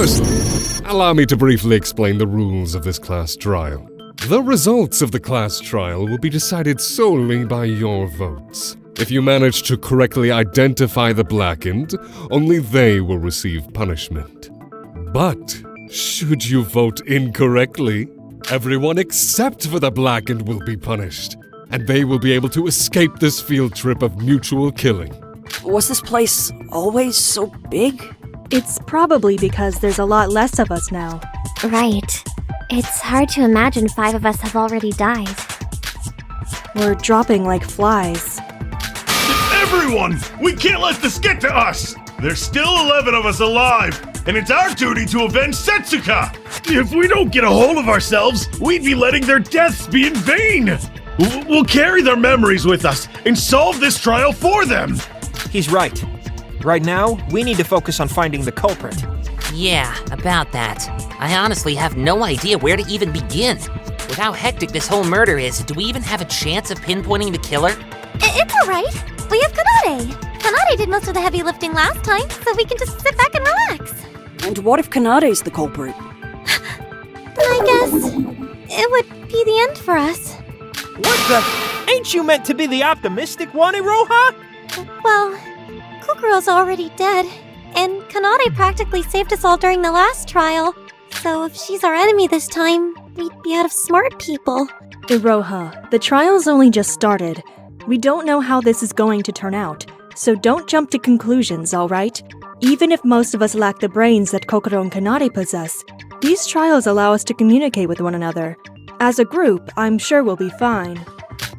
First, allow me to briefly explain the rules of this class trial. The results of the class trial will be decided solely by your votes. If you manage to correctly identify the blackened, only they will receive punishment. But, should you vote incorrectly, everyone except for the blackened will be punished, and they will be able to escape this field trip of mutual killing. Was this place always so big? It's probably because there's a lot less of us now. Right. It's hard to imagine 5 of us have already died. We're dropping like flies. Everyone! We can't let this get to us! There's still 11 of us alive, and it's our duty to avenge Setsuka! If we don't get a hold of ourselves, we'd be letting their deaths be in vain! We'll carry their memories with us and solve this trial for them! He's right. Right now, we need to focus on finding the culprit. Yeah, about that. I honestly have no idea where to even begin. With how hectic this whole murder is, do we even have a chance of pinpointing the killer? It's alright. We have Kanade. Kanade did most of the heavy lifting last time, so we can just sit back and relax. And what if Kanade's the culprit? I guess it would be the end for us. What the? Ain't you meant to be the optimistic one, Iroha? Well, Kokuro's already dead, and Kanade practically saved us all during the last trial. So if she's our enemy this time, we'd be out of smart people. Iroha, the trial's only just started. We don't know how this is going to turn out, so don't jump to conclusions, alright? Even if most of us lack the brains that Kokoro and Kanade possess, these trials allow us to communicate with one another. As a group, I'm sure we'll be fine.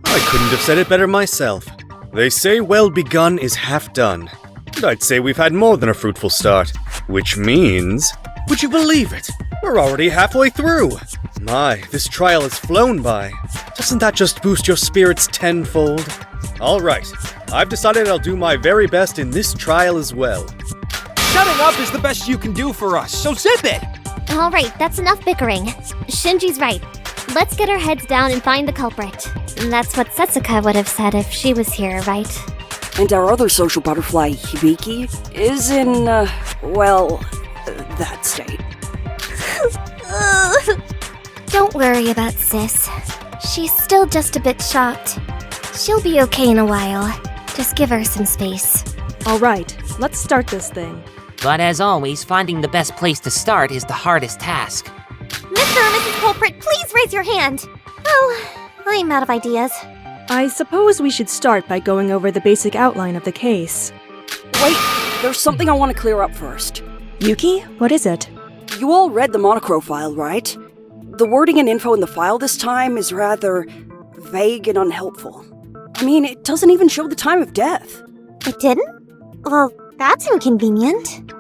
I couldn't have said it better myself. They say well begun is half done. And I'd say we've had more than a fruitful start. Which means... Would you believe it? We're already halfway through. My, this trial has flown by. Doesn't that just boost your spirits tenfold? Alright, I've decided I'll do my very best in this trial as well. Shutting up is the best you can do for us, so zip it! Alright, that's enough bickering. Shinji's right. Let's get our heads down and find the culprit. And that's what Setsuka would have said if she was here, right? And our other social butterfly, Hibiki, is in, that state. Don't worry about Sis. She's still just a bit shocked. She'll be okay in a while. Just give her some space. Alright, let's start this thing. But as always, finding the best place to start is the hardest task. Mr. and Mrs. Culprit, please raise your hand. Oh, I'm out of ideas. I suppose we should start by going over the basic outline of the case. Wait, there's something I want to clear up first. Yuki, what is it? You all read the monochrome file, right? The wording and info in the file this time is rather vague and unhelpful. I mean, it doesn't even show the time of death. It didn't? Well, that's inconvenient.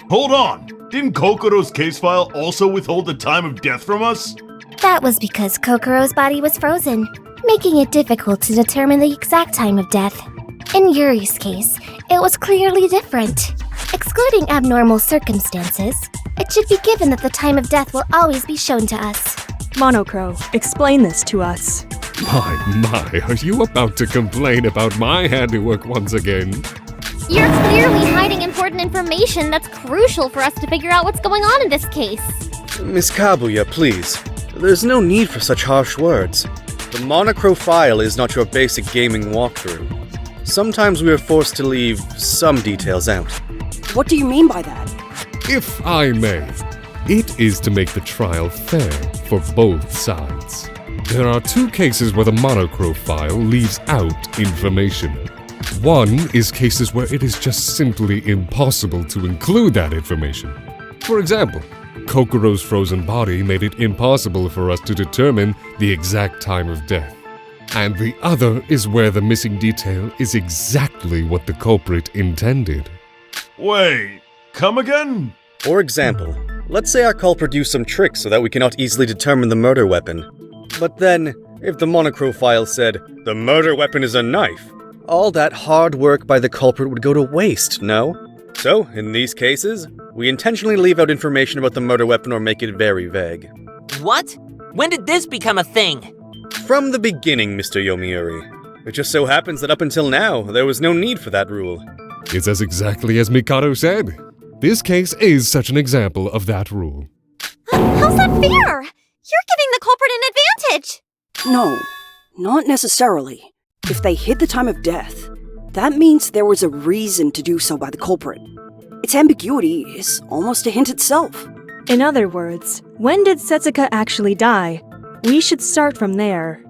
Hold on! Didn't Kokoro's case file also withhold the time of death from us? That was because Kokoro's body was frozen, making it difficult to determine the exact time of death. In Yuri's case, it was clearly different. Excluding abnormal circumstances, it should be given that the time of death will always be shown to us. Monocro, explain this to us. My, are you about to complain about my handiwork once again? You're clearly hiding important information that's crucial for us to figure out what's going on in this case. Miss Kabuya, please. There's no need for such harsh words. The monochrome file is not your basic gaming walkthrough. Sometimes we are forced to leave some details out. What do you mean by that? If I may, it is to make the trial fair for both sides. There are 2 cases where the monochrome file leaves out information. One is cases where it is just simply impossible to include that information. For example, Kokoro's frozen body made it impossible for us to determine the exact time of death. And the other is where the missing detail is exactly what the culprit intended. Wait, come again? For example, let's say our culprit used some tricks so that we cannot easily determine the murder weapon. But then, if the monochrome file said, the murder weapon is a knife, all that hard work by the culprit would go to waste, no? So, in these cases, we intentionally leave out information about the murder weapon or make it very vague. What? When did this become a thing? From the beginning, Mr. Yomiuri. It just so happens that up until now, there was no need for that rule. It's as exactly as Mikado said. This case is such an example of that rule. How's that fair? You're giving the culprit an advantage! No, not necessarily. If they hid the time of death, that means there was a reason to do so by the culprit. Its ambiguity is almost a hint itself. In other words, when did Setsuka actually die? We should start from there.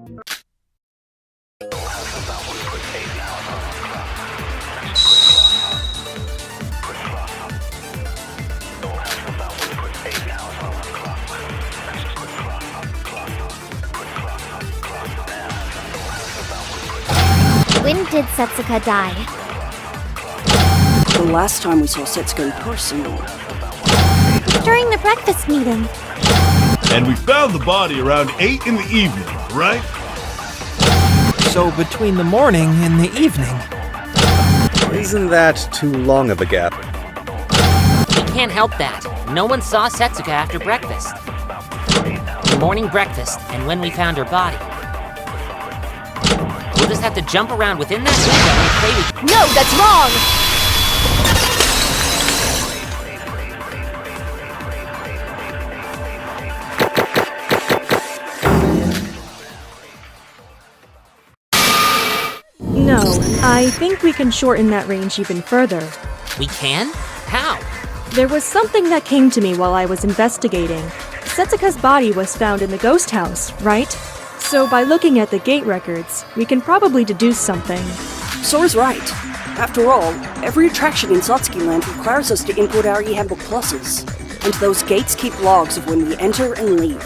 When did Setsuka die? The last time we saw Setsuka in person. During the breakfast meeting. And we found the body around 8 in the evening, right? So between the morning and the evening. Isn't that too long of a gap? We can't help that. No one saw Setsuka after breakfast. The morning breakfast and when we found her body. We'll just have to jump around within that window and pray we... No, that's wrong! No, I think we can shorten that range even further. We can? How? There was something that came to me while I was investigating. Setsuka's body was found in the ghost house, right? So by looking at the gate records, we can probably deduce something. Sora's right. After all, every attraction in Satsuki Land requires us to input our e-handbook pluses. And those gates keep logs of when we enter and leave.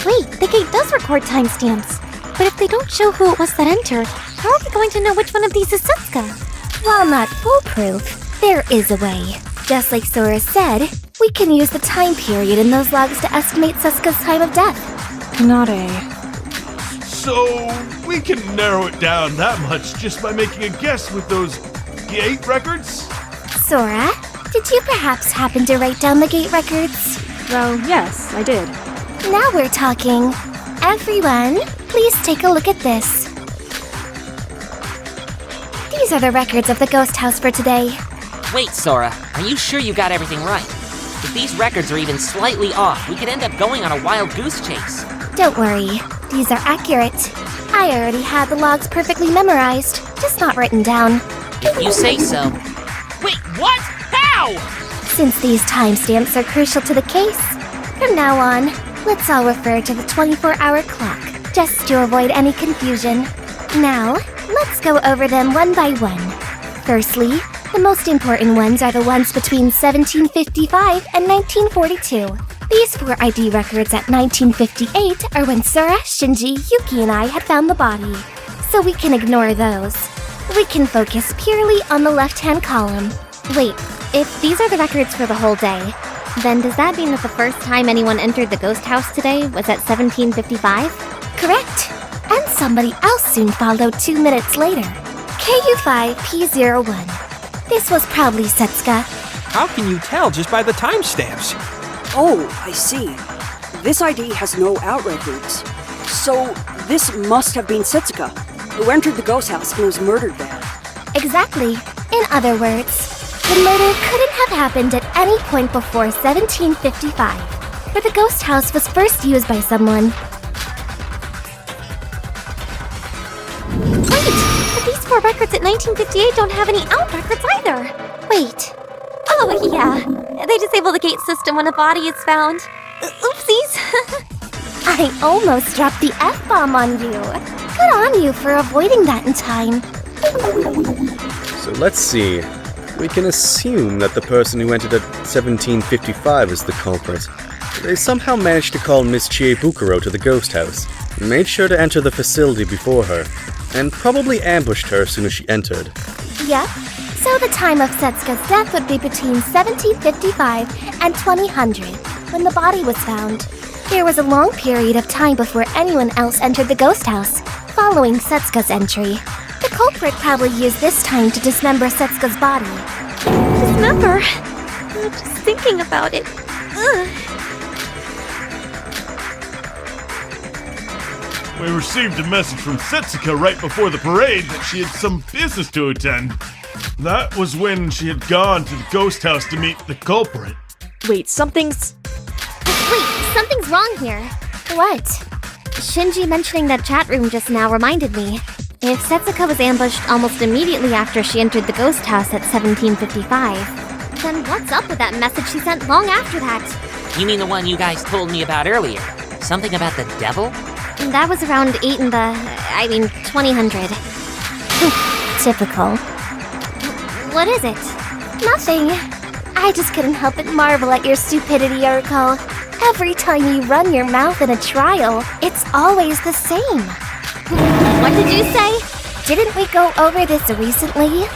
Wait, the gate does record timestamps. But if they don't show who it was that entered, how are we going to know which one of these is Setsuka? While not foolproof, there is a way. Just like Sora said, we can use the time period in those logs to estimate Setsuka's time of death. Kanade. So, we can narrow it down that much just by making a guess with those gate records? Sora, did you perhaps happen to write down the gate records? Well, yes, I did. Now we're talking. Everyone, please take a look at this. These are the records of the ghost house for today. Wait, Sora, are you sure you got everything right? If these records are even slightly off, we could end up going on a wild goose chase. Don't worry, these are accurate. I already had the logs perfectly memorized, just not written down. If you say so. Wait, what? How? Since these timestamps are crucial to the case, from now on, let's all refer to the 24-hour clock, just to avoid any confusion. Now, let's go over them one by one. Firstly, the most important ones are the ones between 1755 and 1942. These 4 ID records at 1958 are when Sora, Shinji, Yuki, and I had found the body. So we can ignore those. We can focus purely on the left-hand column. Wait, if these are the records for the whole day, then does that mean that the first time anyone entered the ghost house today was at 1755? Correct. And somebody else soon followed 2 minutes later. KU5P01. This was probably Setsuka. How can you tell just by the timestamps? Oh, I see. This ID has no out records. So, this must have been Setsuka, who entered the ghost house and was murdered there. Exactly. In other words, the murder couldn't have happened at any point before 1755, where the ghost house was first used by someone. Wait! But these 4 records at 1958 don't have any out records either! Wait. Oh, yeah. They disable the gate system when a body is found. Oopsies! I almost dropped the F-bomb on you. Good on you for avoiding that in time. So let's see. We can assume that the person who entered at 1755 is the culprit. They somehow managed to call Miss Chiebukuro to the ghost house, made sure to enter the facility before her, and probably ambushed her as soon as she entered. Yep. So the time of Setsuka's death would be between 1755 and 2000, when the body was found. There was a long period of time before anyone else entered the ghost house, following Setsuka's entry. The culprit probably used this time to dismember Setsuka's body. Dismember? Just thinking about it. Ugh. We received a message from Setsuka right before the parade that she had some business to attend. That was when she had gone to the ghost house to meet the culprit. Wait, something's wrong here. What? Shinji mentioning that chat room just now reminded me. If Setsuka was ambushed almost immediately after she entered the ghost house at 1755, then what's up with that message she sent long after that? You mean the one you guys told me about earlier? Something about the devil? That was around 2000. Typical. What is it? Nothing. I just couldn't help but marvel at your stupidity, Urkel. Every time you run your mouth in a trial, it's always the same. What did you say? Didn't we go over this recently?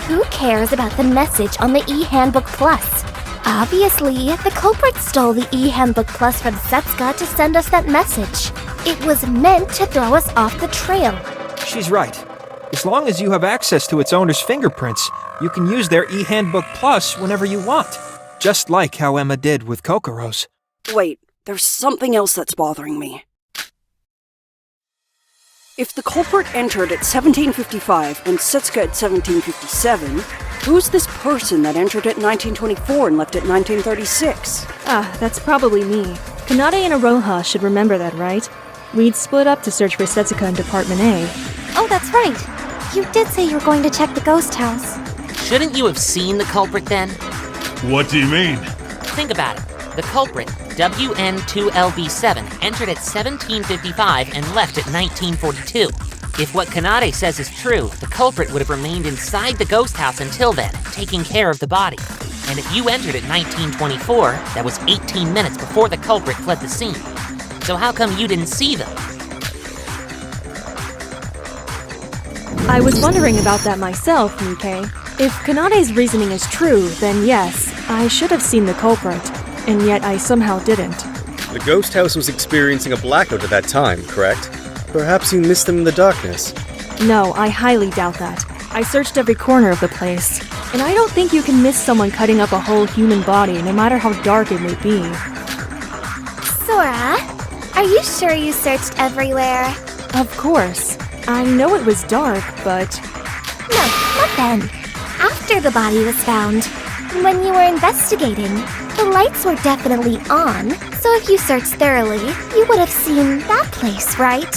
Who cares about the message on the e-handbook plus? Obviously, the culprit stole the e-handbook plus from Setsuka to send us that message. It was meant to throw us off the trail. She's right. As long as you have access to its owner's fingerprints, you can use their e-handbook plus whenever you want. Just like how Emma did with Kokoro's. Wait, there's something else that's bothering me. If the culprit entered at 1755 and Setsuka at 1757, who's this person that entered at 1924 and left at 1936? That's probably me. Kanade and Aroha should remember that, right? We'd split up to search for Setsuka in Department A. Oh, that's right. You did say you were going to check the ghost house. Shouldn't you have seen the culprit then? What do you mean? Think about it. The culprit, WN2LB7, entered at 1755 and left at 1942. If what Kanade says is true, the culprit would have remained inside the ghost house until then, taking care of the body. And if you entered at 1924, that was 18 minutes before the culprit fled the scene. So how come you didn't see them? I was wondering about that myself, Nikkei. If Kanade's reasoning is true, then yes, I should have seen the culprit, and yet I somehow didn't. The ghost house was experiencing a blackout at that time, correct? Perhaps you missed them in the darkness. No, I highly doubt that. I searched every corner of the place, and I don't think you can miss someone cutting up a whole human body, no matter how dark it may be. Sora, are you sure you searched everywhere? Of course. I know it was dark, but... No, not then. After the body was found. When you were investigating, the lights were definitely on, so if you searched thoroughly, you would have seen that place, right?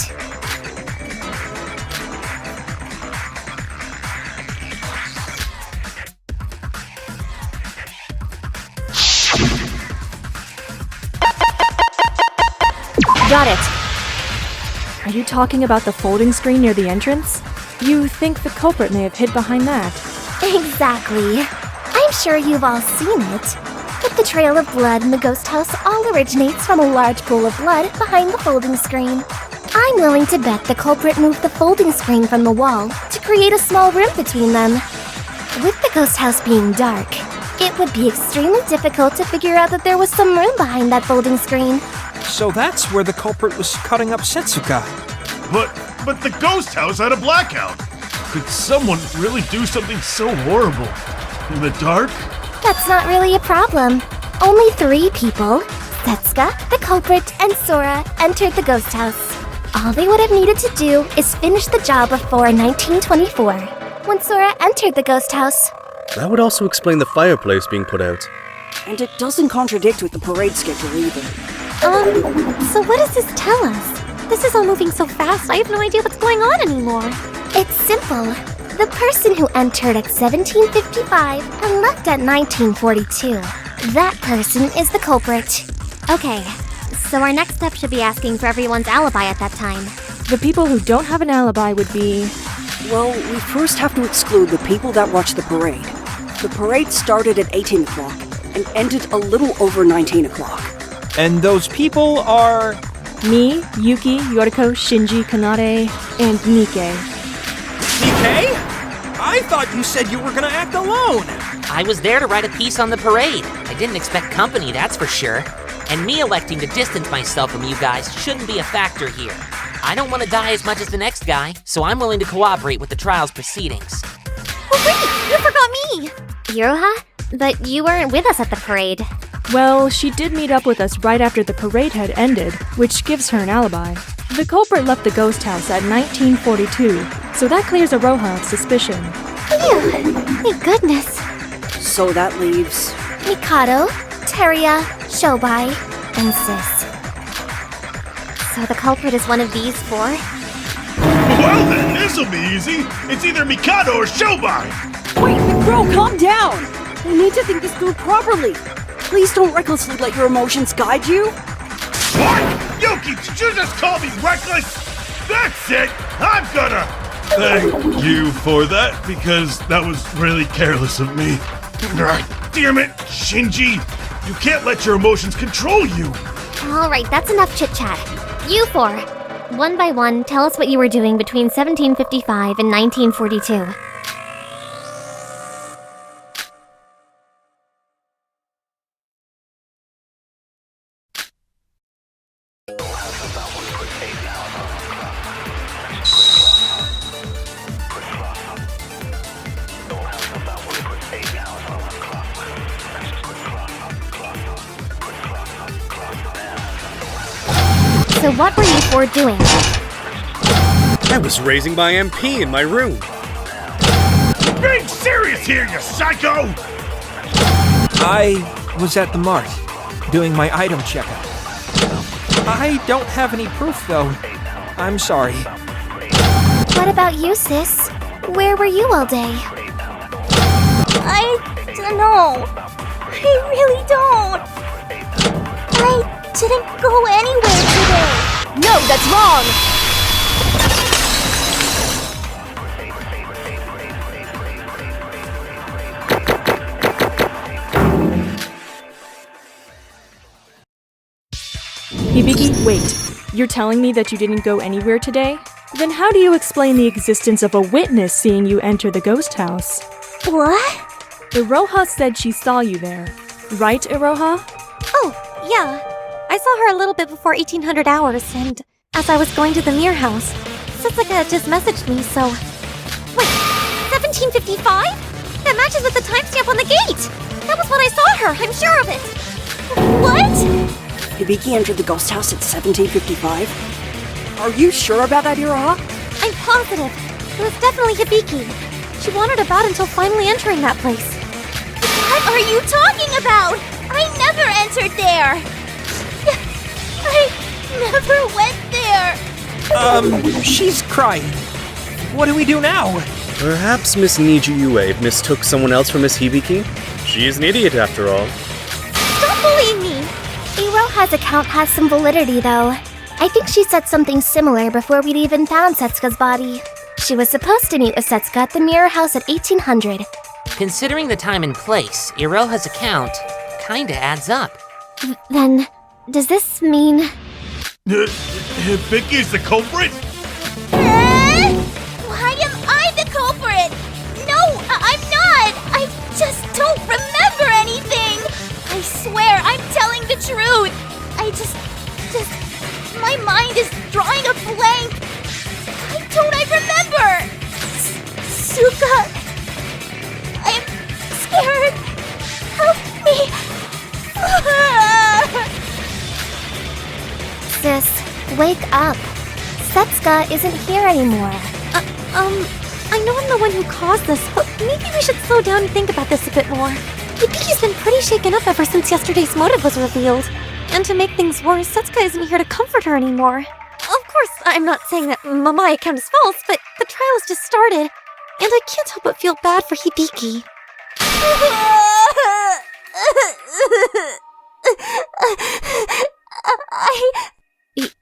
Got it! Are you talking about the folding screen near the entrance? You think the culprit may have hid behind that? Exactly. I'm sure you've all seen it. But the trail of blood in the ghost house all originates from a large pool of blood behind the folding screen. I'm willing to bet the culprit moved the folding screen from the wall to create a small room between them. With the ghost house being dark, it would be extremely difficult to figure out that there was some room behind that folding screen. So that's where the culprit was cutting up Setsuka. But the ghost house had a blackout. Could someone really do something so horrible? In the dark? That's not really a problem. Only 3 people, Setsuka, the culprit, and Sora, entered the ghost house. All they would have needed to do is finish the job before 1924, when Sora entered the ghost house. That would also explain the fireplace being put out. And it doesn't contradict with the parade schedule either. So what does this tell us? This is all moving so fast, I have no idea what's going on anymore. It's simple. The person who entered at 1755 and left at 1942. That person is the culprit. Okay, so our next step should be asking for everyone's alibi at that time. The people who don't have an alibi would be... Well, we first have to exclude the people that watched the parade. The parade started at 18 o'clock and ended a little over 19 o'clock. And those people are... Me, Yuki, Yoriko, Shinji, Kanade, and Nikkei. Nikkei? I thought you said you were gonna act alone! I was there to write a piece on the parade. I didn't expect company, that's for sure. And me electing to distance myself from you guys shouldn't be a factor here. I don't want to die as much as the next guy, so I'm willing to cooperate with the trial's proceedings. Oh wait, you forgot me! Iroha? But you weren't with us at the parade. Well, she did meet up with us right after the parade had ended, which gives her an alibi. The culprit left the ghost house at 1942, so that clears Aroha of suspicion. Are Phew, thank goodness. So that leaves... Mikado, Teria, Shobai, and Sis. So the culprit is one of these four? Well then, this'll be easy. It's either Mikado or Shobai. Wait, bro, calm down! We need to think this through properly. Please don't recklessly let your emotions guide you. What? Yuki, did you just call me reckless? That's it! I'm gonna... Thank you for that, because that was really careless of me. Damn it, Shinji! You can't let your emotions control you! Alright, that's enough chit-chat. You four, one by one, tell us what you were doing between 1755 and 1942. So what were you four doing? I was raising my MP in my room. Being serious here, you psycho! I was at the mart, doing my item checkup. I don't have any proof, though. I'm sorry. What about you, Sis? Where were you all day? I don't know. I really don't. I didn't go anywhere today. No, that's wrong! Hibiki, wait. You're telling me that you didn't go anywhere today? Then how do you explain the existence of a witness seeing you enter the ghost house? What? Iroha said she saw you there. Right, Iroha? Oh, yeah. I saw her a little bit before 1800 hours, and as I was going to the mirror house, Setsuka just messaged me, so... Wait, 1755? That matches with the timestamp on the gate! That was when I saw her, I'm sure of it! What? Hibiki entered the ghost house at 1755? Are you sure about that, Iroha? I'm positive. It was definitely Hibiki. She wandered about until finally entering that place. What are you talking about? I never entered there! I never went there! She's crying. What do we do now? Perhaps Miss Niji Yue mistook someone else for Miss Hibiki? She is an idiot after all. Don't believe me! Iroha's account has some validity, though. I think she said something similar before we'd even found Setsuka's body. She was supposed to meet with Setsuka at the mirror house at 1800. Considering the time and place, Iroha's account kinda adds up. Then, does this mean... Hibiki is the culprit? Why am I the culprit? No, I'm not! I just don't remember anything! I swear, I'm telling the truth! My mind is drawing a blank! Why don't I remember? Suka... I'm scared! Help me! Sis, wake up. Setsuka isn't here anymore. I know I'm the one who caused this, but maybe we should slow down and think about this a bit more. Hibiki's been pretty shaken up ever since yesterday's motive was revealed. And to make things worse, Setsuka isn't here to comfort her anymore. Of course, I'm not saying that my account is false, but the trial has just started, and I can't help but feel bad for Hibiki.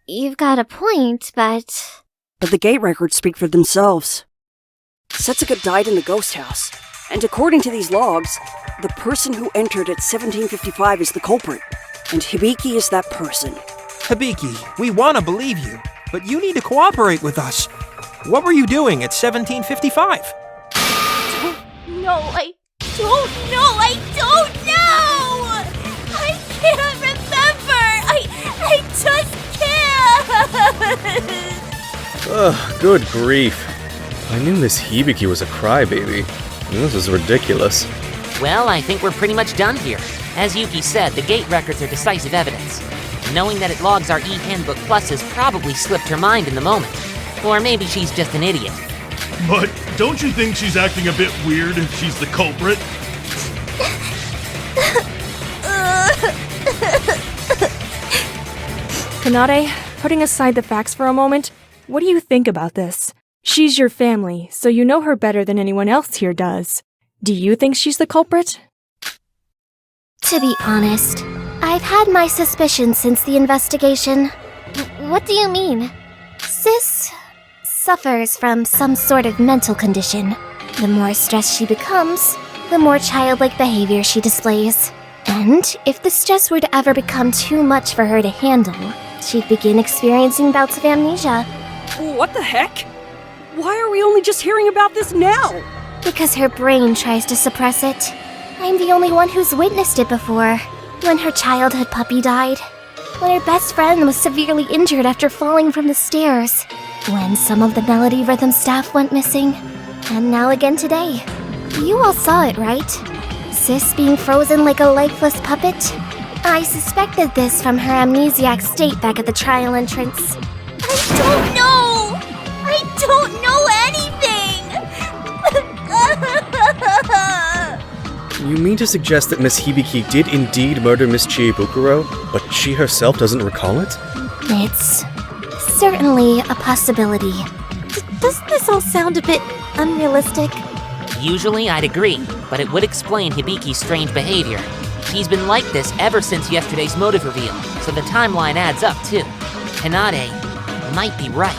You've got a point, but... But the gate records speak for themselves. Setsuka died in the ghost house, and according to these logs, the person who entered at 1755 is the culprit, and Hibiki is that person. Hibiki, we want to believe you, but you need to cooperate with us. What were you doing at 1755? No, I don't know! I don't know! I can't remember! I just can't! Ugh, good grief. I knew Miss Hibiki was a crybaby. This is ridiculous. Well, I think we're pretty much done here. As Yuki said, the gate records are decisive evidence. Knowing that it logs our e-handbook pluses probably slipped her mind in the moment. Or maybe she's just an idiot. But don't you think she's acting a bit weird if she's the culprit? Kanade, putting aside the facts for a moment, what do you think about this? She's your family, so you know her better than anyone else here does. Do you think she's the culprit? To be honest, I've had my suspicions since the investigation. What do you mean? Sis suffers from some sort of mental condition. The more stressed she becomes, the more childlike behavior she displays. And if the stress were to ever become too much for her to handle, she'd begin experiencing bouts of amnesia. What the heck? Why are we only just hearing about this now? Because her brain tries to suppress it. I'm the only one who's witnessed it before. When her childhood puppy died. When her best friend was severely injured after falling from the stairs. When some of the melody rhythm staff went missing. And now again today. You all saw it, right? Sis being frozen like a lifeless puppet? I suspected this from her amnesiac state back at the trial entrance. I don't know! I don't know anything! You mean to suggest that Miss Hibiki did indeed murder Miss Chiebukuro, but she herself doesn't recall it? It's certainly a possibility. Doesn't this all sound a bit unrealistic? Usually I'd agree, but it would explain Hibiki's strange behavior. She's been like this ever since yesterday's motive reveal, so the timeline adds up too. Kanade might be right.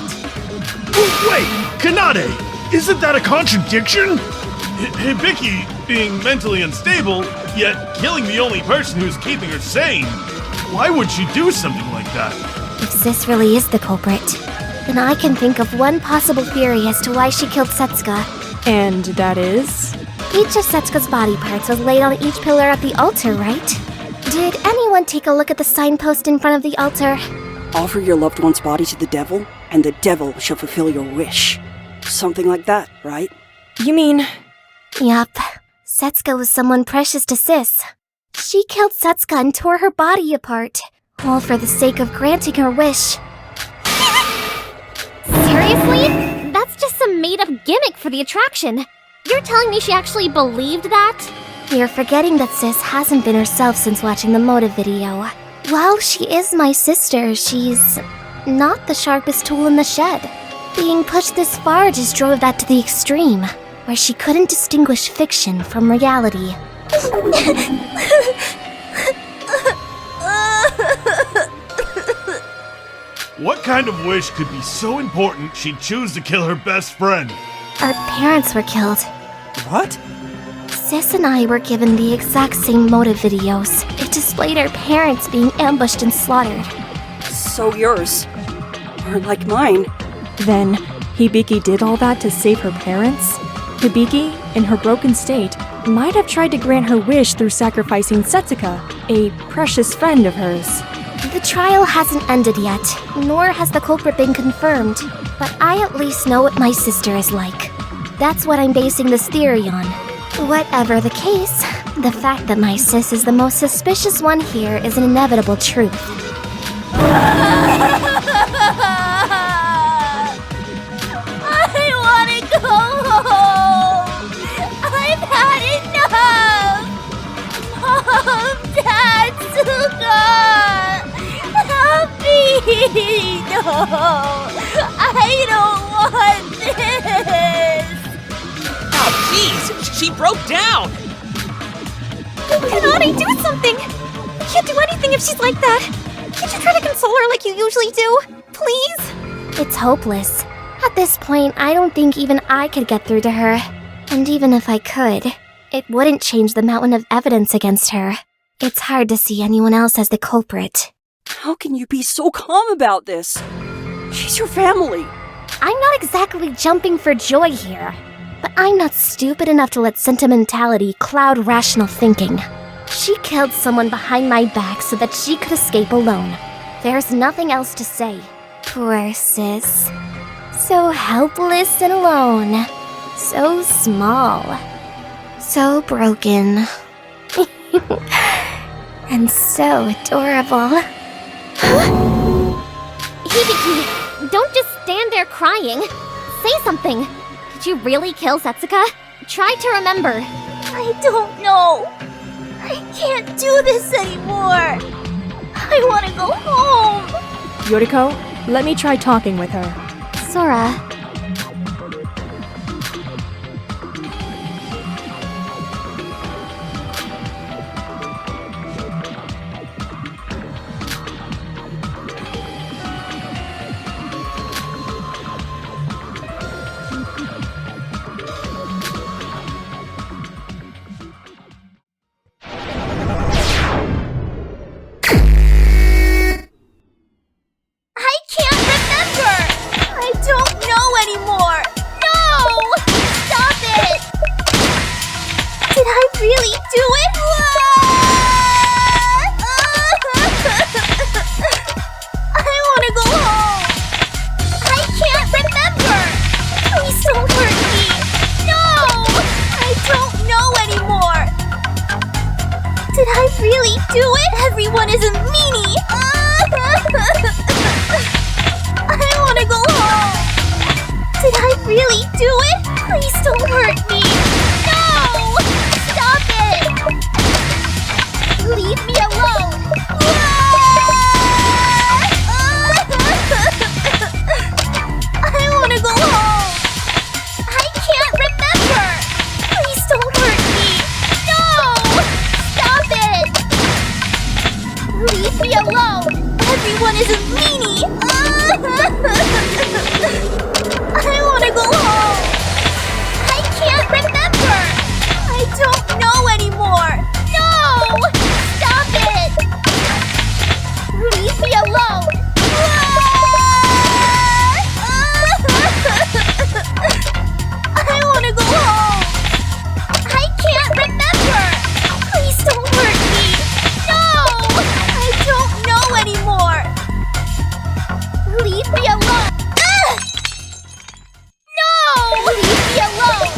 Wait, Kanade! Isn't that a contradiction? Hibiki being mentally unstable, yet killing the only person who's keeping her sane. Why would she do something like that? If Sis really is the culprit, then I can think of one possible theory as to why she killed Setsuka. And that is? Each of Setsuka's body parts was laid on each pillar at the altar, right? Did anyone take a look at the signpost in front of the altar? Offer your loved one's body to the devil, and the devil shall fulfill your wish. Something like that, right? You mean... Yup. Setsuka was someone precious to Sis. She killed Setsuka and tore her body apart, all for the sake of granting her wish. Seriously? That's just some made-up gimmick for the attraction. You're telling me she actually believed that? You're forgetting that Sis hasn't been herself since watching the motive video. While she is my sister, she's not the sharpest tool in the shed. Being pushed this far just drove that to the extreme, where she couldn't distinguish fiction from reality. What kind of wish could be so important she'd choose to kill her best friend? Our parents were killed. What? Sis and I were given the exact same motive videos. It displayed our parents being ambushed and slaughtered. So yours. Or like mine. Then, Hibiki did all that to save her parents? Hibiki, in her broken state, might have tried to grant her wish through sacrificing Setsuka, a precious friend of hers. The trial hasn't ended yet, nor has the culprit been confirmed, but I at least know what my sister is like. That's what I'm basing this theory on. Whatever the case, the fact that my sis is the most suspicious one here is an inevitable truth. I wanna go home! I've had enough! Mom, Dad, Suga! Help me! No! I don't want this! Oh, jeez! She broke down! Kanade, do something! I can't do anything if she's like that! Can't you try to console her like you usually do? Please? It's hopeless. At this point, I don't think even I could get through to her. And even if I could, it wouldn't change the mountain of evidence against her. It's hard to see anyone else as the culprit. How can you be so calm about this? She's your family. I'm not exactly jumping for joy here, but I'm not stupid enough to let sentimentality cloud rational thinking. She killed someone behind my back so that she could escape alone. There's nothing else to say. Poor sis. So helpless and alone. So small. So broken. And so adorable. Hibiki, don't just stand there crying. Say something. Did Did you really kill Setsuka? Try to remember. I don't know. I can't do this anymore. I want to go home. Yoriko, let me try talking with her. Sora. Everyone is a meanie! I want to go home! Did I really do it? Please don't hurt me! No! Stop it! Leave me alone! I want to go home! I can't remember! Please don't hurt me! No! Stop it! Leave me alone! Everyone is a meanie! I want to go home! I can't remember! I don't know anymore! No! Stop it! Leave me alone! I want to go home! I can't remember! Please don't hurt me! No! I don't know anymore! Leave me alone! No! Leave me alone!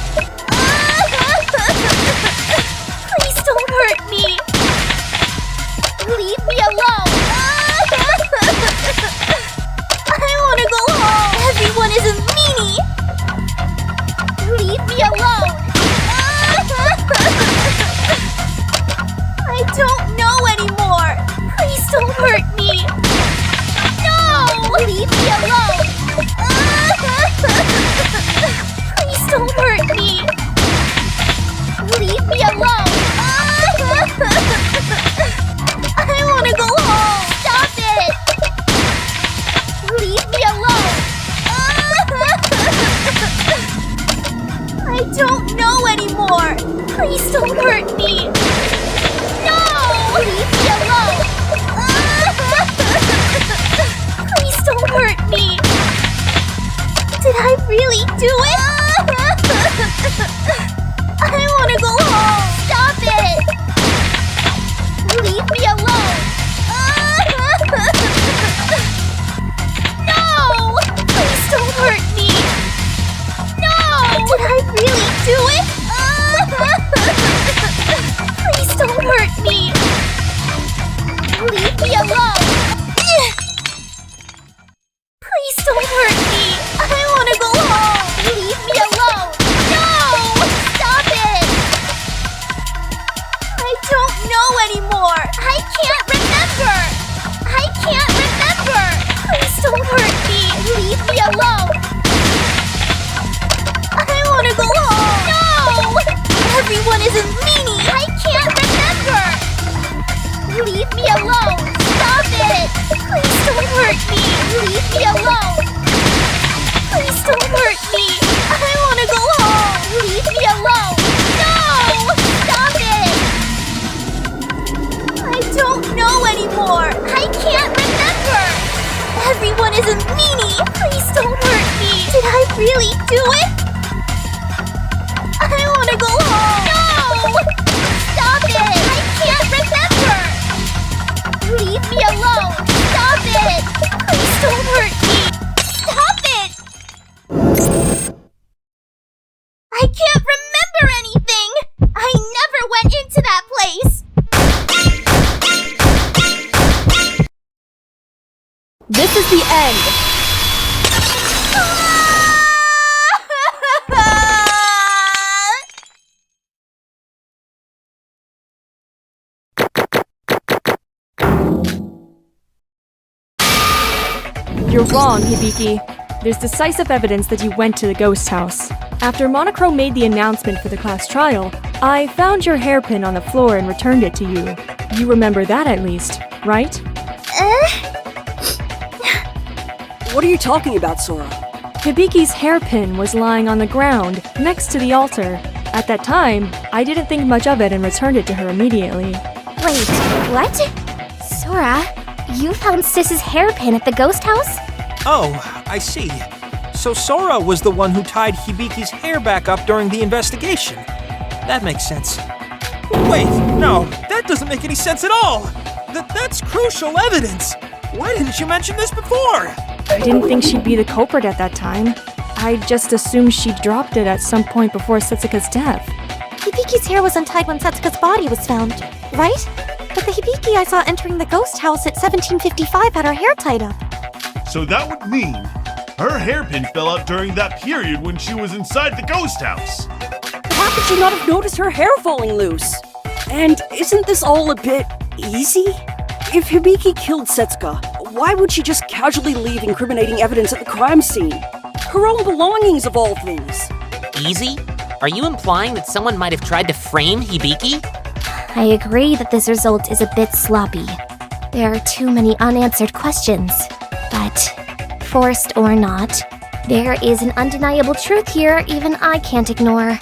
Please don't hurt me! Leave me alone! I want to go home! Everyone is a meanie! Leave me alone! I don't know anymore! Please don't hurt me! No! Leave me alone! Please don't hurt me! Leave me alone! I want to go home! Stop it! Leave me alone! I don't know anymore! Please don't hurt me! No! Leave me alone! Please don't hurt me! Did I really do it? I want to go home! Stop it! Leave me alone! No! Please don't hurt me! No! Did I really do it? Please don't hurt me! Leave me alone! Please don't hurt me! I want to go home! Leave me alone! No! Stop it! I don't know anymore! I can't remember! I can't remember! Please don't hurt me! Leave me alone! I want to go home! No! Everyone is a meanie! I can't remember! Leave me alone! Stop it! Please don't hurt me! Leave me alone! Please don't hurt me! I want to go home! Leave me alone! No! Stop it! I don't know anymore! I can't remember! Everyone is a meanie! Please don't hurt me! Did I really do it? I want to go home! No! Stop it! I can't remember! Leave me alone! Stop it! Please don't hurt me! Stop it! I can't remember anything! I never went into that place! This is the end. You're wrong, Hibiki. There's decisive evidence that you went to the ghost house. After Monochrome made the announcement for the class trial, I found your hairpin on the floor and returned it to you. You remember that at least, right? What are you talking about, Sora? Hibiki's hairpin was lying on the ground next to the altar. At that time, I didn't think much of it and returned it to her immediately. Wait, what? Sora, you found Sis's hairpin at the ghost house? Oh, I see. So Sora was the one who tied Hibiki's hair back up during the investigation. That makes sense. Wait, no, that doesn't make any sense at all! That's crucial evidence! Why didn't you mention this before? I didn't think she'd be the culprit at that time. I just assumed she dropped it at some point before Setsuka's death. Hibiki's hair was untied when Setsuka's body was found, right? But the Hibiki I saw entering the ghost house at 1755 had her hair tied up. So that would mean her hairpin fell out during that period when she was inside the ghost house. How could you not have noticed her hair falling loose? And isn't this all a bit easy? If Hibiki killed Setsuka, why would she just casually leave incriminating evidence at the crime scene? Her own belongings, of all things. Easy? Are you implying that someone might have tried to frame Hibiki? I agree that this result is a bit sloppy. There are too many unanswered questions. But, forced or not, there is an undeniable truth here even I can't ignore.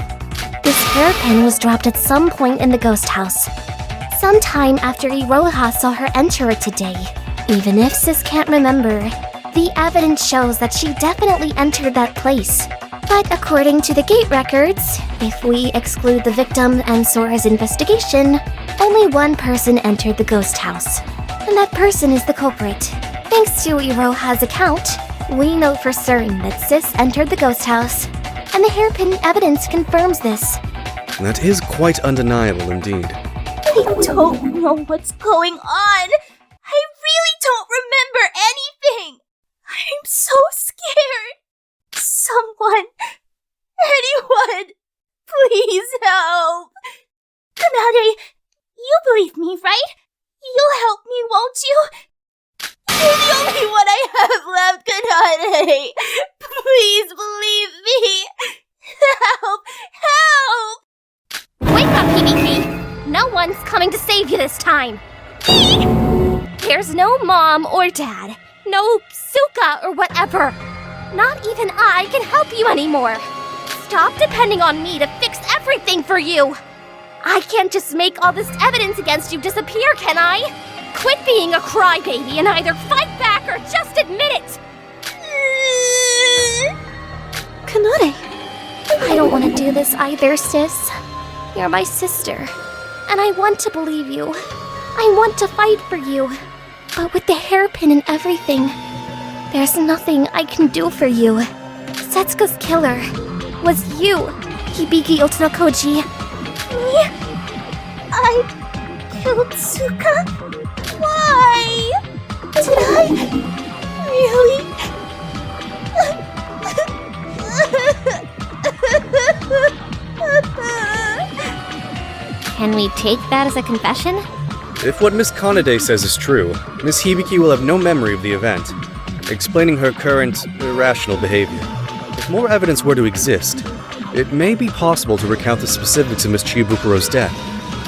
This hairpin was dropped at some point in the ghost house. Sometime after Iroha saw her enter it today. Even if Sis can't remember, the evidence shows that she definitely entered that place. But according to the gate records, if we exclude the victim and Sora's investigation, only one person entered the ghost house. And that person is the culprit. Thanks to Iroha's account, we know for certain that Sis entered the ghost house, and the hairpin evidence confirms this. That is quite undeniable indeed. I don't know what's going on. I really don't remember anything. I'm so scared. Someone, anyone, please help. Kanade, you believe me, right? You'll help me, won't you? You're the only one I have left, Kanade. Please believe me. Help! Help! Wake up, Hibiki! No one's coming to save you this time. There's no mom or dad, no Suka or whatever. Not even I can help you anymore. Stop depending on me to fix everything for you. I can't just make all this evidence against you disappear, can I? Quit being a crybaby and either fight back or just admit it. Kanade. I don't want to do this either, sis. You're my sister, and I want to believe you. I want to fight for you. But with the hairpin and everything, there's nothing I can do for you. Setsuka's killer was you, Hibiki Otonokoji. Me? I killed Suka? Why? Did I? Really? Can we take that as a confession? If what Miss Kanade says is true, Miss Hibiki will have no memory of the event, explaining her current irrational behavior. If more evidence were to exist, it may be possible to recount the specifics of Miss Chibukuro's death,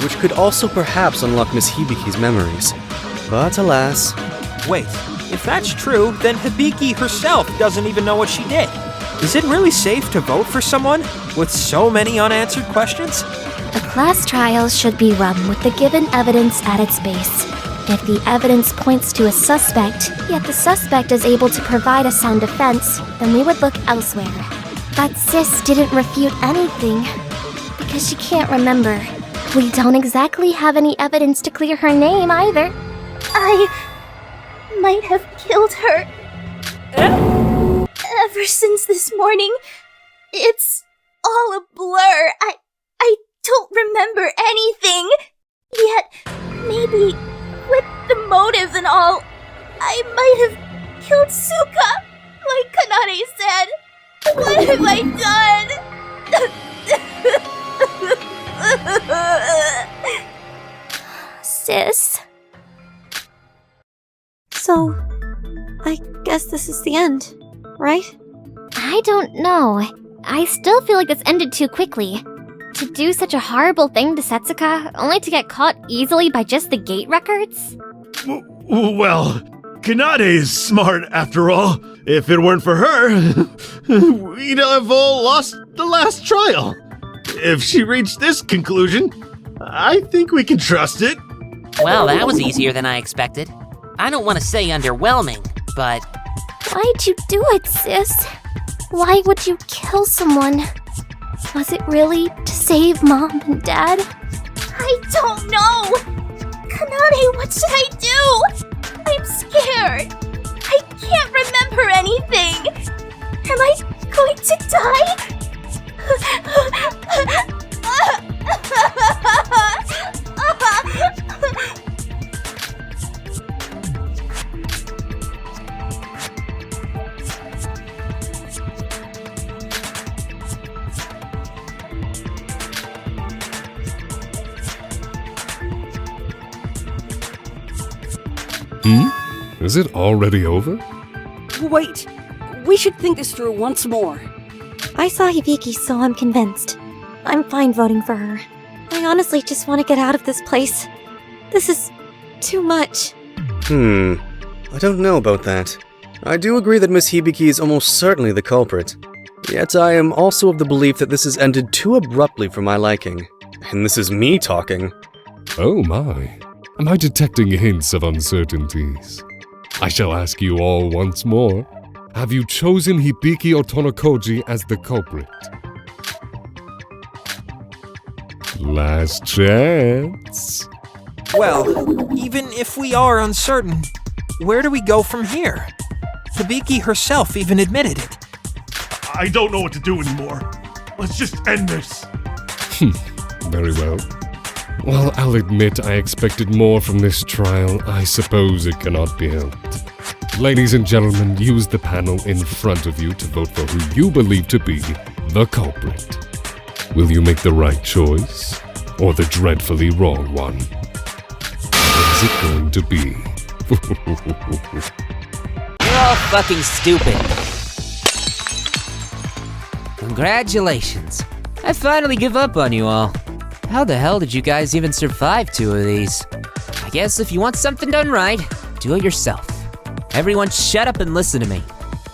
which could also perhaps unlock Miss Hibiki's memories. But alas... Wait, if that's true, then Hibiki herself doesn't even know what she did. Is it really safe to vote for someone with so many unanswered questions? A class trial should be run with the given evidence at its base. If the evidence points to a suspect, yet the suspect is able to provide a sound defense, then we would look elsewhere. But Sis didn't refute anything, because she can't remember. We don't exactly have any evidence to clear her name either. I might have killed her. Ever since this morning, it's all a blur. I don't remember anything. Yet, maybe with the motive and all, I might have killed Suka, like Kanade said. What have I done? Sis? So, I guess this is the end, right? I don't know. I still feel like this ended too quickly. To do such a horrible thing to Setsuka, only to get caught easily by just the gate records? Well, Kanade is smart after all. If it weren't for her, we'd have all lost the last trial. If she reached this conclusion, I think we can trust it. Well, that was easier than I expected. I don't want to say underwhelming, but... Why'd you do it, sis? Why would you kill someone? Was it really to save Mom and Dad? I don't know! Kanade, what should I do? I'm scared. I can't remember anything. Am I going to die? Is it already over? Wait, we should think this through once more. I saw Hibiki, so I'm convinced. I'm fine voting for her. I honestly just want to get out of this place. This is too much. I don't know about that. I do agree that Miss Hibiki is almost certainly the culprit. Yet I am also of the belief that this has ended too abruptly for my liking. And this is me talking. Oh my. Am I detecting hints of uncertainties? I shall ask you all once more. Have you chosen Hibiki Otonokoji as the culprit? Last chance. Well, even if we are uncertain, where do we go from here? Hibiki herself even admitted it. I don't know what to do anymore. Let's just end this. Very well. While I'll admit I expected more from this trial, I suppose it cannot be helped. Ladies and gentlemen, use the panel in front of you to vote for who you believe to be the culprit. Will you make the right choice, or the dreadfully wrong one? What is it going to be? You're all fucking stupid. Congratulations. I finally give up on you all. How the hell did you guys even survive 2 of these? I guess if you want something done right, do it yourself. Everyone shut up and listen to me.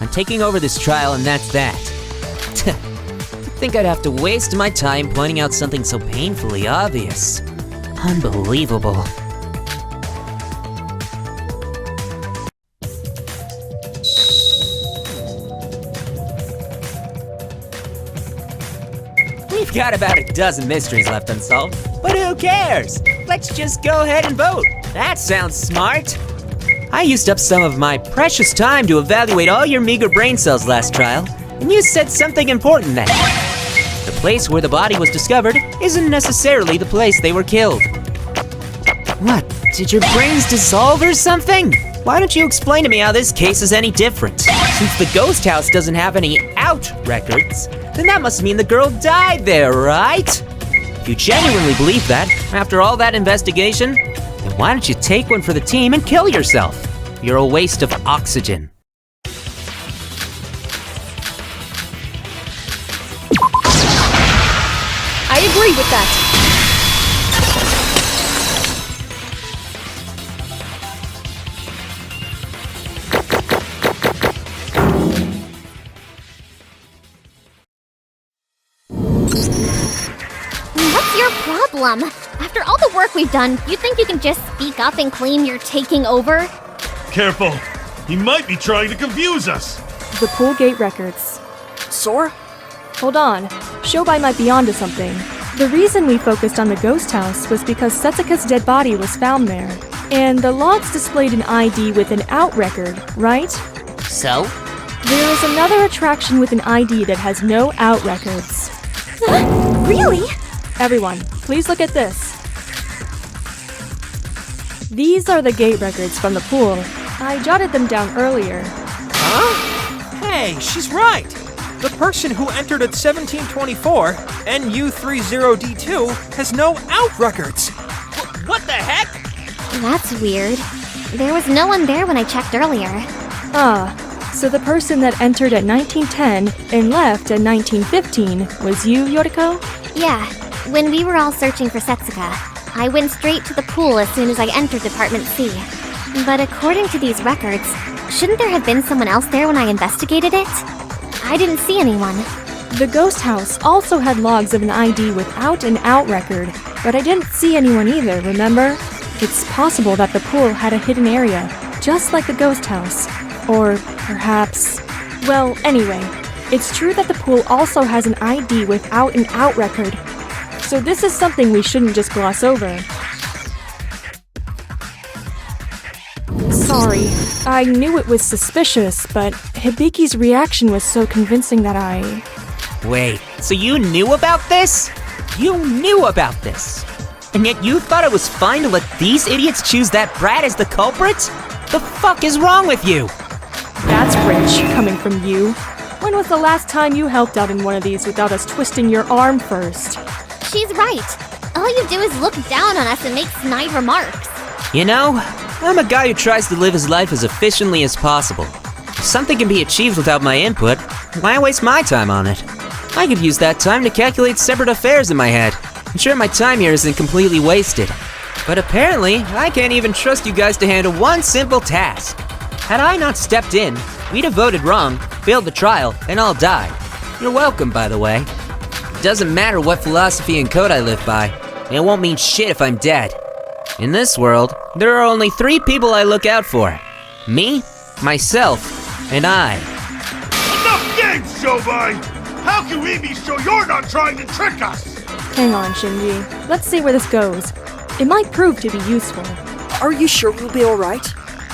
I'm taking over this trial and that's that. I think I'd have to waste my time pointing out something so painfully obvious. Unbelievable. We've got about a dozen mysteries left unsolved, but who cares? Let's just go ahead and vote. That sounds smart. I used up some of my precious time to evaluate all your meager brain cells last trial, and you said something important then. The place where the body was discovered isn't necessarily the place they were killed. What, did your brains dissolve or something? Why don't you explain to me how this case is any different? Since the ghost house doesn't have any out records, then that must mean the girl died there, right? If you genuinely believe that, after all that investigation, then why don't you take one for the team and kill yourself? You're a waste of oxygen. I agree with that. What's your problem? After all the work we've done, you think you can just speak up and claim you're taking over? Careful. He might be trying to confuse us. The pool gate records. Sora? Hold on. Shobai might be onto something. The reason we focused on the ghost house was because Setsuka's dead body was found there. And the logs displayed an ID with an out record, right? So? There is another attraction with an ID that has no out records. Really? Everyone, please look at this. These are the gate records from the pool. I jotted them down earlier. Huh? Hey, she's right. The person who entered at 1724, NU30D2, has no out records. What the heck? That's weird. There was no one there when I checked earlier. So the person that entered at 1910 and left at 1915 was you, Yoriko? Yeah, when we were all searching for Setsuka, I went straight to the pool as soon as I entered Department C. But according to these records, shouldn't there have been someone else there when I investigated it? I didn't see anyone. The ghost house also had logs of an ID without an out record, but I didn't see anyone either, remember? It's possible that the pool had a hidden area, just like the ghost house. Or perhaps... Well, anyway, it's true that the pool also has an ID without an out record. So this is something we shouldn't just gloss over. Sorry, I knew it was suspicious, but Hibiki's reaction was so convincing that I... Wait, so you knew about this? You knew about this? And yet you thought it was fine to let these idiots choose that brat as the culprit? The fuck is wrong with you? That's rich, coming from you. When was the last time you helped out in one of these without us twisting your arm first? She's right. All you do is look down on us and make snide remarks. You know, I'm a guy who tries to live his life as efficiently as possible. If something can be achieved without my input, why waste my time on it? I could use that time to calculate separate affairs in my head. I'm sure my time here isn't completely wasted. But apparently, I can't even trust you guys to handle one simple task. Had I not stepped in, we'd have voted wrong, failed the trial, and all died. You're welcome, by the way. It doesn't matter what philosophy and code I live by. It won't mean shit if I'm dead. In this world, there are only 3 people I look out for. Me, myself, and I. Enough games, Shobai! How can we be sure you're not trying to trick us? Hang on, Shinji. Let's see where this goes. It might prove to be useful. Are you sure we'll be alright?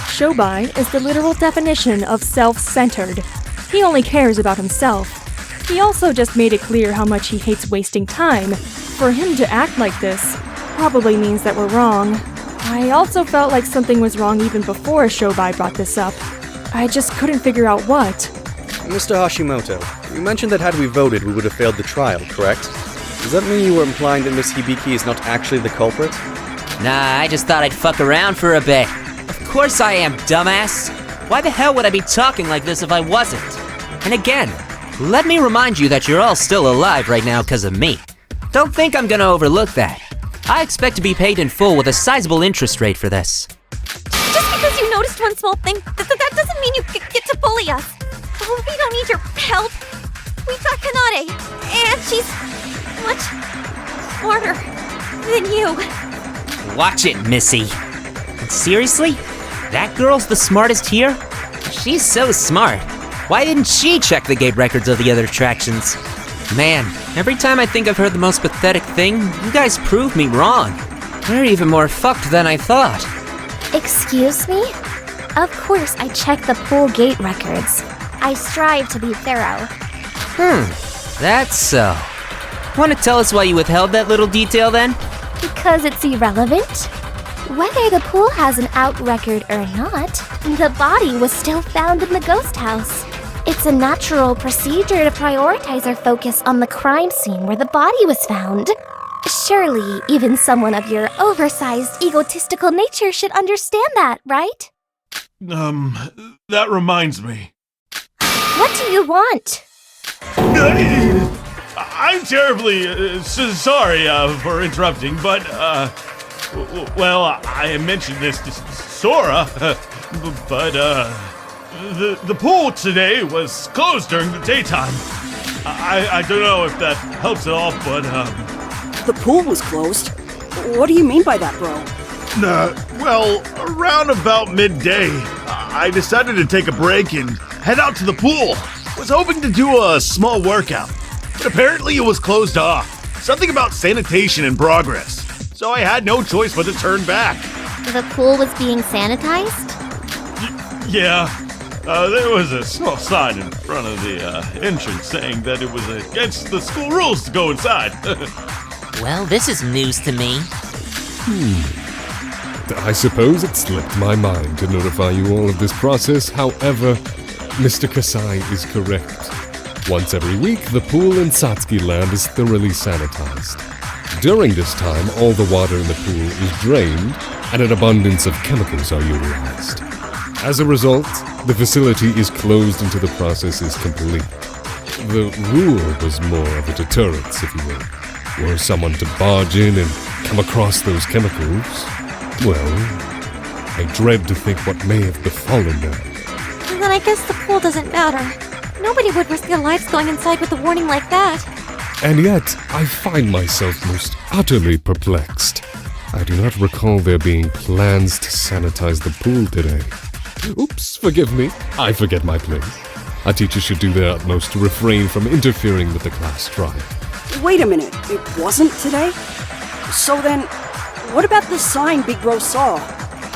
Shobai is the literal definition of self-centered. He only cares about himself. He also just made it clear how much he hates wasting time. For him to act like this probably means that we're wrong. I also felt like something was wrong even before Shobai brought this up. I just couldn't figure out what. Mr. Hashimoto, you mentioned that had we voted, we would have failed the trial, correct? Does that mean you were implying that Miss Hibiki is not actually the culprit? Nah, I just thought I'd fuck around for a bit. Of course I am, dumbass. Why the hell would I be talking like this if I wasn't? And again, let me remind you that you're all still alive right now because of me. Don't think I'm gonna overlook that. I expect to be paid in full with a sizable interest rate for this. Just because you noticed one small thing, that doesn't mean you get to bully us. Oh, we don't need your help. We've got Kanade, and she's much smarter than you. Watch it, Missy. And seriously? That girl's the smartest here? She's so smart. Why didn't she check the gate records of the other attractions? Man, every time I think I've heard the most pathetic thing, you guys prove me wrong. They're even more fucked than I thought. Excuse me? Of course I check the pool gate records. I strive to be thorough. That's so. Want to tell us why you withheld that little detail then? Because it's irrelevant. Whether the pool has an out record or not, the body was still found in the ghost house. It's a natural procedure to prioritize our focus on the crime scene where the body was found. Surely, even someone of your oversized, egotistical nature should understand that, right? That reminds me. What do you want? I'm terribly sorry for interrupting, but, well, I mentioned this to Sora, but, the pool today was closed during the daytime. I don't know if that helps at all, but, The pool was closed? What do you mean by that, bro? Well, around about midday, I decided to take a break and head out to the pool. Was hoping to do a small workout, but apparently it was closed off. Something about sanitation in progress. So I had no choice but to turn back. The pool was being sanitized? Yeah. There was a small sign in front of the entrance saying that it was against the school rules to go inside. Well, this is news to me. I suppose it slipped my mind to notify you all of this process. However, Mr. Kasai is correct. Once every week, the pool in Satsuki Land is thoroughly sanitized. During this time, all the water in the pool is drained, and an abundance of chemicals are utilized. As a result, the facility is closed until the process is complete. The rule was more of a deterrence, if you will. Were someone to barge in and come across those chemicals, well, I dread to think what may have befallen them. And then I guess the pool doesn't matter. Nobody would risk their lives going inside with a warning like that. And yet, I find myself most utterly perplexed. I do not recall there being plans to sanitize the pool today. Oops, forgive me. I forget my place. A teacher should do their utmost to refrain from interfering with the class trial. Wait a minute, it wasn't today? So then, what about the sign Big Bro saw?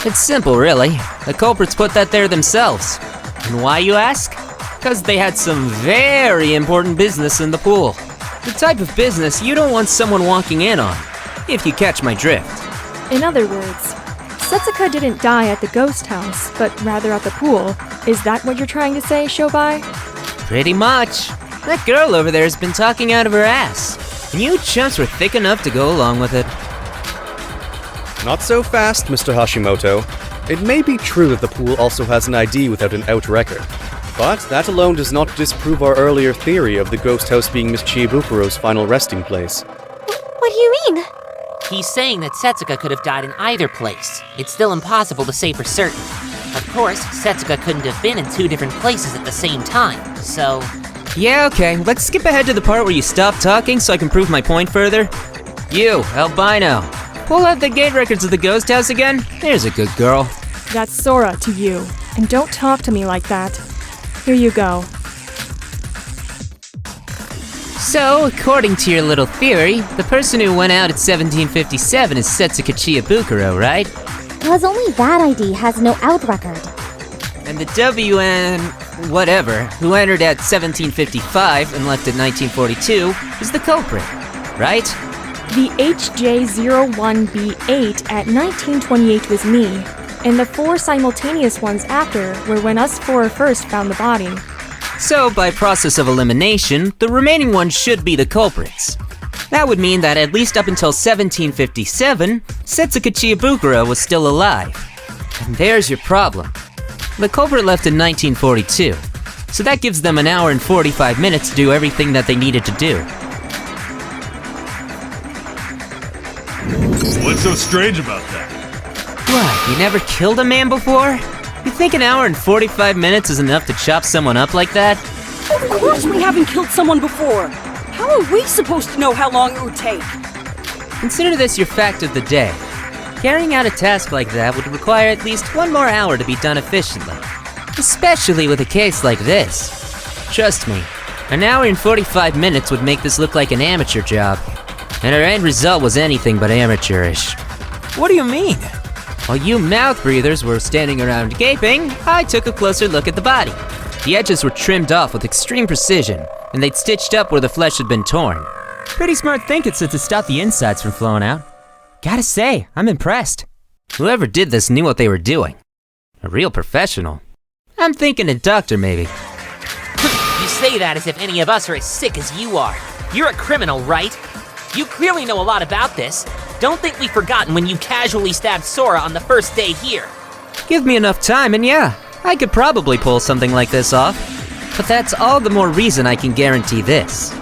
It's simple, really. The culprits put that there themselves. And why, you ask? Because they had some very important business in the pool. The type of business you don't want someone walking in on, if you catch my drift. In other words, Setsuka didn't die at the ghost house, but rather at the pool. Is that what you're trying to say, Shobai? Pretty much. That girl over there has been talking out of her ass. And you chumps were thick enough to go along with it. Not so fast, Mr. Hashimoto. It may be true that the pool also has an ID without an out record, but that alone does not disprove our earlier theory of the ghost house being Miss Chibukuro's final resting place. What do you mean? He's saying that Setsuka could have died in either place. It's still impossible to say for certain. Of course, Setsuka couldn't have been in two different places at the same time, so... Yeah, okay, let's skip ahead to the part where you stop talking so I can prove my point further. You, albino, pull out the gate records of the ghost house again. There's a good girl. That's Sora to you. And don't talk to me like that. Here you go. So, according to your little theory, the person who went out at 1757 is Setsuka Chiabukuro, right? Because only that ID has no out record. And the WN... whatever, who entered at 1755 and left at 1942, is the culprit, right? The HJ01B8 at 1928 was me, and the 4 simultaneous ones after were when us 4 first found the body. So, by process of elimination, the remaining ones should be the culprits. That would mean that at least up until 1757, Setsuka Chiabukuro was still alive. And there's your problem. The culprit left in 1942, so that gives them an hour and 45 minutes to do everything that they needed to do. What's so strange about that? What, you never killed a man before? You think an hour and 45 minutes is enough to chop someone up like that? Of course we haven't killed someone before! How are we supposed to know how long it would take? Consider this your fact of the day. Carrying out a task like that would require at least 1 more hour to be done efficiently. Especially with a case like this. Trust me, an hour and 45 minutes would make this look like an amateur job. And our end result was anything but amateurish. What do you mean? While you mouth breathers were standing around gaping, I took a closer look at the body. The edges were trimmed off with extreme precision, and they'd stitched up where the flesh had been torn. Pretty smart thinking to stop the insides from flowing out. Gotta say, I'm impressed. Whoever did this knew what they were doing. A real professional. I'm thinking a doctor, maybe. You say that as if any of us are as sick as you are. You're a criminal, right? You clearly know a lot about this. Don't think we've forgotten when you casually stabbed Sora on the first day here. Give me enough time and yeah, I could probably pull something like this off. But that's all the more reason I can guarantee this.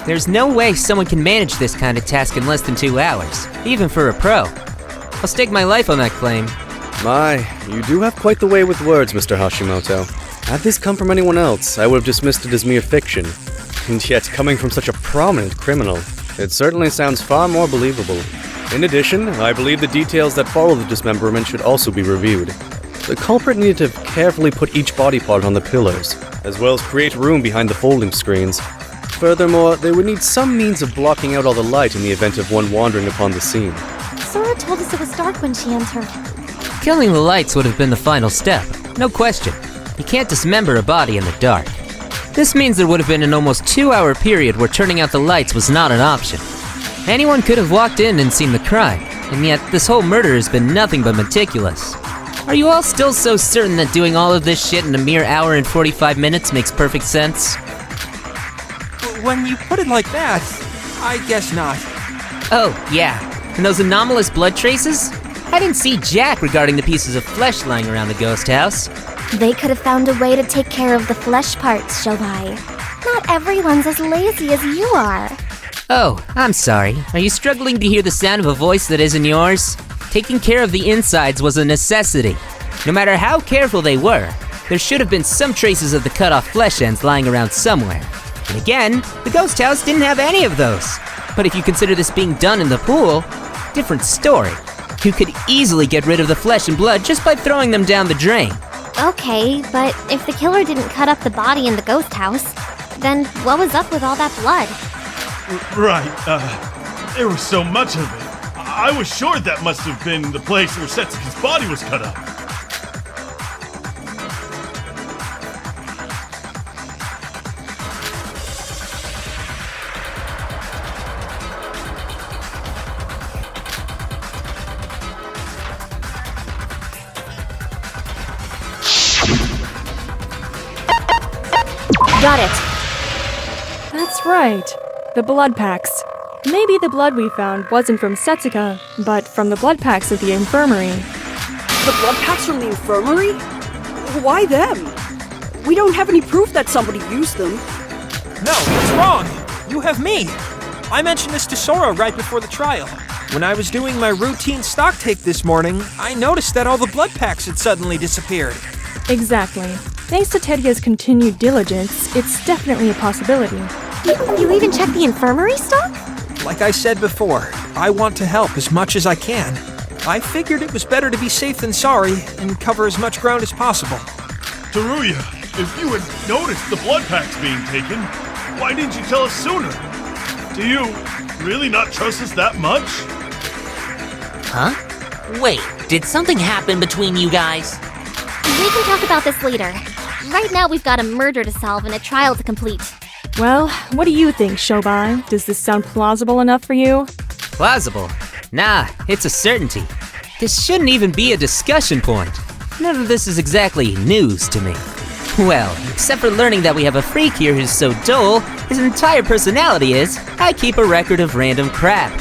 There's no way someone can manage this kind of task in less than 2 hours, even for a pro. I'll stake my life on that claim. My, you do have quite the way with words, Mr. Hashimoto. Had this come from anyone else, I would have dismissed it as mere fiction. And yet, coming from such a prominent criminal, it certainly sounds far more believable. In addition, I believe the details that follow the dismemberment should also be reviewed. The culprit needed to have carefully put each body part on the pillars, as well as create room behind the folding screens. Furthermore, they would need some means of blocking out all the light in the event of one wandering upon the scene. Sora told us it was dark when she entered. Killing the lights would have been the final step, no question. You can't dismember a body in the dark. This means there would have been an almost 2-hour period where turning out the lights was not an option. Anyone could have walked in and seen the crime, and yet this whole murder has been nothing but meticulous. Are you all still so certain that doing all of this shit in a mere hour and 45 minutes makes perfect sense? When you put it like that, I guess not. Oh, yeah. And those anomalous blood traces? I didn't see jack regarding the pieces of flesh lying around the ghost house. They could have found a way to take care of the flesh parts, Shobai. Not everyone's as lazy as you are. Oh, I'm sorry. Are you struggling to hear the sound of a voice that isn't yours? Taking care of the insides was a necessity. No matter how careful they were, there should have been some traces of the cut-off flesh ends lying around somewhere. And again, the ghost house didn't have any of those. But if you consider this being done in the pool, different story. You could easily get rid of the flesh and blood just by throwing them down the drain. Okay, but if the killer didn't cut up the body in the ghost house, then what was up with all that blood? Right, there was so much of it. I was sure that must have been the place where Setsuka's body was cut up. Got it. That's right. The blood packs. Maybe the blood we found wasn't from Setsuka, but from the blood packs at the infirmary. The blood packs from the infirmary? Why them? We don't have any proof that somebody used them. No, that's wrong. You have me. I mentioned this to Sora right before the trial. When I was doing my routine stock take this morning, I noticed that all the blood packs had suddenly disappeared. Exactly. Thanks to Tedia's continued diligence, it's definitely a possibility. You even checked the infirmary stock? Like I said before, I want to help as much as I can. I figured it was better to be safe than sorry and cover as much ground as possible. Teruya, if you had noticed the blood packs being taken, why didn't you tell us sooner? Do you really not trust us that much? Huh? Wait, did something happen between you guys? We can talk about this later. Right now we've got a murder to solve and a trial to complete. Well, what do you think, Shobai? Does this sound plausible enough for you? Plausible? Nah, it's a certainty. This shouldn't even be a discussion point. None of this is exactly news to me. Well, except for learning that we have a freak here who's so dull, his entire personality is, I keep a record of random crap.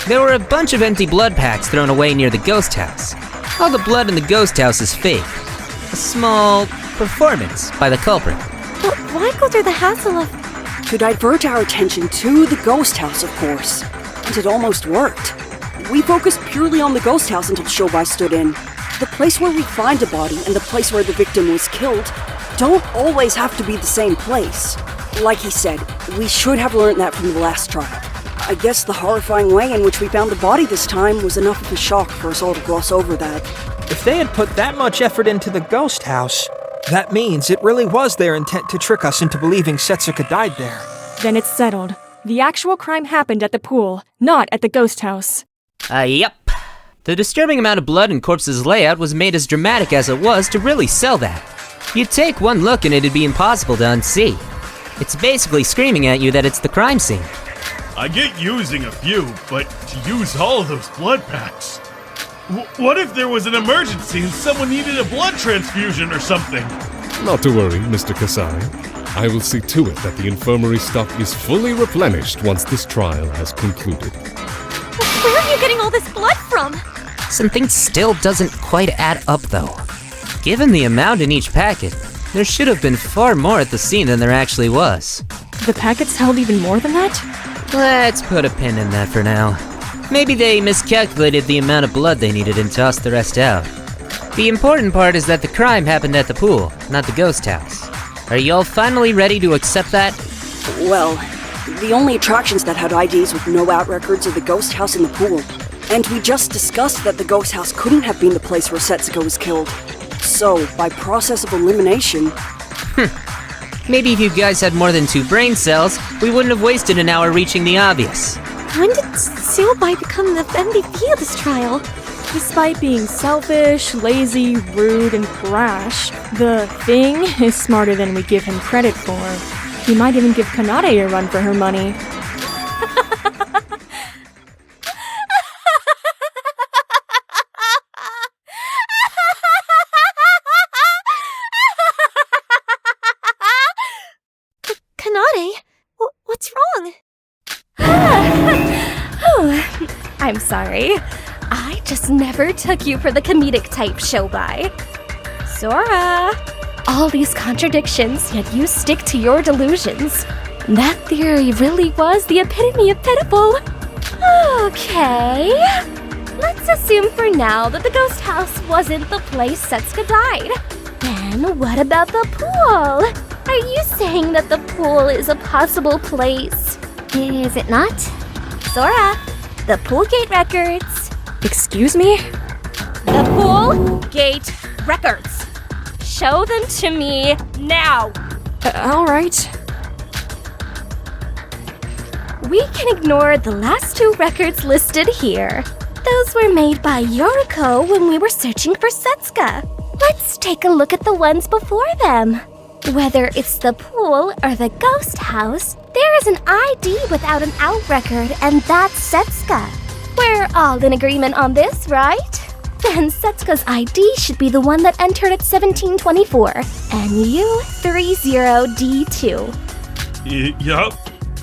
There were a bunch of empty blood packs thrown away near the ghost house. All the blood in the ghost house is fake. A small performance by the culprit. But why go through the hassle of... To divert our attention to the ghost house, of course. And it almost worked. We focused purely on the ghost house until Shobai stood in. The place where we find a body and the place where the victim was killed don't always have to be the same place. Like he said, we should have learned that from the last trial. I guess the horrifying way in which we found the body this time was enough of a shock for us all to gloss over that. If they had put that much effort into the ghost house, that means it really was their intent to trick us into believing Setsuka died there. Then it's settled. The actual crime happened at the pool, not at the ghost house. Yep. The disturbing amount of blood in Corpse's layout was made as dramatic as it was to really sell that. You'd take one look and it'd be impossible to unsee. It's basically screaming at you that it's the crime scene. I get using a few, but to use all of those blood packs? What if there was an emergency and someone needed a blood transfusion or something? Not to worry, Mr. Kasai. I will see to it that the infirmary stock is fully replenished once this trial has concluded. Where are you getting all this blood from? Something still doesn't quite add up, though. Given the amount in each packet, there should have been far more at the scene than there actually was. The packets held even more than that? Let's put a pin in that for now. Maybe they miscalculated the amount of blood they needed and tossed the rest out. The important part is that the crime happened at the pool, not the ghost house. Are y'all finally ready to accept that? Well, the only attractions that had IDs with no out records are the ghost house and the pool. And we just discussed that the ghost house couldn't have been the place where Setsuka was killed. So, by process of elimination... Maybe if you guys had more than 2 brain cells, we wouldn't have wasted an hour reaching the obvious. When did Subai become the MVP of this trial? Despite being selfish, lazy, rude, and brash, the Thing is smarter than we give him credit for. He might even give Kanade a run for her money. Kanade? What's wrong? I'm sorry. I just never took you for the comedic type, Shobai. Sora! All these contradictions, yet you stick to your delusions. That theory really was the epitome of pitiful. Okay. Let's assume for now that the ghost house wasn't the place Setsuka died. Then what about the pool? Are you saying that the pool is a possible place? Is it not? Sora, the pool gate records. Excuse me? The pool gate records. Show them to me now. Alright. We can ignore the last two records listed here. Those were made by Yoriko when we were searching for Setsuka. Let's take a look at the ones before them. Whether it's the pool or the ghost house, there is an ID without an out record, and that's Setsuka. We're all in agreement on this, right? Then Setsuka's ID should be the one that entered at 1724, and U30D2. Yup.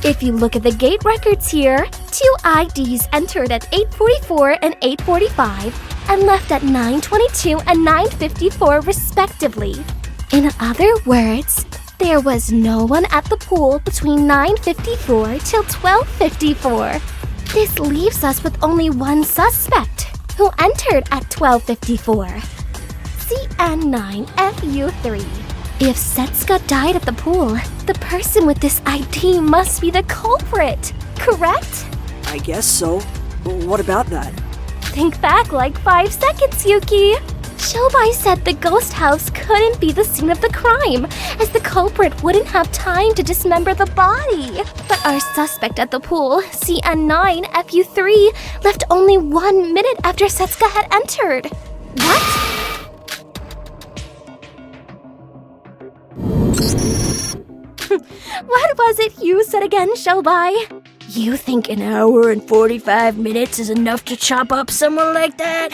If you look at the gate records here, two IDs entered at 844 and 845, and left at 922 and 954 respectively. In other words, there was no one at the pool between 9:54 till 12:54. This leaves us with only one suspect, who entered at 12:54. CN9FU3. If Setsuka died at the pool, the person with this ID must be the culprit, correct? I guess so. What about that? Think back like 5 seconds, Yuki. Shobai said the ghost house couldn't be the scene of the crime, as the culprit wouldn't have time to dismember the body. But our suspect at the pool, CN9FU3, left only 1 minute after Setsuka had entered. What? What was it you said again, Shobai? You think an hour and 45 minutes is enough to chop up someone like that?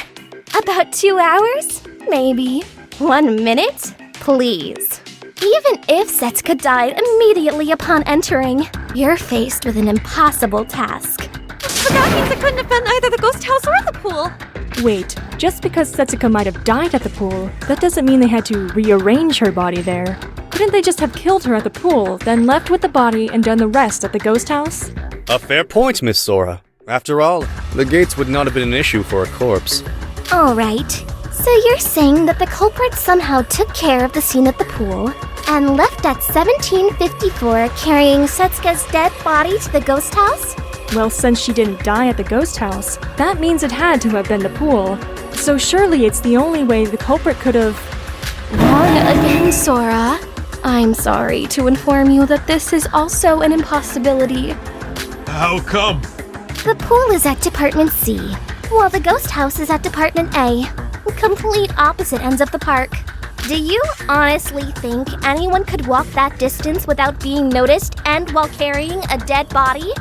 About 2 hours? Maybe. 1 minute? Please. Even if Setsuka died immediately upon entering, you're faced with an impossible task. But that means it couldn't have been either the ghost house or the pool. Wait, just because Setsuka might have died at the pool, that doesn't mean they had to rearrange her body there. Couldn't they just have killed her at the pool, then left with the body and done the rest at the ghost house? A fair point, Miss Sora. After all, the gates would not have been an issue for a corpse. Alright, so you're saying that the culprit somehow took care of the scene at the pool and left at 17:54 carrying Setsuka's dead body to the ghost house? Well, since she didn't die at the ghost house, that means it had to have been the pool. So surely it's the only way the culprit could have... Wrong again, Sora. I'm sorry to inform you that this is also an impossibility. How come? The pool is at Department C, while the ghost house is at Department A. Complete opposite ends of the park. Do you honestly think anyone could walk that distance without being noticed and while carrying a dead body?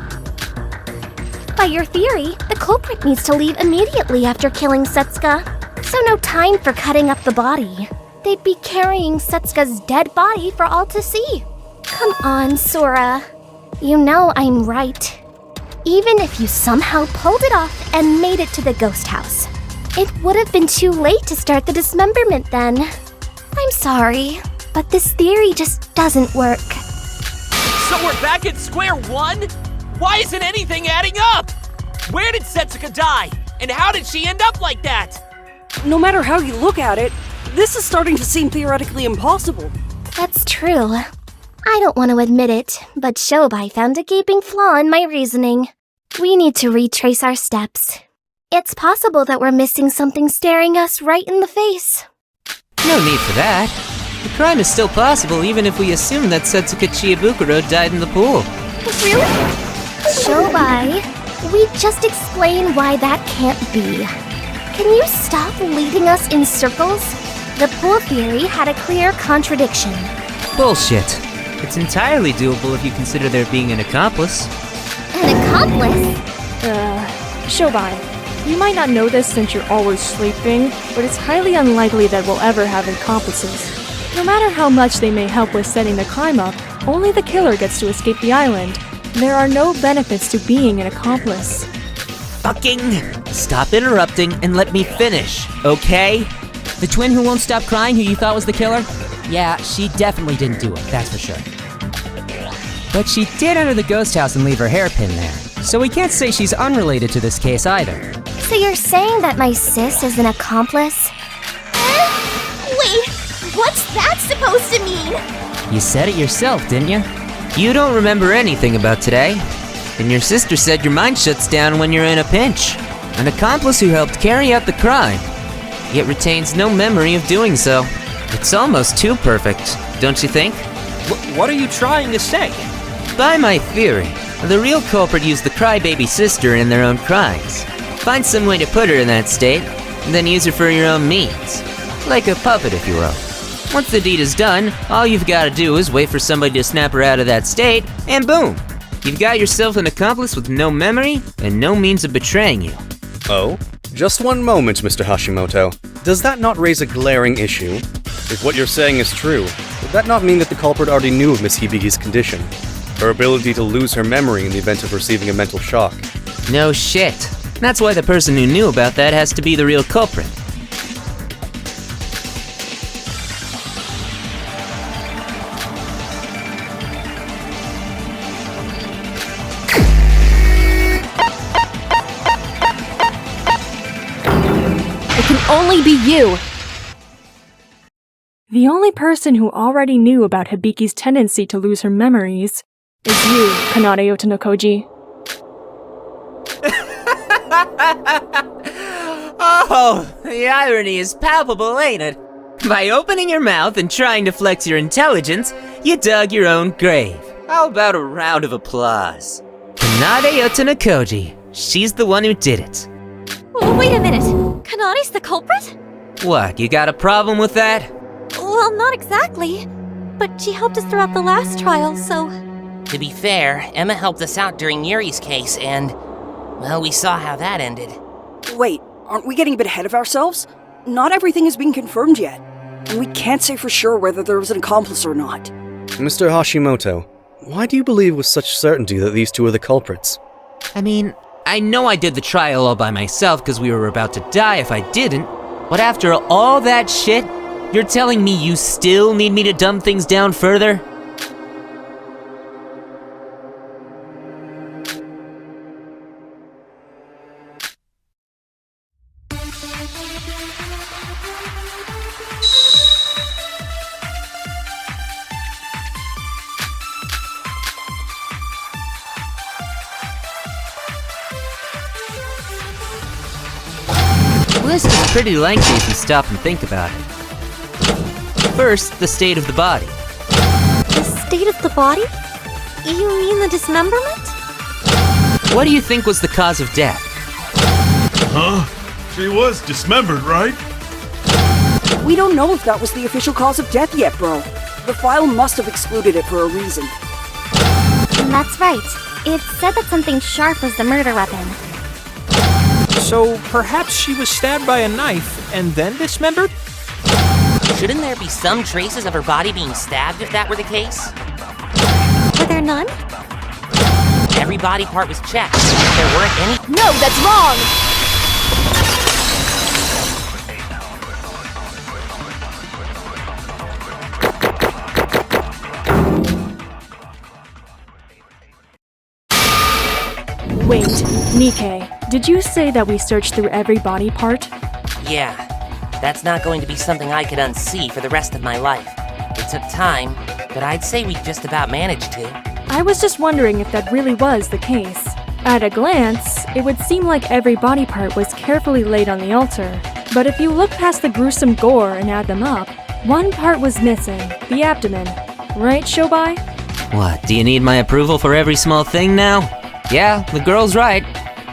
By your theory, the culprit needs to leave immediately after killing Setsuka, so no time for cutting up the body. They'd be carrying Setsuka's dead body for all to see. Come on, Sora. You know I'm right. Even if you somehow pulled it off and made it to the ghost house, it would have been too late to start the dismemberment then. I'm sorry, but this theory just doesn't work. So we're back at square one? Why isn't anything adding up? Where did Setsuka die? And how did she end up like that? No matter how you look at it, this is starting to seem theoretically impossible. That's true. I don't want to admit it, but Shobai found a gaping flaw in my reasoning. We need to retrace our steps. It's possible that we're missing something staring us right in the face. No need for that. The crime is still possible even if we assume that Setsuka Chiebukuro died in the pool. Really? Shobai, we just explained why that can't be. Can you stop leading us in circles? The pool theory had a clear contradiction. Bullshit. It's entirely doable if you consider there being an accomplice. An accomplice? Shobai, you might not know this since you're always sleeping, but it's highly unlikely that we'll ever have accomplices. No matter how much they may help with setting the crime up, only the killer gets to escape the island. There are no benefits to being an accomplice. Fucking stop interrupting and let me finish, okay? The twin who won't stop crying who you thought was the killer? Yeah, she definitely didn't do it, that's for sure. But she did enter the ghost house and leave her hairpin there, so we can't say she's unrelated to this case either. So you're saying that my sis is an accomplice? Wait, what's that supposed to mean? You said it yourself, didn't you? You don't remember anything about today, and your sister said your mind shuts down when you're in a pinch. An accomplice who helped carry out the crime, yet retains no memory of doing so. It's almost too perfect, don't you think? What are you trying to say? By my theory, the real culprit used the crybaby sister in their own crimes. Find some way to put her in that state, and then use her for your own means. Like a puppet, if you will. Once the deed is done, all you've got to do is wait for somebody to snap her out of that state, and boom! You've got yourself an accomplice with no memory and no means of betraying you. Oh? Just one moment, Mr. Hashimoto. Does that not raise a glaring issue? If what you're saying is true, would that not mean that the culprit already knew of Miss Hibiki's condition? Her ability to lose her memory in the event of receiving a mental shock? No shit. That's why the person who knew about that has to be the real culprit. It can only be you! The only person who already knew about Hibiki's tendency to lose her memories is you, Kanade Otonokoji. Oh, the irony is palpable, ain't it? By opening your mouth and trying to flex your intelligence, you dug your own grave. How about a round of applause? Kanade Otonokoji. She's the one who did it. Oh, wait a minute. Kanade's the culprit? What, you got a problem with that? Well, not exactly. But she helped us throughout the last trial, so... To be fair, Emma helped us out during Yuri's case, and... well, we saw how that ended. Wait, aren't we getting a bit ahead of ourselves? Not everything has been confirmed yet, and we can't say for sure whether there was an accomplice or not. Mr. Hashimoto, why do you believe with such certainty that these two are the culprits? I mean, I know I did the trial all by myself because we were about to die if I didn't, but after all that shit, you're telling me you still need me to dumb things down further? The list is pretty lengthy if you stop and think about it. First, the state of the body. The state of the body? You mean the dismemberment? What do you think was the cause of death? Huh? She was dismembered, right? We don't know if that was the official cause of death yet, bro. The file must have excluded it for a reason. That's right. It said that something sharp was the murder weapon. So perhaps she was stabbed by a knife and then dismembered? Shouldn't there be some traces of her body being stabbed if that were the case? Were there none? Every body part was checked. If there weren't any... No, that's wrong! Wait, Nikkei, did you say that we searched through every body part? Yeah, that's not going to be something I could unsee for the rest of my life. It took time, but I'd say we just about managed to. I was just wondering if that really was the case. At a glance, it would seem like every body part was carefully laid on the altar. But if you look past the gruesome gore and add them up, one part was missing, the abdomen. Right, Shobai? What, do you need my approval for every small thing now? Yeah, the girl's right.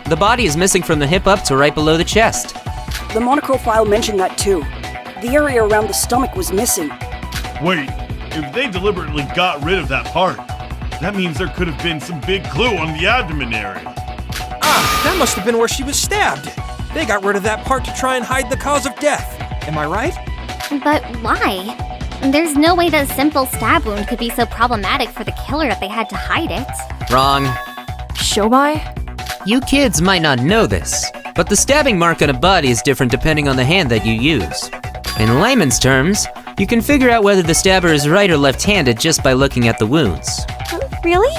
The body is missing from the hip up to right below the chest. The monochrome file mentioned that too. The area around the stomach was missing. Wait, if they deliberately got rid of that part, that means there could have been some big clue on the abdomen area. Ah, that must have been where she was stabbed. They got rid of that part to try and hide the cause of death. Am I right? But why? There's no way that a simple stab wound could be so problematic for the killer that they had to hide it. Wrong. Shobai? You kids might not know this, but the stabbing mark on a body is different depending on the hand that you use. In layman's terms, you can figure out whether the stabber is right or left-handed just by looking at the wounds. Really?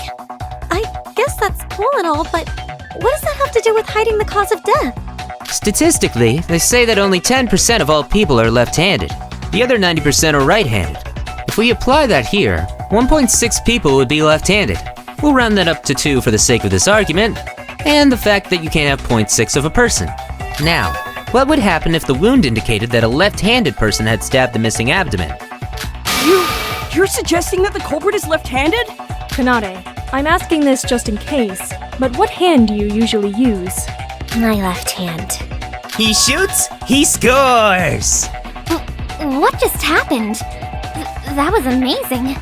I guess that's cool and all, but what does that have to do with hiding the cause of death? Statistically, they say that only 10% of all people are left-handed. The other 90% are right-handed. If we apply that here, 1.6 people would be left-handed. We'll round that up to 2 for the sake of this argument, and the fact that you can't have 0.6 of a person. Now, what would happen if the wound indicated that a left-handed person had stabbed the missing abdomen? You're suggesting that the culprit is left-handed? Kanade, I'm asking this just in case, but what hand do you usually use? My left hand. He shoots, he scores! What just happened? That was amazing.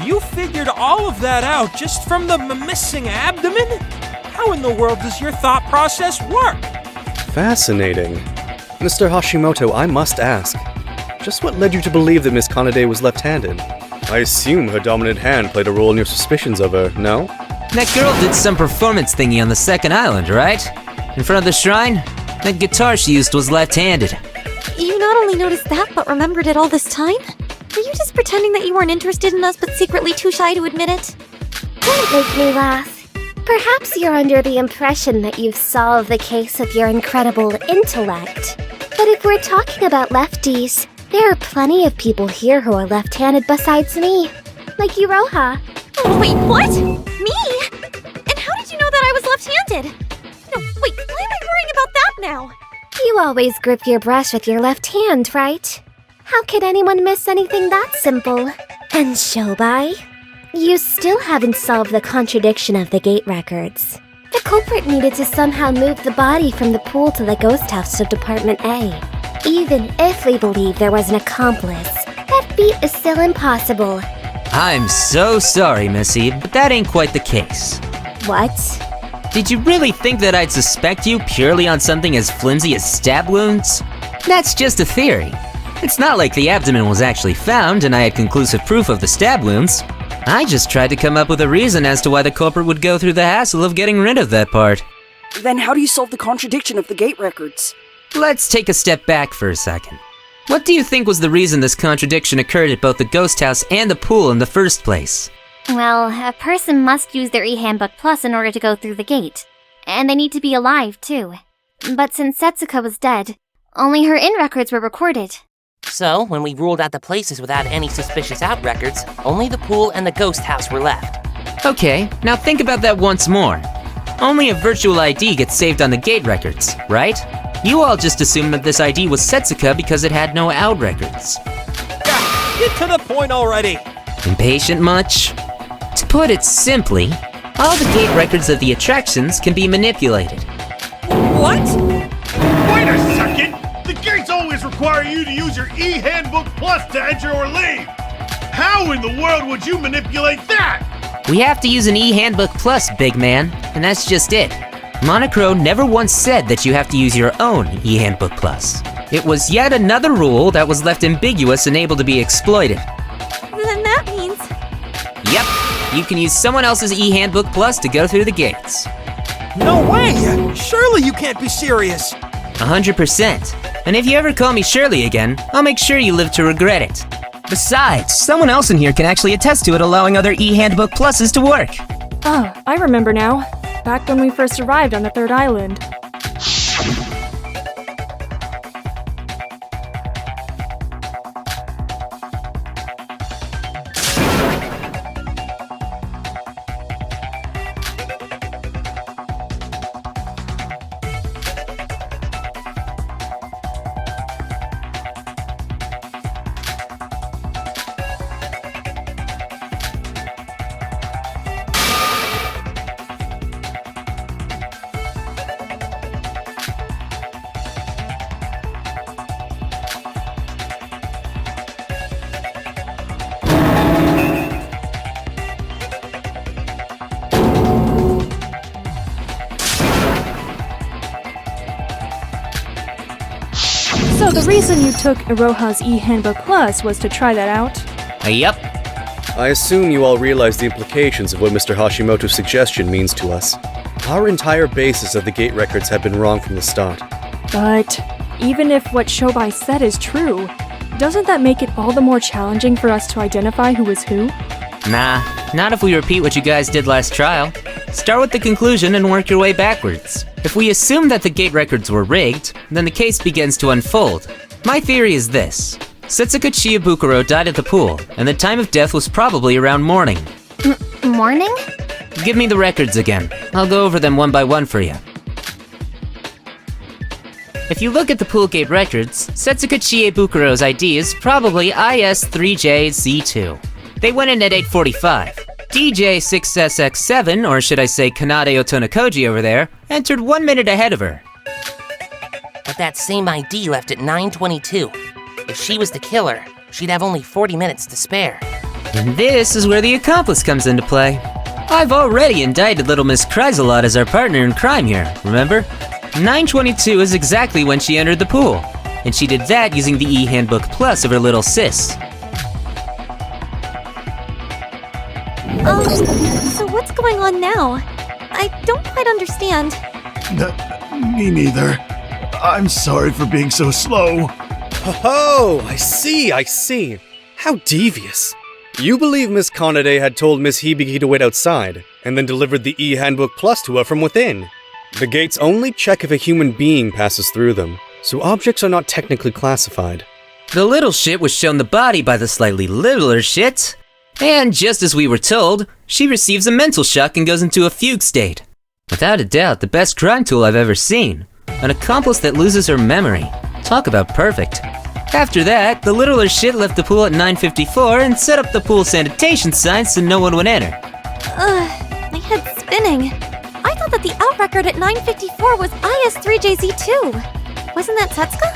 You figured all of that out just from the missing abdomen? How in the world does your thought process work? Fascinating. Mr. Hashimoto, I must ask, just what led you to believe that Miss Kanade was left-handed? I assume her dominant hand played a role in your suspicions of her, no? That girl did some performance thingy on the second island, right? In front of the shrine? That guitar she used was left-handed. You not only noticed that, but remembered it all this time? Were you just pretending that you weren't interested in us, but secretly too shy to admit it? Don't make me laugh. Perhaps you're under the impression that you've solved the case with your incredible intellect. But if we're talking about lefties, there are plenty of people here who are left-handed besides me. Like Iroha. Wait, what? Me? And how did you know that I was left-handed? No, wait, why am I worrying about that now? You always grip your brush with your left hand, right? How could anyone miss anything that simple? And Shobai? You still haven't solved the contradiction of the gate records. The culprit needed to somehow move the body from the pool to the ghost house of Department A. Even if we believe there was an accomplice, that feat is still impossible. I'm so sorry, Missy, but that ain't quite the case. What? Did you really think that I'd suspect you purely on something as flimsy as stab wounds? That's just a theory. It's not like the abdomen was actually found and I had conclusive proof of the stab wounds. I just tried to come up with a reason as to why the culprit would go through the hassle of getting rid of that part. Then how do you solve the contradiction of the gate records? Let's take a step back for a second. What do you think was the reason this contradiction occurred at both the ghost house and the pool in the first place? Well, a person must use their e-handbook plus in order to go through the gate. And they need to be alive, too. But since Setsuka was dead, only her in records were recorded. So, when we ruled out the places without any suspicious out records, only the pool and the ghost house were left. Okay, now think about that once more. Only a virtual ID gets saved on the gate records, right? You all just assumed that this ID was Setsuka because it had no out records. Yeah, get to the point already! Impatient much? To put it simply, all the gate records of the attractions can be manipulated. What? Wait a second! The gates always require you to use your e-handbook plus to enter or leave! How in the world would you manipulate that? We have to use an e-handbook plus, big man, and that's just it. Monochrome never once said that you have to use your own e-handbook plus. It was yet another rule that was left ambiguous and able to be exploited. Then that means... Yep, you can use someone else's e-handbook plus to go through the gates. No way! Surely you can't be serious! 100%. And if you ever call me Shirley again, I'll make sure you live to regret it. Besides, someone else in here can actually attest to it allowing other e-handbook pluses to work. Oh, I remember now. Back when we first arrived on the third island. So the reason you took Iroha's e-handbook plus was to try that out? Yep. I assume you all realize the implications of what Mr. Hashimoto's suggestion means to us. Our entire basis of the gate records have been wrong from the start. But even if what Shobai said is true, Doesn't that make it all the more challenging for us to identify who was who? Nah, not if we repeat what you guys did last trial. Start with the conclusion and work your way backwards. If we assume that the gate records were rigged, then the case begins to unfold. My theory is this. Setsuka Chiabukuro died at the pool, and the time of death was probably around morning. Morning? Give me the records again. I'll go over them one by one for you. If you look at the pool gate records, Setsuka Chiebukuro's ID is probably IS3JZ2. They went in at 8:45. DJ6SX7, or should I say Kanade Otonakoji over there, entered 1 minute ahead of her. But that same ID left at 9:22. If she was the killer, she'd have only 40 minutes to spare. And this is where the accomplice comes into play. I've already indicted little Miss Chrysalot as our partner in crime here, remember? 9:22 is exactly when she entered the pool, and she did that using the E-Handbook Plus of her little sis. So what's going on now? I don't quite understand. Me neither. I'm sorry for being so slow. Oh, I see. How devious. You believe Miss Kanade had told Miss Hibiki to wait outside, and then delivered the E-Handbook Plus to her from within. The gates only check if a human being passes through them, so objects are not technically classified. The little shit was shown the body by the slightly littler shit. And just as we were told, she receives a mental shock and goes into a fugue state. Without a doubt, the best crime tool I've ever seen. An accomplice that loses her memory. Talk about perfect. After that, the littler shit left the pool at 9:54 and set up the pool sanitation signs so no one would enter. My head's spinning. I thought that the out record at 9:54 was IS3JZ2. Wasn't that Setsuka?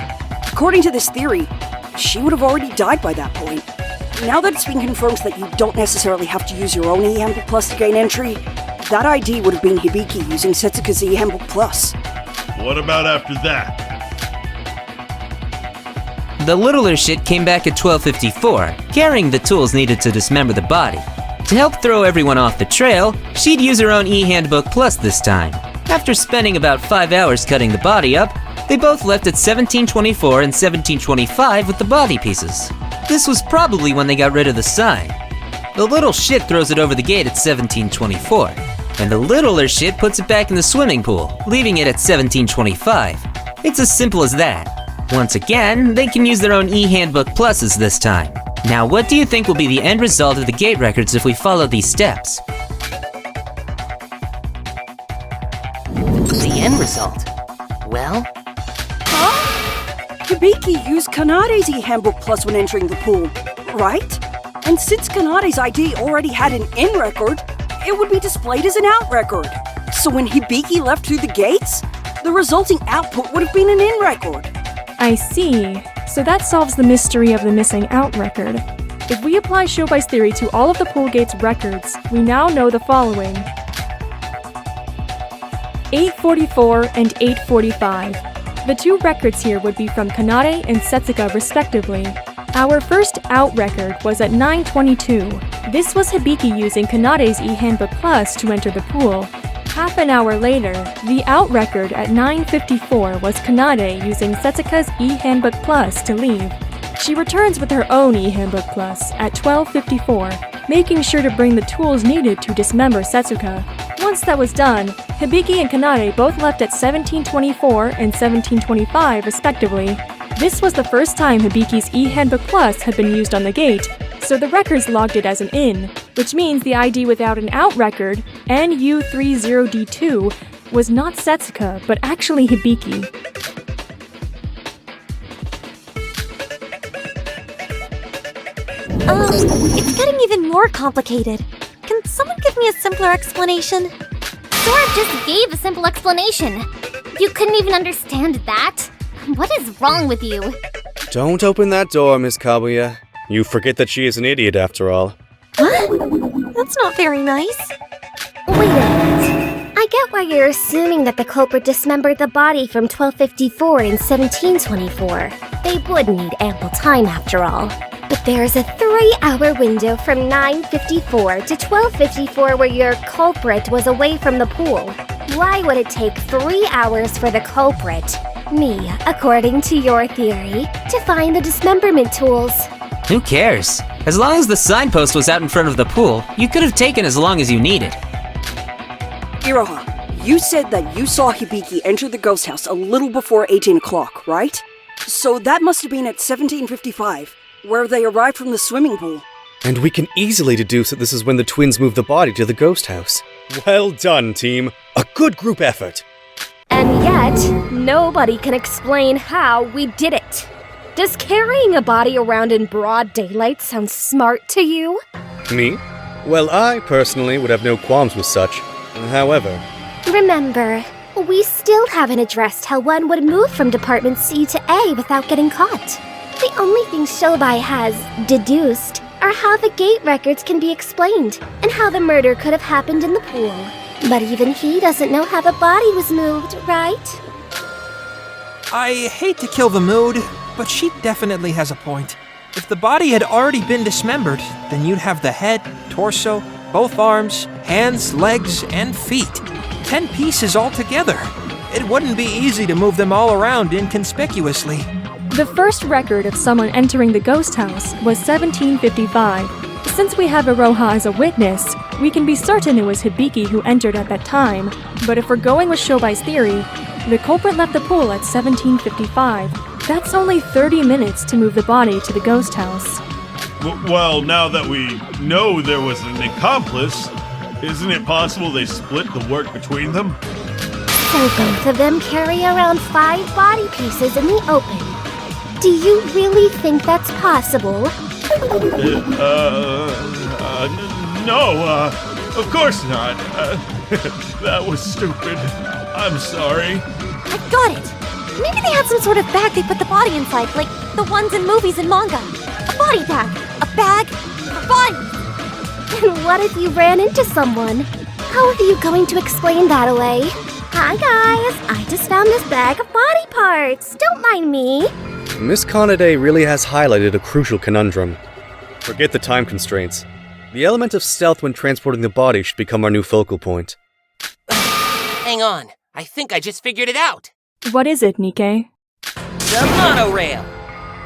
According to this theory, she would have already died by that point. Now that it's been confirmed that you don't necessarily have to use your own E-Handbook Plus to gain entry, that ID would have been Hibiki using Setsuka's E-Handbook Plus. What about after that? The littler shit came back at 12:54, carrying the tools needed to dismember the body. To help throw everyone off the trail, she'd use her own E-Handbook Plus this time. After spending about 5 hours cutting the body up, they both left at 17:24 and 17:25 with the body pieces. This was probably when they got rid of the sign. The little shit throws it over the gate at 17:24, and the littler shit puts it back in the swimming pool, leaving it at 17:25. It's as simple as that. Once again, they can use their own E-Handbook Pluses this time. Now, what do you think will be the end result of the gate records if we follow these steps? The end result? Well? Hibiki used Kanade's E-Handbook Plus when entering the pool, right? And since Kanade's ID already had an in record, it would be displayed as an out record. So when Hibiki left through the gates, the resulting output would have been an in record. I see. So that solves the mystery of the missing out record. If we apply Shobai's theory to all of the pool gates records, we now know the following. 8:44 and 8:45. The two records here would be from Kanade and Setsuka respectively. Our first out record was at 9:22. This was Hibiki using Kanade's E-Handbook Plus to enter the pool. Half an hour later, the out record at 9:54 was Kanade using Setsuka's E-Handbook Plus to leave. She returns with her own E-Handbook Plus at 12:54, making sure to bring the tools needed to dismember Setsuka. Once that was done, Hibiki and Kanade both left at 17:24 and 17:25 respectively. This was the first time Hibiki's E-Handbook Plus had been used on the gate, so the records logged it as an in, which means the ID without an out record, NU30D2, was not Setsuka, but actually Hibiki. It's getting even more complicated. Can someone give me a simpler explanation? Sora just gave a simple explanation. You couldn't even understand that? What is wrong with you? Don't open that door, Miss Kabuya. You forget that she is an idiot after all. What? That's not very nice. Wait a minute. I get why you're assuming that the culprit dismembered the body from 12:54 and 17:24. They would need ample time after all. But there's a 3-hour window from 9:54 to 12:54 where your culprit was away from the pool. Why would it take 3 hours for the culprit, Me, according to your theory, to find the dismemberment tools. Who cares? As long as the signpost was out in front of the pool, you could have taken as long as you needed. Iroha, you said that you saw Hibiki enter the ghost house a little before 18 o'clock, right? So that must have been at 17:55, where they arrived from the swimming pool. And we can easily deduce that this is when the twins moved the body to the ghost house. Well done, team. A good group effort. And yet, nobody can explain how we did it. Does carrying a body around in broad daylight sound smart to you? Me? Well, I personally would have no qualms with such. However... Remember, we still haven't addressed how one would move from Department C to A without getting caught. The only thing Shobai has deduced are how the gate records can be explained, and how the murder could have happened in the pool. But even he doesn't know how the body was moved, right? I hate to kill the mood, but she definitely has a point. If the body had already been dismembered, then you'd have the head, torso, both arms, hands, legs, and feet. 10 pieces all together. It wouldn't be easy to move them all around inconspicuously. The first record of someone entering the ghost house was 1755. Since we have Iroha as a witness, we can be certain it was Hibiki who entered at that time. But if we're going with Shobai's theory, the culprit left the pool at 1755. That's only 30 minutes to move the body to the ghost house. Well, now that we know there was an accomplice, isn't it possible they split the work between them? So both of them carry around 5 body pieces in the open. Do you really think that's possible? No, of course not. That was stupid. I'm sorry. I got it! Maybe they had some sort of bag they put the body inside, like the ones in movies and manga. A body bag! A bag for bodies! And what if you ran into someone? How are you going to explain that away? Hi guys, I just found this bag of body parts. Don't mind me. Miss Kanade really has highlighted a crucial conundrum. Forget the time constraints. The element of stealth when transporting the body should become our new focal point. Hang on, I think I just figured it out. What is it, Nikkei? The monorail!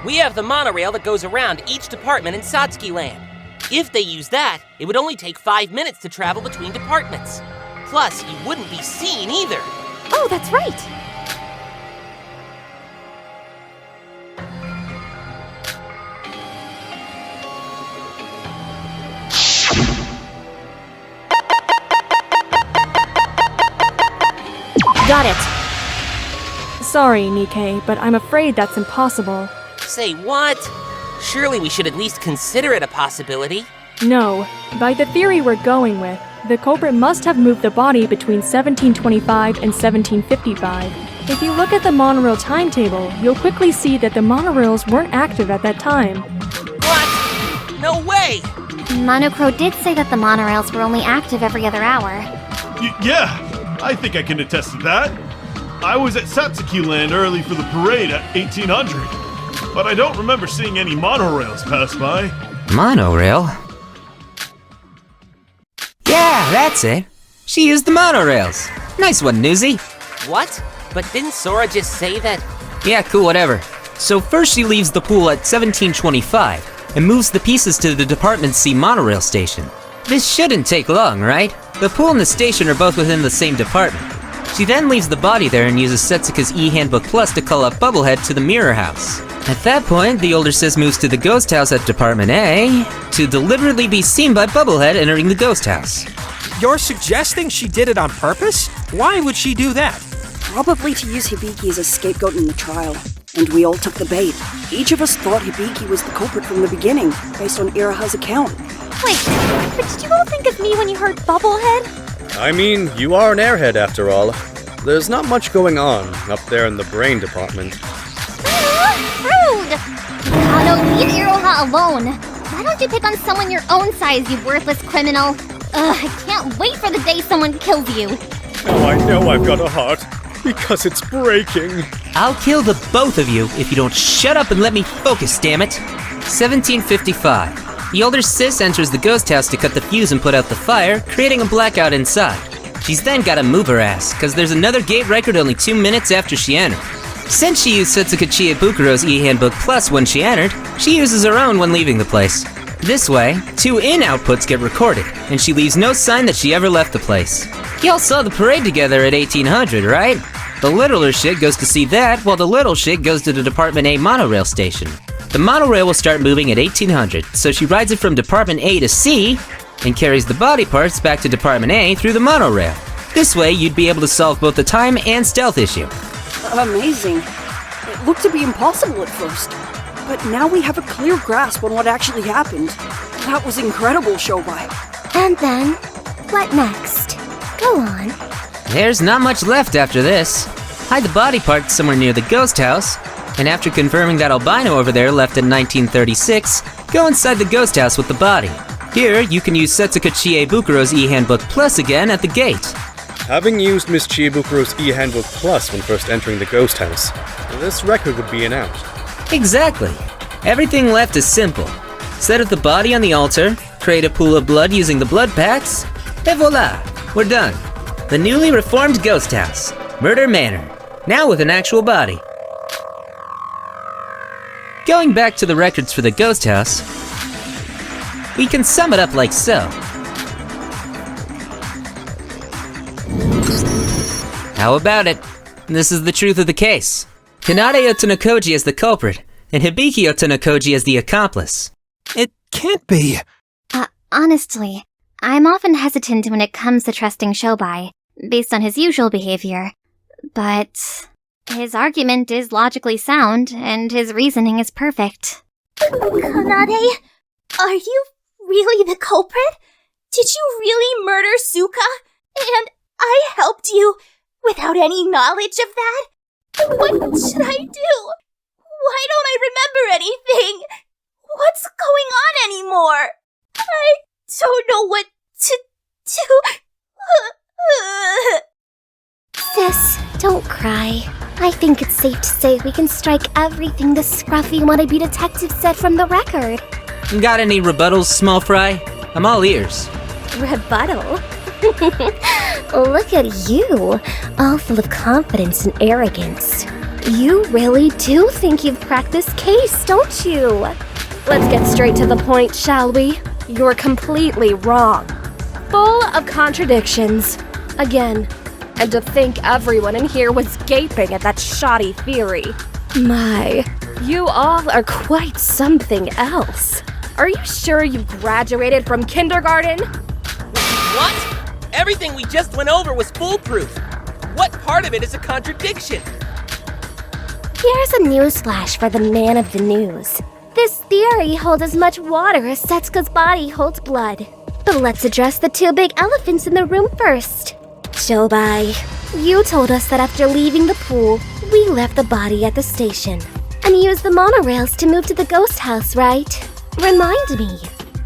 We have the monorail that goes around each department in Satsuki Land. If they use that, it would only take 5 minutes to travel between departments. Plus, you wouldn't be seen either. Oh, that's right! Got it! Sorry, Nikkei, but I'm afraid that's impossible. Say what? Surely we should at least consider it a possibility. No. By the theory we're going with, the culprit must have moved the body between 1725 and 1755. If you look at the monorail timetable, you'll quickly see that the monorails weren't active at that time. What? No way! Monocro did say that the monorails were only active every other hour. Yeah, I think I can attest to that. I was at Satsuki Land early for the parade at 1800, but I don't remember seeing any monorails pass by. Monorail? Yeah, that's it. She used the monorails. Nice one, Newsy. What? But didn't Sora just say that? Yeah, cool, whatever. So first she leaves the pool at 1725 and moves the pieces to the Department C monorail station. This shouldn't take long, right? The pool and the station are both within the same department. She then leaves the body there and uses Setsuka's e-handbook plus to call up Bubblehead to the mirror house. At that point, the older sis moves to the ghost house at Department A to deliberately be seen by Bubblehead entering the ghost house. You're suggesting she did it on purpose? Why would she do that? Probably to use Hibiki as a scapegoat in the trial. And we all took the bait. Each of us thought Hibiki was the culprit from the beginning, based on Iroha's account. Wait, but did you all think of me when you heard Bubblehead? I mean, you are an airhead after all. There's not much going on up there in the brain department. Rude! Kano, leave Iroha alone. Why don't you pick on someone your own size, you worthless criminal? Ugh, I can't wait for the day someone kills you. Oh, I know I've got a heart, because it's breaking. I'll kill the both of you if you don't shut up and let me focus, damn it. 1755. The older sis enters the ghost house to cut the fuse and put out the fire, creating a blackout inside. She's then gotta move her ass, cause there's another gate record only 2 minutes after she entered. Since she used Setsuka Chiabukuro's e-handbook plus when she entered, she uses her own when leaving the place. This way, 2 in-outputs get recorded, and she leaves no sign that she ever left the place. Y'all saw the parade together at 1800, right? The littler shit goes to see that, while the little shit goes to the Department A monorail station. The monorail will start moving at 1800, so she rides it from Department A to C, and carries the body parts back to Department A through the monorail. This way, you'd be able to solve both the time and stealth issue. Amazing. It looked to be impossible at first, but now we have a clear grasp on what actually happened. That was incredible, Shobai. And then, what next? Go on. There's not much left after this. Hide the body parts somewhere near the ghost house, and after confirming that albino over there left in 1936, go inside the ghost house with the body. Here, you can use Setsuka Chiebukuro's e-handbook plus again at the gate. Having used Miss Chiebukuro's e-handbook plus when first entering the ghost house, this record would be an out. Exactly. Everything left is simple. Set up the body on the altar, create a pool of blood using the blood packs, et voila, we're done. The newly reformed ghost house, Murder Manor, now with an actual body. Going back to the records for the ghost house, we can sum it up like so. How about it? This is the truth of the case. Kanade Otonokoji is the culprit, and Hibiki Otonokoji is the accomplice. It can't be. Honestly, I'm often hesitant when it comes to trusting Shobai, based on his usual behavior. But his argument is logically sound, and his reasoning is perfect. Kanade, are you really the culprit? Did you really murder Suka? And I helped you without any knowledge of that? What should I do? Why don't I remember anything? What's going on anymore? I don't know what to do. Sis, don't cry. I think it's safe to say we can strike everything the scruffy wannabe detective said from the record. Got any rebuttals, small fry? I'm all ears. Rebuttal? Look at you, all full of confidence and arrogance. You really do think you've cracked this case, don't you? Let's get straight to the point, shall we? You're completely wrong. Full of contradictions. Again. And to think everyone in here was gaping at that shoddy theory. My, you all are quite something else. Are you sure you graduated from kindergarten? What? Everything we just went over was foolproof. What part of it is a contradiction? Here's a newsflash for the man of the news. This theory holds as much water as Setsuka's body holds blood. But let's address the 2 big elephants in the room first. Shobai, you told us that after leaving the pool, we left the body at the station and used the monorails to move to the ghost house, right? Remind me,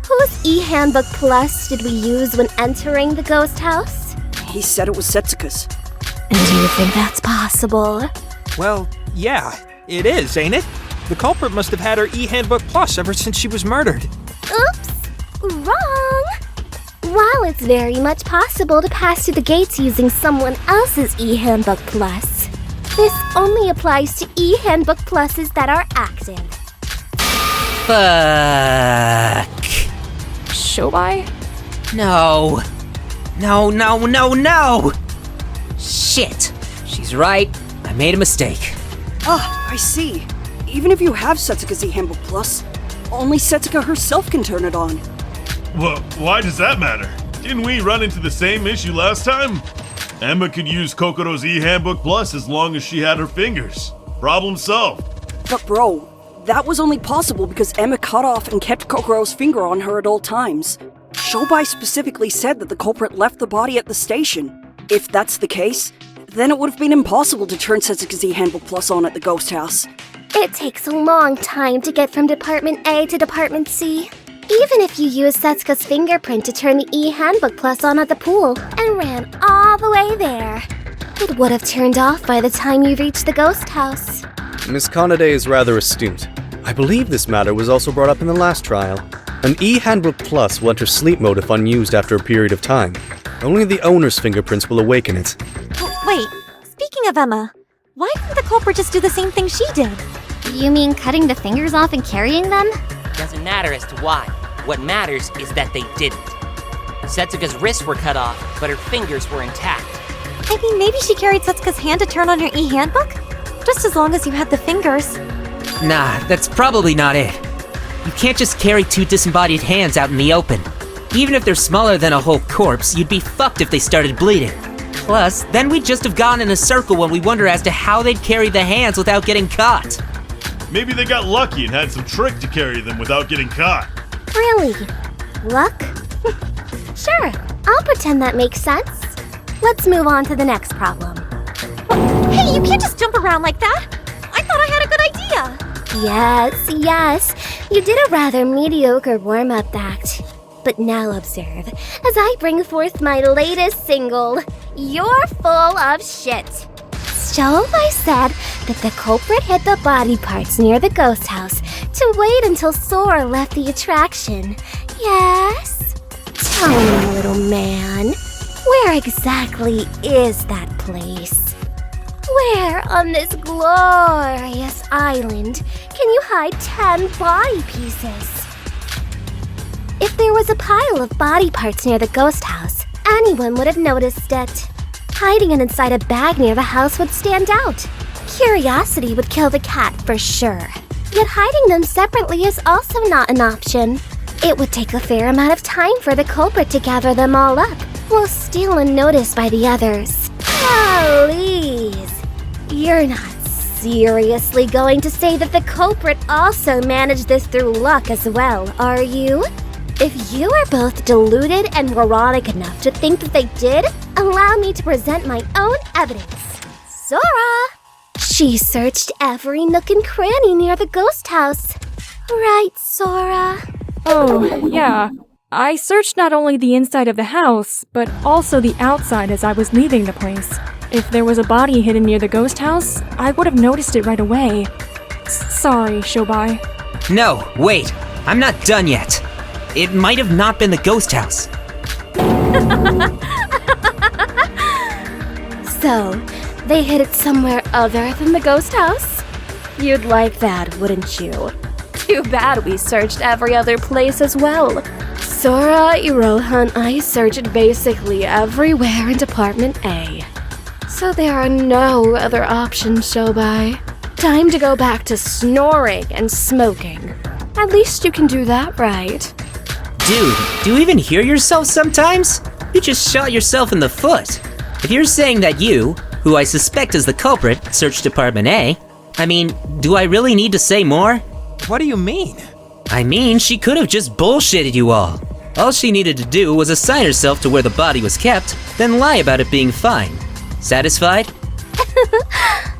whose e-handbook plus did we use when entering the ghost house? He said it was Setsuka's. And do you think that's possible? Well, yeah, it is, ain't it? The culprit must have had her e-handbook plus ever since she was murdered. Oops, wrong! While it's very much possible to pass through the gates using someone else's e-handbook plus, this only applies to e-handbook pluses that are active. Fuck. Shobai? No. No. Shit. She's right. I made a mistake. Ah, I see. Even if you have Setsuka's e-handbook plus, only Setsuka herself can turn it on. Well, why does that matter? Didn't we run into the same issue last time? Emma could use Kokoro's e-handbook plus as long as she had her fingers. Problem solved. But bro, that was only possible because Emma cut off and kept Kokoro's finger on her at all times. Shobai specifically said that the culprit left the body at the station. If that's the case, then it would have been impossible to turn Setsuka's e-handbook plus on at the ghost house. It takes a long time to get from Department A to Department C. Even if you use Setsuka's fingerprint to turn the e-handbook plus on at the pool and ran all the way there, it would have turned off by the time you reached the ghost house. Miss Kanade is rather astute. I believe this matter was also brought up in the last trial. An e-handbook plus will enter sleep mode if unused after a period of time. Only the owner's fingerprints will awaken it. Wait, speaking of Emma, Why didn't the culprit just do the same thing she did? You mean cutting the fingers off and carrying them? Doesn't matter as to why. What matters is that they didn't. Setsuka's wrists were cut off, but her fingers were intact. I mean, maybe she carried Setsuka's hand to turn on her e-handbook? Just as long as you had the fingers. Nah, that's probably not it. You can't just carry two disembodied hands out in the open. Even if they're smaller than a whole corpse, you'd be fucked if they started bleeding. Plus, then we'd just have gone in a circle when we wonder as to how they'd carry the hands without getting caught. Maybe they got lucky and had some trick to carry them without getting caught. Really? Luck? Sure, I'll pretend that makes sense. Let's move on to the next problem. Hey, you can't just jump around like that! I thought I had a good idea! Yes, you did a rather mediocre warm-up act. But now observe, as I bring forth my latest single, You're Full of Shit. So I said that the culprit hid the body parts near the ghost house to wait until Sora left the attraction. Yes? Tell me, little man, where exactly is that place? Where on this glorious island can you hide 10 body pieces? If there was a pile of body parts near the ghost house, anyone would have noticed it. Hiding it inside a bag near the house would stand out. Curiosity would kill the cat for sure. Yet hiding them separately is also not an option. It would take a fair amount of time for the culprit to gather them all up, while still unnoticed by the others. Please, you're not seriously going to say that the culprit also managed this through luck as well, are you? If you are both deluded and moronic enough to think that they did, allow me to present my own evidence. Sora! She searched every nook and cranny near the ghost house. Right, Sora? Oh, yeah. I searched not only the inside of the house, but also the outside as I was leaving the place. If there was a body hidden near the ghost house, I would have noticed it right away. Sorry, Shobai. No, wait. I'm not done yet. It might have not been the ghost house. So, they hid it somewhere other than the ghost house? You'd like that, wouldn't you? Too bad we searched every other place as well. Sora, Iroha, and I searched basically everywhere in Department A. So there are no other options, Shobai. Time to go back to snoring and smoking. At least you can do that right. Dude, do you even hear yourself sometimes? You just shot yourself in the foot. If you're saying that you, who I suspect is the culprit, searched Department A, I mean, do I really need to say more? What do you mean? I mean, she could have just bullshitted you all. All she needed to do was assign herself to where the body was kept, then lie about it being fine. Satisfied?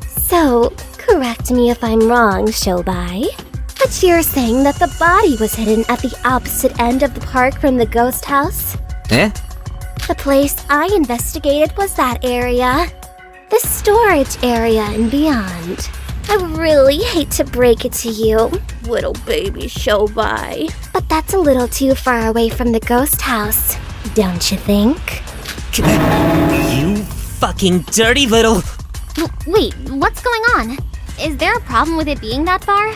So, correct me if I'm wrong, Shobai. But you're saying that the body was hidden at the opposite end of the park from the ghost house? Eh? The place I investigated was that area. The storage area and beyond. I really hate to break it to you, little baby Shobai, but that's a little too far away from the ghost house, don't you think? You fucking dirty little... Wait, what's going on? Is there a problem with it being that far?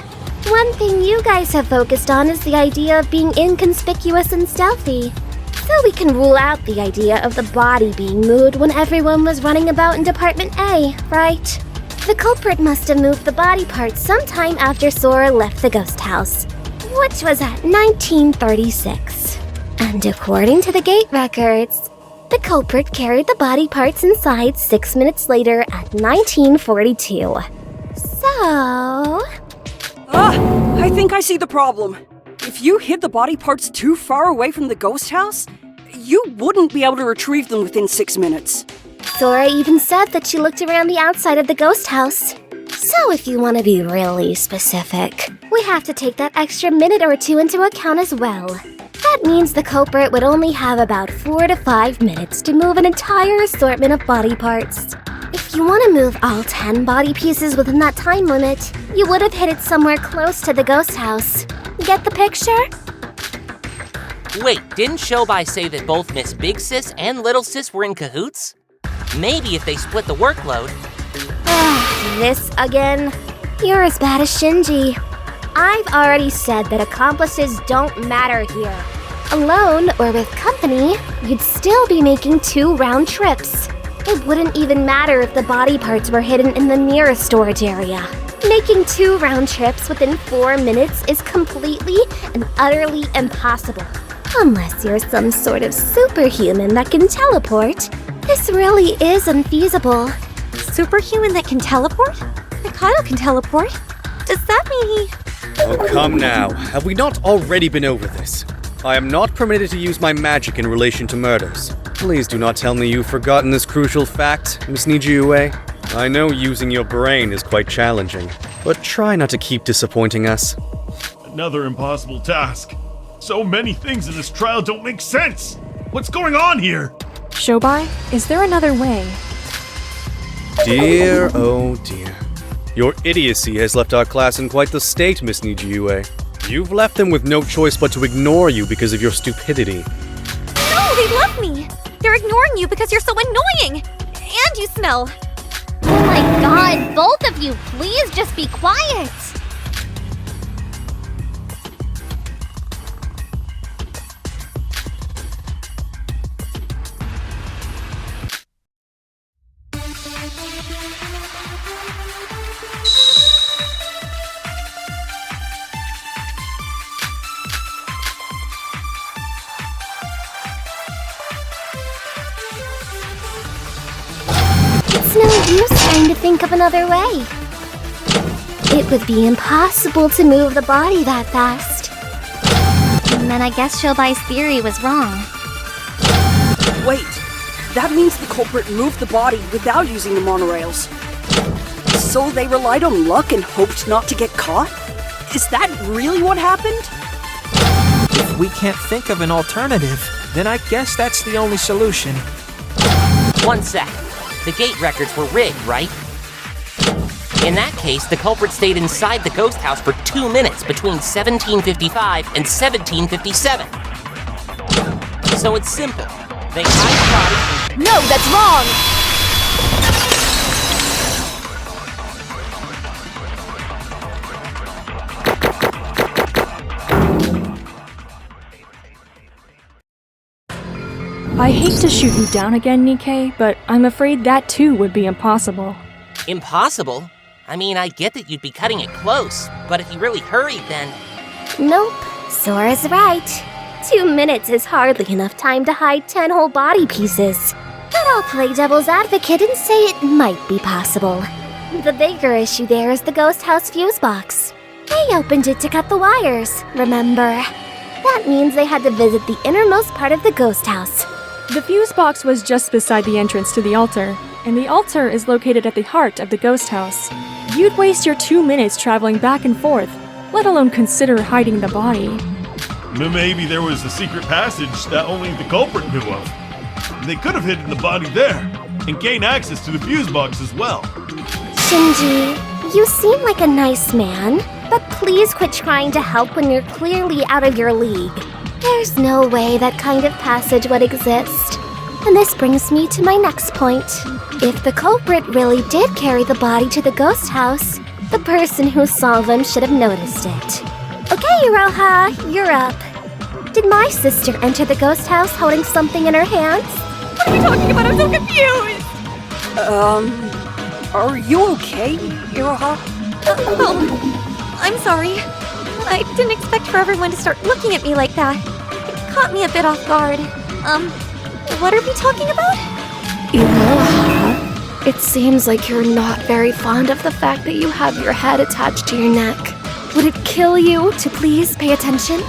One thing you guys have focused on is the idea of being inconspicuous and stealthy. So we can rule out the idea of the body being moved when everyone was running about in Department A, right? The culprit must have moved the body parts sometime after Sora left the ghost house, which was at 1936. And according to the gate records, the culprit carried the body parts inside 6 minutes later at 1942. So... I think I see the problem. If you hid the body parts too far away from the ghost house, you wouldn't be able to retrieve them within 6 minutes. Sora even said that she looked around the outside of the ghost house. So if you want to be really specific, we have to take that extra minute or two into account as well. That means the culprit would only have about 4 to 5 minutes to move an entire assortment of body parts. If you want to move all 10 body pieces within that time limit, you would have hid it somewhere close to the ghost house. Get the picture? Wait, didn't Shobai say that both Miss Big Sis and Little Sis were in cahoots? Maybe if they split the workload. This again? You're as bad as Shinji. I've already said that accomplices don't matter here. Alone or with company, you'd still be making 2 round trips. It wouldn't even matter if the body parts were hidden in the nearest storage area. Making 2 round trips within 4 minutes is completely and utterly impossible. Unless you're some sort of superhuman that can teleport. This really is unfeasible. Superhuman that can teleport? Mikado can teleport. Does that mean he... Oh, come now. Have we not already been over this? I am not permitted to use my magic in relation to murders. Please do not tell me you've forgotten this crucial fact, Miss Nijiue. I know using your brain is quite challenging, but try not to keep disappointing us. Another impossible task. So many things in this trial don't make sense. What's going on here? Shobai, is there another way? Dear, oh dear. Your idiocy has left our class in quite the state, Miss Nijiue. You've left them with no choice but to ignore you because of your stupidity. No, they love me! They're ignoring you because you're so annoying! And you smell! Oh my god, both of you, please just be quiet! It's no use trying to think of another way. It would be impossible to move the body that fast. And then I guess Shobai's theory was wrong. Wait, that means the culprit moved the body without using the monorails. So they relied on luck and hoped not to get caught? Is that really what happened? If we can't think of an alternative, then I guess that's the only solution. 1 sec. The gate records were rigged, right? In that case, the culprit stayed inside the ghost house for 2 minutes between 1755 and 1757. So it's simple. They hide the body. No, that's wrong! I hate to shoot you down again, Nikkei, but I'm afraid that too would be impossible. Impossible? I mean, I get that you'd be cutting it close, but if you really hurried, then... Nope, Sora's right. 2 minutes is hardly enough time to hide 10 whole body pieces. But I'll play devil's advocate and say it might be possible. The bigger issue there is the ghost house fuse box. They opened it to cut the wires, remember? That means they had to visit the innermost part of the ghost house. The fuse box was just beside the entrance to the altar, and the altar is located at the heart of the ghost house. You'd waste your 2 minutes traveling back and forth, let alone consider hiding the body. Maybe there was a secret passage that only the culprit knew of. They could have hidden the body there and gained access to the fuse box as well. Shinji, you seem like a nice man, but please quit trying to help when you're clearly out of your league. There's no way that kind of passage would exist. And this brings me to my next point. If the culprit really did carry the body to the ghost house, the person who saw them should have noticed it. Okay, Iroha, you're up. Did my sister enter the ghost house holding something in her hands? What are you talking about? I'm so confused! Are you okay, Iroha? Oh, I'm sorry. I didn't expect for everyone to start looking at me like that. It caught me a bit off guard. What are we talking about? Iroha, it seems like you're not very fond of the fact that you have your head attached to your neck. Would it kill you to please pay attention?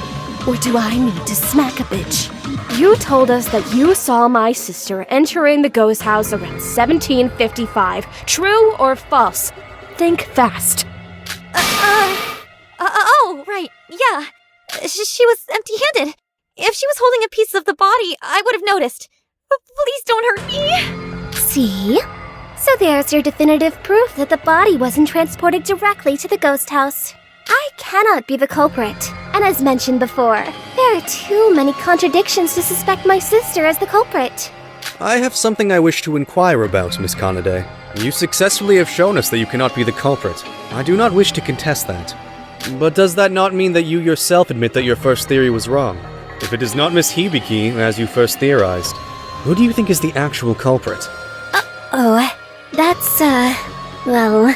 Or do I need to smack a bitch? You told us that you saw my sister entering the ghost house around 1755. True or false? Think fast. Oh, right, yeah. She was empty-handed. If she was holding a piece of the body, I would have noticed. Please don't hurt me. See? So there's your definitive proof that the body wasn't transported directly to the ghost house. I cannot be the culprit. And as mentioned before, there are too many contradictions to suspect my sister as the culprit. I have something I wish to inquire about, Miss Kanade. You successfully have shown us that you cannot be the culprit. I do not wish to contest that. But does that not mean that you yourself admit that your first theory was wrong? If it is not Miss Hibiki, as you first theorized, who do you think is the actual culprit? That's, well,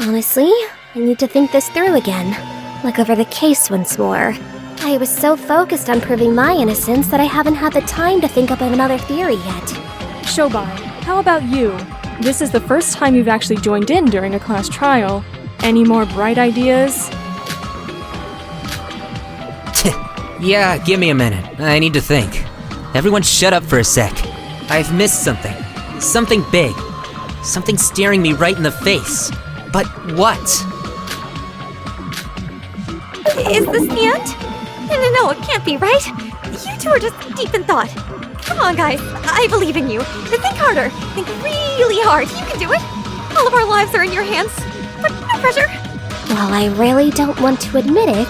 honestly, I need to think this through again. Look over the case once more. I was so focused on proving my innocence that I haven't had the time to think up of another theory yet. Shobai, how about you? This is the first time you've actually joined in during a class trial. Any more bright ideas? Yeah, give me a minute. I need to think. Everyone shut up for a sec. I've missed something. Something big. Something staring me right in the face. But what? Is this the end? No, it can't be, right? You two are just deep in thought. Come on, guys. I believe in you. Think harder. Think really hard. You can do it. All of our lives are in your hands. But no pressure. While I really don't want to admit it,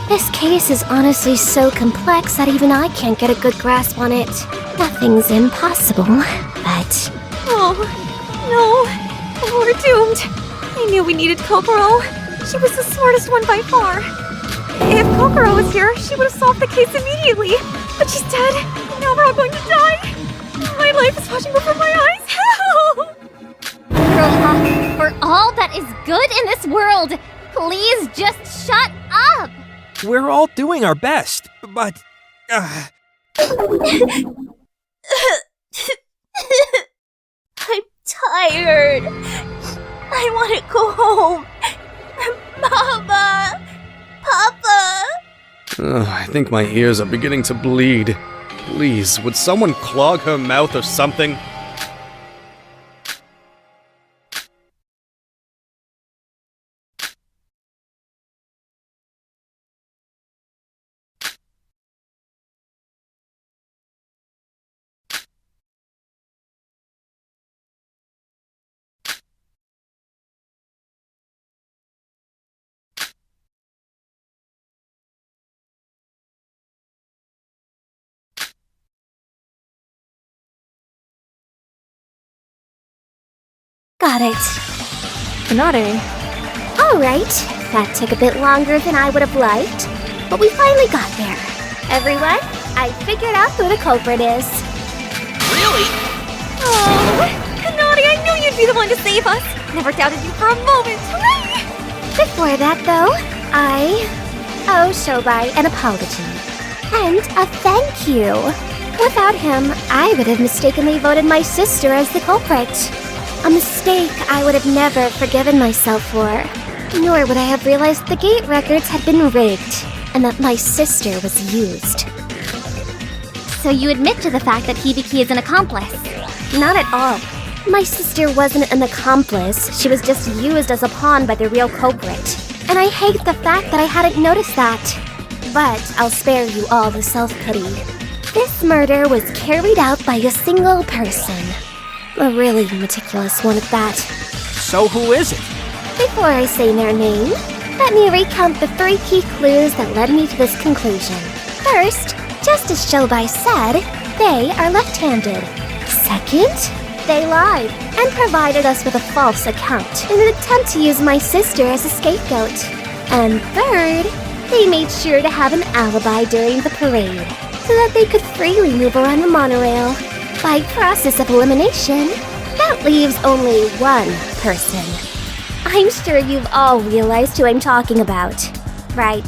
this case is honestly so complex that even I can't get a good grasp on it. Nothing's impossible, but... Oh, no. We're doomed. I knew we needed Kokoro. She was the smartest one by far. If Kokoro was here, she would have solved the case immediately. But she's dead. Now we're all going to die. My life is flashing before my eyes. Help! Roha, for all that is good in this world, please just shut up! We're all doing our best, but... I'm tired. I want to go home. Mama! Papa! I think my ears are beginning to bleed. Please, would someone clog her mouth or something? Got it. Kanade. Alright, that took a bit longer than I would have liked, but we finally got there. Everyone, I figured out who the culprit is. Really? Oh, Kanade, I knew you'd be the one to save us. Never doubted you for a moment. Hooray! Before that, though, I owe Shobai an apology. And a thank you. Without him, I would have mistakenly voted my sister as the culprit. A mistake I would have never forgiven myself for. Nor would I have realized the gate records had been rigged, and that my sister was used. So you admit to the fact that Hibiki is an accomplice? Not at all. My sister wasn't an accomplice, she was just used as a pawn by the real culprit. And I hate the fact that I hadn't noticed that. But I'll spare you all the self-pity. This murder was carried out by a single person. A really meticulous one at that. So who is it? Before I say their name, let me recount the 3 key clues that led me to this conclusion. First, just as Shobai said, they are left-handed. Second, they lied and provided us with a false account in an attempt to use my sister as a scapegoat. And third, they made sure to have an alibi during the parade so that they could freely move around the monorail. By process of elimination, that leaves only one person. I'm sure you've all realized who I'm talking about, right?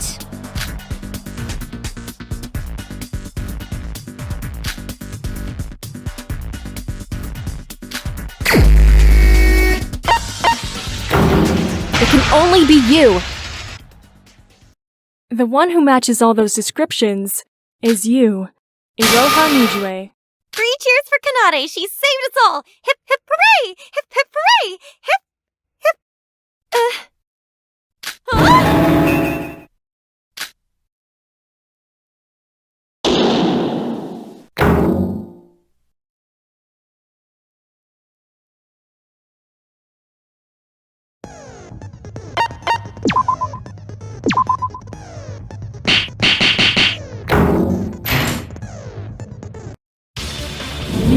It can only be you! The one who matches all those descriptions is you, Iroha Nijue. 3 cheers for Kanade. She saved us all. Hip, hip, hooray! Hip, hip, hooray! Hip,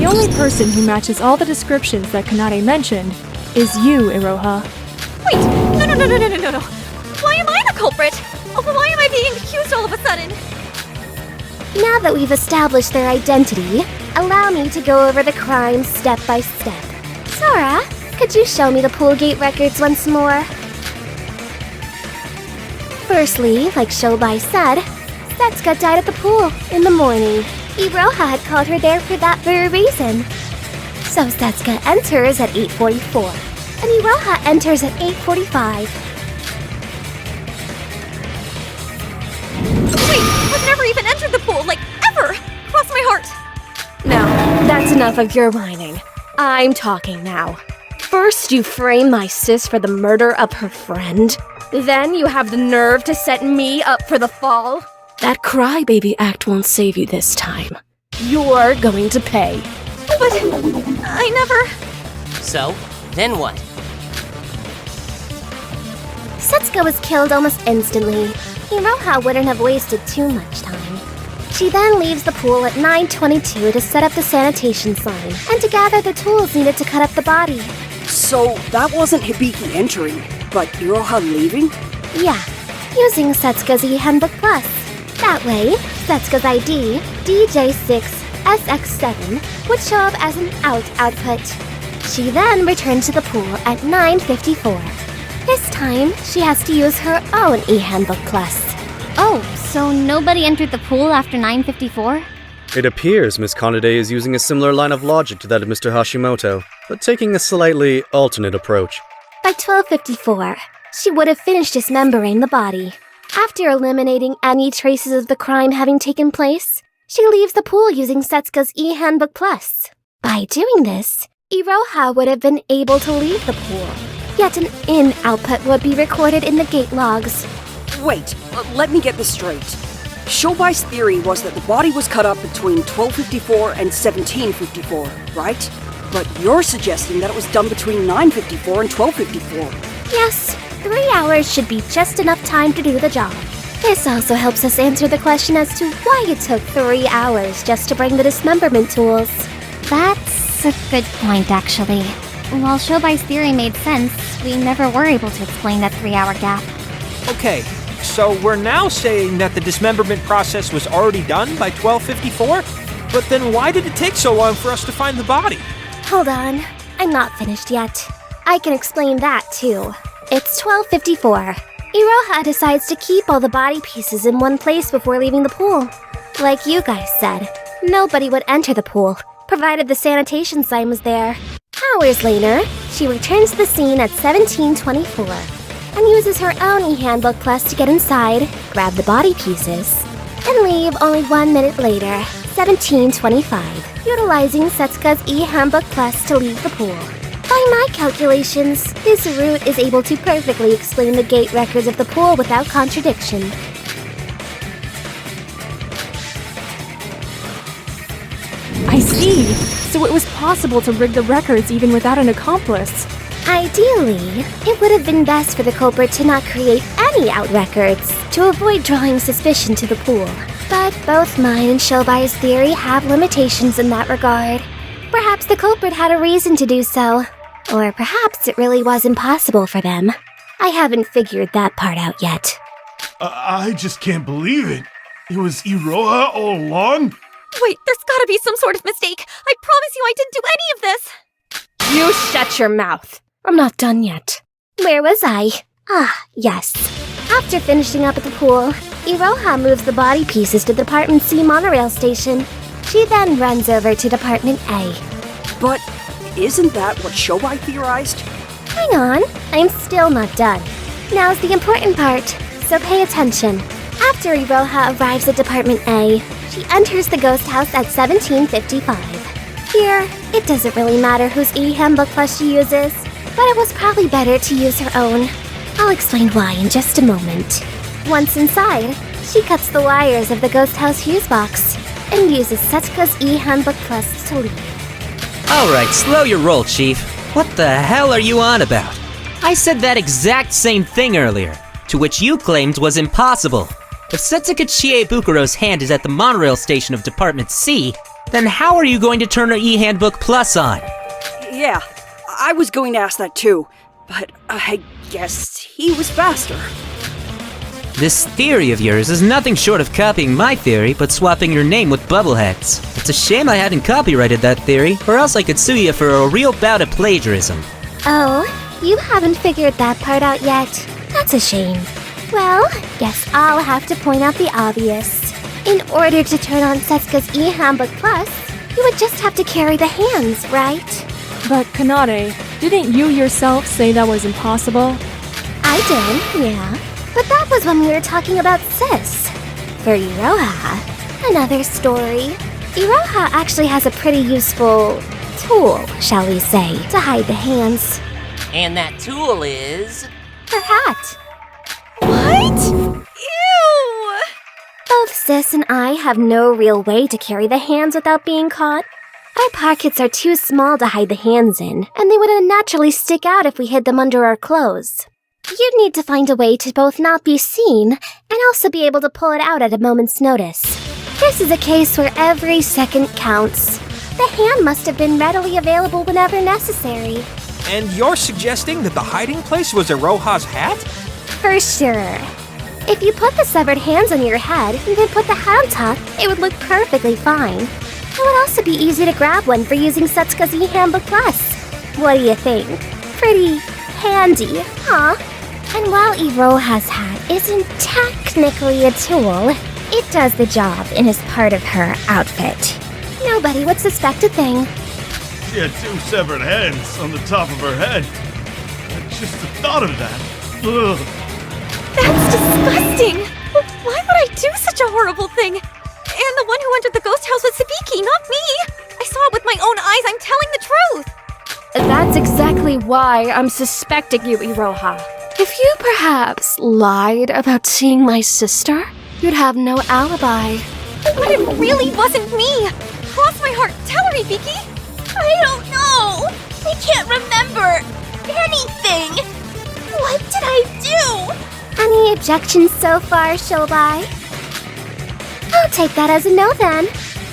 The only person who matches all the descriptions that Kanade mentioned is you, Iroha. Wait, no. Why am I the culprit? Why am I being accused all of a sudden? Now that we've established their identity, allow me to go over the crimes step by step. Sora, could you show me the pool gate records once more? Firstly, like Shobai said, Setsuka died at the pool in the morning. Iroha had called her there for that very reason. So Setsuka enters at 8:44, and Iroha enters at 8:45. Wait, I've never even entered the pool, like, ever! Cross my heart! Now, that's enough of your whining. I'm talking now. First, you frame my sis for the murder of her friend. Then you have the nerve to set me up for the fall. That crybaby act won't save you this time. You're going to pay. But I never... So, then what? Setsuka was killed almost instantly. Iroha wouldn't have wasted too much time. She then leaves the pool at 9:22 to set up the sanitation sign and to gather the tools needed to cut up the body. So that wasn't Hibiki entering, but Iroha leaving? Yeah, using Setsuka's e-handbook plus. That way, Setsuka's ID, DJ6SX7, would show up as an out output. She then returned to the pool at 9:54. This time, she has to use her own e-handbook plus. Oh, so nobody entered the pool after 9:54? It appears Miss Kanade is using a similar line of logic to that of Mr. Hashimoto, but taking a slightly alternate approach. By 12:54, she would have finished dismembering the body. After eliminating any traces of the crime having taken place, she leaves the pool using Setsuka's e-handbook plus. By doing this, Iroha would have been able to leave the pool, yet an in output would be recorded in the gate logs. Wait, let me get this straight. Shobai's theory was that the body was cut up between 12:54 and 17:54, right? But you're suggesting that it was done between 9:54 and 12:54. Yes, 3 hours should be just enough time to do the job. This also helps us answer the question as to why it took 3 hours just to bring the dismemberment tools. That's a good point, actually. While Shobai's theory made sense, we never were able to explain that 3-hour gap. Okay, so we're now saying that the dismemberment process was already done by 12:54? But then why did it take so long for us to find the body? Hold on, I'm not finished yet. I can explain that too. It's 12:54. Iroha decides to keep all the body pieces in one place before leaving the pool. Like you guys said, nobody would enter the pool, provided the sanitation sign was there. Hours later, she returns to the scene at 17:24 and uses her own e-handbook plus to get inside, grab the body pieces, and leave only 1 minute later, 17:25, utilizing Setsuka's e-handbook plus to leave the pool. By my calculations, this route is able to perfectly explain the gate records of the pool without contradiction. I see. So it was possible to rig the records even without an accomplice. Ideally, it would have been best for the culprit to not create any out records to avoid drawing suspicion to the pool. But both mine and Shobai's theory have limitations in that regard. Perhaps the culprit had a reason to do so, or perhaps it really was impossible for them. I haven't figured that part out yet. I just can't believe it. It was Iroha all along? Wait, there's gotta be some sort of mistake. I promise you I didn't do any of this. You shut your mouth. I'm not done yet. Where was I? Yes. After finishing up at the pool, Iroha moves the body pieces to Department C monorail station. She then runs over to Department A. But isn't that what Shobai theorized? Hang on, I'm still not done. Now's the important part, so pay attention. After Iroha arrives at Department A, she enters the ghost house at 17:55. Here, it doesn't really matter whose e-handbook plus she uses, but it was probably better to use her own. I'll explain why in just a moment. Once inside, she cuts the wires of the ghost house fuse box and uses Setsuka's e-handbook plus to leave. Alright, slow your roll, Chief. What the hell are you on about? I said that exact same thing earlier, to which you claimed was impossible. If Setsuka Chiebukuro's hand is at the monorail station of Department C, then how are you going to turn her e-handbook plus on? Yeah, I was going to ask that too, but I guess he was faster. This theory of yours is nothing short of copying my theory, but swapping your name with bubbleheads. It's a shame I hadn't copyrighted that theory, or else I could sue you for a real bout of plagiarism. Oh, you haven't figured that part out yet. That's a shame. Well, guess I'll have to point out the obvious. In order to turn on Setsuka's e-handbook plus, you would just have to carry the hands, right? But Kanade, didn't you yourself say that was impossible? I did, yeah. But that was when we were talking about Sis. For Iroha, another story. Iroha actually has a pretty useful tool, shall we say, to hide the hands. And that tool is... her hat. What? Ew! Both Sis and I have no real way to carry the hands without being caught. Our pockets are too small to hide the hands in, and they would unnaturally stick out if we hid them under our clothes. You'd need to find a way to both not be seen and also be able to pull it out at a moment's notice. This is a case where every second counts. The hand must have been readily available whenever necessary. And you're suggesting that the hiding place was Iroha's hat? For sure. If you put the severed hands on your head and then put the hat on top, it would look perfectly fine. It would also be easy to grab one for using Setsuka's e-handbook plus. What do you think? Pretty handy, huh? And while Iroha's hat isn't technically a tool, it does the job and is part of her outfit. Nobody would suspect a thing. She had 2 severed hands on the top of her head. Just the thought of that. Ugh. That's disgusting! Why would I do such a horrible thing? And the one who entered the ghost house was Hibiki, not me! I saw it with my own eyes, I'm telling the truth! That's exactly why I'm suspecting you, Iroha. If you perhaps lied about seeing my sister, you'd have no alibi. But it really wasn't me! Cross my heart, tell her, Hibiki! I don't know! I can't remember anything! What did I do? Any objections so far, Shobai? I'll take that as a no then.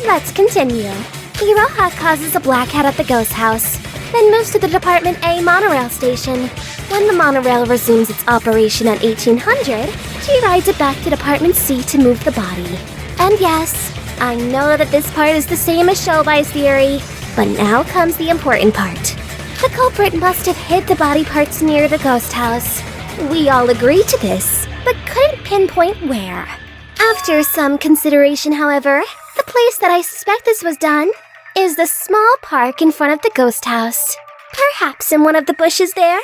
Let's continue. Iroha causes a black hat at the ghost house, then moves to the Department A monorail station. When the monorail resumes its operation at 1800, she rides it back to Department C to move the body. And yes, I know that this part is the same as Shobai's theory, but now comes the important part. The culprit must have hid the body parts near the ghost house. We all agree to this, but couldn't pinpoint where. After some consideration, however, the place that I suspect this was done is the small park in front of the ghost house. Perhaps in one of the bushes there?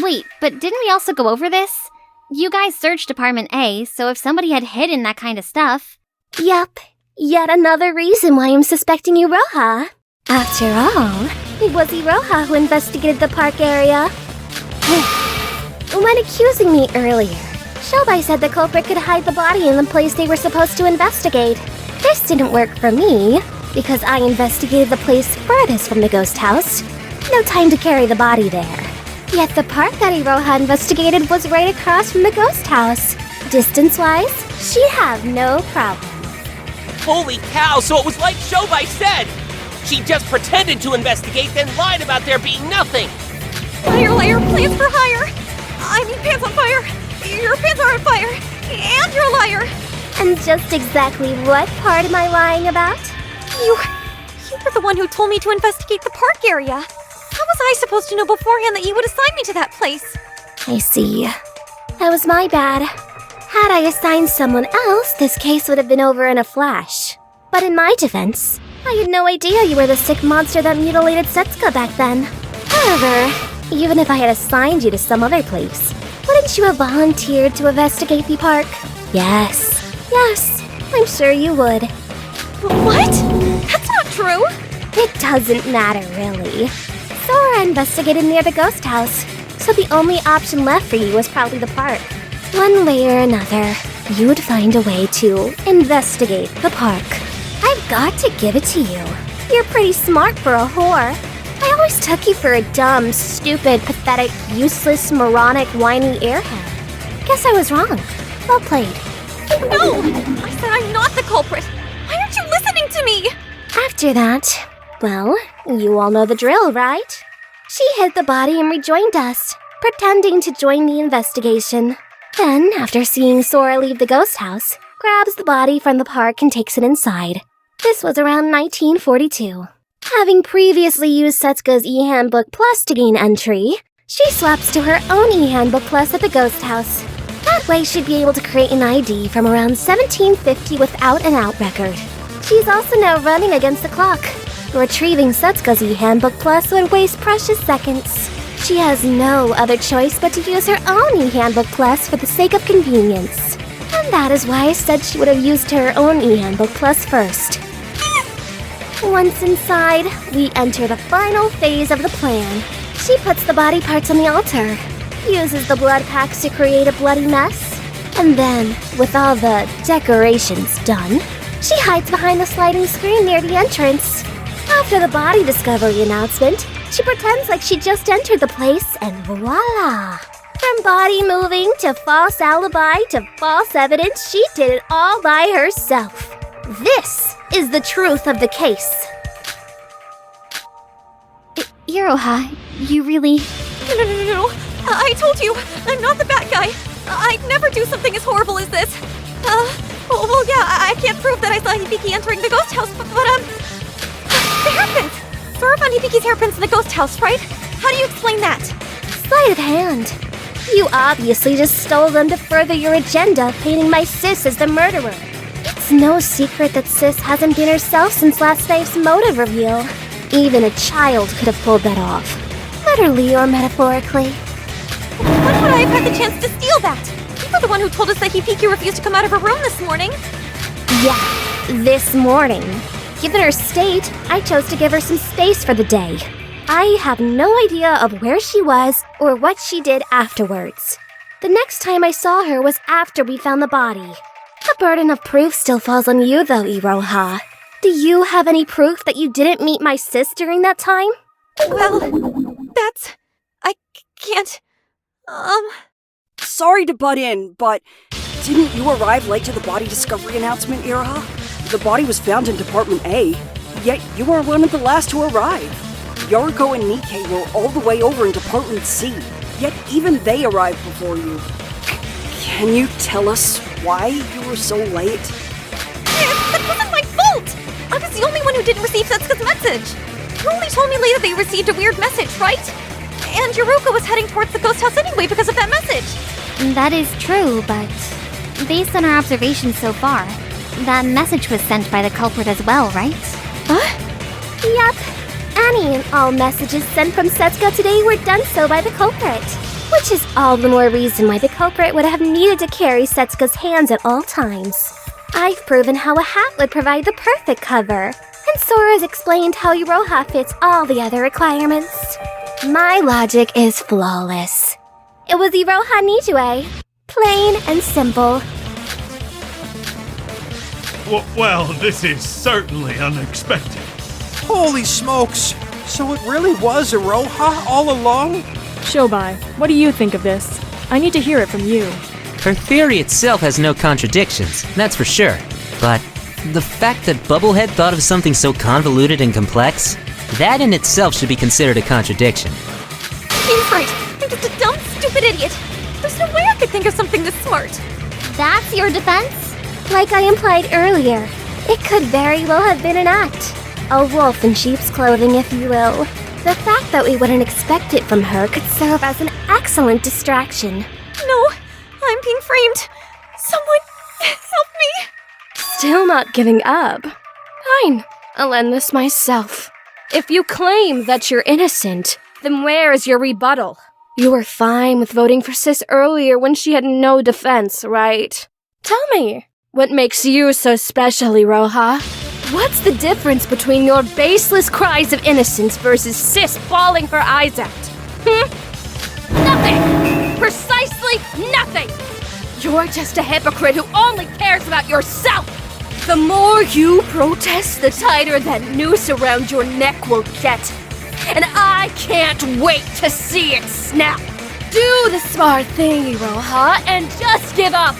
Wait, but didn't we also go over this? You guys searched Department A, so if somebody had hidden that kind of stuff... Yup, yet another reason why I'm suspecting Iroha. After all, it was Iroha who investigated the park area. When accusing me earlier, Shobai said the culprit could hide the body in the place they were supposed to investigate. This didn't work for me, because I investigated the place furthest from the ghost house. No time to carry the body there. Yet the park that Iroha investigated was right across from the ghost house. Distance-wise, she'd have no problem. Holy cow, so it was like Shobai said! She just pretended to investigate, then lied about there being nothing! Liar, plans for hire! I mean, pants on fire! Your pants are on fire! And you're a liar! And just exactly what part am I lying about? You were the one who told me to investigate the park area. How was I supposed to know beforehand that you would assign me to that place? I see. That was my bad. Had I assigned someone else, this case would have been over in a flash. But in my defense, I had no idea you were the sick monster that mutilated Setsuka back then. However, even if I had assigned you to some other place, wouldn't you have volunteered to investigate the park? Yes, I'm sure you would. What? That's not true! It doesn't matter, really. Sora investigated near the ghost house, so the only option left for you was probably the park. One way or another, you'd find a way to investigate the park. I've got to give it to you. You're pretty smart for a whore. I always took you for a dumb, stupid, pathetic, useless, moronic, whiny airhead. Guess I was wrong. Well played. No! I said I'm not the culprit! Why aren't you listening to me? After that, well, you all know the drill, right? She hid the body and rejoined us, pretending to join the investigation. Then, after seeing Sora leave the ghost house, grabs the body from the park and takes it inside. This was around 1942. Having previously used Setsuka's e-handbook plus to gain entry, she swaps to her own e-handbook plus at the ghost house. That way she'd be able to create an ID from around 1750 without an out record. She's also now running against the clock. Retrieving Setsuka's e-handbook plus would waste precious seconds. She has no other choice but to use her own e-handbook plus for the sake of convenience. And that is why I said she would have used her own e-handbook plus first. Once inside, we enter the final phase of the plan. She puts the body parts on the altar, uses the blood packs to create a bloody mess, and then, with all the decorations done, she hides behind the sliding screen near the entrance. After the body discovery announcement, she pretends like she just entered the place, and voila! From body moving to false alibi to false evidence, she did it all by herself. This is the truth of the case. Iroha, you really... No. I told you, I'm not the bad guy. I'd never do something as horrible as this. Well, yeah, I can't prove that I saw Hibiki entering the ghost house, but the hairpins! Sora found Hibiki's hairpins in the ghost house, right? How do you explain that? Sleight of hand. You obviously just stole them to further your agenda, painting my sis as the murderer. It's no secret that sis hasn't been herself since last night's motive reveal. Even a child could have pulled that off. Literally or metaphorically. When would I have had the chance to steal that? You were the one who told us that Hibiki refused to come out of her room this morning. Yeah, this morning. Given her state, I chose to give her some space for the day. I have no idea of where she was or what she did afterwards. The next time I saw her was after we found the body. The burden of proof still falls on you though, Iroha. Do you have any proof that you didn't meet my sis during that time? Well, I can't... Sorry to butt in, but didn't you arrive late to the body discovery announcement, Iroha? The body was found in Department A, yet you were one of the last to arrive. Yoriko and Nikkei were all the way over in Department C, yet even they arrived before you. Can you tell us why you were so late? That wasn't my fault! I was the only one who didn't receive Setsuka's message. You only told me later they received a weird message, right? And Yoriko was heading towards the ghost house anyway because of that message. That is true, but based on our observations so far, that message was sent by the culprit as well, right? Yup. Any and all messages sent from Setsuka today were done so by the culprit. Which is all the more reason why the culprit would have needed to carry Setsuka's hands at all times. I've proven how a hat would provide the perfect cover, and Sora's explained how Iroha fits all the other requirements. My logic is flawless. It was Iroha Nijue. Plain and simple. Well, this is certainly unexpected. Holy smokes! So it really was Iroha all along? Shobai, what do you think of this? I need to hear it from you. Her theory itself has no contradictions, that's for sure. But the fact that Bubblehead thought of something so convoluted and complex, that in itself should be considered a contradiction. He's right. I'm just a dumb, stupid idiot. There's no way I could think of something this smart. That's your defense? Like I implied earlier, it could very well have been an act. A wolf in sheep's clothing, if you will. The fact that we wouldn't expect it from her could serve as an excellent distraction. No, I'm being framed. Someone help me. Still not giving up. Fine, I'll end this myself. If you claim that you're innocent, then where is your rebuttal? You were fine with voting for Sis earlier when she had no defense, right? Tell me, what makes you so special, Iroha? What's the difference between your baseless cries of innocence versus Sis bawling her eyes out? Nothing! Precisely nothing! You're just a hypocrite who only cares about yourself! The more you protest, the tighter that noose around your neck will get. And I can't wait to see it snap! Do the smart thing, Iroha, and just give up!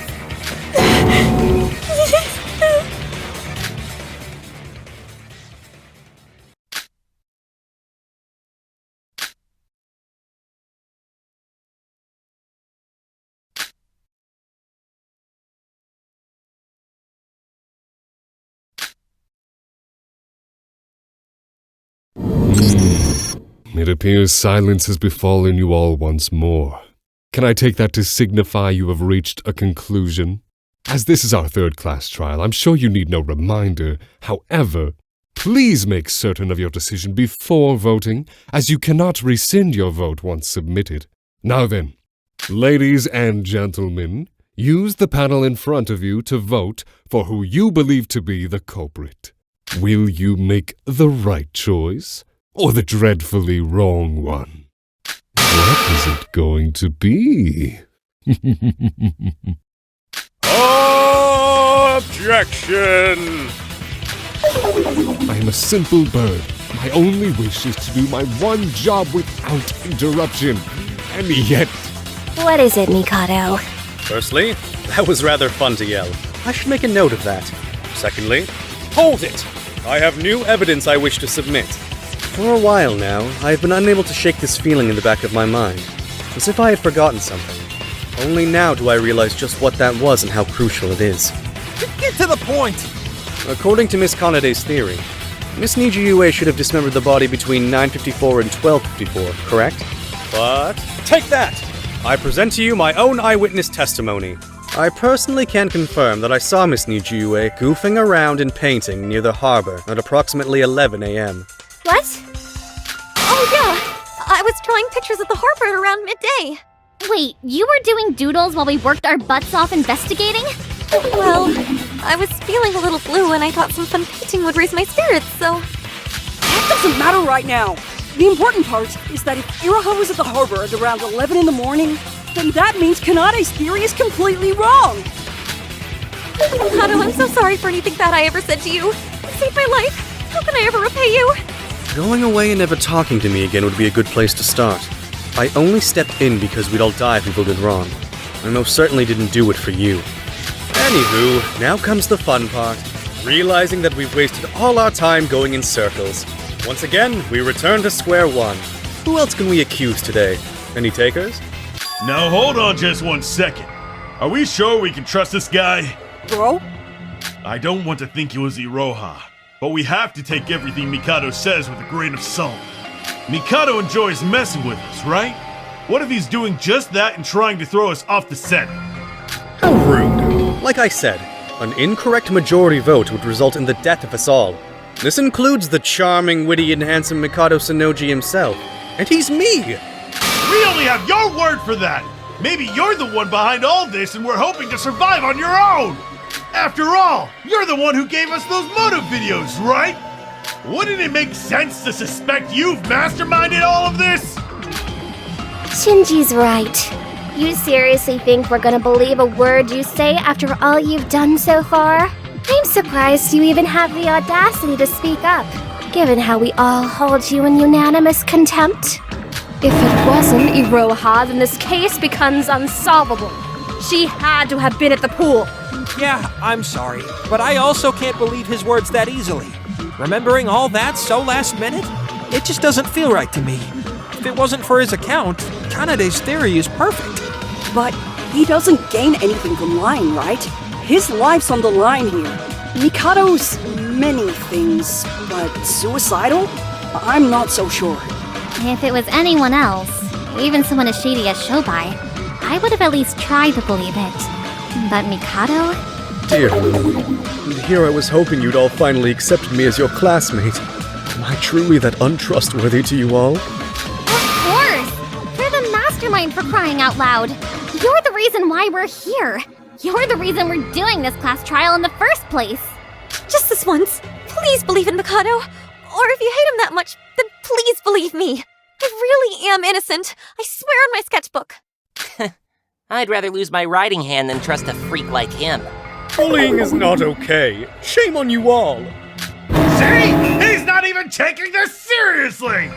It appears silence has befallen you all once more. Can I take that to signify you have reached a conclusion? As this is our third class trial, I'm sure you need no reminder. However, please make certain of your decision before voting, as you cannot rescind your vote once submitted. Now then, ladies and gentlemen, use the panel in front of you to vote for who you believe to be the culprit. Will you make the right choice or the dreadfully wrong one? What is it going to be? Objection! I am a simple bird. My only wish is to do my one job without interruption. And yet... What is it, Mikado? Firstly, that was rather fun to yell. I should make a note of that. Secondly, hold it! I have new evidence I wish to submit. For a while now, I have been unable to shake this feeling in the back of my mind, as if I had forgotten something. Only now do I realize just what that was and how crucial it is. Get to the point! According to Miss Kanade's theory, Miss Nijiue should have dismembered the body between 9:54 and 12:54, correct? But take that! I present to you my own eyewitness testimony. I personally can confirm that I saw Miss Nijiue goofing around and painting near the harbor at approximately 11 a.m. What? Oh yeah, I was drawing pictures of the harbor around midday. Wait, you were doing doodles while we worked our butts off investigating? Well, I was feeling a little blue and I thought some fun painting would raise my spirits, so... That doesn't matter right now. The important part is that if Iroha was at the harbor at around 11 in the morning, then that means Kanade's theory is completely wrong. Mikado, I'm so sorry for anything bad I ever said to you. You saved my life. How can I ever repay you? Going away and never talking to me again would be a good place to start. I only stepped in because we'd all die if people did wrong. I most certainly didn't do it for you. Anywho, now comes the fun part. Realizing that we've wasted all our time going in circles. Once again, we return to square one. Who else can we accuse today? Any takers? Now hold on just 1 second. Are we sure we can trust this guy? Bro? I don't want to think it was Iroha, but we have to take everything Mikado says with a grain of salt. Mikado enjoys messing with us, right? What if he's doing just that and trying to throw us off the scent? How rude. Like I said, an incorrect majority vote would result in the death of us all. This includes the charming, witty, and handsome Mikado Sonoji himself. And he's me! We only have your word for that! Maybe you're the one behind all this and we're hoping to survive on your own! After all, you're the one who gave us those motive videos, right? Wouldn't it make sense to suspect you've masterminded all of this? Shinji's right. You seriously think we're gonna believe a word you say after all you've done so far? I'm surprised you even have the audacity to speak up, given how we all hold you in unanimous contempt. If it wasn't Iroha, then this case becomes unsolvable. She had to have been at the pool. Yeah, I'm sorry, but I also can't believe his words that easily. Remembering all that so last minute, it just doesn't feel right to me. If it wasn't for his account, Kanade's theory is perfect. But he doesn't gain anything from lying, right? His life's on the line here. Mikado's many things, but suicidal? I'm not so sure. If it was anyone else, even someone as shady as Shobai, I would have at least tried to believe it. But Mikado? Dear Lou, and here I was hoping you'd all finally accept me as your classmate. Am I truly that untrustworthy to you all? Of course! You're the mastermind, for crying out loud. You're the reason why we're here. You're the reason we're doing this class trial in the first place. Just this once. Please believe in Mikado. Or if you hate him that much, then please believe me. I really am innocent. I swear on my sketchbook. I'd rather lose my writing hand than trust a freak like him. Bullying is not okay. Shame on you all. See? He's not even taking this seriously!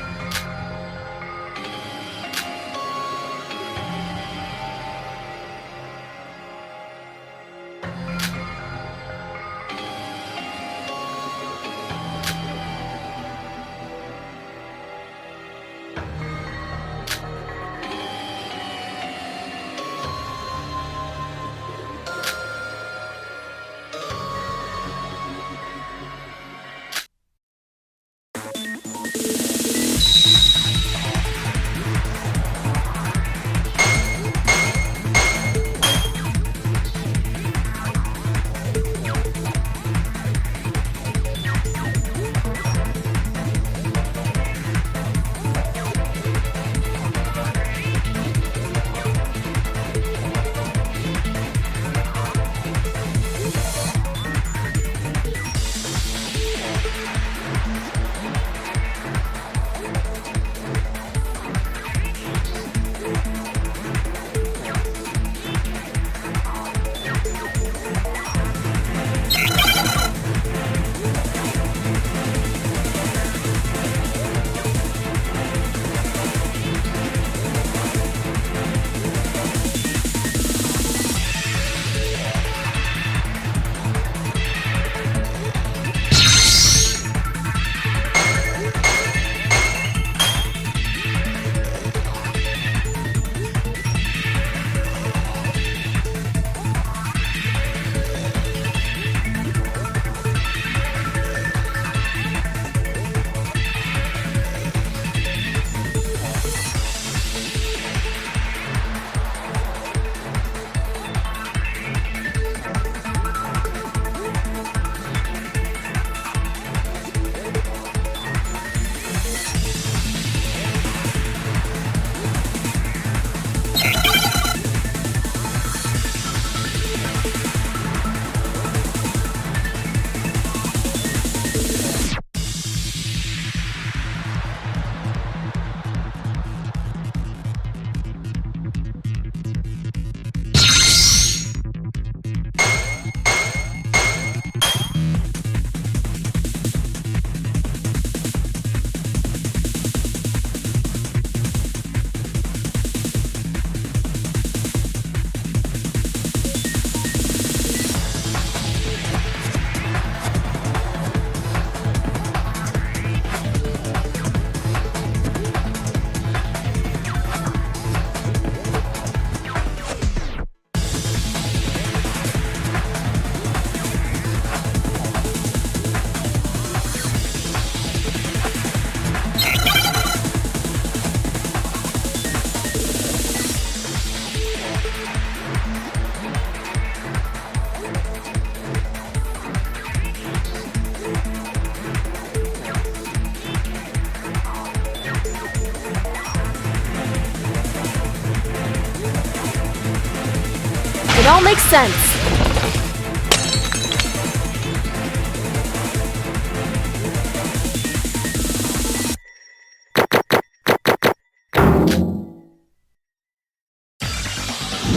It all makes sense.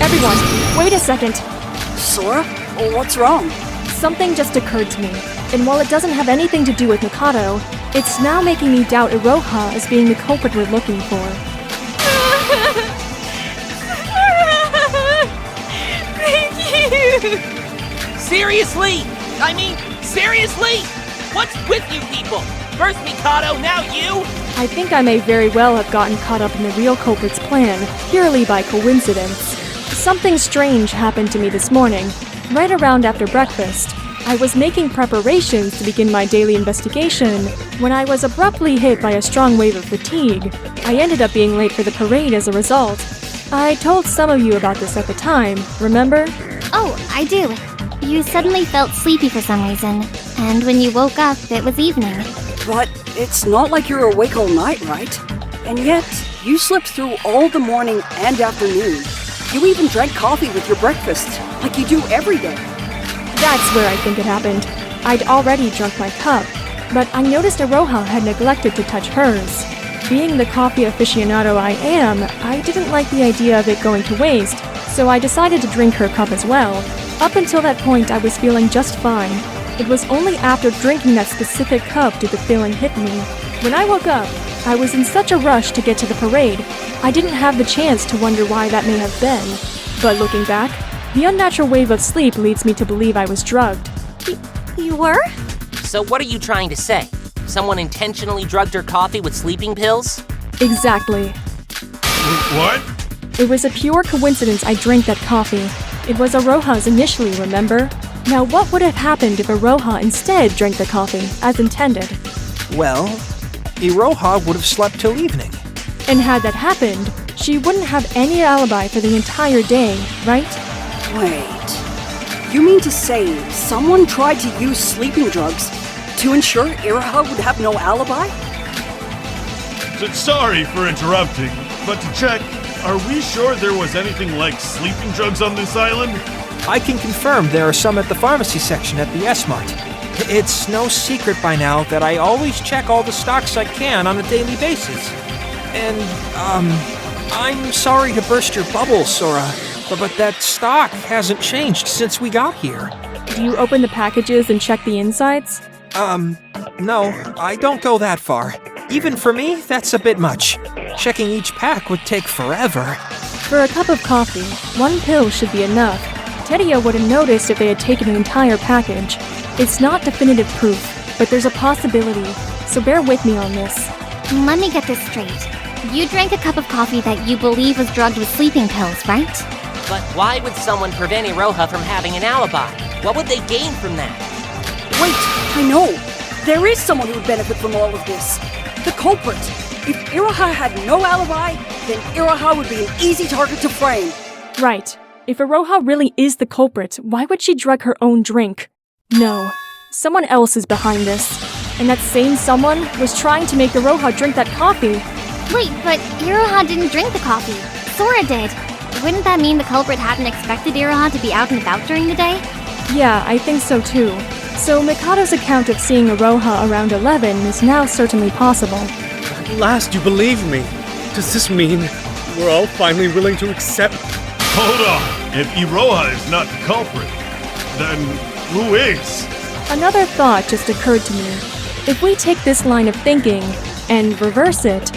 Everyone, wait a second. Sora? What's wrong? Something just occurred to me, and while it doesn't have anything to do with Mikado, it's now making me doubt Iroha as being the culprit we're looking for. Thank you! Seriously? I mean, seriously? What's with you people? First Mikado, now you? I think I may very well have gotten caught up in the real culprit's plan, purely by coincidence. Something strange happened to me this morning, right around after breakfast. I was making preparations to begin my daily investigation when I was abruptly hit by a strong wave of fatigue. I ended up being late for the parade as a result. I told some of you about this at the time, remember? Oh, I do. You suddenly felt sleepy for some reason, and when you woke up, it was evening. But it's not like you're awake all night, right? And yet, you slept through all the morning and afternoon. You even drank coffee with your breakfast, like you do every day. That's where I think it happened. I'd already drunk my cup, but I noticed Iroha had neglected to touch hers. Being the coffee aficionado I am, I didn't like the idea of it going to waste, so I decided to drink her cup as well. Up until that point, I was feeling just fine. It was only after drinking that specific cup did the feeling hit me. When I woke up, I was in such a rush to get to the parade, I didn't have the chance to wonder why that may have been. But looking back, the unnatural wave of sleep leads me to believe I was drugged. You were? So what are you trying to say? Someone intentionally drugged her coffee with sleeping pills? Exactly. What? It was a pure coincidence I drank that coffee. It was Iroha's initially, remember? Now what would have happened if Iroha instead drank the coffee, as intended? Well, Iroha would have slept till evening. And had that happened, she wouldn't have any alibi for the entire day, right? Wait. You mean to say someone tried to use sleeping drugs to ensure Iroha would have no alibi? Sorry for interrupting, but to check, are we sure there was anything like sleeping drugs on this island? I can confirm there are some at the pharmacy section at the S-Mart. It's no secret by now that I always check all the stocks I can on a daily basis. And, I'm sorry to burst your bubble, Sora, but that stock hasn't changed since we got here. Do you open the packages and check the insides? No, I don't go that far. Even for me, that's a bit much. Checking each pack would take forever. For a cup of coffee, one pill should be enough. Tedio would have noticed if they had taken an entire package. It's not definitive proof, but there's a possibility, so bear with me on this. Let me get this straight. You drank a cup of coffee that you believe was drugged with sleeping pills, right? But why would someone prevent Iroha from having an alibi? What would they gain from that? Wait, I know. There is someone who would benefit from all of this. The culprit. If Iroha had no alibi, then Iroha would be an easy target to frame. Right. If Iroha really is the culprit, why would she drug her own drink? No. Someone else is behind this. And that same someone was trying to make Iroha drink that coffee. Wait, but Iroha didn't drink the coffee. Sora did. Wouldn't that mean the culprit hadn't expected Iroha to be out and about during the day? Yeah, I think so too. So Mikado's account of seeing Iroha around 11 is now certainly possible. At last you believe me. Does this mean we're all finally willing to accept? Hold on. If Iroha is not the culprit, then who is? Another thought just occurred to me. If we take this line of thinking and reverse it,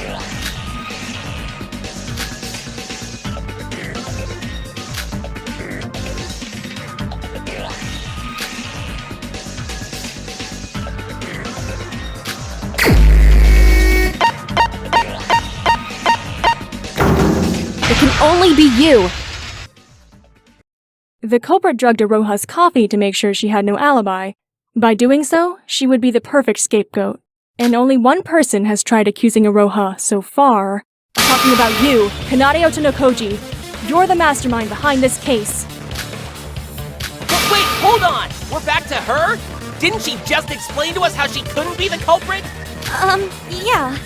it can only be you! the culprit drugged Iroha's coffee to make sure she had no alibi. By doing so, she would be the perfect scapegoat. And only one person has tried accusing Iroha so far. Talking about you, Kanade Otonokoji. You're the mastermind behind this case. But wait, hold on! We're back to her? Didn't she just explain to us how she couldn't be the culprit? Yeah.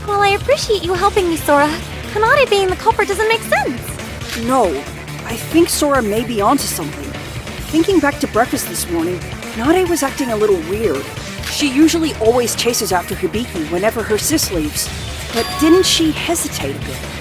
Well, I appreciate you helping me, Sora. Kanade being the culprit doesn't make sense. No, I think Sora may be onto something. Thinking back to breakfast this morning, Kanade was acting a little weird. She usually always chases after Hibiki whenever her sis leaves, but didn't she hesitate a bit?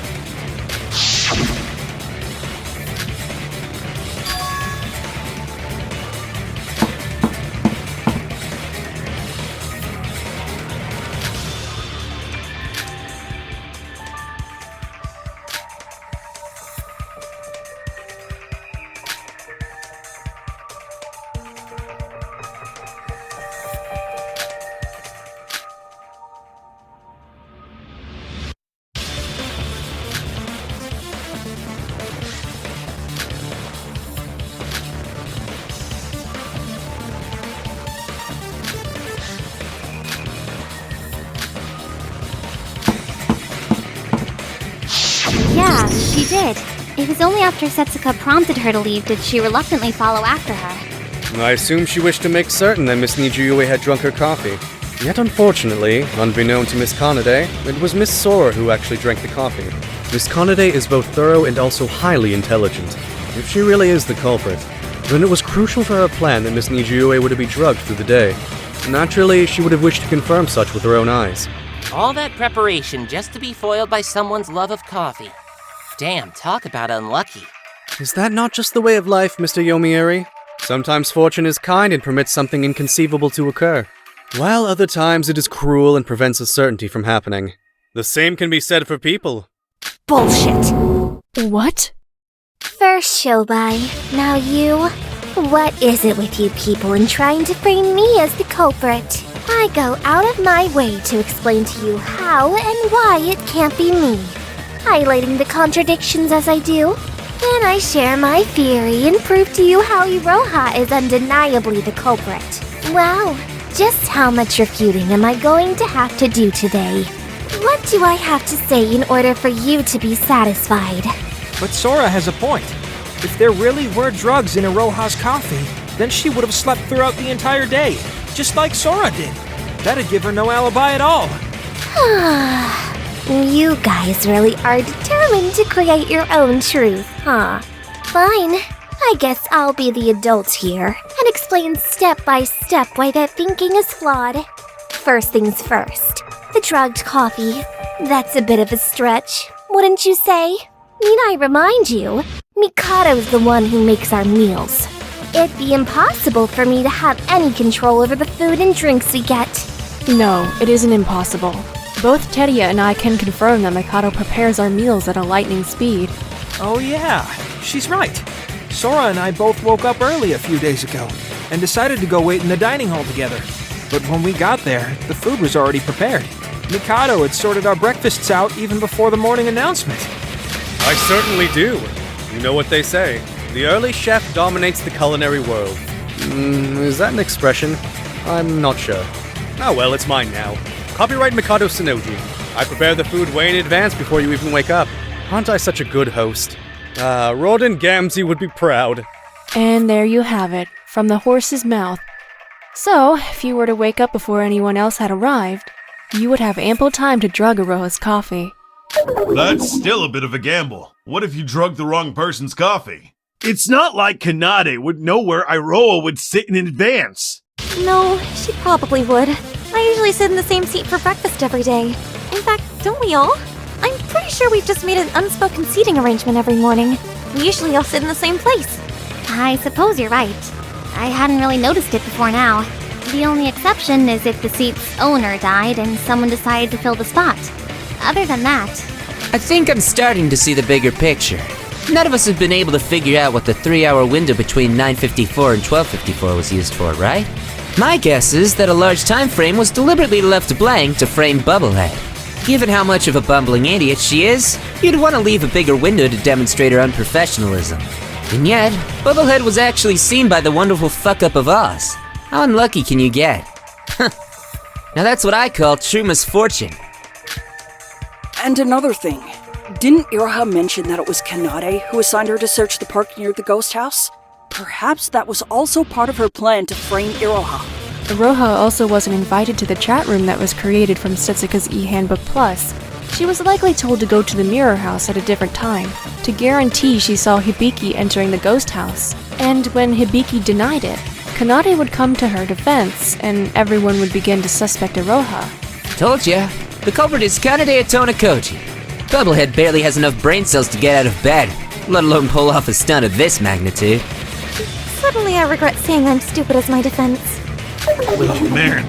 Yeah, she did. It was only after Setsuka prompted her to leave did she reluctantly follow after her. I assume she wished to make certain that Miss Nijiyue had drunk her coffee. Yet unfortunately, unbeknown to Miss Kanade, it was Miss Sora who actually drank the coffee. Miss Kanade is both thorough and also highly intelligent. If she really is the culprit, then it was crucial for her plan that Miss Nijiyue would be drugged through the day. Naturally, she would have wished to confirm such with her own eyes. All that preparation just to be foiled by someone's love of coffee. Damn, talk about unlucky. Is that not just the way of life, Mr. Yomiuri? Sometimes fortune is kind and permits something inconceivable to occur, while other times it is cruel and prevents a certainty from happening. The same can be said for people. Bullshit! What? First Shobai, now you. What is it with you people in trying to frame me as the culprit? I go out of my way to explain to you how and why it can't be me. Highlighting the contradictions as I do, then I share my theory and prove to you how Iroha is undeniably the culprit. Wow, just how much refuting am I going to have to do today? What do I have to say in order for you to be satisfied? But Sora has a point. If there really were drugs in Iroha's coffee, then she would have slept throughout the entire day, just like Sora did. That'd give her no alibi at all. You guys really are determined to create your own truth, huh? Fine. I guess I'll be the adult here and explain step by step why that thinking is flawed. First things first, the drugged coffee. That's a bit of a stretch, wouldn't you say? Need I remind you, Mikado's the one who makes our meals. It'd be impossible for me to have any control over the food and drinks we get. No, it isn't impossible. Both Teria and I can confirm that Mikado prepares our meals at a lightning speed. Oh yeah, she's right. Sora and I both woke up early a few days ago and decided to go wait in the dining hall together. But when we got there, the food was already prepared. Mikado had sorted our breakfasts out even before the morning announcement. I certainly do. You know what they say. The early chef dominates the culinary world. Is that an expression? I'm not sure. Oh well, it's mine now. Copyright Mikado Sonoji. I prepare the food way in advance before you even wake up. Aren't I such a good host? Rodin Gamzee would be proud. And there you have it, from the horse's mouth. So, if you were to wake up before anyone else had arrived, you would have ample time to drug Iroha's coffee. That's still a bit of a gamble. What if you drug the wrong person's coffee? It's not like Kanade would know where Iroha would sit in advance. No, she probably would. I usually sit in the same seat for breakfast every day. In fact, don't we all? I'm pretty sure we've just made an unspoken seating arrangement every morning. We usually all sit in the same place. I suppose you're right. I hadn't really noticed it before now. The only exception is if the seat's owner died and someone decided to fill the spot. Other than that... I think I'm starting to see the bigger picture. None of us have been able to figure out what the 3-hour window between 9:54 and 12:54 was used for, right? My guess is that a large time frame was deliberately left blank to frame Bubblehead. Given how much of a bumbling idiot she is, you'd want to leave a bigger window to demonstrate her unprofessionalism. And yet, Bubblehead was actually seen by the wonderful fuck-up of Oz. How unlucky can you get? Now that's what I call true misfortune. And another thing, didn't Iroha mention that it was Kanade who assigned her to search the park near the ghost house? Perhaps that was also part of her plan to frame Iroha. Iroha also wasn't invited to the chat room that was created from Setsuka's e-handbook plus. She was likely told to go to the mirror house at a different time, to guarantee she saw Hibiki entering the ghost house. And when Hibiki denied it, Kanade would come to her defense, and everyone would begin to suspect Iroha. Told ya, the culprit is Kanade Otonakoji. Bubblehead barely has enough brain cells to get out of bed, let alone pull off a stunt of this magnitude. Suddenly I regret saying I'm stupid as my defense. Oh man,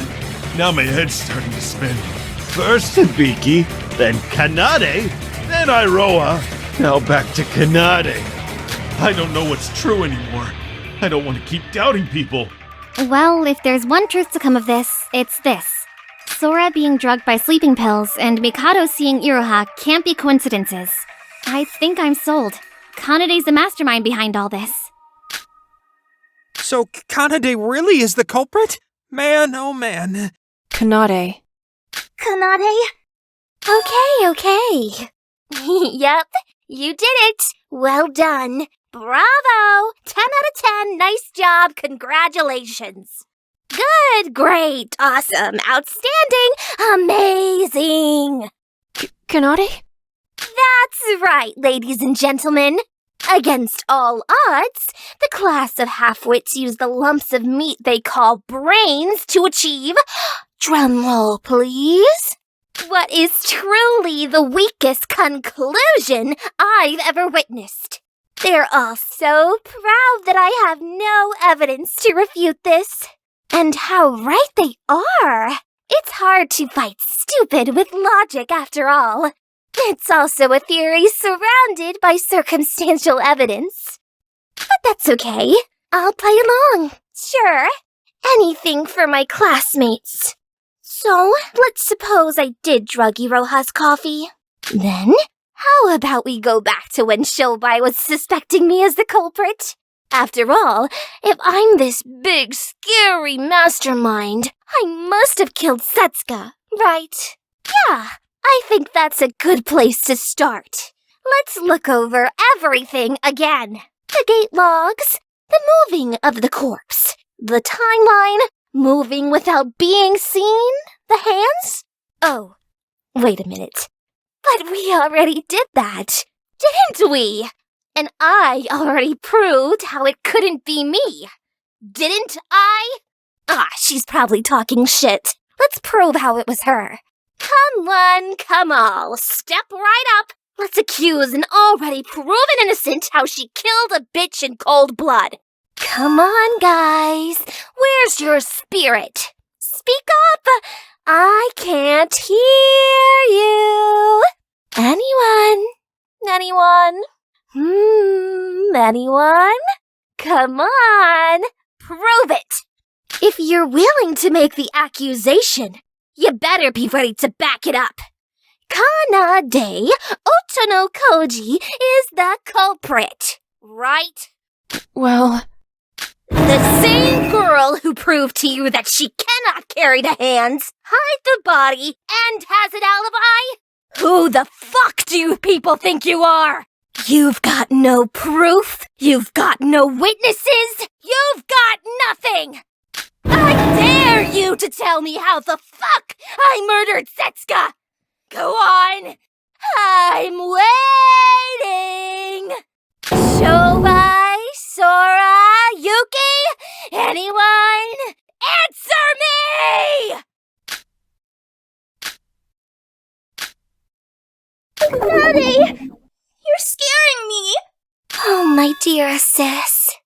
now my head's starting to spin. First Hibiki, then Kanade, then Iroha, now back to Kanade. I don't know what's true anymore. I don't want to keep doubting people. Well, if there's one truth to come of this, it's this. Sora being drugged by sleeping pills and Mikado seeing Iroha can't be coincidences. I think I'm sold. Kanade's the mastermind behind all this. So Kanade really is the culprit? Man, oh man. Kanade. Kanade? Okay. Yep, you did it. Well done. Bravo! 10 out of 10. Nice job. Congratulations. Good, great, awesome, outstanding, amazing. Kanade? That's right, ladies and gentlemen. Against all odds, the class of half-wits use the lumps of meat they call brains to achieve, drumroll please, what is truly the weakest conclusion I've ever witnessed. They're all so proud that I have no evidence to refute this. And how right they are! It's hard to fight stupid with logic after all. It's also a theory surrounded by circumstantial evidence. But that's okay. I'll play along. Sure. Anything for my classmates. So, let's suppose I did drug Iroha's coffee. Then, how about we go back to when Shobai was suspecting me as the culprit? After all, if I'm this big, scary mastermind, I must have killed Setsuka, right? Yeah, I think that's a good place to start. Let's look over everything again. The gate logs, the moving of the corpse, the timeline, moving without being seen, the hands. Oh, wait a minute. But we already did that, didn't we? And I already proved how it couldn't be me. Didn't I? She's probably talking shit. Let's prove how it was her. Come one, come all. Step right up. Let's accuse an already proven innocent how she killed a bitch in cold blood. Come on, guys. Where's your spirit? Speak up. I can't hear you. Anyone? Anyone? Come on, prove it! If you're willing to make the accusation, you better be ready to back it up. Kanade Otonakoji is the culprit, right? Well... The same girl who proved to you that she cannot carry the hands, hide the body, and has an alibi? Who the fuck do you people think you are? You've got no proof. You've got no witnesses. You've got nothing. I dare you to tell me how the fuck I murdered Setsuka. Go on. I'm waiting. Shobai, Sora, Yuki, anyone? Answer me! Daddy, you're scaring me. Oh, my dear sis.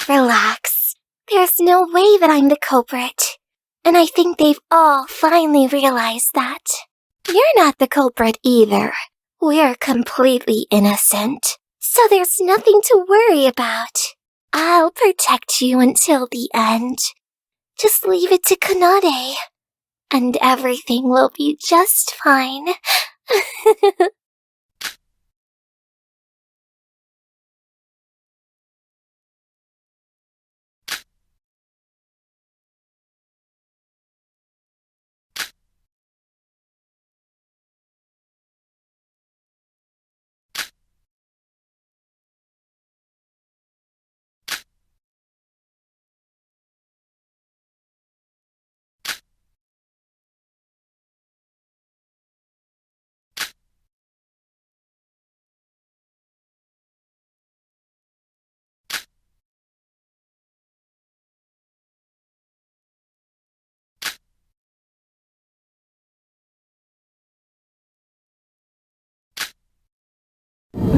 Relax. There's no way that I'm the culprit. And I think they've all finally realized that. You're not the culprit either. We're completely innocent. So there's nothing to worry about. I'll protect you until the end. Just leave it to Kanade. And everything will be just fine.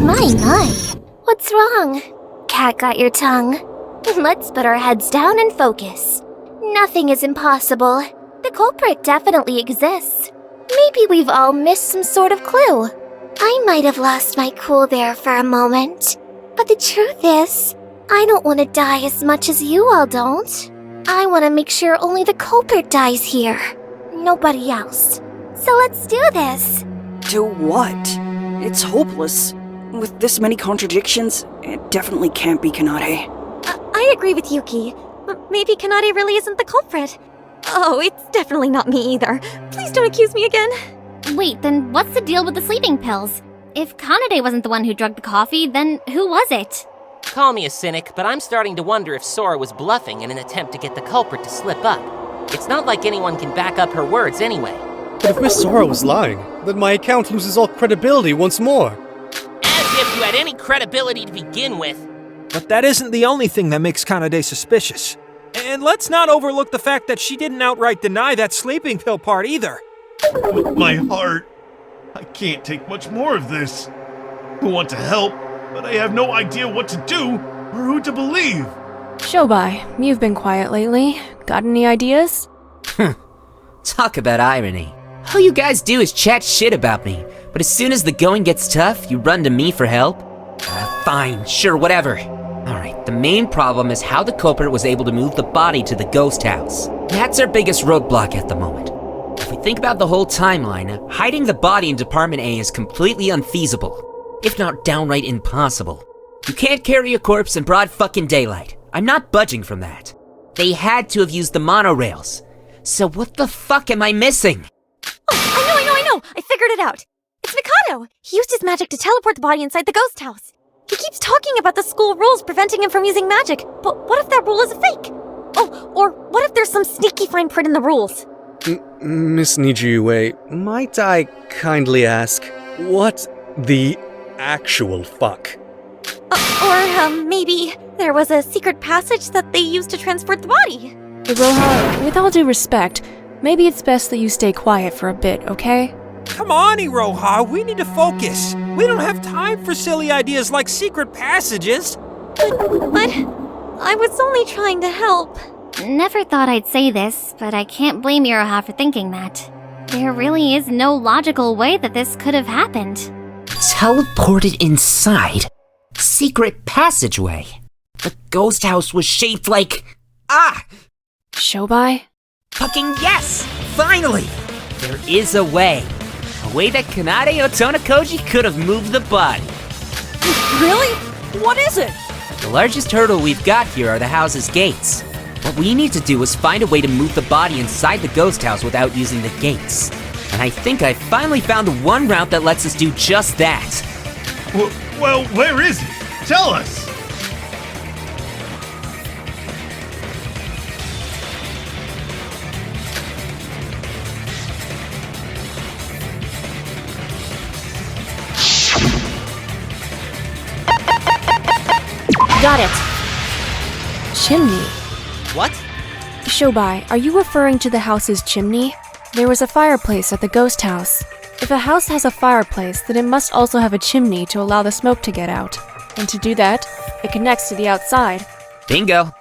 My. What's wrong? Cat got your tongue. Let's put our heads down and focus. Nothing is impossible. The culprit definitely exists. Maybe we've all missed some sort of clue. I might have lost my cool there for a moment. But the truth is, I don't want to die as much as you all don't. I want to make sure only the culprit dies here. Nobody else. So let's do this. Do what? It's hopeless. With this many contradictions, it definitely can't be Kanade. I agree with Yuki. Maybe Kanade really isn't the culprit. Oh, it's definitely not me either. Please don't accuse me again. Wait, then what's the deal with the sleeping pills? If Kanade wasn't the one who drugged the coffee, then who was it? Call me a cynic, but I'm starting to wonder if Sora was bluffing in an attempt to get the culprit to slip up. It's not like anyone can back up her words anyway. But if Miss Sora was lying, then my account loses all credibility once more. As if you had any credibility to begin with. But that isn't the only thing that makes Kanade suspicious. And let's not overlook the fact that she didn't outright deny that sleeping pill part either. My heart. I can't take much more of this. I want to help, but I have no idea what to do or who to believe. Shobai, you've been quiet lately. Got any ideas? Talk about irony. All you guys do is chat shit about me, but as soon as the going gets tough, you run to me for help? Fine, sure, whatever. Alright, the main problem is how the culprit was able to move the body to the ghost house. That's our biggest roadblock at the moment. If we think about the whole timeline, hiding the body in Department A is completely unfeasible, if not downright impossible. You can't carry a corpse in broad fucking daylight. I'm not budging from that. They had to have used the monorails. So what the fuck am I missing? Oh, I know! I figured it out. It's Mikado! He used his magic to teleport the body inside the ghost house. He keeps talking about the school rules preventing him from using magic, but what if that rule is a fake? Oh, or what if there's some sneaky fine print in the rules? Miss Nijiue, might I kindly ask, what the actual fuck? Or maybe there was a secret passage that they used to transport the body. Iroha, with all due respect, maybe it's best that you stay quiet for a bit, okay? Come on, Iroha, we need to focus. We don't have time for silly ideas like secret passages. But I was only trying to help. Never thought I'd say this, but I can't blame Iroha for thinking that. There really is no logical way that this could have happened. Teleported inside? Secret passageway? The ghost house was shaped like... Shobai? Fucking yes! Finally! There is a way. A way that Kanade Otonakoji could have moved the body. Really? What is it? The largest hurdle we've got here are the house's gates. What we need to do is find a way to move the body inside the ghost house without using the gates. And I think I finally found the one route that lets us do just that. Well, where is it? Tell us! Got it. Chimney. What? Shobai, are you referring to the house's chimney? There was a fireplace at the ghost house. If a house has a fireplace, then it must also have a chimney to allow the smoke to get out. And to do that, it connects to the outside. Bingo.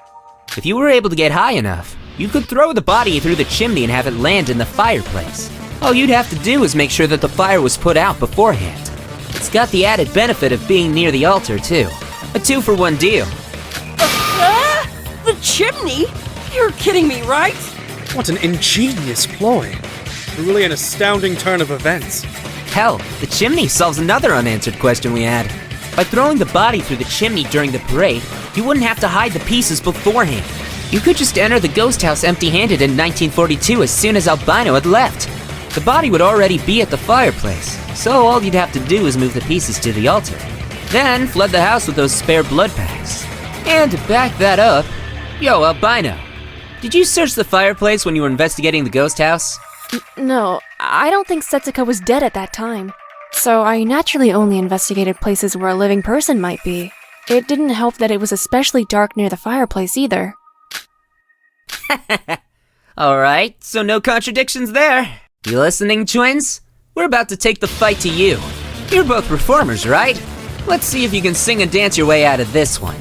If you were able to get high enough, you could throw the body through the chimney and have it land in the fireplace. All you'd have to do is make sure that the fire was put out beforehand. It's got the added benefit of being near the altar, too. A 2-for-1 deal. The chimney? You're kidding me, right? What an ingenious ploy. Really an astounding turn of events. Hell, the chimney solves another unanswered question we had. By throwing the body through the chimney during the parade, you wouldn't have to hide the pieces beforehand. You could just enter the ghost house empty-handed in 1942 as soon as Albino had left. The body would already be at the fireplace, so all you'd have to do is move the pieces to the altar. Then flood the house with those spare blood packs. And to back that up, yo, Albino, did you search the fireplace when you were investigating the ghost house? No, I don't think Setsuka was dead at that time. So I naturally only investigated places where a living person might be. It didn't help that it was especially dark near the fireplace either. Alright, so no contradictions there. You listening, twins? We're about to take the fight to you. You're both performers, right? Let's see if you can sing and dance your way out of this one.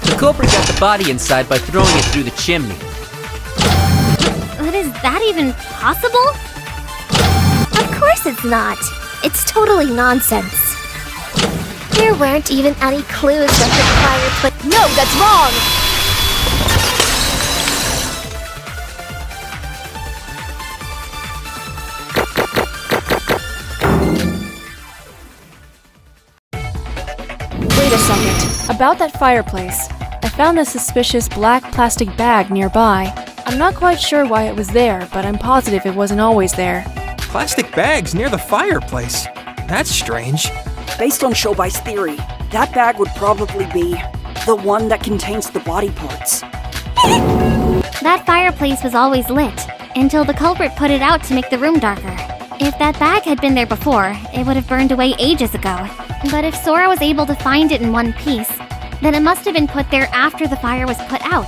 The culprit got the body inside by throwing it through the chimney. But is that even possible? Of course it's not. It's totally nonsense. There weren't even any clues that the fireplace. No, that's wrong! Wait a second. About that fireplace. I found a suspicious black plastic bag nearby. I'm not quite sure why it was there, but I'm positive it wasn't always there. Plastic bags near the fireplace. That's strange. Based on Shobai's theory, that bag would probably be the one that contains the body parts. That fireplace was always lit, until the culprit put it out to make the room darker. If that bag had been there before, it would have burned away ages ago. But if Sora was able to find it in one piece, then it must have been put there after the fire was put out.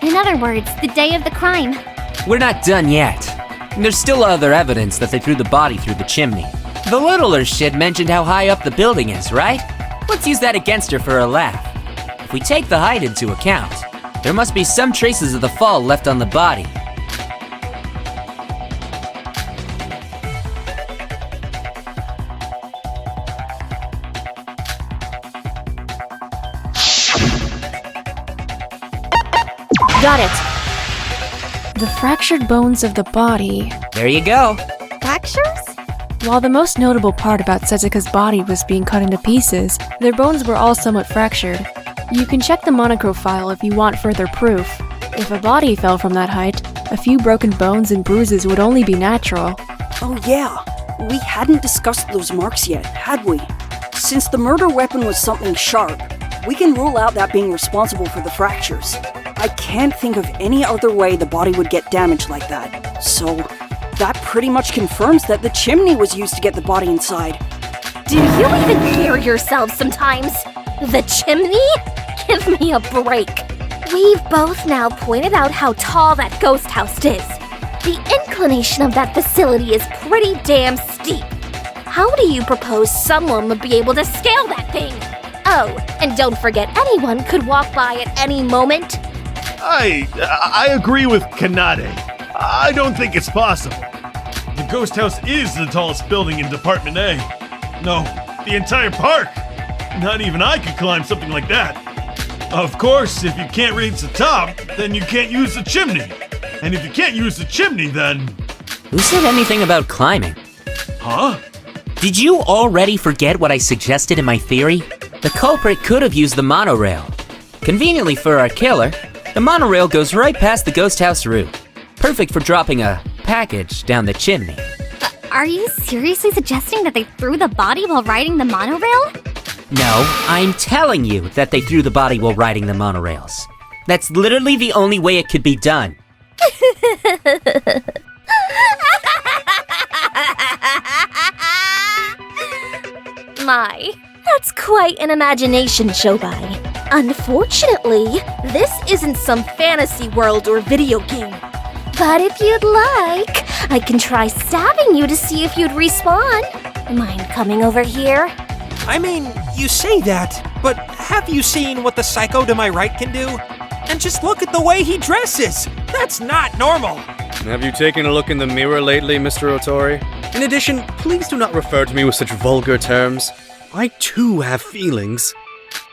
In other words, the day of the crime. We're not done yet. There's still other evidence that they threw the body through the chimney. The littler shit mentioned how high up the building is, right? Let's use that against her for a laugh. If we take the height into account, there must be some traces of the fall left on the body. Got it! The fractured bones of the body. There you go. Fractures? While the most notable part about Setsuka's body was being cut into pieces, their bones were all somewhat fractured. You can check the Monocro file if you want further proof. If a body fell from that height, a few broken bones and bruises would only be natural. Oh yeah, we hadn't discussed those marks yet, had we? Since the murder weapon was something sharp, we can rule out that being responsible for the fractures. I can't think of any other way the body would get damaged like that, so that pretty much confirms that the chimney was used to get the body inside. Do you even hear yourselves sometimes? The chimney? Give me a break. We've both now pointed out how tall that ghost house is. The inclination of that facility is pretty damn steep. How do you propose someone would be able to scale that thing? Oh, and don't forget anyone could walk by at any moment. I agree with Kanade. I don't think it's possible. The ghost house is the tallest building in Department A. No, the entire park. Not even I could climb something like that. Of course, if you can't reach the top, then you can't use the chimney. And if you can't use the chimney, then... Who said anything about climbing? Huh? Did you already forget what I suggested in my theory? The culprit could have used the monorail. Conveniently for our killer, the monorail goes right past the ghost house roof. Perfect for dropping a package down the chimney. Are you seriously suggesting that they threw the body while riding the monorail? No, I'm telling you that they threw the body while riding the monorails. That's literally the only way it could be done. My, that's quite an imagination, Shobai. Unfortunately, this isn't some fantasy world or video game. But if you'd like, I can try stabbing you to see if you'd respawn. Mind coming over here? I mean, you say that, but have you seen what the psycho to my right can do? And just look at the way he dresses! That's not normal! Have you taken a look in the mirror lately, Mr. Otori? In addition, please do not refer to me with such vulgar terms. I too have feelings.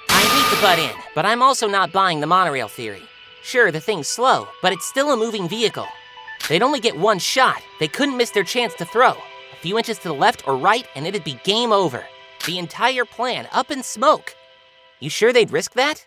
I hate to butt in, but I'm also not buying the monorail theory. Sure, the thing's slow, but it's still a moving vehicle. They'd only get one shot. They couldn't miss their chance to throw. A few inches to the left or right, and it'd be game over. The entire plan up in smoke. You sure they'd risk that?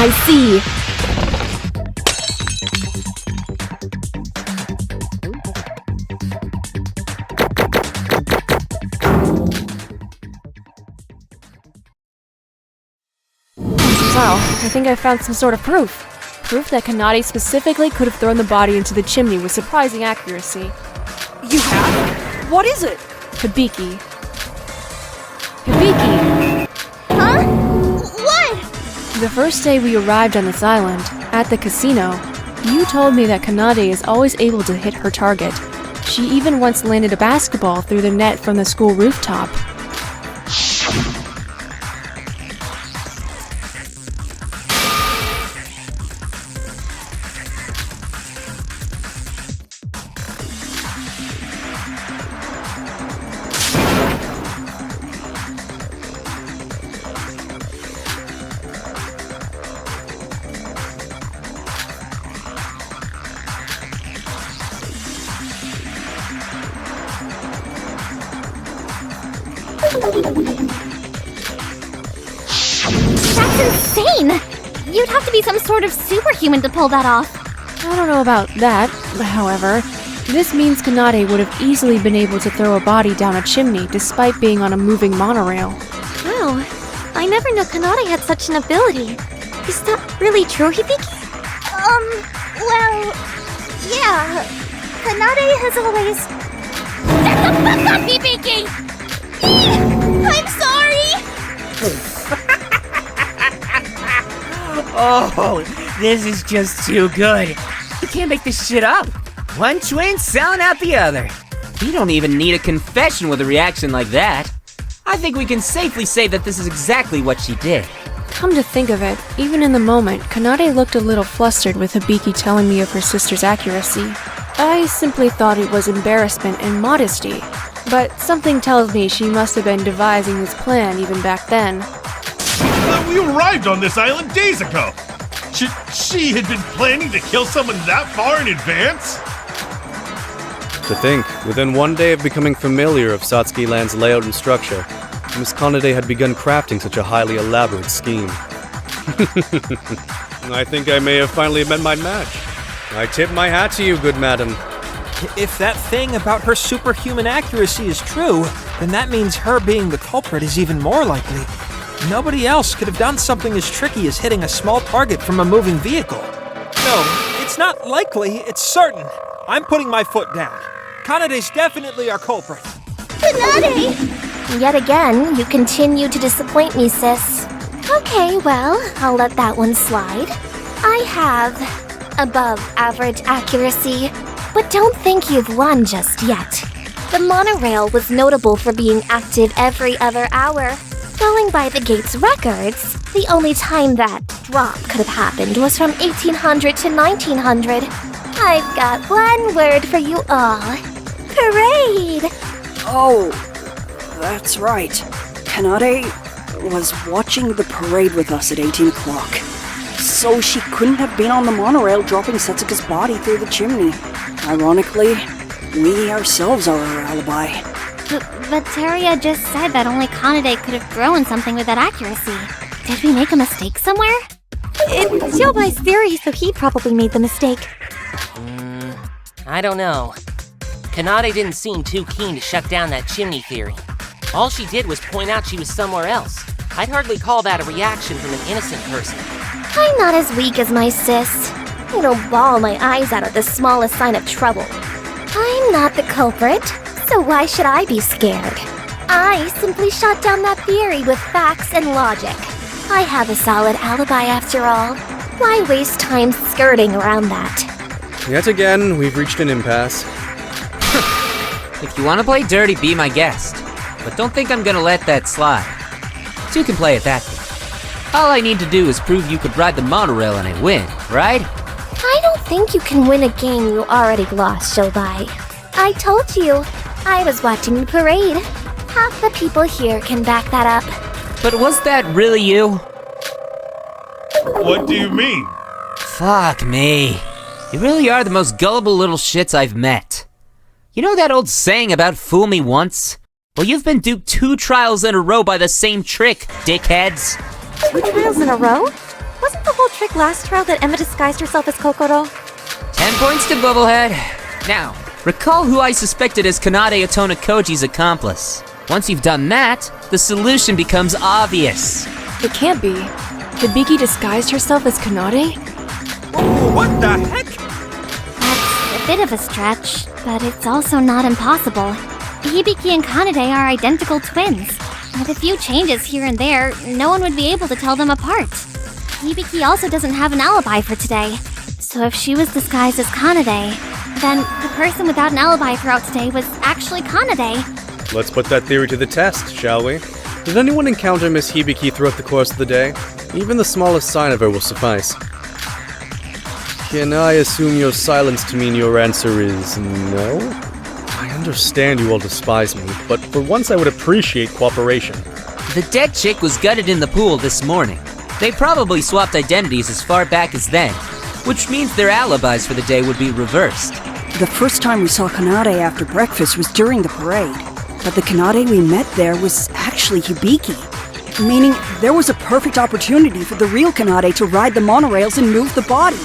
I see. Wow, I think I found some sort of proof. Proof that Kanade specifically could have thrown the body into the chimney with surprising accuracy. You have? What is it? Hibiki. Hibiki! Huh? What? The first day we arrived on this island, at the casino, you told me that Kanade is always able to hit her target. She even once landed a basketball through the net from the school rooftop. That's insane! You'd have to be some sort of superhuman to pull that off. I don't know about that, however. This means Kanade would have easily been able to throw a body down a chimney despite being on a moving monorail. Wow, I never knew Kanade had such an ability. Is that really true, Hibiki? Well, yeah. Kanade has always... Shut the fuck up, Hibiki! I'm sorry! Oh, this is just too good. You can't make this shit up. One twin selling out the other. You don't even need a confession with a reaction like that. I think we can safely say that this is exactly what she did. Come to think of it, even in the moment, Kanade looked a little flustered with Hibiki telling me of her sister's accuracy. I simply thought it was embarrassment and modesty, but something tells me she must have been devising this plan even back then. We arrived on this island days ago. She had been planning to kill someone that far in advance? To think, within one day of becoming familiar of Satsuki Land's layout and structure, Miss Kanade had begun crafting such a highly elaborate scheme. I think I may have finally met my match. I tip my hat to you, good madam. If that thing about her superhuman accuracy is true, then that means her being the culprit is even more likely. Nobody else could have done something as tricky as hitting a small target from a moving vehicle. No, it's not likely, it's certain. I'm putting my foot down. Kanade's definitely our culprit. Kanade! Yet again, you continue to disappoint me, sis. Okay, well, I'll let that one slide. I have above average accuracy, but don't think you've won just yet. The monorail was notable for being active every other hour. Going by the gate's records, the only time that drop could have happened was from 1800 to 1900. I've got one word for you all. Parade! Oh, that's right. Kanade was watching the parade with us at 18 o'clock. So she couldn't have been on the monorail dropping Setsuka's body through the chimney. Ironically, we ourselves are her alibi. But Teria just said that only Kanade could have thrown something with that accuracy. Did we make a mistake somewhere? It's Yobai's theory, so he probably made the mistake. I don't know. Kanade didn't seem too keen to shut down that chimney theory. All she did was point out she was somewhere else. I'd hardly call that a reaction from an innocent person. I'm not as weak as my sis. I don't bawl my eyes out at the smallest sign of trouble. I'm not the culprit, so why should I be scared? I simply shot down that theory with facts and logic. I have a solid alibi after all. Why waste time skirting around that? Yet again, we've reached an impasse. If you want to play dirty, be my guest. But don't think I'm gonna let that slide. So you can play it that way. All I need to do is prove you could ride the monorail and I win, right? I don't think you can win a game you already lost, Shobai. I told you, I was watching the parade. Half the people here can back that up. But was that really you? What do you mean? Fuck me. You really are the most gullible little shits I've met. You know that old saying about fool me once? Well, you've been duped 2 trials in a row by the same trick, dickheads. 2 trials in a row? Wasn't the whole trick last trial that Emma disguised herself as Kokoro? 10 points to Bubblehead. Now, recall who I suspected as Kanade Otona Koji's accomplice. Once you've done that, the solution becomes obvious. It can't be. Hibiki disguised herself as Kanade? What the heck? That's a bit of a stretch, but it's also not impossible. Hibiki and Kanade are identical twins. With a few changes here and there, no one would be able to tell them apart. Hibiki also doesn't have an alibi for today. So if she was disguised as Kanade, then the person without an alibi throughout today was actually Kanade. Let's put that theory to the test, shall we? Did anyone encounter Miss Hibiki throughout the course of the day? Even the smallest sign of her will suffice. Can I assume your silence to mean your answer is no? I understand you all despise me, but for once I would appreciate cooperation. The dead chick was gutted in the pool this morning. They probably swapped identities as far back as then, which means their alibis for the day would be reversed. The first time we saw Kanade after breakfast was during the parade, but the Kanade we met there was actually Hibiki, meaning there was a perfect opportunity for the real Kanade to ride the monorails and move the body.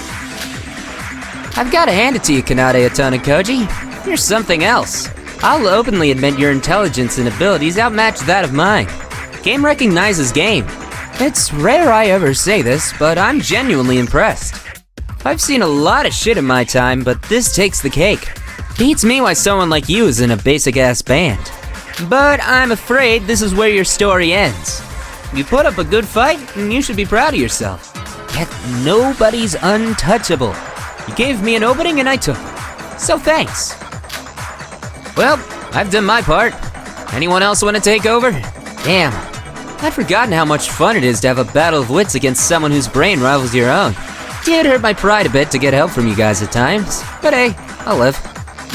I've gotta hand it to you, Kanade Otona Koji. You're something else. I'll openly admit your intelligence and abilities outmatch that of mine. Game recognizes game. It's rare I ever say this, but I'm genuinely impressed. I've seen a lot of shit in my time, but this takes the cake. Beats me why someone like you is in a basic-ass band. But I'm afraid this is where your story ends. You put up a good fight, and you should be proud of yourself. Yet nobody's untouchable. You gave me an opening and I took it. So thanks. Well, I've done my part. Anyone else want to take over? Damn, I'd forgotten how much fun it is to have a battle of wits against someone whose brain rivals your own. Did hurt my pride a bit to get help from you guys at times, but hey, I'll live.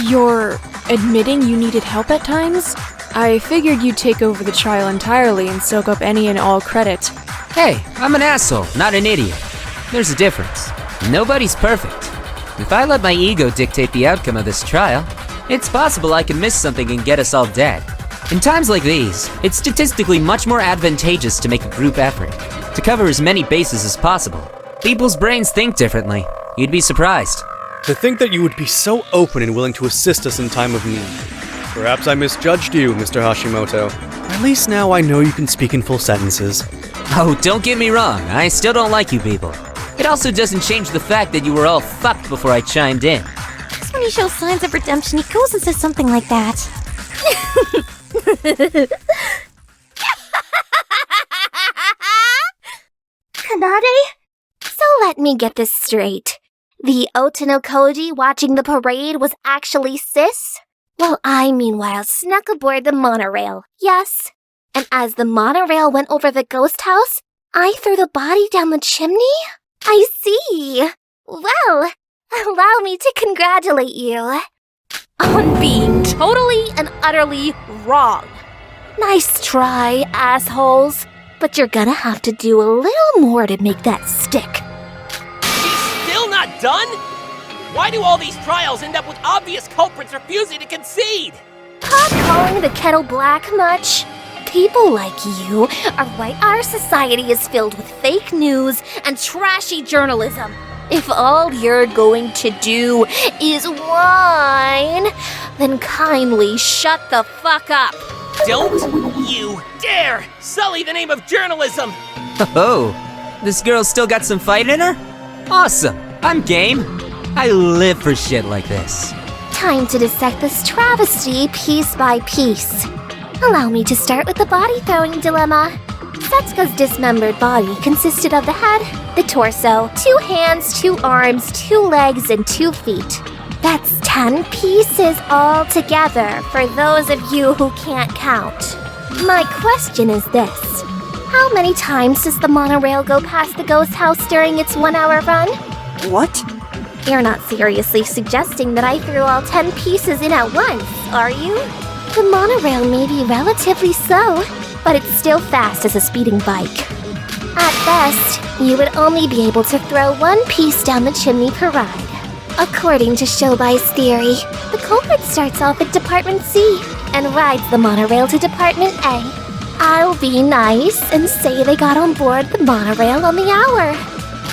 You're admitting you needed help at times? I figured you'd take over the trial entirely and soak up any and all credit. Hey, I'm an asshole, not an idiot. There's a difference. Nobody's perfect. If I let my ego dictate the outcome of this trial, it's possible I can miss something and get us all dead. In times like these, it's statistically much more advantageous to make a group effort, to cover as many bases as possible. People's brains think differently. You'd be surprised. To think that you would be so open and willing to assist us in time of need. Perhaps I misjudged you, Mr. Hashimoto. At least now I know you can speak in full sentences. Oh, don't get me wrong, I still don't like you people. It also doesn't change the fact that you were all fucked before I chimed in. Just when he shows signs of redemption, he goes and says something like that. Kanade? So let me get this straight. The Otano Koji watching the parade was actually Sis? Well, I meanwhile snuck aboard the monorail, yes? And as the monorail went over the ghost house, I threw the body down the chimney? I see. Well, allow me to congratulate you on being totally and utterly wrong. Nice try, assholes. But you're gonna have to do a little more to make that stick. She's still not done? Why do all these trials end up with obvious culprits refusing to concede? Caught calling the kettle black much? People like you are why our society is filled with fake news and trashy journalism. If all you're going to do is whine, then kindly shut the fuck up. Don't you dare sully the name of journalism! Oh, this girl's still got some fight in her? Awesome, I'm game. I live for shit like this. Time to dissect this travesty piece by piece. Allow me to start with the body throwing dilemma. Setsuka's dismembered body consisted of the head, the torso, 2 hands, 2 arms, 2 legs, and 2 feet. That's 10 pieces all together for those of you who can't count. My question is this. How many times does the monorail go past the ghost house during its 1-hour run? What? You're not seriously suggesting that I threw all 10 pieces in at once, are you? The monorail may be relatively slow, but it's still fast as a speeding bike. At best, you would only be able to throw 1 piece down the chimney per ride. According to Shobui's theory, the culprit starts off at Department C and rides the monorail to Department A. I'll be nice and say they got on board the monorail on the hour.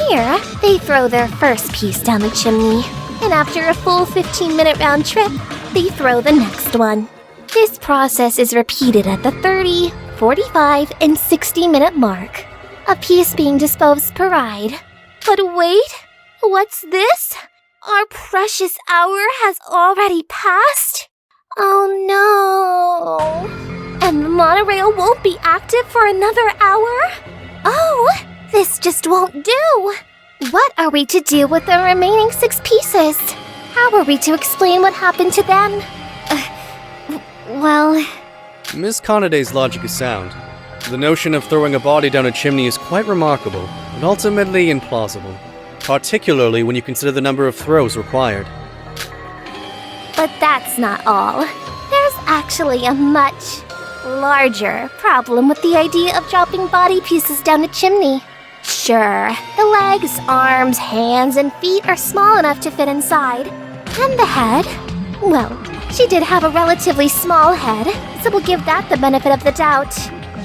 Here, they throw their first piece down the chimney, and after a full 15-minute round trip, they throw the next one. This process is repeated at the 30, 45, and 60-minute mark. A piece being disposed per ride. But wait, what's this? Our precious hour has already passed? Oh no! And the monorail won't be active for another hour? Oh, this just won't do! What are we to do with the remaining 6 pieces? How are we to explain what happened to them? Well... Miss Kanada's logic is sound. The notion of throwing a body down a chimney is quite remarkable, but ultimately implausible. Particularly when you consider the number of throws required. But that's not all. There's actually a much larger problem with the idea of dropping body pieces down a chimney. Sure, the legs, arms, hands, and feet are small enough to fit inside. And the head? Well, she did have a relatively small head, so we'll give that the benefit of the doubt.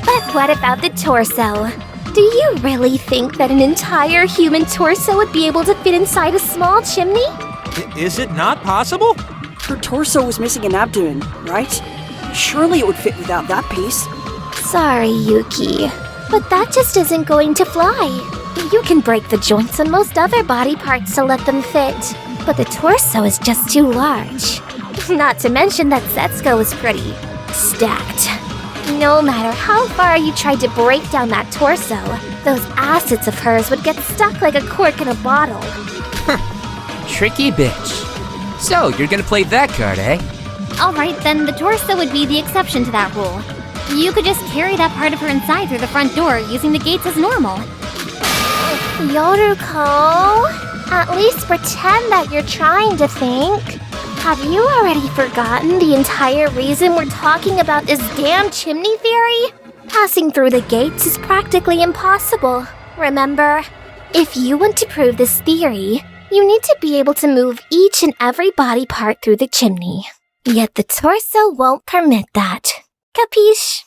But what about the torso? Do you really think that an entire human torso would be able to fit inside a small chimney? Is it not possible? Her torso was missing an abdomen, right? Surely it would fit without that piece. Sorry, Yuki, but that just isn't going to fly. You can break the joints on most other body parts to let them fit, but the torso is just too large. Not to mention that Setsuko is pretty stacked. No matter how far you tried to break down that torso, those assets of hers would get stuck like a cork in a bottle. Tricky bitch. So, you're gonna play that card, eh? Alright, then the torso would be the exception to that rule. You could just carry that part of her inside through the front door using the gates as normal. Yoruko, at least pretend that you're trying to think. Have you already forgotten the entire reason we're talking about this damn chimney theory? Passing through the gates is practically impossible, remember? If you want to prove this theory, you need to be able to move each and every body part through the chimney. Yet the torso won't permit that. Capiche?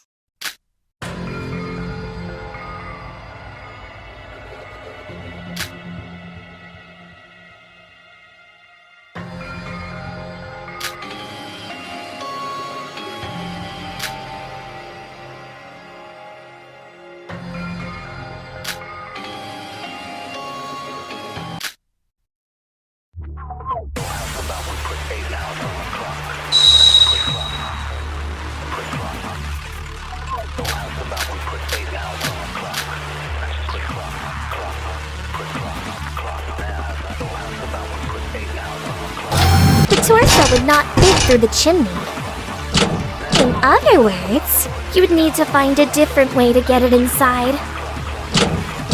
The torso would not fit through the chimney. In other words, you would need to find a different way to get it inside.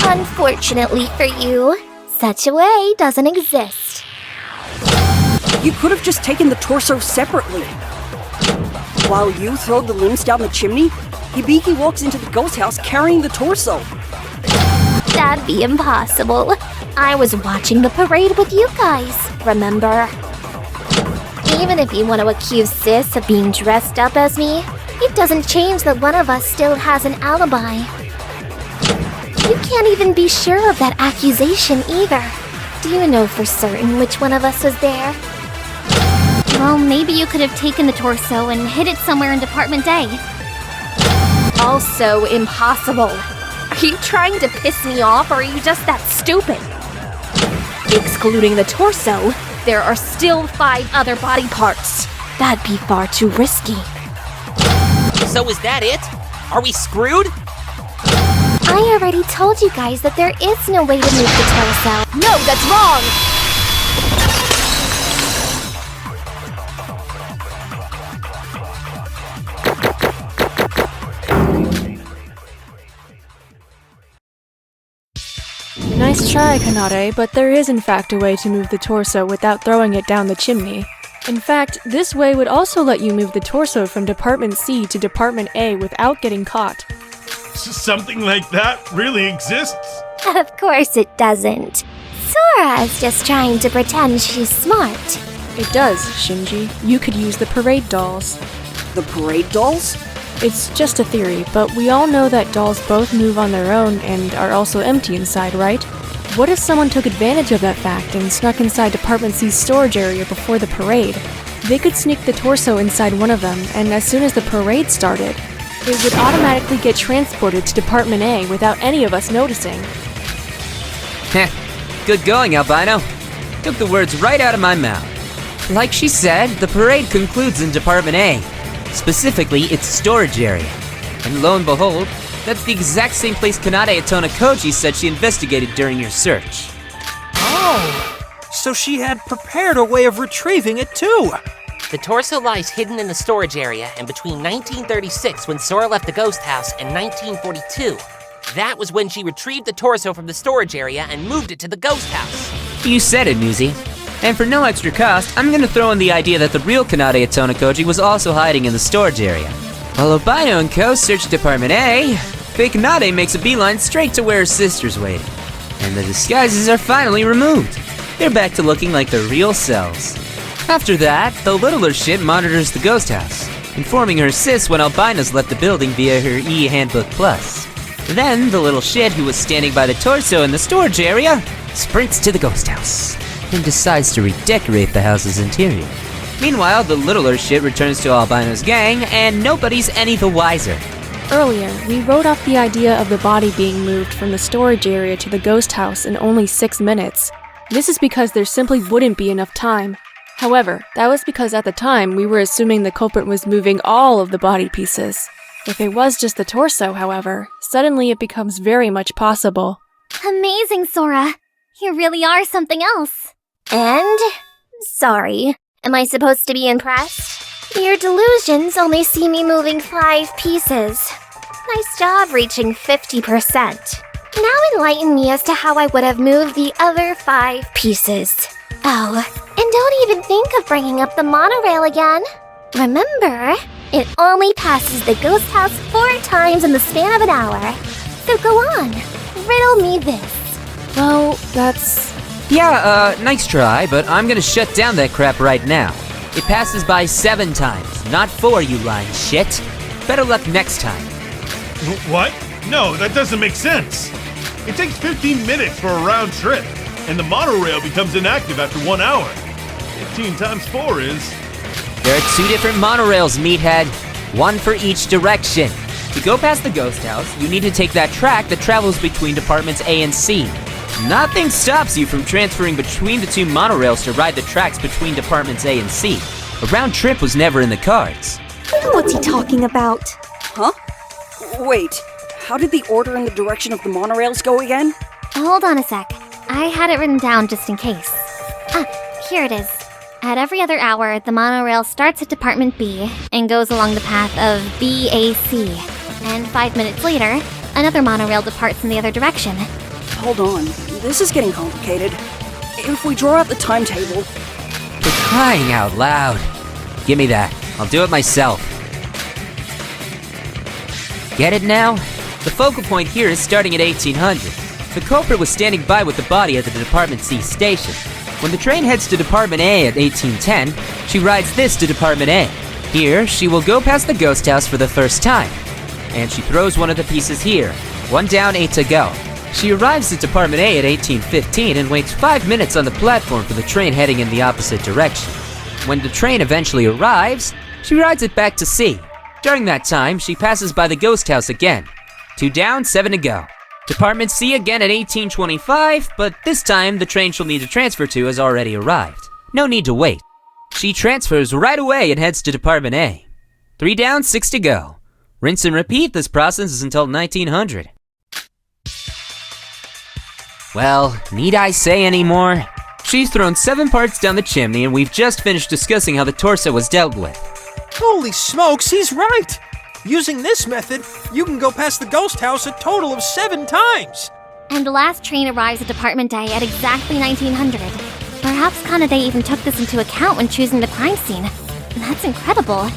Unfortunately for you, such a way doesn't exist. You could have just taken the torso separately. While you throw the limbs down the chimney, Hibiki walks into the ghost house carrying the torso. That'd be impossible. I was watching the parade with you guys, remember? Even if you want to accuse Sis of being dressed up as me, it doesn't change that one of us still has an alibi. You can't even be sure of that accusation either. Do you know for certain which one of us was there? Well, maybe you could have taken the torso and hid it somewhere in Department A. Also impossible. Are you trying to piss me off, or are you just that stupid? Excluding the torso, there are still 5 other body parts. That'd be far too risky. So is that it? Are we screwed? I already told you guys that there is no way to move the torso. No, that's wrong! Nice try, Kanade, but there is in fact a way to move the torso without throwing it down the chimney. In fact, this way would also let you move the torso from Department C to Department A without getting caught. Something like that really exists? Of course it doesn't. Sora's just trying to pretend she's smart. It does, Shinji. You could use the parade dolls. The parade dolls? It's just a theory, but we all know that dolls both move on their own and are also empty inside, right? What if someone took advantage of that fact and snuck inside Department C's storage area before the parade? They could sneak the torso inside one of them, and as soon as the parade started, it would automatically get transported to Department A without any of us noticing. Heh, good going, Albino. Took the words right out of my mouth. Like she said, the parade concludes in Department A, specifically its storage area. And lo and behold, that's the exact same place Kanade Atonakoji said she investigated during your search. Oh, so she had prepared a way of retrieving it too. The torso lies hidden in the storage area, and between 1936, when Sora left the ghost house, and 1942, that was when she retrieved the torso from the storage area and moved it to the ghost house. You said it, Muzi. And for no extra cost, I'm gonna throw in the idea that the real Kanade Atonakoji was also hiding in the storage area. While Albino and co search Department A, fake Kanade makes a beeline straight to where her sister's waiting. And the disguises are finally removed. They're back to looking like their real selves. After that, the littler shit monitors the ghost house, informing her sis when Albina's left the building via her e-Handbook Plus. Then, the little shit who was standing by the torso in the storage area sprints to the ghost house and decides to redecorate the house's interior. Meanwhile, the littler shit returns to Albino's gang, and nobody's any the wiser. Earlier, we wrote off the idea of the body being moved from the storage area to the ghost house in only 6 minutes. This is because there simply wouldn't be enough time. However, that was because at the time we were assuming the culprit was moving all of the body pieces. If it was just the torso, however, suddenly it becomes very much possible. Amazing, Sora. You really are something else. And? Sorry. Am I supposed to be impressed? Your delusions only see me moving 5 pieces. Nice job reaching 50%. Now enlighten me as to how I would have moved the other 5 pieces. Oh, and don't even think of bringing up the monorail again. Remember, it only passes the ghost house 4 times in the span of an hour. So go on, riddle me this. Well, that's... Yeah, nice try, but I'm gonna shut down that crap right now. It passes by 7 times, not 4, you lying shit. Better luck next time. What? No, that doesn't make sense. It takes 15 minutes for a round trip, and the monorail becomes inactive after 1 hour. 15 times 4 is... There are 2 different monorails, meathead. 1 for each direction. To go past the ghost house, you need to take that track that travels between departments A and C. Nothing stops you from transferring between the 2 monorails to ride the tracks between departments A and C. A round trip was never in the cards. What's he talking about? Huh? Wait, how did the order and the direction of the monorails go again? Hold on a sec. I had it written down just in case. Here it is. At every other hour, the monorail starts at Department B and goes along the path of BAC. And 5 minutes later, another monorail departs in the other direction. Hold on, this is getting complicated. If we draw out the timetable... For crying out loud. Give me that. I'll do it myself. Get it now? The focal point here is starting at 1800. The culprit was standing by with the body at the Department C station. When the train heads to Department A at 1810, she rides this to Department A. Here, she will go past the ghost house for the first time. And she throws one of the pieces here. 1 down, 8 to go. She arrives at Department A at 1815 and waits 5 minutes on the platform for the train heading in the opposite direction. When the train eventually arrives, she rides it back to C. During that time, she passes by the ghost house again. 2 down, 7 to go. Department C again at 1825, but this time the train she'll need to transfer to has already arrived. No need to wait. She transfers right away and heads to Department A. 3 down, 6 to go. Rinse and repeat this process until 1900. Well, need I say any more? She's thrown 7 parts down the chimney and we've just finished discussing how the torso was dealt with. Holy smokes, he's right! Using this method, you can go past the ghost house a total of 7 times! And the last train arrives at Department A at exactly 1900. Perhaps Kanade even took this into account when choosing the crime scene. That's incredible.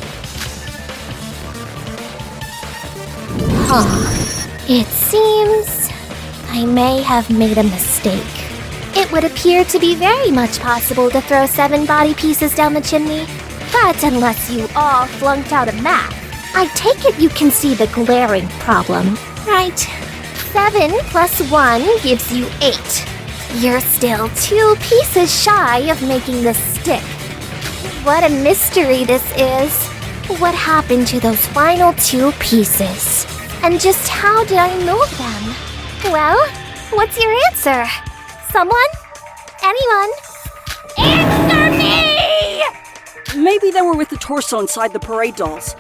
It seems I may have made a mistake. It would appear to be very much possible to throw 7 body pieces down the chimney, but unless you all flunked out of math, I take it you can see the glaring problem, right? 7 plus 1 gives you 8. You're still 2 pieces shy of making this stick. What a mystery this is. What happened to those final 2 pieces? And just how did I move them? Well, what's your answer? Someone? Anyone? Answer me! Maybe they were with the torso inside the parade dolls.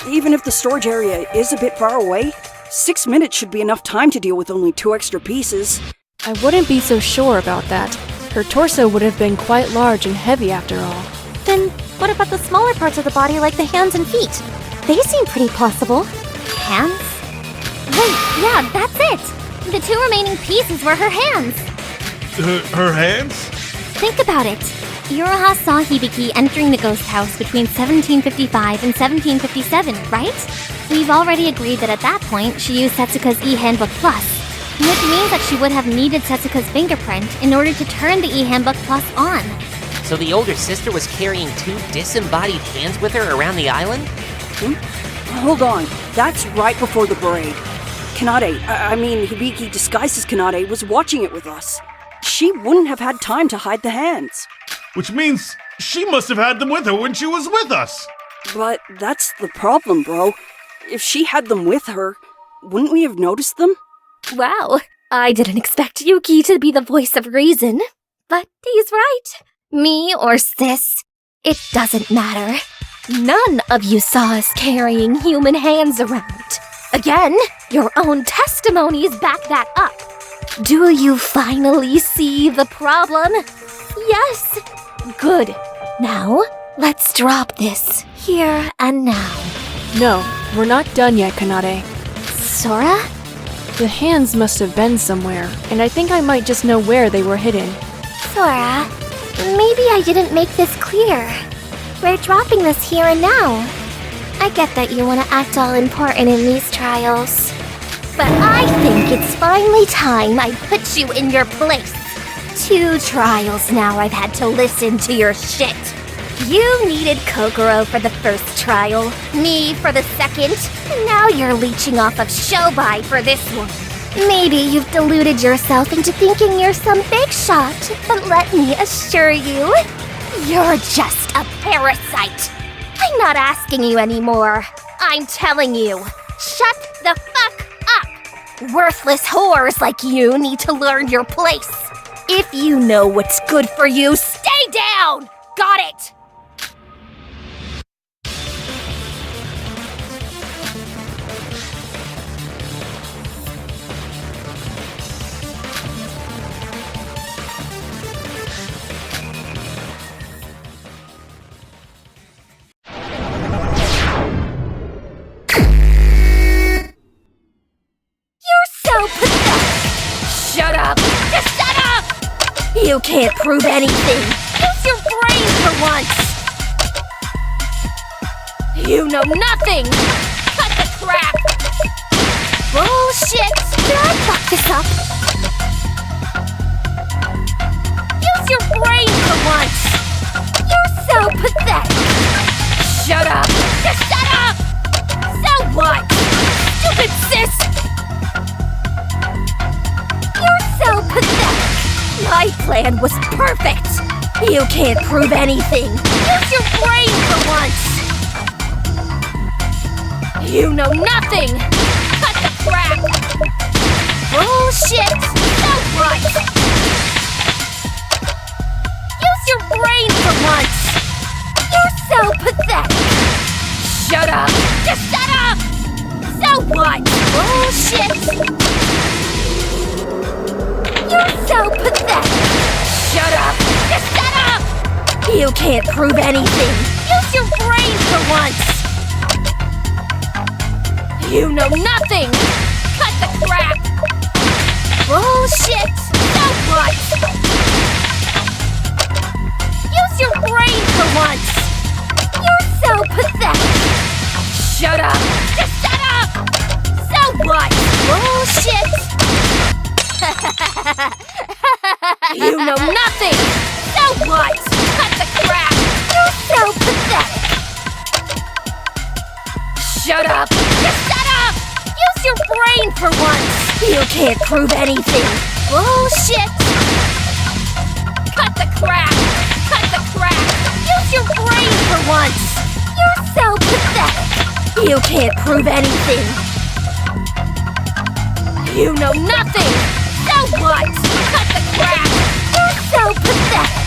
Even if the storage area is a bit far away, 6 minutes should be enough time to deal with only 2 extra pieces. I wouldn't be so sure about that. Her torso would have been quite large and heavy after all. Then what about the smaller parts of the body like the hands and feet? They seem pretty plausible. Hands? Wait, yeah, that's it! The 2 remaining pieces were her hands. Her hands? Think about it. Iroha saw Hibiki entering the ghost house between 1755 and 1757, right? We've already agreed that at that point, she used Setsuka's E-Handbook Plus, which means that she would have needed Setsuka's fingerprint in order to turn the E-Handbook Plus on. So the older sister was carrying 2 disembodied hands with her around the island? Hold on, that's right before the parade. Hibiki disguised as Kanade was watching it with us. She wouldn't have had time to hide the hands. Which means she must have had them with her when she was with us. But that's the problem, bro. If she had them with her, wouldn't we have noticed them? Wow, I didn't expect Yuki to be the voice of reason. But he's right. Me or Sis, it doesn't matter. None of you saw us carrying human hands around. Again, your own testimonies back that up. Do you finally see the problem? Yes? Good. Now, let's drop this here and now. No, we're not done yet, Kanade. Sora? The hands must have been somewhere, and I think I might just know where they were hidden. Sora, maybe I didn't make this clear. We're dropping this here and now. I get that you want to act all important in these trials. But I think it's finally time I put you in your place. 2 trials now I've had to listen to your shit. You needed Kokoro for the first trial, me for the second, and now you're leeching off of Shobai for this one. Maybe you've deluded yourself into thinking you're some big shot, but let me assure you, you're just a parasite. I'm not asking you anymore. I'm telling you, shut the fuck up. Worthless whores like you need to learn your place. If you know what's good for you, stay down! Got it? Shut up! Just shut up! You can't prove anything! Use your brain for once! You know nothing! Cut the crap! Bullshit! Did I fuck this up? Use your brain for once! You're so pathetic! Shut up! Just shut up! So what? Stupid sis! So pathetic! My plan was perfect! You can't prove anything! Use your brain for once! You know nothing! Cut the crap! Bullshit! So what? Use your brain for once! You're so pathetic! Shut up! Just shut up! So what? Bullshit! You're so pathetic! Shut up! Just shut up! You can't prove anything! Use your brain for once! You know nothing! Cut the crap! Bullshit! So what? Use your brain for once! You're so pathetic! Shut up! Just shut up! So what? Bullshit! You know nothing! So what? Cut the crap! You're so pathetic! Shut up! Just shut up! Use your brain for once! You can't prove anything! Bullshit! crap! Cut the crap! Use your brain for once! You're so pathetic! You can't prove anything! You know nothing! So what? Cut the crap! You're so pathetic!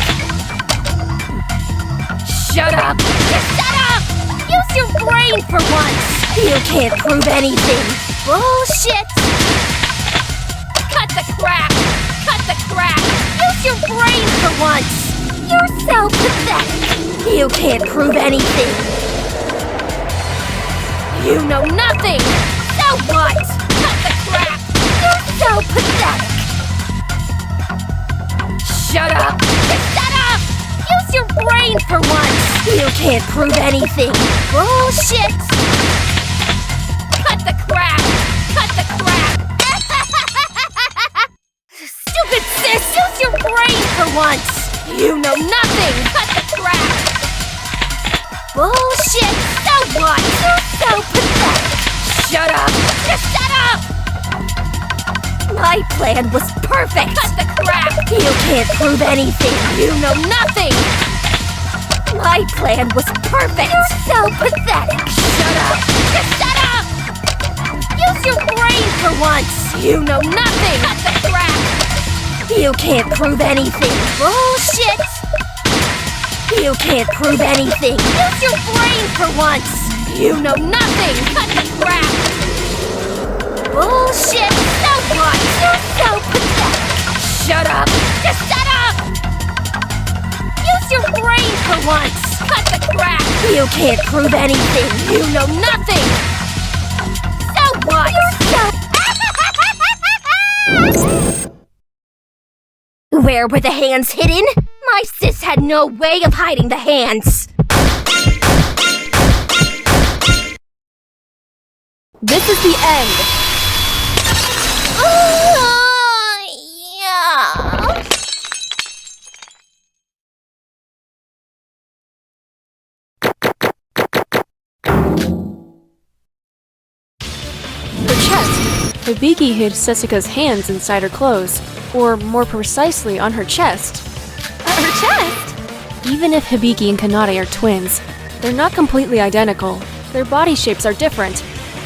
Shut up! Just shut up! Use your brain for once! You can't prove anything! Bullshit! Cut the crap! Cut the crap! Use your brain for once! You're so pathetic! You can't prove anything! You know nothing! So what? Cut the crap! You're so pathetic! Shut up! Just shut up! Use your brain for once! You can't prove anything! Bullshit! Cut the crap! Cut the crap! Stupid sis! Use your brain for once! You know nothing! Cut the crap! Bullshit! So what? You're so pathetic! Shut up! Just shut up! My plan was perfect! Cut the crap! You can't prove anything! You know nothing! My plan was perfect! You're so pathetic! Shut up! Just shut up! Use your brain for once! You know nothing! Cut the crap! You can't prove anything! Bullshit! You can't prove anything! Use your brain for once! You know nothing! Cut the crap! Bullshit! So what? You're so pathetic! Shut up! Just shut up! Use your brain for once! Cut the crap! You can't prove anything! You know nothing! So what? You're so... Where were the hands hidden? My sis had no way of hiding the hands! This is the end! Yeah. Her chest. Hibiki hid Setsuka's hands inside her clothes, or more precisely on her chest. Her chest? Even if Hibiki and Kanade are twins, they're not completely identical. Their body shapes are different.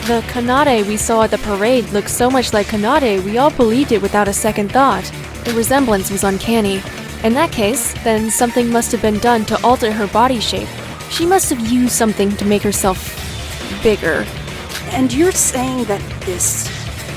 The Kanade we saw at the parade looked so much like Kanade we all believed it without a second thought. The resemblance was uncanny. In that case, then something must have been done to alter her body shape. She must have used something to make herself bigger. And you're saying that this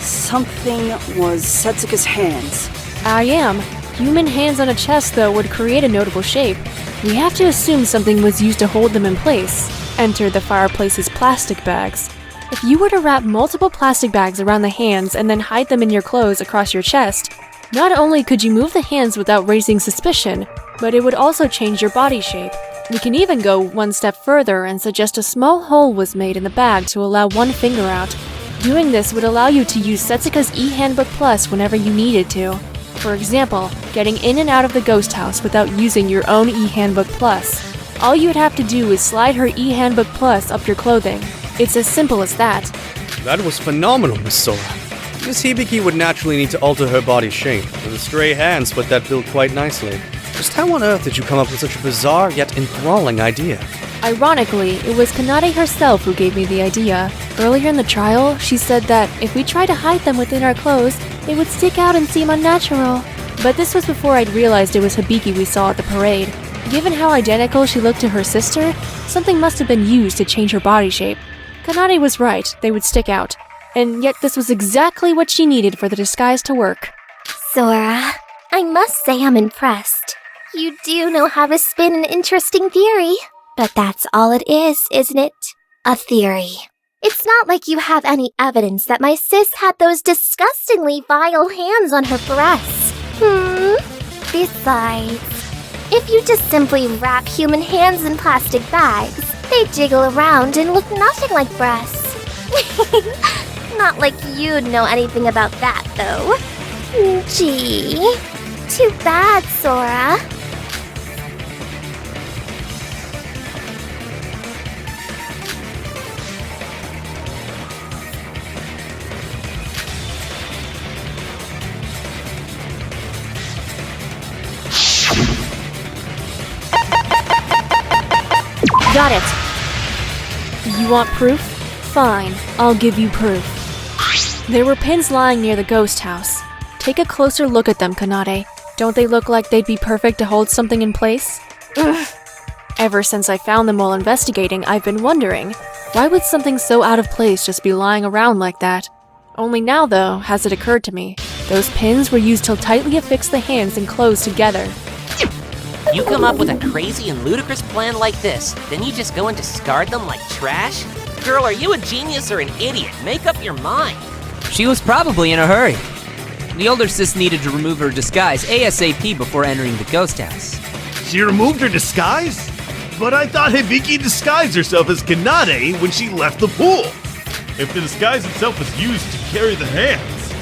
something was Setsuka's hands? I am. Human hands on a chest, though, would create a notable shape. We have to assume something was used to hold them in place. Enter the fireplace's plastic bags. If you were to wrap multiple plastic bags around the hands and then hide them in your clothes across your chest, not only could you move the hands without raising suspicion, but it would also change your body shape. We can even go one step further and suggest a small hole was made in the bag to allow one finger out. Doing this would allow you to use Setsuka's e-handbook plus whenever you needed to. For example, getting in and out of the ghost house without using your own e-handbook plus. All you would have to do is slide her e-handbook plus up your clothing. It's as simple as that. That was phenomenal, Miss Sora. Miss Hibiki would naturally need to alter her body shape, and the stray hands fit that bill quite nicely. Just how on earth did you come up with such a bizarre yet enthralling idea? Ironically, it was Kanade herself who gave me the idea. Earlier in the trial, she said that if we tried to hide them within our clothes, they would stick out and seem unnatural. But this was before I'd realized it was Hibiki we saw at the parade. Given how identical she looked to her sister, something must have been used to change her body shape. Kanade was right, they would stick out. And yet this was exactly what she needed for the disguise to work. Sora, I must say I'm impressed. You do know how to spin an interesting theory. But that's all it is, isn't it? A theory. It's not like you have any evidence that my sis had those disgustingly vile hands on her breasts. Besides, if you just simply wrap human hands in plastic bags, they jiggle around and look nothing like breasts. Not like you'd know anything about that, though. Gee, too bad, Sora. You want proof? Fine, I'll give you proof. There were pins lying near the ghost house. Take a closer look at them, Kanade. Don't they look like they'd be perfect to hold something in place? Ever since I found them while investigating, I've been wondering, why would something so out of place just be lying around like that? Only now, though, has it occurred to me. Those pins were used to tightly affix the hands and close together. You come up with a crazy and ludicrous plan like this, then you just go and discard them like trash? Girl, are you a genius or an idiot? Make up your mind. She was probably in a hurry. The older sis needed to remove her disguise ASAP before entering the ghost house. She removed her disguise? But I thought Hibiki disguised herself as Kanade when she left the pool. If the disguise itself was used to carry the hands,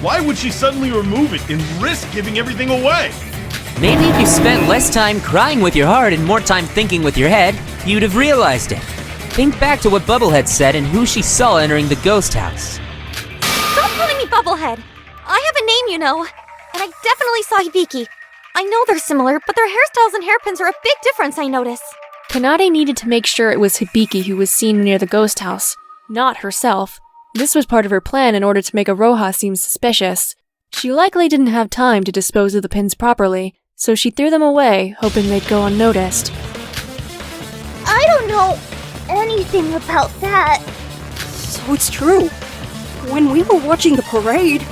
why would she suddenly remove it and risk giving everything away? Maybe if you spent less time crying with your heart and more time thinking with your head, you'd have realized it. Think back to what Bubblehead said and who she saw entering the ghost house. Stop calling me Bubblehead! I have a name, you know, and I definitely saw Hibiki. I know they're similar, but their hairstyles and hairpins are a big difference, I notice. Kanade needed to make sure it was Hibiki who was seen near the ghost house, not herself. This was part of her plan in order to make Aroha seem suspicious. She likely didn't have time to dispose of the pins properly, so she threw them away, hoping they'd go unnoticed. I don't know anything about that. So it's true. When we were watching the parade,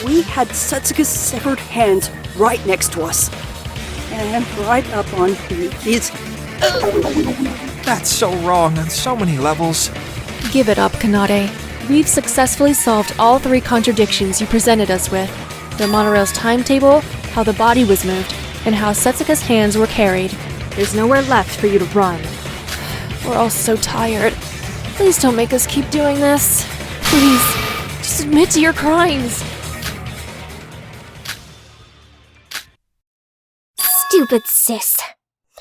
we had Setsuka's severed hands right next to us. And right up on his... That's so wrong on so many levels. Give it up, Kanade. We've successfully solved all 3 contradictions you presented us with. The monorail's timetable, how the body was moved, and how Setsuka's hands were carried. There's nowhere left for you to run. We're all so tired. Please don't make us keep doing this. Please, just admit to your crimes. Stupid sis.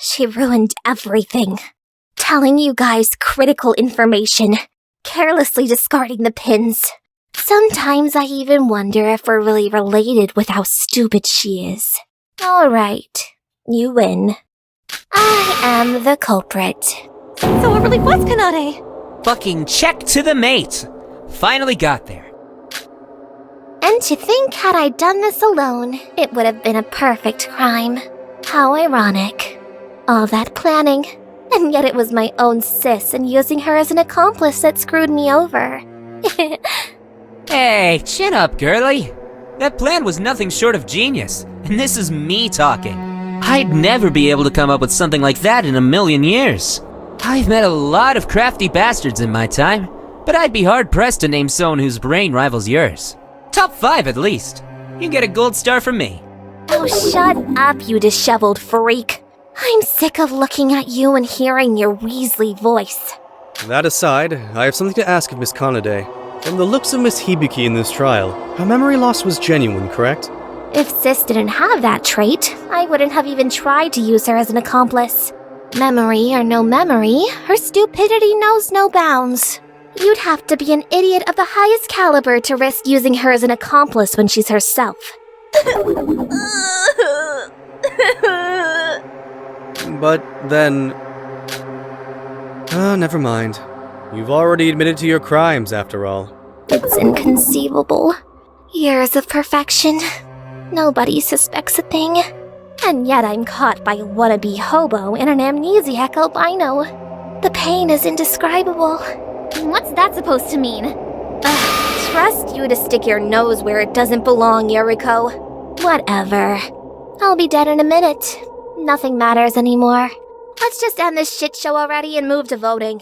She ruined everything. Telling you guys critical information. Carelessly discarding the pins. Sometimes I even wonder if we're really related with how stupid she is. Alright, you win. I am the culprit. So it really was Kanade. Fucking check to the mate. Finally got there. And to think had I done this alone, it would have been a perfect crime. How ironic. All that planning, and yet it was my own sis and using her as an accomplice that screwed me over. Hey, chin up, girlie. That plan was nothing short of genius, and this is me talking. I'd never be able to come up with something like that in a million years. I've met a lot of crafty bastards in my time, but I'd be hard-pressed to name someone whose brain rivals yours. Top 5 at least. You get a gold star from me. Oh, shut up, you disheveled freak. I'm sick of looking at you and hearing your Weasley voice. That aside, I have something to ask of Miss Kanade. From the looks of Miss Hibiki in this trial, her memory loss was genuine, correct? If Sis didn't have that trait, I wouldn't have even tried to use her as an accomplice. Memory or no memory, her stupidity knows no bounds. You'd have to be an idiot of the highest caliber to risk using her as an accomplice when she's herself. But then... never mind. You've already admitted to your crimes, after all. It's inconceivable. Years of perfection. Nobody suspects a thing. And yet I'm caught by a wannabe hobo and an amnesiac albino. The pain is indescribable. What's that supposed to mean? Trust you to stick your nose where it doesn't belong, Yuriko. Whatever. I'll be dead in a minute. Nothing matters anymore. Let's just end this shit show already and move to voting.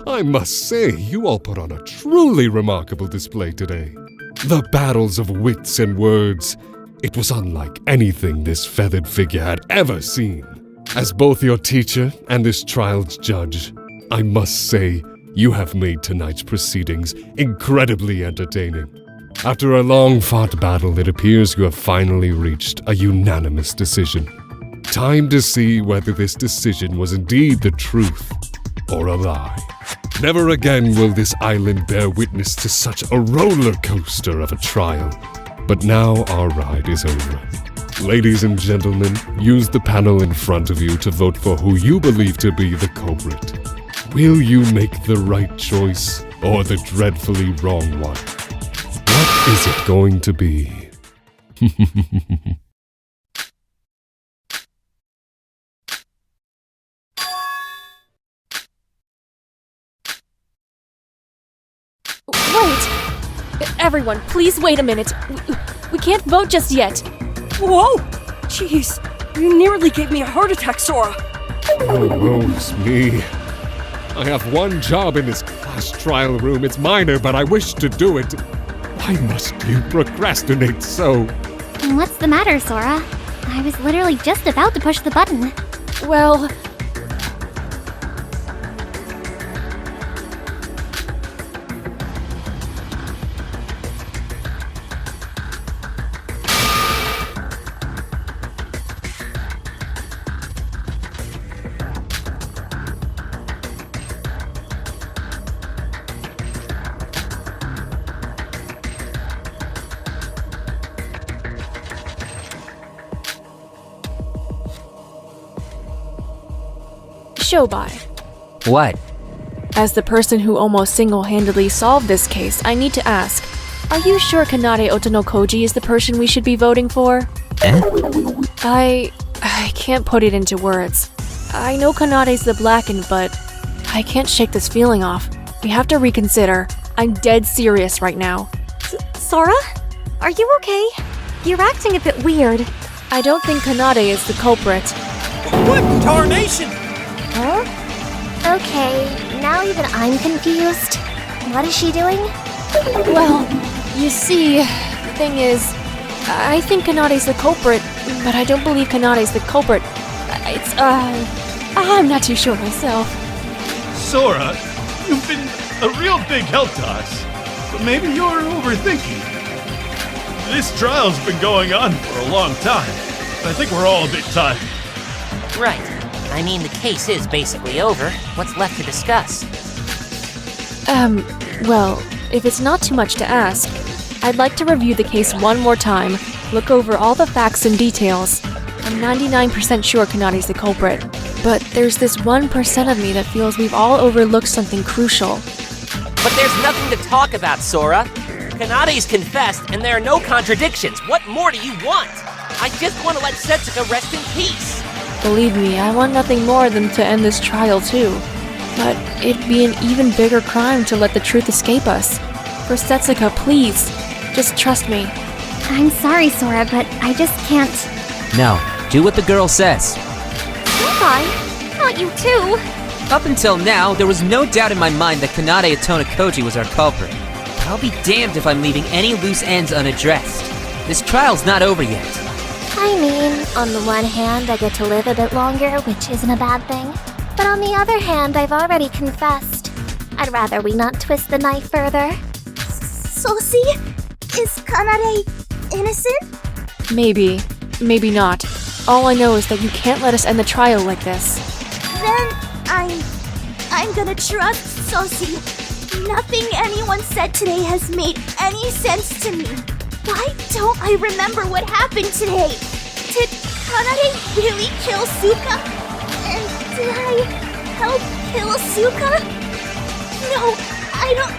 I must say, you all put on a truly remarkable display today. The battles of wits and words. It was unlike anything this feathered figure had ever seen. As both your teacher and this trial's judge, I must say, you have made tonight's proceedings incredibly entertaining. After a long-fought battle, it appears you have finally reached a unanimous decision. Time to see whether this decision was indeed the truth or a lie. Never again will this island bear witness to such a roller coaster of a trial. But now our ride is over. Ladies and gentlemen, use the panel in front of you to vote for who you believe to be the culprit. Will you make the right choice or the dreadfully wrong one? What is it going to be? Wait! Everyone, please wait a minute. We can't vote just yet. Whoa! Jeez, you nearly gave me a heart attack, Sora. Oh, it's me. I have one job in this class trial room. It's minor, but I wish to do it. Why must you procrastinate so? What's the matter, Sora? I was literally just about to push the button. Well... Shobai. What? As the person who almost single-handedly solved this case, I need to ask, are you sure Kanade Otonokoji is the person we should be voting for? I can't put it into words. I know Kanade's the blackened, but I can't shake this feeling off. We have to reconsider. I'm dead serious right now. Sora? Are you okay? You're acting a bit weird. I don't think Kanade is the culprit. What tarnation? Huh? Okay, now even I'm confused. What is she doing? Well, you see, the thing is, I think Kanade's the culprit, but I don't believe Kanade's the culprit. I'm not too sure myself. Sora, you've been a real big help to us, but maybe you're overthinking. This trial's been going on for a long time. I think we're all a bit tired. Right. I mean, the case is basically over. What's left to discuss? Well, if it's not too much to ask, I'd like to review the case one more time, look over all the facts and details. I'm 99% sure Kanade's the culprit, but there's this 1% of me that feels we've all overlooked something crucial. But there's nothing to talk about, Sora. Kanade's confessed, and there are no contradictions. What more do you want? I just want to let Setsuka rest in peace. Believe me, I want nothing more than to end this trial too. But it'd be an even bigger crime to let the truth escape us. For Setsuka, please, just trust me. I'm sorry, Sora, but I just can't. No, do what the girl says. Senpai, not you too. Up until now, there was no doubt in my mind that Kanade Otonokoji was our culprit. But I'll be damned if I'm leaving any loose ends unaddressed. This trial's not over yet. I mean, on the one hand, I get to live a bit longer, which isn't a bad thing. But on the other hand, I've already confessed. I'd rather we not twist the knife further. Sosi? Is Kanade innocent? Maybe, maybe not. All I know is that you can't let us end the trial like this. Then I'm gonna trust Sosi. Nothing anyone said today has made any sense to me. Why don't I remember what happened today? Did Kanade really kill Suka? And did I help kill Suka? No, I don't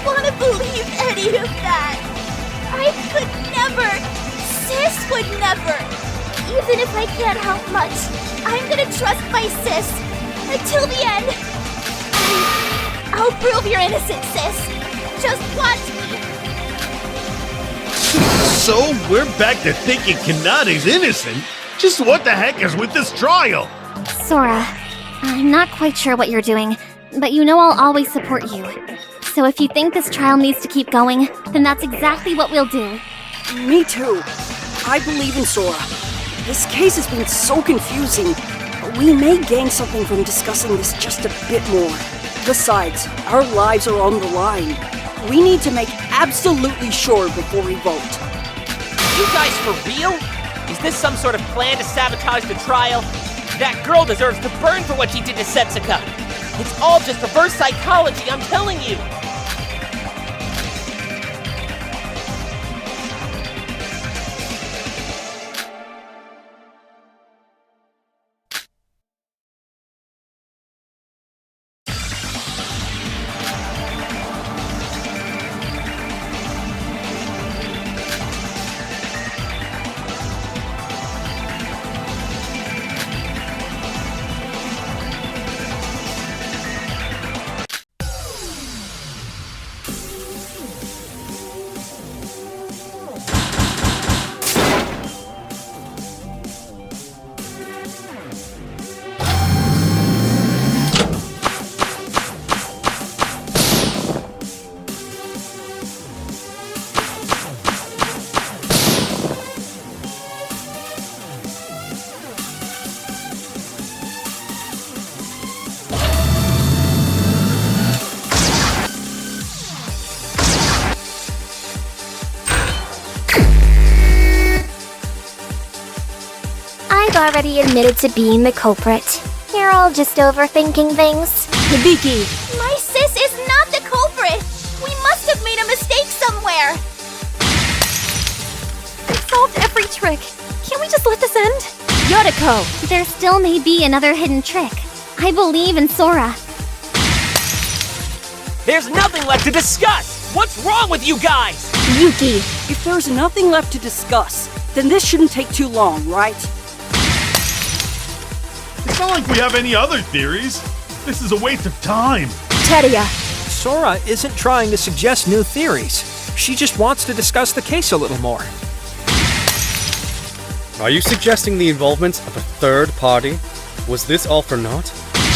want to believe any of that. I could never. Sis would never. Even if I can't help much, I'm gonna trust my sis until the end. I'll prove you're innocent, sis. Just watch me. So, we're back to thinking Kanade's innocent? Just what the heck is with this trial? Sora, I'm not quite sure what you're doing, but you know I'll always support you. So if you think this trial needs to keep going, then that's exactly what we'll do. Me too. I believe in Sora. This case has been so confusing, but we may gain something from discussing this just a bit more. Besides, our lives are on the line. We need to make absolutely sure before we vote. You guys for real? Is this some sort of plan to sabotage the trial? That girl deserves to burn for what she did to Setsuka. It's all just reverse psychology, I'm telling you. You've already admitted to being the culprit. You're all just overthinking things. Hibiki! My sis is not the culprit! We must have made a mistake somewhere! We've solved every trick. Can't we just let this end? Yoriko! There still may be another hidden trick. I believe in Sora. There's nothing left to discuss! What's wrong with you guys? Yuki, if there's nothing left to discuss, then this shouldn't take too long, right? It's not like we have any other theories. This is a waste of time. Tedia! Sora isn't trying to suggest new theories. She just wants to discuss the case a little more. Are you suggesting the involvement of a third party? Was this all for naught?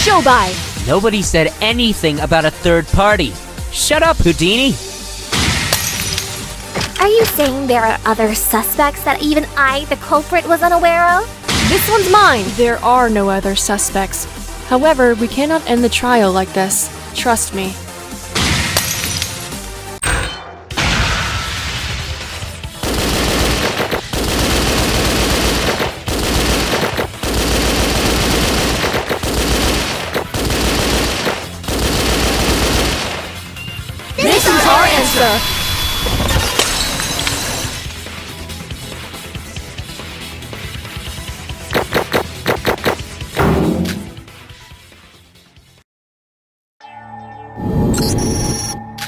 Shobai! Nobody said anything about a third party. Shut up, Houdini! Are you saying there are other suspects that even I, the culprit, was unaware of? This one's mine! There are no other suspects. However, we cannot end the trial like this. Trust me. This is our answer!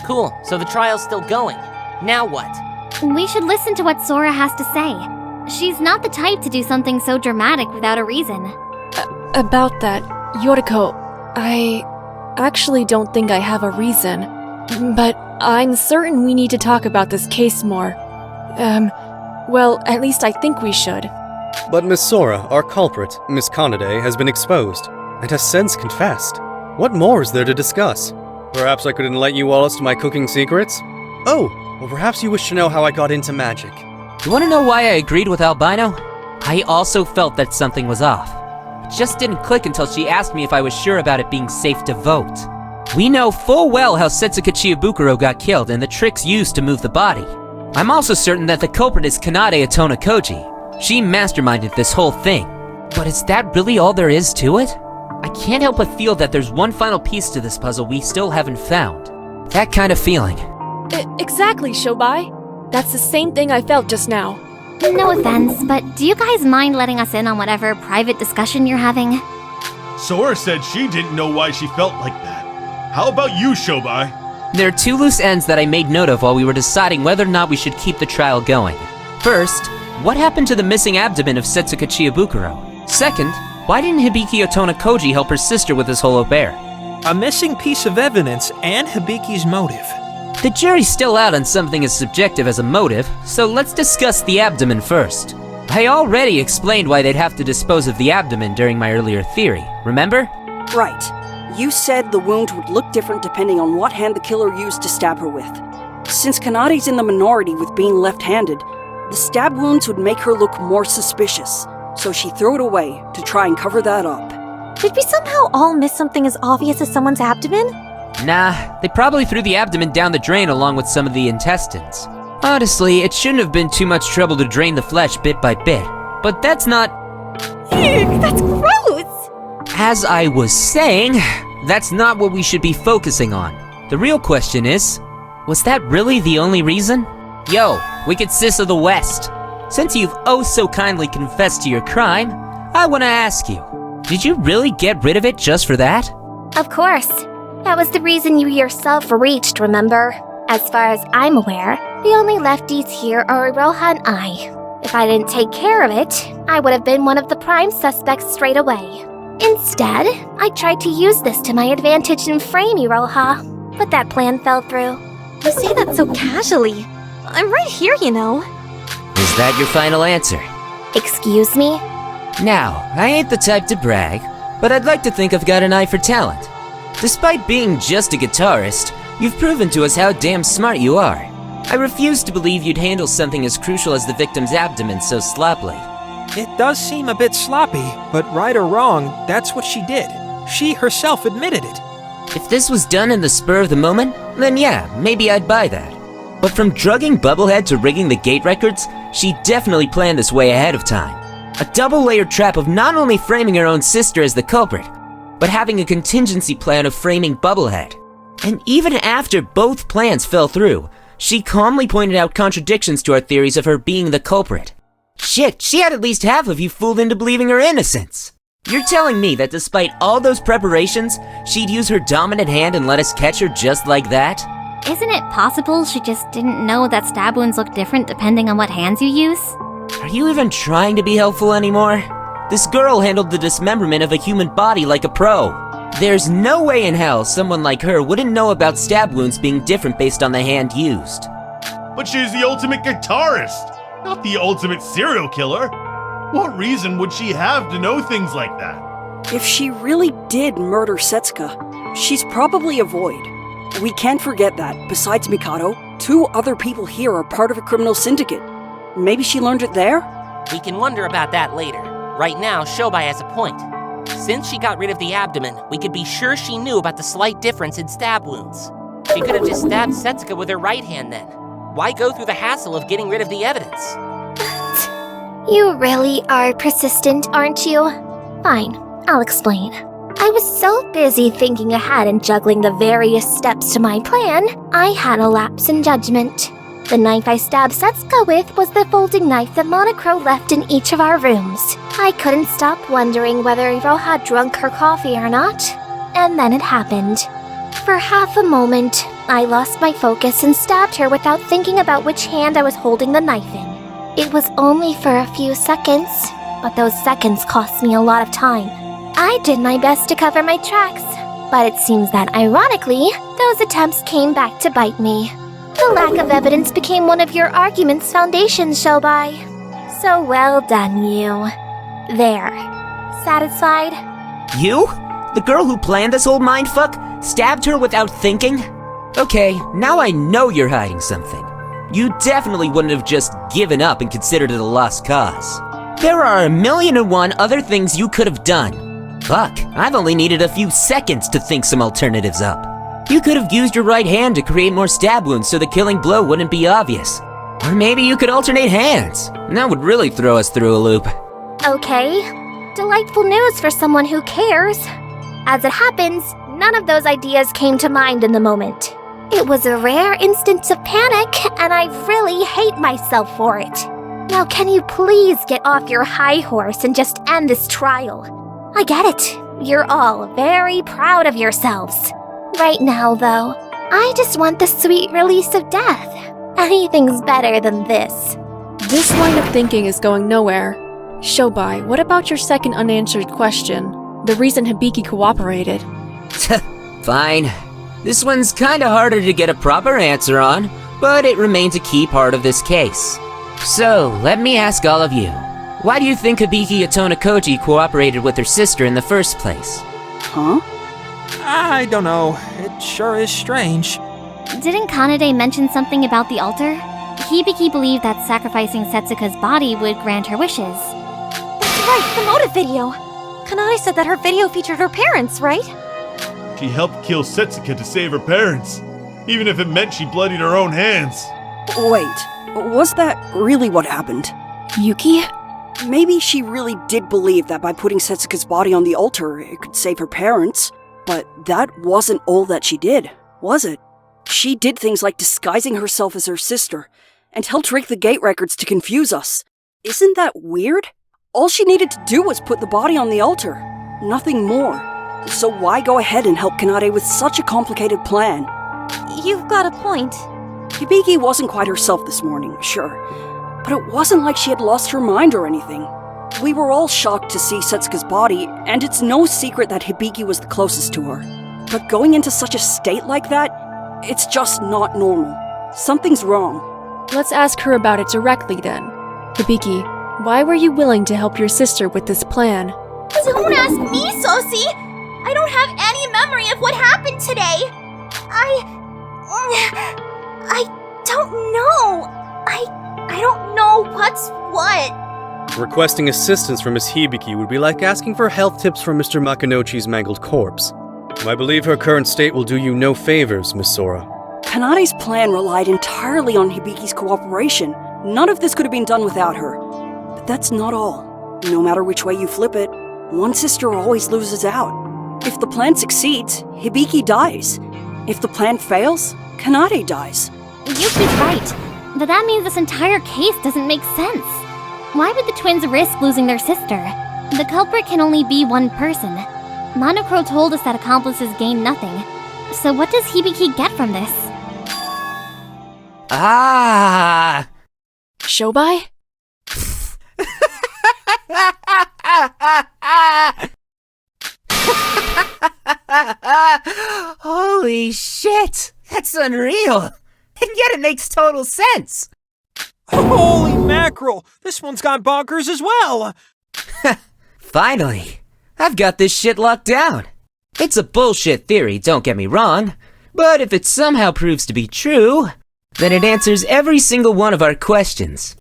Cool, so the trial's still going. Now what? We should listen to what Sora has to say. She's not the type to do something so dramatic without a reason. About that, Yoriko, I actually don't think I have a reason. But I'm certain we need to talk about this case more. Well, at least I think we should. But Miss Sora, our culprit, Miss Kanade, has been exposed, and has since confessed. What more is there to discuss? Perhaps I could enlighten you all as to my cooking secrets? Oh, or perhaps you wish to know how I got into magic. You want to know why I agreed with Albino? I also felt that something was off. It just didn't click until she asked me if I was sure about it being safe to vote. We know full well how Setsuka Chiabukuro got killed and the tricks used to move the body. I'm also certain that the culprit is Kanade Atona Koji. She masterminded this whole thing. But is that really all there is to it? I can't help but feel that there's one final piece to this puzzle we still haven't found. That kind of feeling. Exactly, Shobai. That's the same thing I felt just now. No offense, but do you guys mind letting us in on whatever private discussion you're having? Sora said she didn't know why she felt like that. How about you, Shobai? There are two loose ends that I made note of while we were deciding whether or not we should keep the trial going. First, what happened to the missing abdomen of Setsuka Chiabukuro? Second, why didn't Hibiki Otona Koji help her sister with this whole affair? A missing piece of evidence and Hibiki's motive. The jury's still out on something as subjective as a motive, so let's discuss the abdomen first. I already explained why they'd have to dispose of the abdomen during my earlier theory, remember? Right. You said the wound would look different depending on what hand the killer used to stab her with. Since Kanade's in the minority with being left-handed, the stab wounds would make her look more suspicious, so she threw it away to try and cover that up. Did we somehow all miss something as obvious as someone's abdomen? Nah, they probably threw the abdomen down the drain along with some of the intestines. Honestly, it shouldn't have been too much trouble to drain the flesh bit by bit, but that's not... Ew, that's gross! As I was saying, that's not what we should be focusing on. The real question is, was that really the only reason? Yo, Wicked Sis of the West. Since you've oh so kindly confessed to your crime, I want to ask you, did you really get rid of it just for that? Of course. That was the reason you yourself reached, remember? As far as I'm aware, the only lefties here are Iroha and I. If I didn't take care of it, I would have been one of the prime suspects straight away. Instead, I tried to use this to my advantage and frame Iroha, but that plan fell through. You say that so casually. I'm right here, you know. Is that your final answer? Excuse me? Now, I ain't the type to brag, but I'd like to think I've got an eye for talent. Despite being just a guitarist, you've proven to us how damn smart you are. I refuse to believe you'd handle something as crucial as the victim's abdomen so sloppily. It does seem a bit sloppy, but right or wrong, that's what she did. She herself admitted it. If this was done in the spur of the moment, then yeah, maybe I'd buy that. But from drugging Bubblehead to rigging the gate records, she definitely planned this way ahead of time. A double-layered trap of not only framing her own sister as the culprit, but having a contingency plan of framing Bubblehead. And even after both plans fell through, she calmly pointed out contradictions to our theories of her being the culprit. Shit, she had at least half of you fooled into believing her innocence. You're telling me that despite all those preparations, she'd use her dominant hand and let us catch her just like that? Isn't it possible she just didn't know that stab wounds look different depending on what hands you use? Are you even trying to be helpful anymore? This girl handled the dismemberment of a human body like a pro. There's no way in hell someone like her wouldn't know about stab wounds being different based on the hand used. But she's the ultimate guitarist, not the ultimate serial killer. What reason would she have to know things like that? If she really did murder Setsuka, she's probably a void. We can't forget that, besides Mikado, 2 other people here are part of a criminal syndicate. Maybe she learned it there? We can wonder about that later. Right now, Shobai has a point. Since she got rid of the abdomen, we could be sure she knew about the slight difference in stab wounds. She could have just stabbed Setsuka with her right hand then. Why go through the hassle of getting rid of the evidence? You really are persistent, aren't you? Fine, I'll explain. I was so busy thinking ahead and juggling the various steps to my plan, I had a lapse in judgment. The knife I stabbed Setsuka with was the folding knife that Monocro left in each of our rooms. I couldn't stop wondering whether Iro had drunk her coffee or not, and then it happened. For half a moment, I lost my focus and stabbed her without thinking about which hand I was holding the knife in. It was only for a few seconds, but those seconds cost me a lot of time. I did my best to cover my tracks, but it seems that ironically, those attempts came back to bite me. The lack of evidence became one of your argument's foundations, Shobai. So well done, you. There. Satisfied? You? The girl who planned this whole mindfuck? Stabbed her without thinking? Okay, now I know you're hiding something. You definitely wouldn't have just given up and considered it a lost cause. There are 1,000,001 other things you could have done. Fuck, I've only needed a few seconds to think some alternatives up. You could have used your right hand to create more stab wounds so the killing blow wouldn't be obvious. Or maybe you could alternate hands. That would really throw us through a loop. Okay. Delightful news for someone who cares. As it happens, none of those ideas came to mind in the moment. It was a rare instance of panic, and I really hate myself for it. Now can you please get off your high horse and just end this trial? I get it. You're all very proud of yourselves. Right now, though, I just want the sweet release of death. Anything's better than this. This line of thinking is going nowhere. Shobai, what about your second unanswered question? The reason Hibiki cooperated? Fine. This one's kinda harder to get a proper answer on, but it remains a key part of this case. So, let me ask all of you. Why do you think Hibiki Otonakoji cooperated with her sister in the first place? Huh? I don't know. It sure is strange. Didn't Kanade mention something about the altar? Hibiki believed that sacrificing Setsuka's body would grant her wishes. That's right, the motive video. Kanade said that her video featured her parents, right? She helped kill Setsuka to save her parents, even if it meant she bloodied her own hands. Wait, was that really what happened? Yuki? Maybe she really did believe that by putting Setsuka's body on the altar, it could save her parents. But that wasn't all that she did, was it? She did things like disguising herself as her sister, and helped rig the gate records to confuse us. Isn't that weird? All she needed to do was put the body on the altar. Nothing more. So why go ahead and help Kanade with such a complicated plan? You've got a point. Hibiki wasn't quite herself this morning, sure. But it wasn't like she had lost her mind or anything. We were all shocked to see Setsuka's body, and it's no secret that Hibiki was the closest to her. But going into such a state like that, it's just not normal. Something's wrong. Let's ask her about it directly then. Hibiki, why were you willing to help your sister with this plan? Don't ask me, Sosi! I don't have any memory of what happened today. I don't know. I don't know what's what. Requesting assistance from Miss Hibiki would be like asking for health tips from Mr. Makanouchi's mangled corpse. I believe her current state will do you no favors, Miss Sora. Kanade's plan relied entirely on Hibiki's cooperation. None of this could have been done without her. But that's not all. No matter which way you flip it, one sister always loses out. If the plan succeeds, Hibiki dies. If the plan fails, Kanade dies. Yuki's right, but that means this entire case doesn't make sense. Why would the twins risk losing their sister? The culprit can only be one person. Monochrome told us that accomplices gain nothing. So what does Hibiki get from this? Ah! Shobai? Holy shit! That's unreal! And yet it makes total sense! Holy mackerel! This one's gone bonkers as well! Finally! I've got this shit locked down! It's a bullshit theory, don't get me wrong, but if it somehow proves to be true, then it answers every single one of our questions.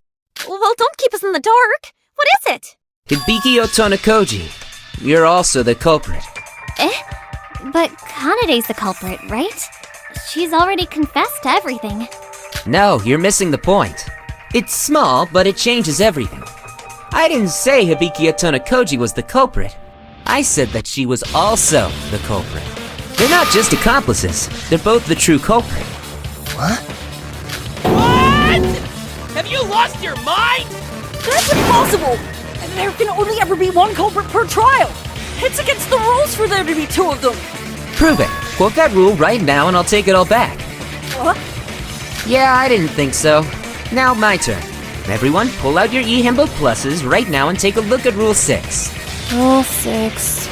Well, don't keep us in the dark. What is it? Hibiki Otonakoji, you're also the culprit. But Kanade's the culprit, right? She's already confessed to everything. No, you're missing the point. It's small, but it changes everything. I didn't say Hibiki Otonakoji was the culprit. I said that she was also the culprit. They're not just accomplices, they're both the true culprit. What? Have you lost your mind? That's impossible! There can only ever be one culprit per trial! It's against the rules for there to be two of them! Prove it. Quote that rule right now and I'll take it all back. What? Yeah, I didn't think so. Now my turn. Everyone, pull out your eHandbook pluses right now and take a look at Rule 6. Rule 6.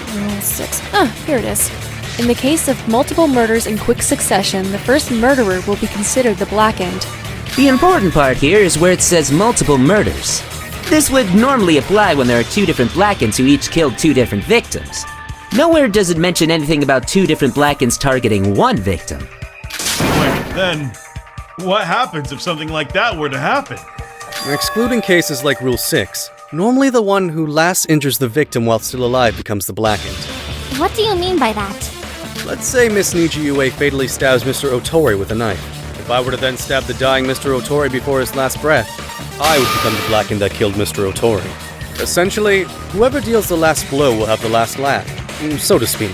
Here it is. In the case of multiple murders in quick succession, the first murderer will be considered the blackened. The important part here is where it says multiple murders. This would normally apply when there are two different blackens who each killed two different victims. Nowhere does it mention anything about two different blackens targeting one victim. Wait, then, what happens if something like that were to happen? Excluding cases like Rule 6, normally the one who last injures the victim while still alive becomes the blackened. What do you mean by that? Let's say Miss Nijiue fatally stabs Mr. Otori with a knife. If I were to then stab the dying Mr. Otori before his last breath, I would become the blackened that killed Mr. Otori. Essentially, whoever deals the last blow will have the last laugh, so to speak.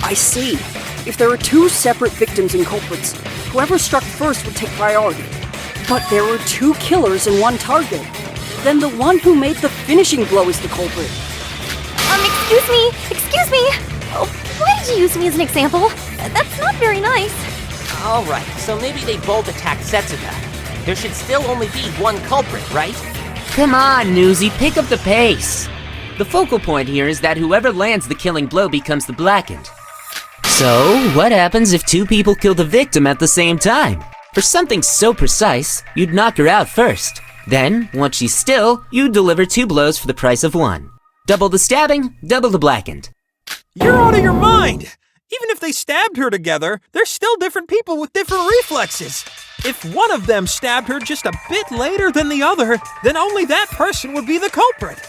I see. If there are two separate victims and culprits, whoever struck first would take priority. But there were two killers and one target. Then the one who made the finishing blow is the culprit. Excuse me! Oh, why did you use me as an example? That's not very nice. Alright, so maybe they both attacked Setsuka. There should still only be one culprit, right? Come on, Newsy, pick up the pace. The focal point here is that whoever lands the killing blow becomes the blackened. So, what happens if two people kill the victim at the same time? For something so precise, you'd knock her out first. Then, once she's still, you'd deliver two blows for the price of one. Double the stabbing, double the blackened. You're out of your mind! Even if they stabbed her together, they're still different people with different reflexes. If one of them stabbed her just a bit later than the other, then only that person would be the culprit.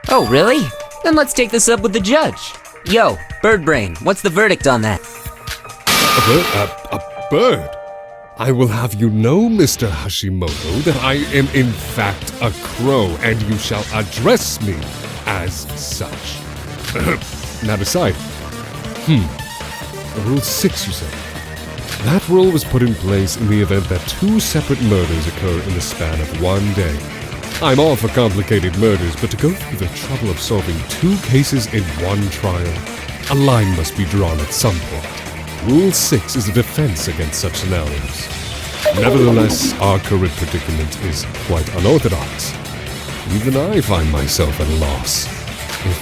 Oh, really? Then let's take this up with the judge. Yo, Birdbrain, what's the verdict on that? A bird? I will have you know, Mr. Hashimoto, that I am in fact a crow, and you shall address me as such. Now decide. Rule 6, you say? That rule was put in place in the event that two separate murders occur in the span of one day. I'm all for complicated murders, but to go through the trouble of solving two cases in one trial, a line must be drawn at some point. Rule 6 is a defense against such scenarios. Nevertheless, our current predicament is quite unorthodox. Even I find myself at a loss. If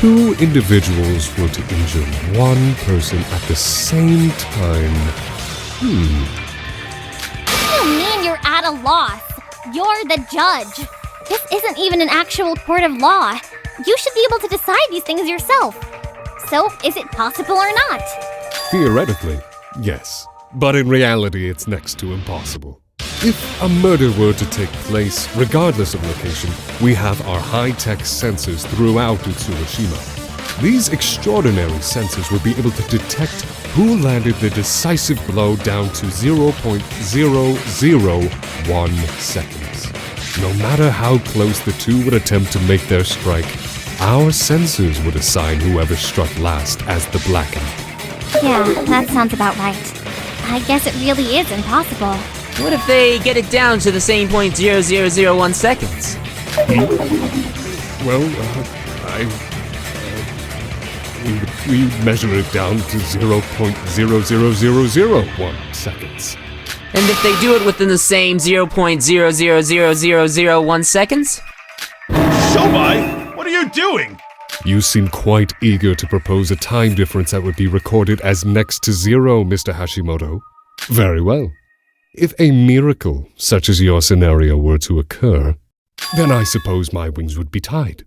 two individuals were to injure one person at the same time, What do you mean you're at a loss? You're the judge. This isn't even an actual court of law. You should be able to decide these things yourself. So, is it possible or not? Theoretically, yes. But in reality, it's next to impossible. If a murder were to take place, regardless of location, we have our high-tech sensors throughout Utsushima. These extraordinary sensors would be able to detect who landed the decisive blow down to 0.001 seconds. No matter how close the two would attempt to make their strike, our sensors would assign whoever struck last as the blackened. Yeah, that sounds about right. I guess it really is impossible. What if they get it down to the same 0.0001 seconds? Well, we measure it down to 0.00001 seconds. And if they do it within the same 0.000001 seconds? Shobai, what are you doing? You seem quite eager to propose a time difference that would be recorded as next to zero, Mr. Hashimoto. Very well. If a miracle such as your scenario were to occur, then I suppose my wings would be tied.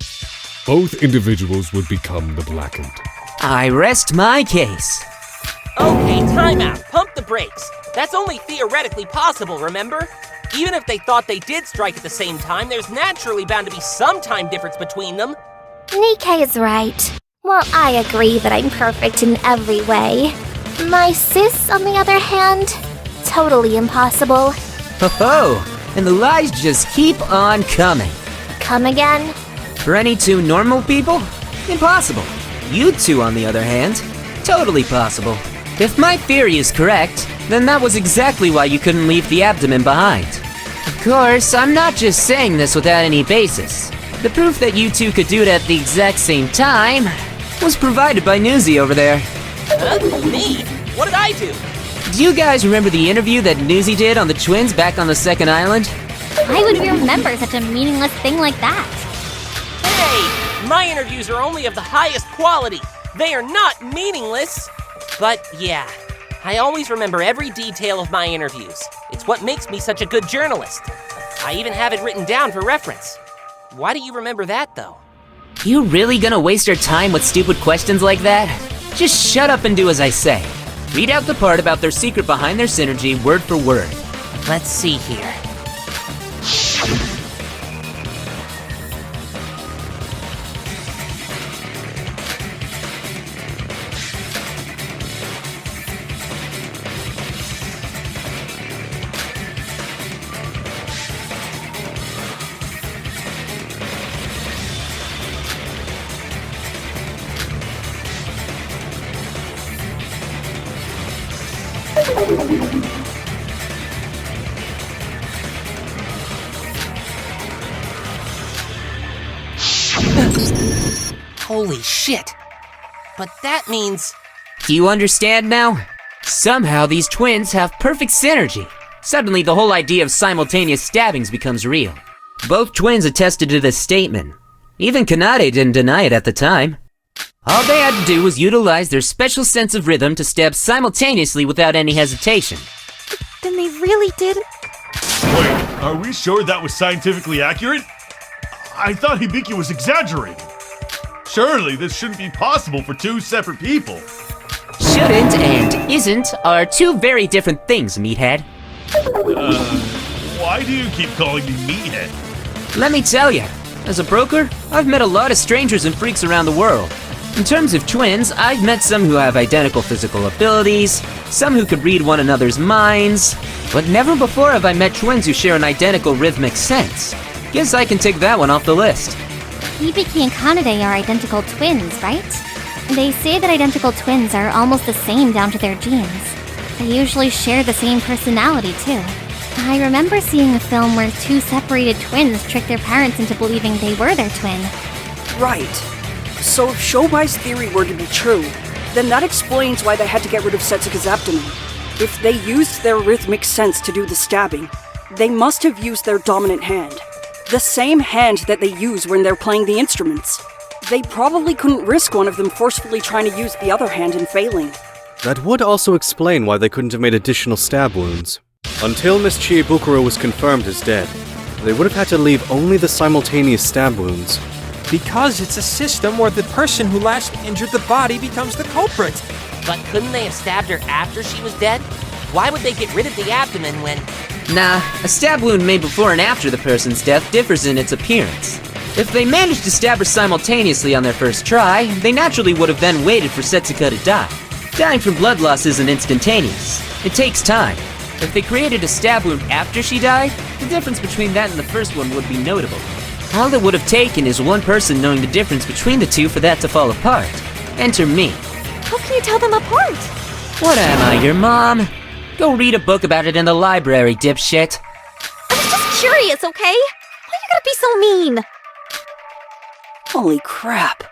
Both individuals would become the blackened. I rest my case. Okay, time out. Pump the brakes. That's only theoretically possible, remember? Even if they thought they did strike at the same time, there's naturally bound to be some time difference between them. Nikkei is right. Well, I agree that I'm perfect in every way. My sis, on the other hand, totally impossible. Ho-ho! And the lies just keep on coming. Come again? For any two normal people? Impossible. You two, on the other hand, totally possible. If my theory is correct, then that was exactly why you couldn't leave the abdomen behind. Of course, I'm not just saying this without any basis. The proof that you two could do it at the exact same time was provided by Newsy over there. Me? What did I do? Do you guys remember the interview that Newsy did on the twins back on the second island? Why would we remember such a meaningless thing like that? Hey, my interviews are only of the highest quality. They are not meaningless. But yeah, I always remember every detail of my interviews. It's what makes me such a good journalist. I even have it written down for reference. Why do you remember that, though? You really gonna waste our time with stupid questions like that? Just shut up and do as I say. Read out the part about their secret behind their synergy word for word. Let's see here. Holy shit. But that means... Do you understand now? Somehow these twins have perfect synergy. Suddenly the whole idea of simultaneous stabbings becomes real. Both twins attested to this statement. Even Kanade didn't deny it at the time. All they had to do was utilize their special sense of rhythm to stab simultaneously without any hesitation. Then they really did? Wait, are we sure that was scientifically accurate? I thought Hibiki was exaggerating. Surely this shouldn't be possible for two separate people. Shouldn't and isn't are two very different things, meathead. Why do you keep calling me meathead? Let me tell you, as a broker, I've met a lot of strangers and freaks around the world. In terms of twins, I've met some who have identical physical abilities, some who could read one another's minds, but never before have I met twins who share an identical rhythmic sense. Guess I can take that one off the list. Hibiki and Kanade are identical twins, right? They say that identical twins are almost the same down to their genes. They usually share the same personality, too. I remember seeing a film where two separated twins tricked their parents into believing they were their twin. Right. So if Shobai's theory were to be true, then that explains why they had to get rid of Setsuka's abdomen. If they used their rhythmic sense to do the stabbing, they must have used their dominant hand. The same hand that they use when they're playing the instruments. They probably couldn't risk one of them forcefully trying to use the other hand and failing. That would also explain why they couldn't have made additional stab wounds. Until Miss Chiebukuro was confirmed as dead, they would have had to leave only the simultaneous stab wounds. Because it's a system where the person who last injured the body becomes the culprit. But couldn't they have stabbed her after she was dead? Why would they get rid of the abdomen when... Nah, a stab wound made before and after the person's death differs in its appearance. If they managed to stab her simultaneously on their first try, they naturally would have then waited for Setsuka to die. Dying from blood loss isn't instantaneous. It takes time. If they created a stab wound after she died, the difference between that and the first one would be notable. All it would have taken is one person knowing the difference between the two for that to fall apart. Enter me. How can you tell them apart? What am I, your mom? Go read a book about it in the library, dipshit. I was just curious, okay? Why you gotta be so mean? Holy crap.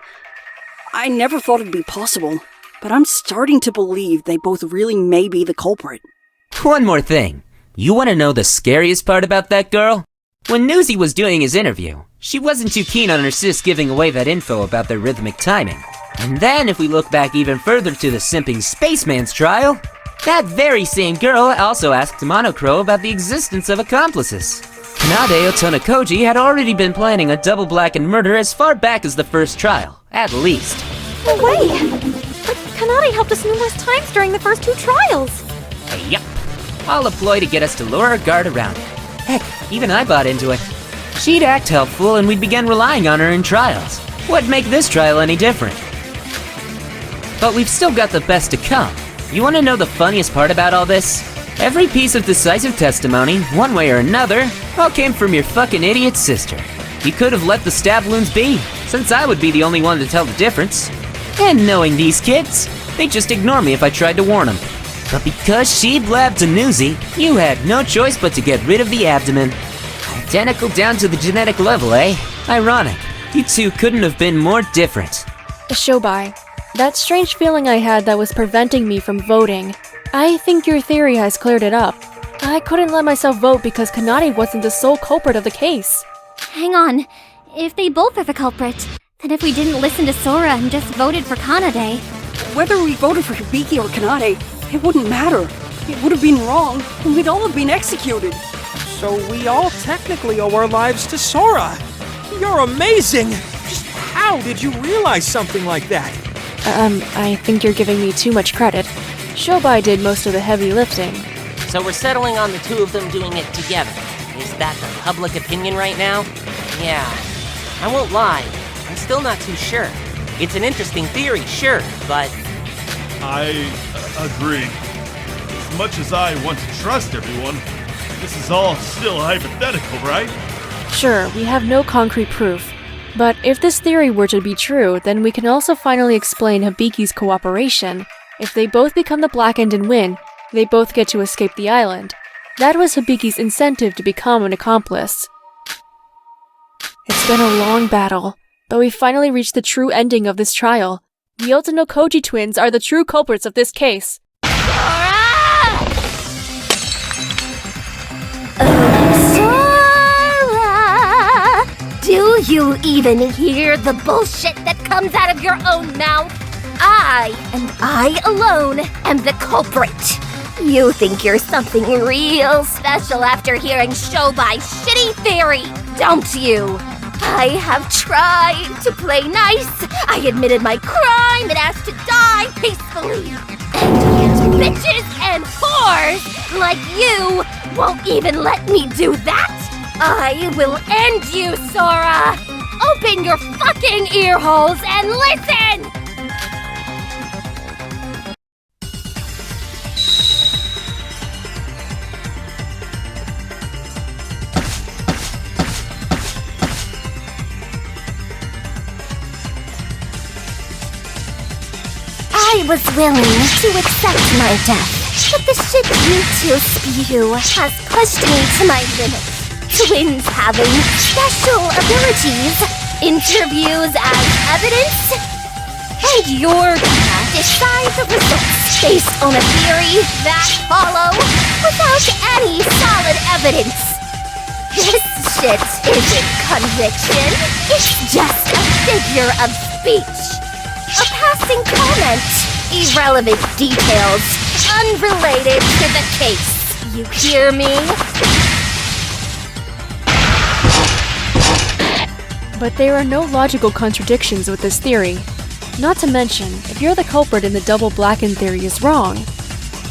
I never thought it'd be possible, but I'm starting to believe they both really may be the culprit. One more thing. You want to know the scariest part about that girl? When Newsy was doing his interview, she wasn't too keen on her sis giving away that info about their rhythmic timing. And then if we look back even further to the simping spaceman's trial, that very same girl also asked Monocro about the existence of accomplices. Kanade Otonakoji had already been planning a double blackened murder as far back as the first trial, at least. No way! But Kanade helped us numerous times during the first 2 trials. Yup. All a ploy to get us to lower our guard around her. Heck, even I bought into it. She'd act helpful and we'd begin relying on her in trials. What'd make this trial any different? But we've still got the best to come. You want to know the funniest part about all this? Every piece of decisive testimony, one way or another, all came from your fucking idiot sister. You could have let the stab wounds be, since I would be the only one to tell the difference. And knowing these kids, they'd just ignore me if I tried to warn them. But because she blabbed to Newsy, you had no choice but to get rid of the abdomen. Identical down to the genetic level, eh? Ironic. You two couldn't have been more different. Shobai, that strange feeling I had that was preventing me from voting, I think your theory has cleared it up. I couldn't let myself vote because Kanade wasn't the sole culprit of the case. Hang on. If they both are the culprit, then if we didn't listen to Sora and just voted for Kanade... Whether we voted for Hibiki or Kanade, it wouldn't matter. It would have been wrong, and we'd all have been executed. So we all technically owe our lives to Sora. You're amazing! Just how did you realize something like that? I think you're giving me too much credit. Shobai did most of the heavy lifting. So we're settling on the two of them doing it together. Is that the public opinion right now? Yeah. I won't lie. I'm still not too sure. It's an interesting theory, sure, but... I agree. As much as I want to trust everyone, this is all still hypothetical, right? Sure, we have no concrete proof. But if this theory were to be true, then we can also finally explain Hibiki's cooperation. If they both become the Blackened and win, they both get to escape the island. That was Hibiki's incentive to become an accomplice. It's been a long battle, but we finally reached the true ending of this trial. The Otonokoji twins are the true culprits of this case. Sora! Do you even hear the bullshit that comes out of your own mouth? I, and I alone, am the culprit. You think you're something real special after hearing Shobai's shitty theory, don't you? I have tried to play nice. I admitted my crime and asked to die peacefully. And you bitches and whores like you won't even let me do that. I will end you, Sora. Open your fucking ear holes and listen. I was willing to accept my death, but the shit you two spew has pushed me to my limit. Twins having special abilities, interviews as evidence, and you're gonna decide the results based on a theory that follow without any solid evidence. This shit isn't conviction, it's just a figure of speech. A passing comment. Irrelevant details. Unrelated to the case. You hear me? But there are no logical contradictions with this theory. Not to mention, if you're the culprit and the double Blackened theory is wrong,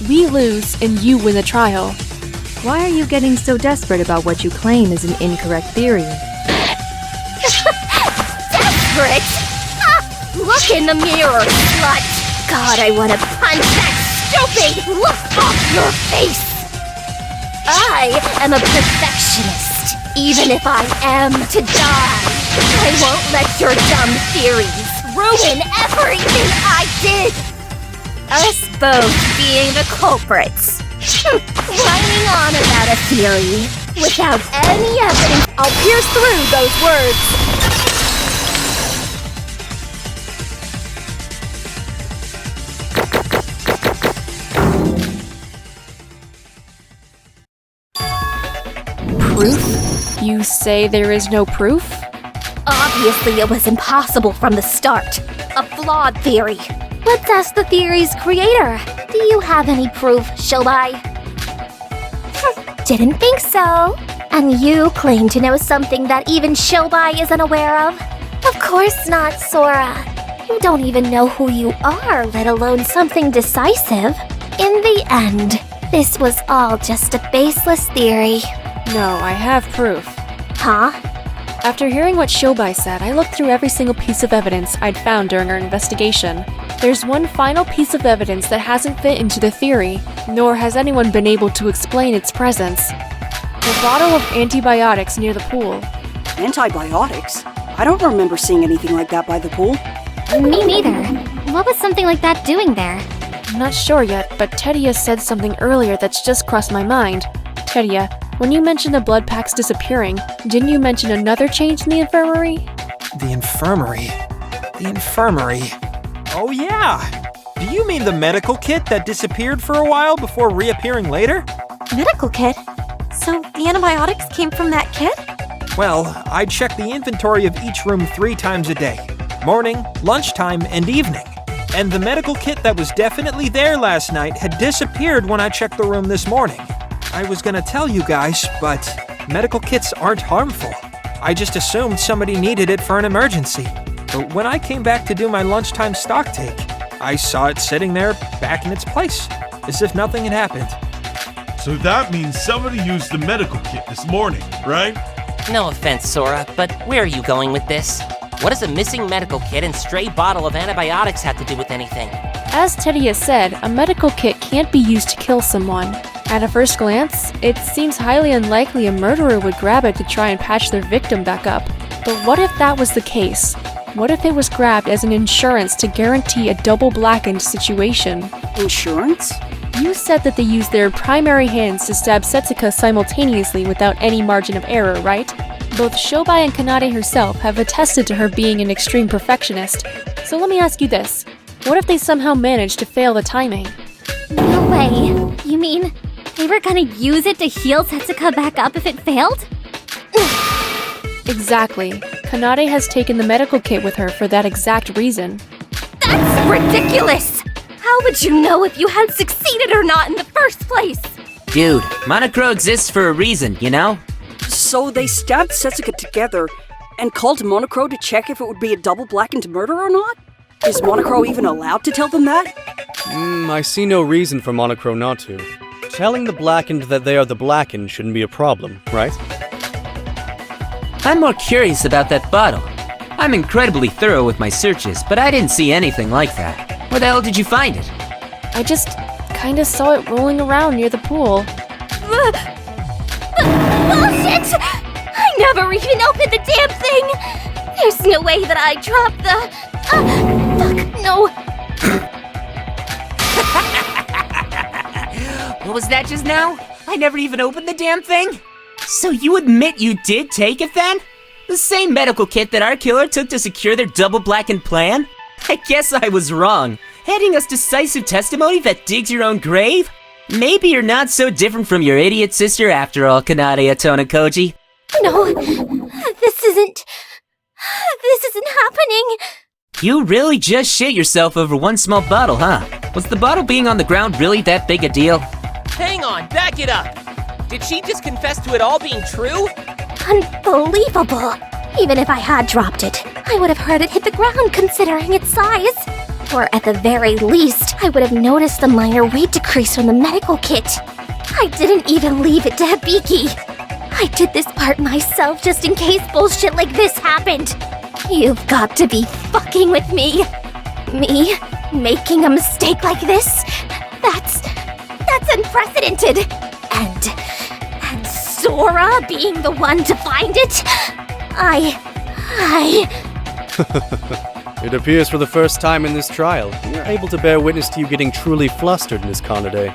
we lose and you win the trial. Why are you getting so desperate about what you claim is an incorrect theory? Desperate? Look in the mirror, slut! God, I want to punch that stupid look off your face! I am a perfectionist, even if I am to die. I won't let your dumb theories ruin everything I did. Us both being the culprits. Whining on about a theory without any evidence. I'll pierce through those words. Proof? You say there is no proof? Obviously, it was impossible from the start. A flawed theory. Let's ask the theory's creator. Do you have any proof, Shobai? Didn't think so. And you claim to know something that even Shobai isn't aware of? Of course not, Sora. You don't even know who you are, let alone something decisive. In the end, this was all just a baseless theory. No, I have proof. Huh? After hearing what Shobai said, I looked through every single piece of evidence I'd found during our investigation. There's one final piece of evidence that hasn't fit into the theory, nor has anyone been able to explain its presence. The bottle of antibiotics near the pool. Antibiotics? I don't remember seeing anything like that by the pool. Me neither. What was something like that doing there? I'm not sure yet, but Tedia said something earlier that's just crossed my mind. Tedia, when you mentioned the blood packs disappearing, didn't you mention another change in the infirmary? The infirmary? The infirmary? Oh yeah! Do you mean the medical kit that disappeared for a while before reappearing later? Medical kit? So the antibiotics came from that kit? Well, I check the inventory of each room 3 times a day. Morning, lunchtime, and evening. And the medical kit that was definitely there last night had disappeared when I checked the room this morning. I was gonna tell you guys, but medical kits aren't harmful. I just assumed somebody needed it for an emergency. But when I came back to do my lunchtime stock take, I saw it sitting there back in its place, as if nothing had happened. So that means somebody used the medical kit this morning, right? No offense, Sora, but where are you going with this? What does a missing medical kit and stray bottle of antibiotics have to do with anything? As Tedia said, a medical kit can't be used to kill someone. At a first glance, it seems highly unlikely a murderer would grab it to try and patch their victim back up. But what if that was the case? What if it was grabbed as an insurance to guarantee a double blackened situation? Insurance? You said that they used their primary hands to stab Setsuka simultaneously without any margin of error, right? Both Shobai and Kanade herself have attested to her being an extreme perfectionist. So let me ask you this. What if they somehow managed to fail the timing? No way. You mean they were gonna use it to heal Setsuka back up if it failed? Exactly. Kanade has taken the medical kit with her for that exact reason. That's ridiculous! How would you know if you had succeeded or not in the first place? Dude, Monocro exists for a reason, you know? So they stabbed Setsuka together and called Monocro to check if it would be a double blackened murder or not? Is Monocro even allowed to tell them that? I see no reason for Monocro not to. Telling the Blackened that they are the Blackened shouldn't be a problem, right? I'm more curious about that bottle. I'm incredibly thorough with my searches, but I didn't see anything like that. Where the hell did you find it? I just kinda saw it rolling around near the pool. Bullshit! I never even opened the damn thing! There's no way that I dropped the... fuck, no. What was that just now? I never even opened the damn thing? So you admit you did take it then? The same medical kit that our killer took to secure their double blackened plan? I guess I was wrong. Handing us decisive testimony that digs your own grave? Maybe you're not so different from your idiot sister after all, Kanade Atona Koji. No, this isn't happening. You really just shit yourself over one small bottle, huh? Was the bottle being on the ground really that big a deal? Hang on, back it up. Did she just confess to it all being true? Unbelievable. Even if I had dropped it, I would have heard it hit the ground considering its size. Or at the very least, I would have noticed the minor weight decrease from the medical kit. I didn't even leave it to Hibiki. I did this part myself just in case bullshit like this happened. You've got to be fucking with me. Me making a mistake like this? That's unprecedented. And Sora being the one to find it? It appears for the first time in this trial, we are able to bear witness to you getting truly flustered, Miss Conade.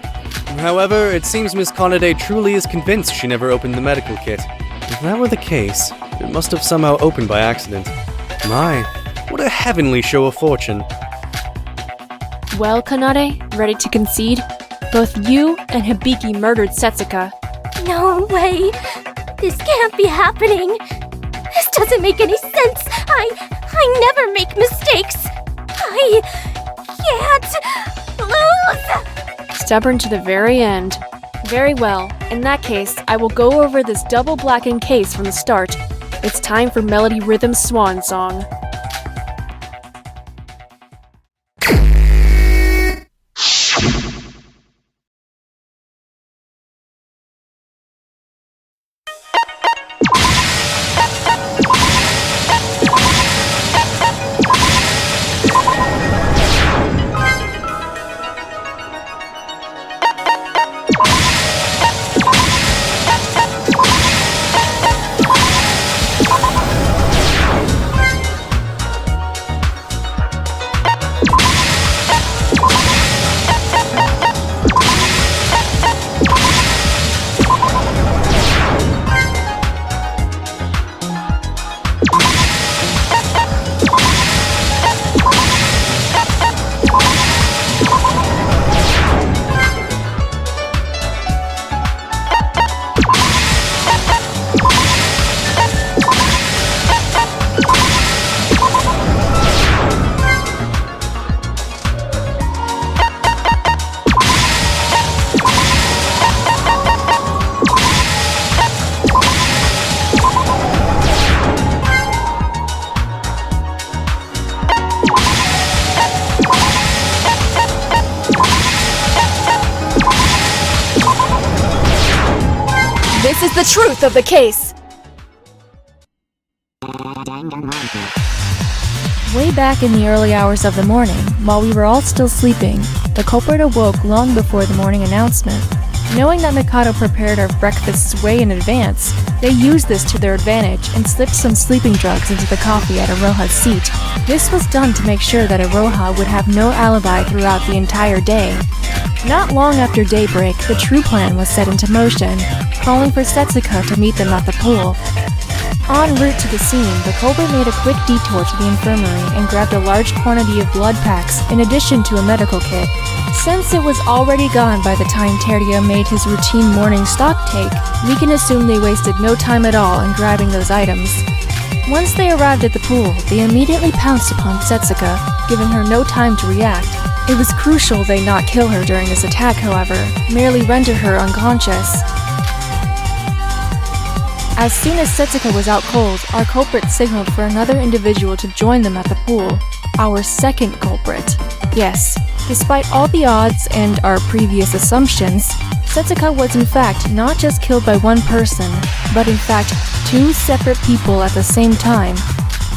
However, it seems Miss Conade truly is convinced she never opened the medical kit. If that were the case, it must have somehow opened by accident. My, what a heavenly show of fortune. Well, Kanade, ready to concede? Both you and Hibiki murdered Setsuka. No way! This can't be happening! This doesn't make any sense! I never make mistakes! I can't lose! Stubborn to the very end. Very well. In that case, I will go over this double blackened case from the start. It's time for Melody Rhythm's swan song. This is the truth of the case! Way back in the early hours of the morning, while we were all still sleeping, the culprit awoke long before the morning announcement. Knowing that Mikado prepared our breakfasts way in advance, they used this to their advantage and slipped some sleeping drugs into the coffee at Aroha's seat. This was done to make sure that Aroha would have no alibi throughout the entire day. Not long after daybreak, the true plan was set into motion, calling for Setsuka to meet them at the pool. En route to the scene, the culprit made a quick detour to the infirmary and grabbed a large quantity of blood packs in addition to a medical kit. Since it was already gone by the time Teria made his routine morning stock take, we can assume they wasted no time at all in grabbing those items. Once they arrived at the pool, they immediately pounced upon Setsuka, giving her no time to react. It was crucial they not kill her during this attack, however, merely render her unconscious. As soon as Setsuka was out cold, our culprit signaled for another individual to join them at the pool. Our second culprit. Yes, despite all the odds and our previous assumptions, Setsuka was in fact not just killed by one person, but in fact two separate people at the same time.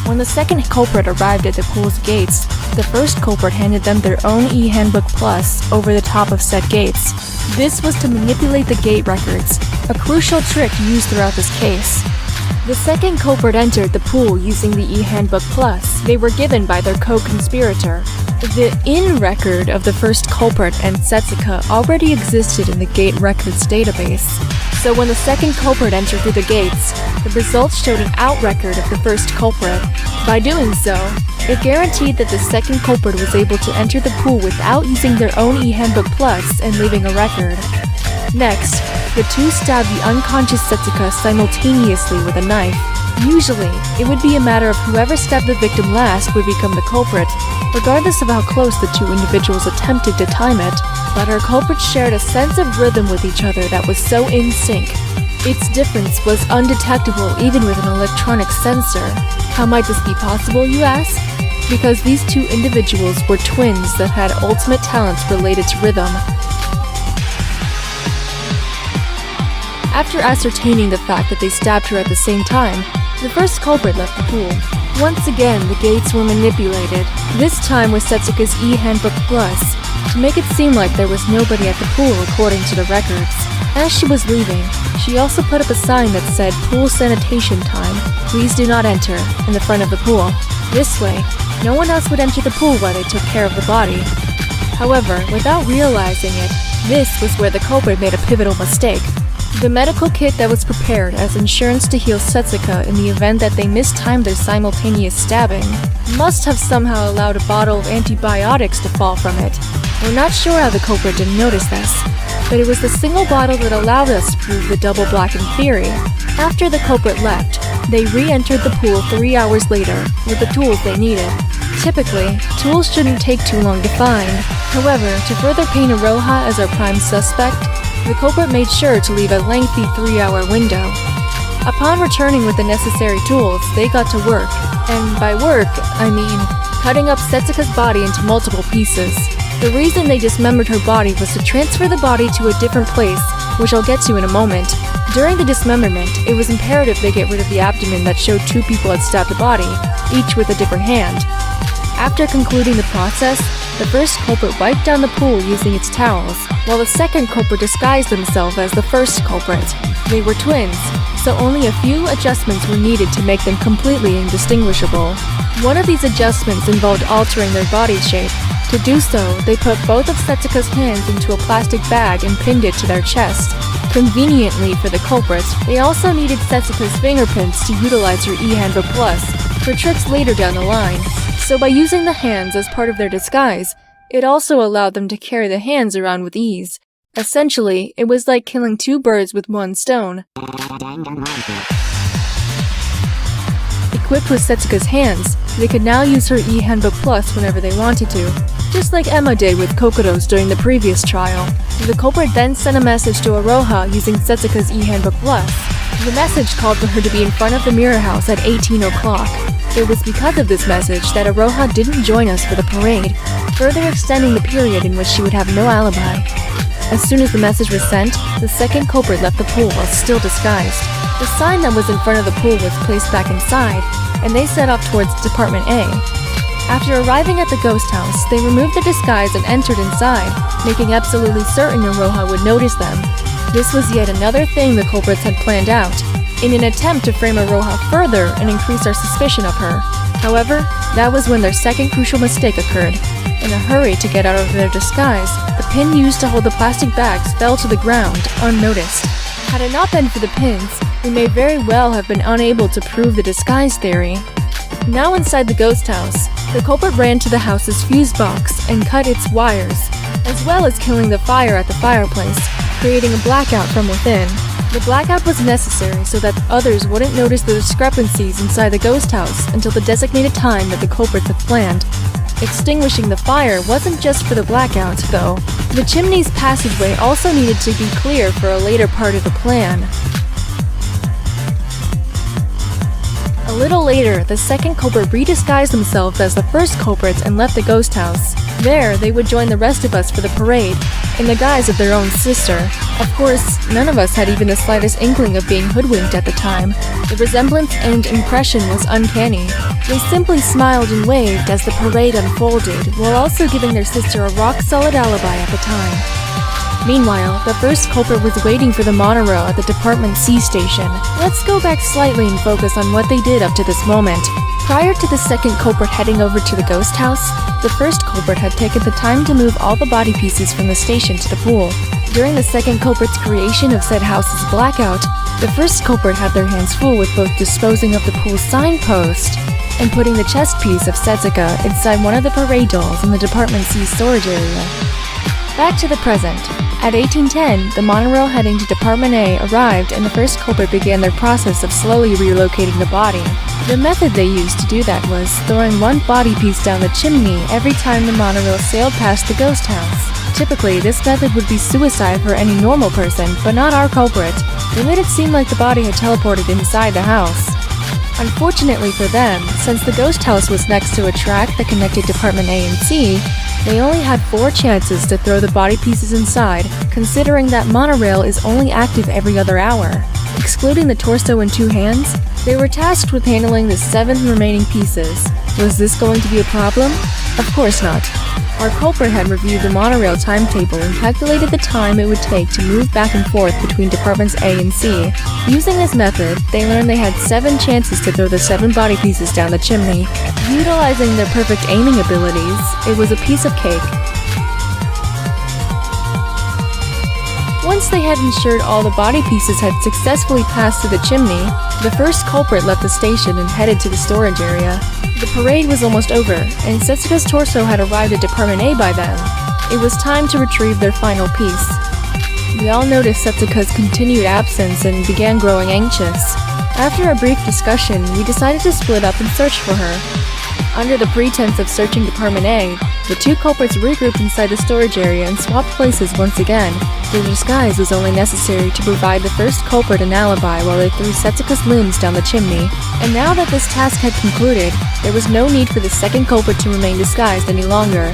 When the second culprit arrived at the pool's gates, the first culprit handed them their own e-handbook plus over the top of said gates. This was to manipulate the gate records, a crucial trick used throughout this case. The second culprit entered the pool using the e-handbook plus they were given by their co-conspirator. The in-record of the first culprit and Setsuka already existed in the gate records database, so when the second culprit entered through the gates, the results showed an out-record of the first culprit. By doing so, it guaranteed that the second culprit was able to enter the pool without using their own e-handbook plus and leaving a record. Next, the two stabbed the unconscious Setsuka simultaneously with a knife. Usually, it would be a matter of whoever stabbed the victim last would become the culprit, regardless of how close the two individuals attempted to time it. But our culprits shared a sense of rhythm with each other that was so in sync. Its difference was undetectable even with an electronic sensor. How might this be possible, you ask? Because these two individuals were twins that had ultimate talents related to rhythm. After ascertaining the fact that they stabbed her at the same time, the first culprit left the pool. Once again, the gates were manipulated, this time with Setsuka's e-handbook plus. to make it seem like there was nobody at the pool according to the records. As she was leaving, she also put up a sign that said "Pool Sanitation Time. Please do not enter" in the front of the pool. This way, no one else would enter the pool while they took care of the body. However, without realizing it, this was where the culprit made a pivotal mistake. The medical kit that was prepared as insurance to heal Setsuka in the event that they mistimed their simultaneous stabbing must have somehow allowed a bottle of antibiotics to fall from it. We're not sure how the culprit didn't notice this, but it was the single bottle that allowed us to prove the double blackened theory. After the culprit left, they re-entered the pool 3 hours later with the tools they needed. Typically, tools shouldn't take too long to find. However, to further paint Iroha as our prime suspect, the culprit made sure to leave a lengthy 3-hour window. Upon returning with the necessary tools, they got to work. And by work, I mean cutting up Setsuka's body into multiple pieces. The reason they dismembered her body was to transfer the body to a different place, which I'll get to in a moment. During the dismemberment, it was imperative they get rid of the abdomen that showed 2 people had stabbed the body, each with a different hand. After concluding the process, the first culprit wiped down the pool using its towels, while the second culprit disguised himself as the first culprit. They were twins, so only a few adjustments were needed to make them completely indistinguishable. One of these adjustments involved altering their body shape. To do so, they put both of Setsuka's hands into a plastic bag and pinned it to their chest. Conveniently for the culprit, they also needed Setsuka's fingerprints to utilize her E-Handbook Plus for tricks later down the line. So by using the hands as part of their disguise, it also allowed them to carry the hands around with ease. Essentially, it was like killing 2 birds with 1 stone. Equipped with Setsuka's hands, they could now use her E-Handbook Plus whenever they wanted to, just like Emma did with Kokoro's during the previous trial. The culprit then sent a message to Iroha using Setsuka's E-Handbook Plus. The message called for her to be in front of the mirror house at 18 o'clock. It was because of this message that Iroha didn't join us for the parade, further extending the period in which she would have no alibi. As soon as the message was sent, the second culprit left the pool while still disguised. The sign that was in front of the pool was placed back inside, and they set off towards Department A. After arriving at the ghost house, they removed their disguise and entered inside, making absolutely certain Iroha would notice them. This was yet another thing the culprits had planned out, in an attempt to frame Iroha further and increase our suspicion of her. However, that was when their second crucial mistake occurred. In a hurry to get out of their disguise, the pin used to hold the plastic bags fell to the ground, unnoticed. Had it not been for the pins, we may very well have been unable to prove the disguise theory. Now inside the ghost house, the culprit ran to the house's fuse box and cut its wires, as well as killing the fire at the fireplace, creating a blackout from within. The blackout was necessary so that others wouldn't notice the discrepancies inside the ghost house until the designated time that the culprits had planned. Extinguishing the fire wasn't just for the blackout, though. The chimney's passageway also needed to be clear for a later part of the plan. A little later, the second culprit redisguised themselves as the first culprits and left the ghost house. There, they would join the rest of us for the parade, in the guise of their own sister. Of course, none of us had even the slightest inkling of being hoodwinked at the time. The resemblance and impression was uncanny. They simply smiled and waved as the parade unfolded, while also giving their sister a rock-solid alibi at the time. Meanwhile, the first culprit was waiting for the monorail at the Department C station. Let's go back slightly and focus on what they did up to this moment. Prior to the second culprit heading over to the ghost house, the first culprit had taken the time to move all the body pieces from the station to the pool. During the second culprit's creation of said house's blackout, the first culprit had their hands full with both disposing of the pool's signpost and putting the chest piece of Setsuka inside one of the parade dolls in the Department C storage area. Back to the present. At 1810, the monorail heading to Department A arrived and the first culprit began their process of slowly relocating the body. The method they used to do that was throwing one body piece down the chimney every time the monorail sailed past the ghost house. Typically, this method would be suicide for any normal person, but not our culprit. They made it seem like the body had teleported inside the house. Unfortunately for them, since the ghost house was next to a track that connected Department A and C, they only had 4 chances to throw the body pieces inside, considering that monorail is only active every other hour. Excluding the torso and 2 hands, they were tasked with handling the 7 remaining pieces. Was this going to be a problem? Of course not. Our culprit had reviewed the monorail timetable and calculated the time it would take to move back and forth between departments A and C. Using this method, they learned they had 7 chances to throw the 7 body pieces down the chimney. Utilizing their perfect aiming abilities, it was a piece of cake. Once they had ensured all the body pieces had successfully passed through the chimney, the first culprit left the station and headed to the storage area. The parade was almost over, and Setsuka's torso had arrived at Department A by then. It was time to retrieve their final piece. We all noticed Setsuka's continued absence and began growing anxious. After a brief discussion, we decided to split up and search for her. Under the pretense of searching Department A, the 2 culprits regrouped inside the storage area and swapped places once again. Their disguise was only necessary to provide the first culprit an alibi while they threw Setsuka's limbs down the chimney. And now that this task had concluded, there was no need for the second culprit to remain disguised any longer.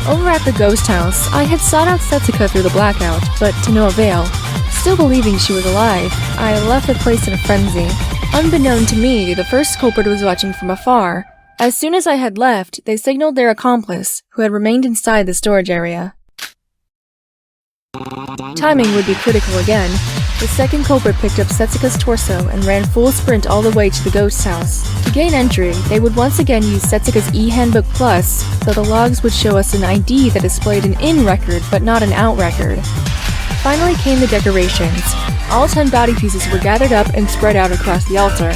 Over at the ghost house, I had sought out Setsuka through the blackout, but to no avail. Still believing she was alive, I left the place in a frenzy. Unbeknown to me, the first culprit was watching from afar. As soon as I had left, they signaled their accomplice, who had remained inside the storage area. Timing would be critical again. The second culprit picked up Setsuka's torso and ran full sprint all the way to the ghost house. To gain entry, they would once again use Setsuka's e-handbook plus, so the logs would show us an ID that displayed an in record but not an out record. Finally came the decorations. All 10 body pieces were gathered up and spread out across the altar.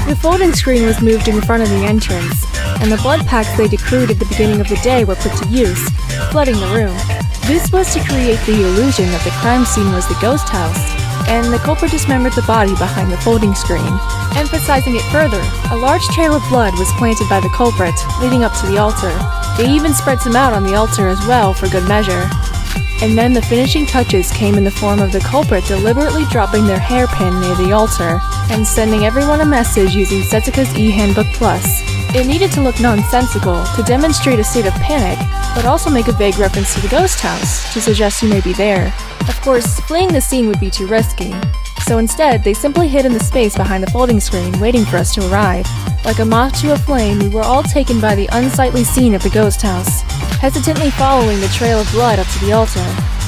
The folding screen was moved in front of the entrance, and the blood packs they decrewed at the beginning of the day were put to use, flooding the room. This was to create the illusion that the crime scene was the ghost house, and the culprit dismembered the body behind the folding screen. Emphasizing it further, a large trail of blood was planted by the culprit, leading up to the altar. They even spread some out on the altar as well for good measure. And then the finishing touches came in the form of the culprit deliberately dropping their hairpin near the altar, and sending everyone a message using Setsuka's e-handbook plus. It needed to look nonsensical, to demonstrate a state of panic, but also make a vague reference to the ghost house, to suggest who may be there. Of course, fleeing the scene would be too risky, so instead they simply hid in the space behind the folding screen, waiting for us to arrive. Like a moth to a flame, we were all taken by the unsightly scene of the ghost house, hesitantly following the trail of blood up to the altar,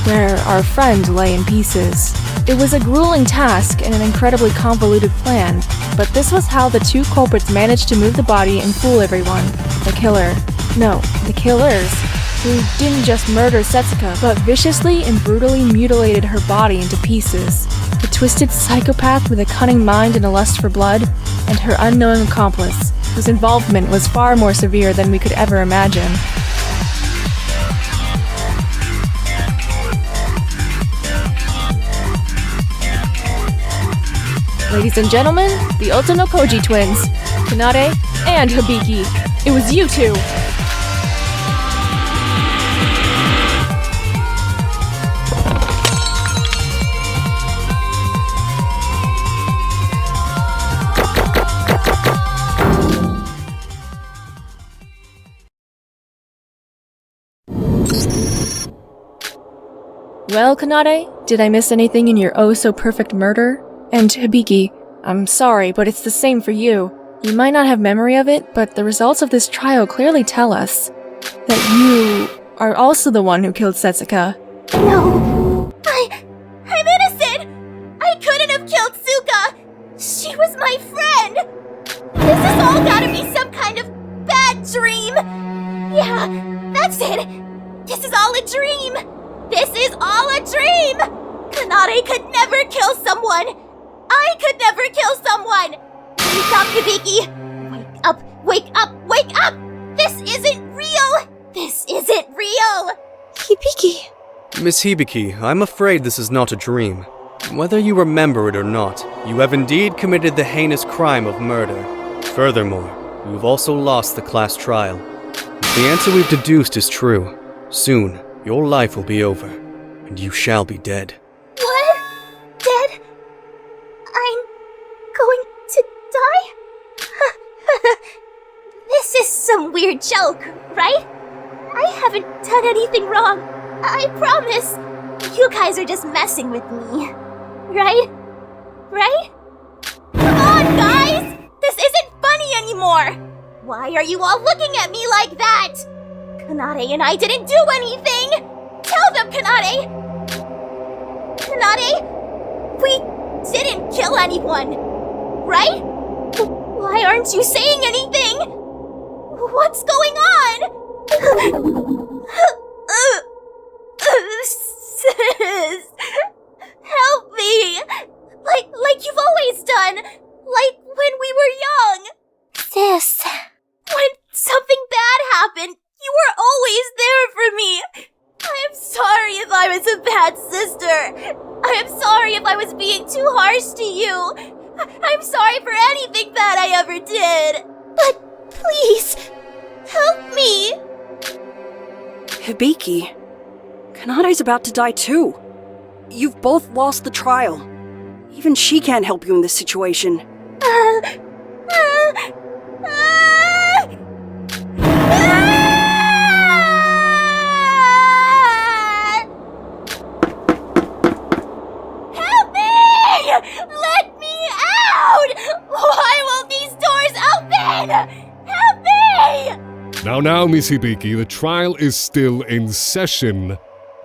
where our friend lay in pieces. It was a grueling task and an incredibly convoluted plan, but this was how the 2 culprits managed to move the body and fool everyone. The killers, who didn't just murder Setsuka, but viciously and brutally mutilated her body into pieces. The twisted psychopath with a cunning mind and a lust for blood, and her unknowing accomplice, whose involvement was far more severe than we could ever imagine. Ladies and gentlemen, the Otono Koji twins, Kanade and Hibiki. It was you 2. Well, Kanade, did I miss anything in your oh-so-perfect murder? And Hibiki, I'm sorry, but it's the same for you. You might not have memory of it, but the results of this trial clearly tell us that you are also the one who killed Setsuka. No, I'm innocent! I couldn't have killed Tsuka! She was my friend! This has all gotta be some kind of bad dream! Yeah, that's it! This is all a dream! This is all a dream! Kanade could never kill someone! I could never kill someone! Wake up, Hibiki! Wake up, wake up, wake up! This isn't real! This isn't real! Hibiki. Miss Hibiki, I'm afraid this is not a dream. Whether you remember it or not, you have indeed committed the heinous crime of murder. Furthermore, you've also lost the class trial. If the answer we've deduced is true, soon your life will be over, and you shall be dead. What? Dead? I'm going to die? This is some weird joke, right? I haven't done anything wrong. I promise. You guys are just messing with me. Right? Right? Come on, guys! This isn't funny anymore! Why are you all looking at me like that? Kanade and I didn't do anything! Tell them, Kanade! Kanade, we didn't kill anyone, right? Why aren't you saying anything? What's going on? Sis, help me! Like you've always done, like when we were young. Sis. When something bad happened, you were always there for me. I am sorry if I was a bad sister. I am sorry if I was being too harsh to you. I'm sorry for anything bad I ever did. But please, help me. Hibiki, Kanade's about to die too. You've both lost the trial. Even she can't help you in this situation. Help me! Let me out! Why won't these doors open? Help me! Now, Miss Hibiki, the trial is still in session.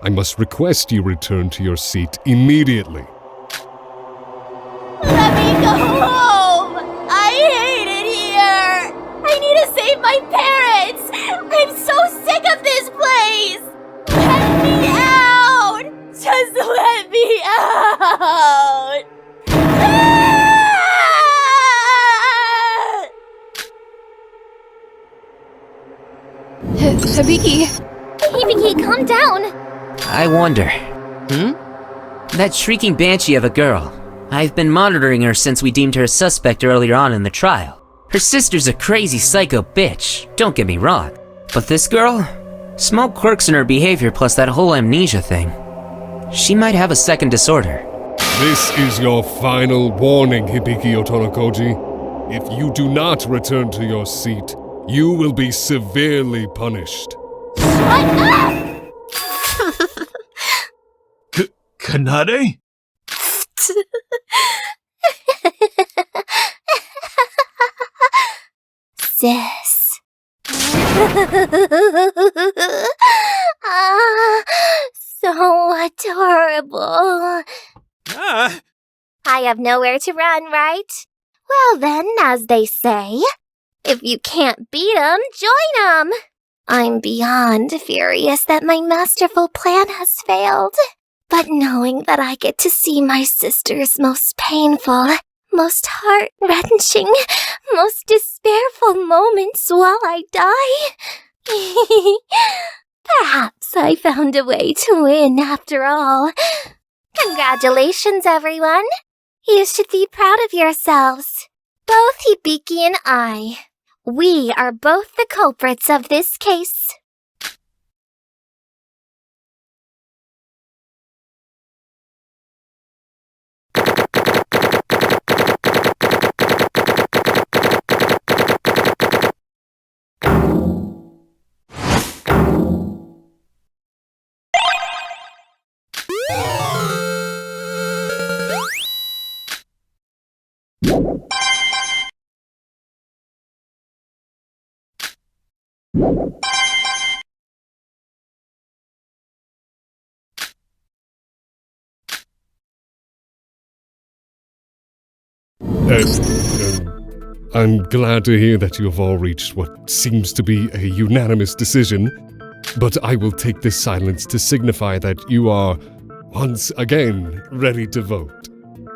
I must request you return to your seat immediately. Let me go home! I hate it here! I need to save my parents! I'm so sick of this place! Let me out! Just let me out! Hibiki! Hibiki, calm down! I wonder. That shrieking banshee of a girl. I've been monitoring her since we deemed her a suspect earlier on in the trial. Her sister's a crazy psycho bitch, don't get me wrong. But this girl? Small quirks in her behavior plus that whole amnesia thing. She might have a second disorder. This is your final warning, Hibiki Otonokoji. If you do not return to your seat, you will be severely punished. Shut up! Kanade? Sis. So adorable. I have nowhere to run, right? Well then, as they say, if you can't beat 'em, join 'em. I'm beyond furious that my masterful plan has failed. But knowing that I get to see my sister's most painful, most heart-wrenching, most despairful moments while I die, perhaps I found a way to win after all. Congratulations, everyone. You should be proud of yourselves. Both Hibiki and I. We are both the culprits of this case. I'm glad to hear that you have all reached what seems to be a unanimous decision, but I will take this silence to signify that you are, once again, ready to vote.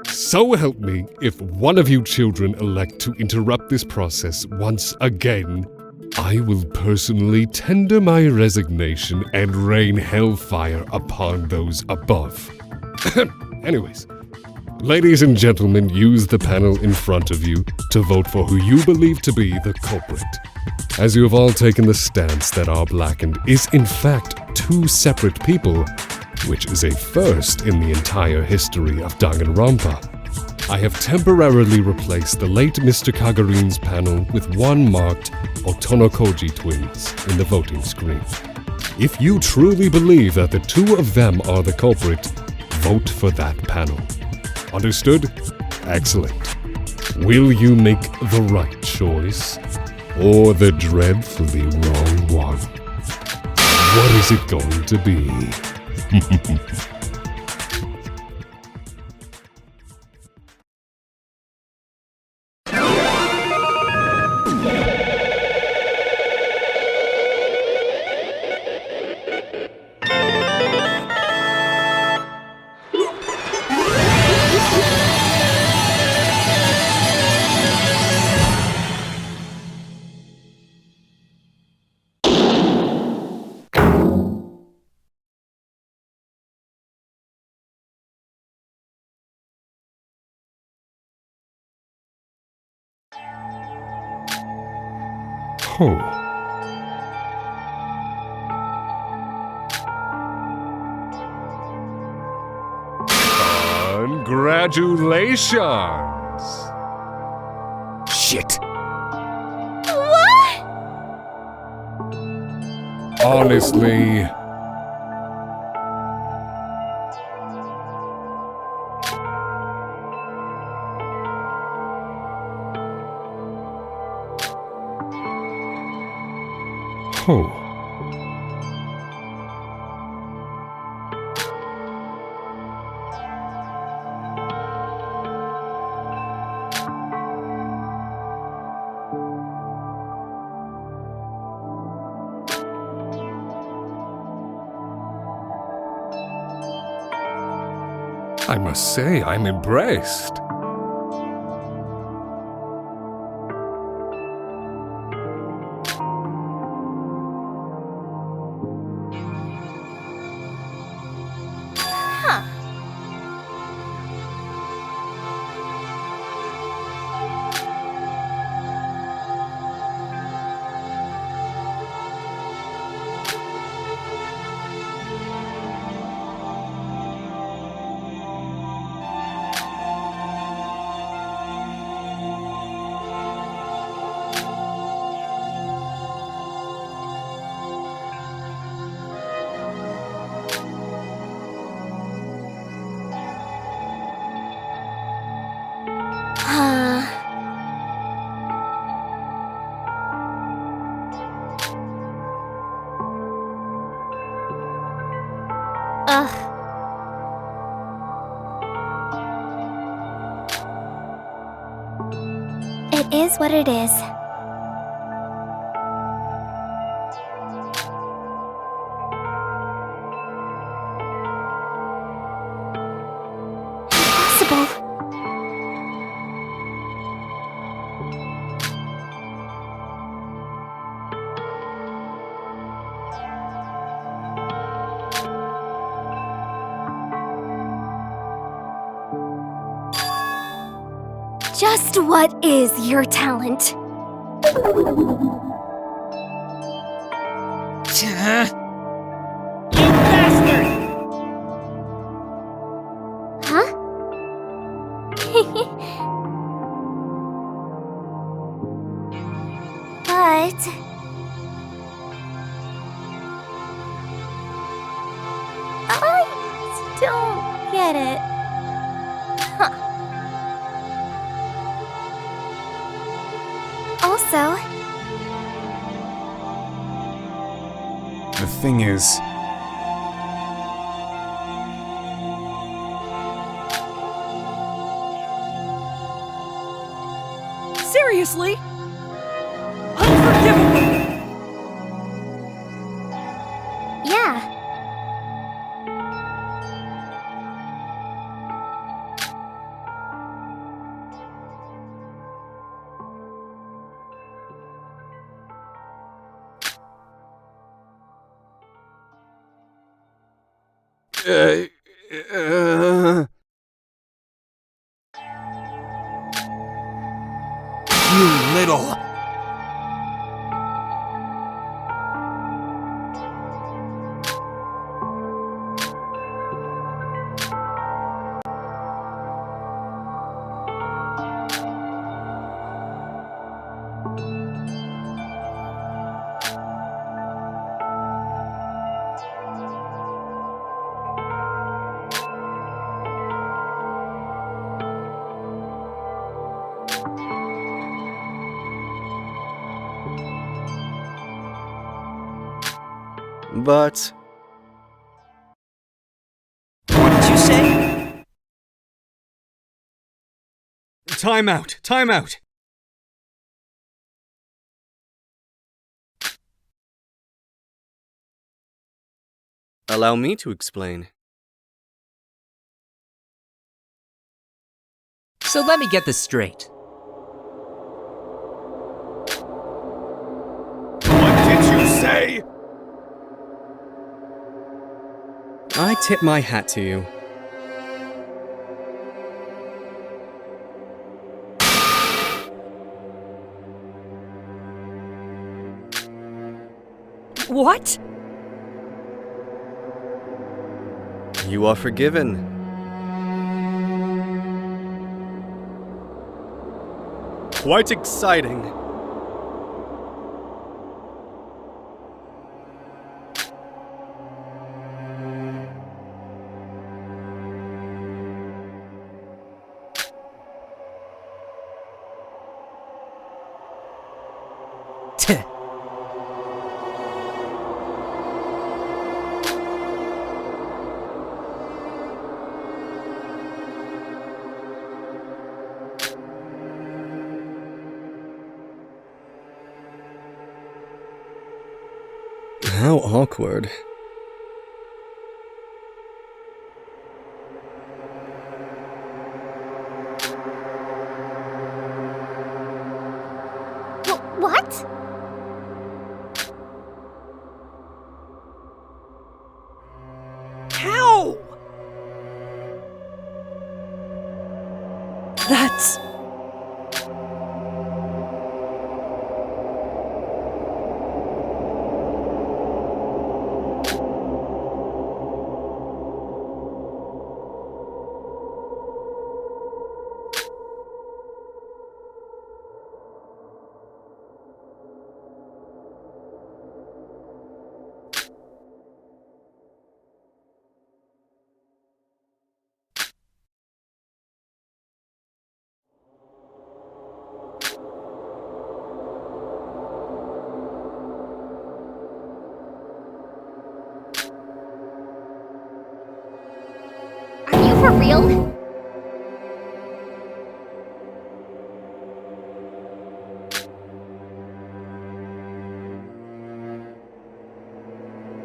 So help me, if one of you children elect to interrupt this process once again, I will personally tender my resignation and rain hellfire upon those above. Anyways, ladies and gentlemen, use the panel in front of you to vote for who you believe to be the culprit. As you have all taken the stance that our blackened is in fact two separate people, which is a first in the entire history of Danganronpa, I have temporarily replaced the late Mr. Kagurine's panel with one marked Otonokoji twins in the voting screen. If you truly believe that the two of them are the culprit, vote for that panel. Understood? Excellent. Will you make the right choice, or the dreadfully wrong one? What is it going to be? Oh. Congratulations! Shit. What? Honestly, oh. I must say, I'm impressed. Huh. It is what it is. Impossible. Just what is your talent? Huh? But... I don't get it. Huh. Also, The thing is, Seriously? Unforgivable! yeah. you little... but... What did you say? Time out! Time out! Allow me to explain. So let me get this straight. What did you say? I tip my hat to you. What? You are forgiven. Quite exciting. How awkward. What? How? That's... Are you for real?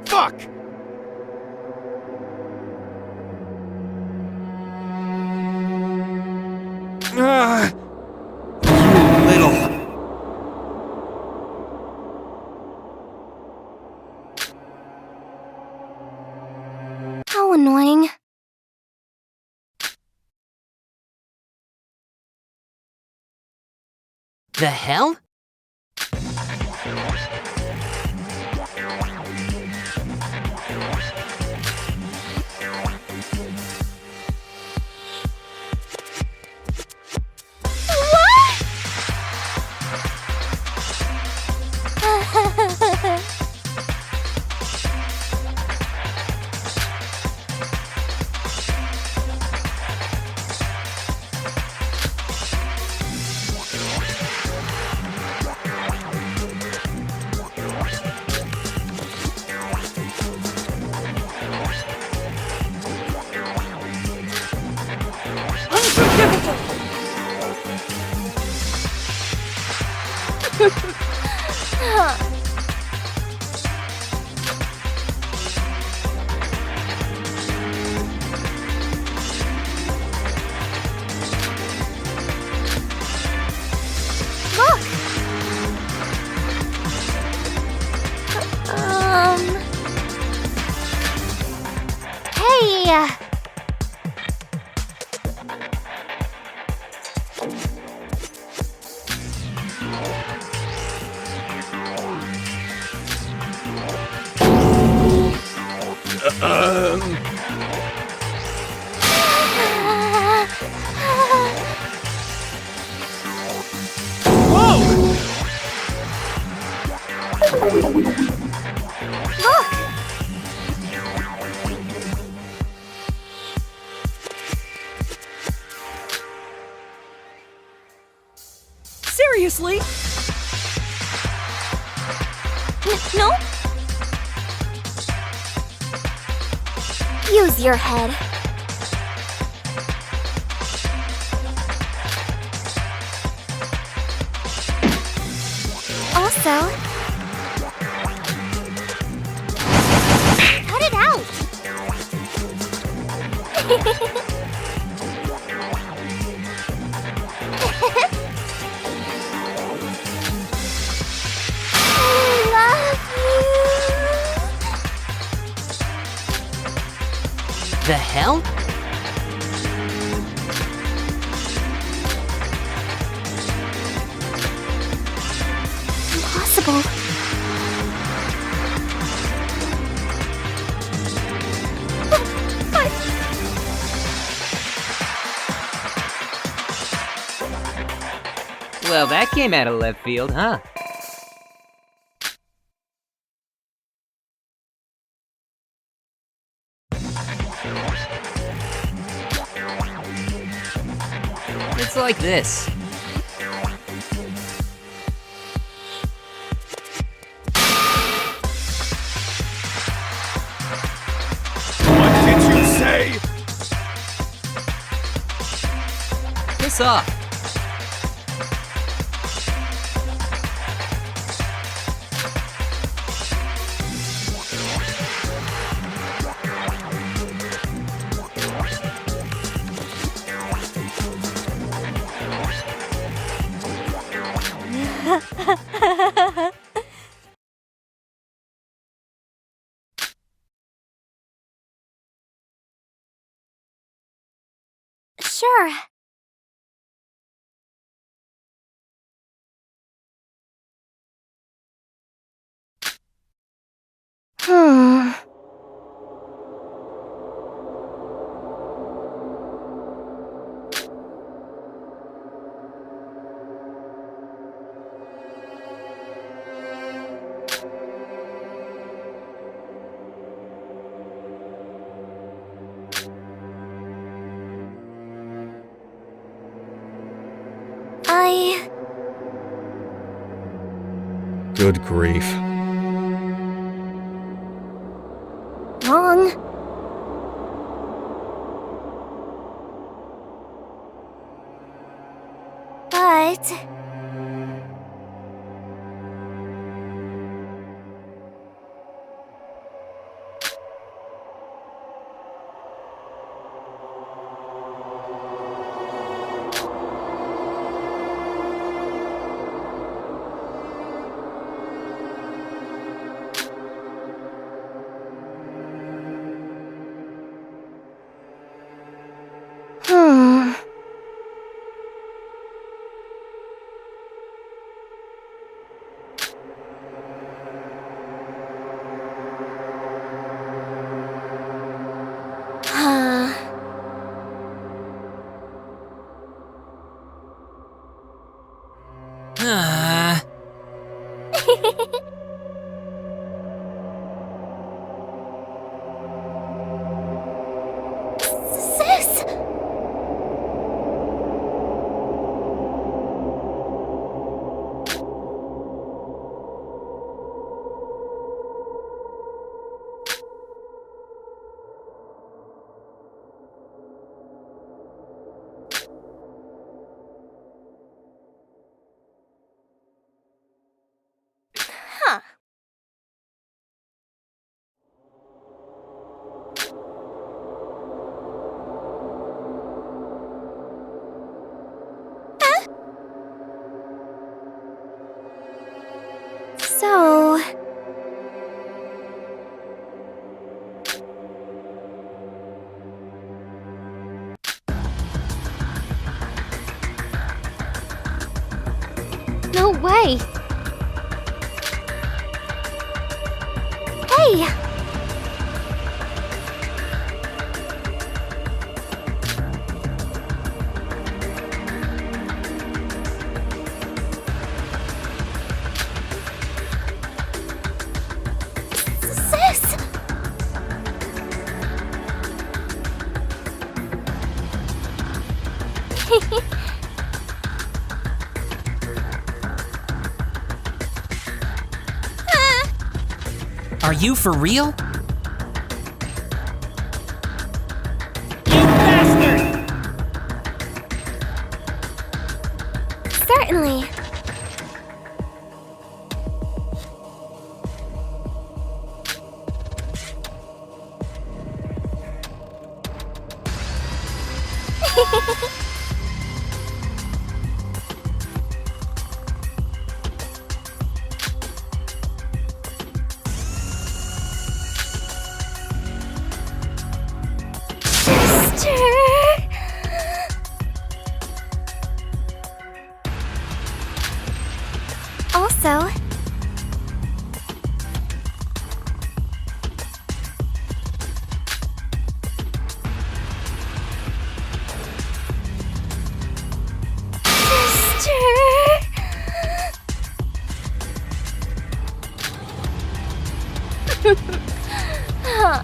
Fuck! You little... How annoying. The hell? Hey! Seriously? No? Use your head. Also, cut it out! The hell? Impossible. Well, that came out of left field, huh? It's like this. What did you say? Piss off. Sure. Good grief. Wrong. But... Sis! Huh. So... No way! Hey! Sis! Are you for real? Certainly. Also, huh.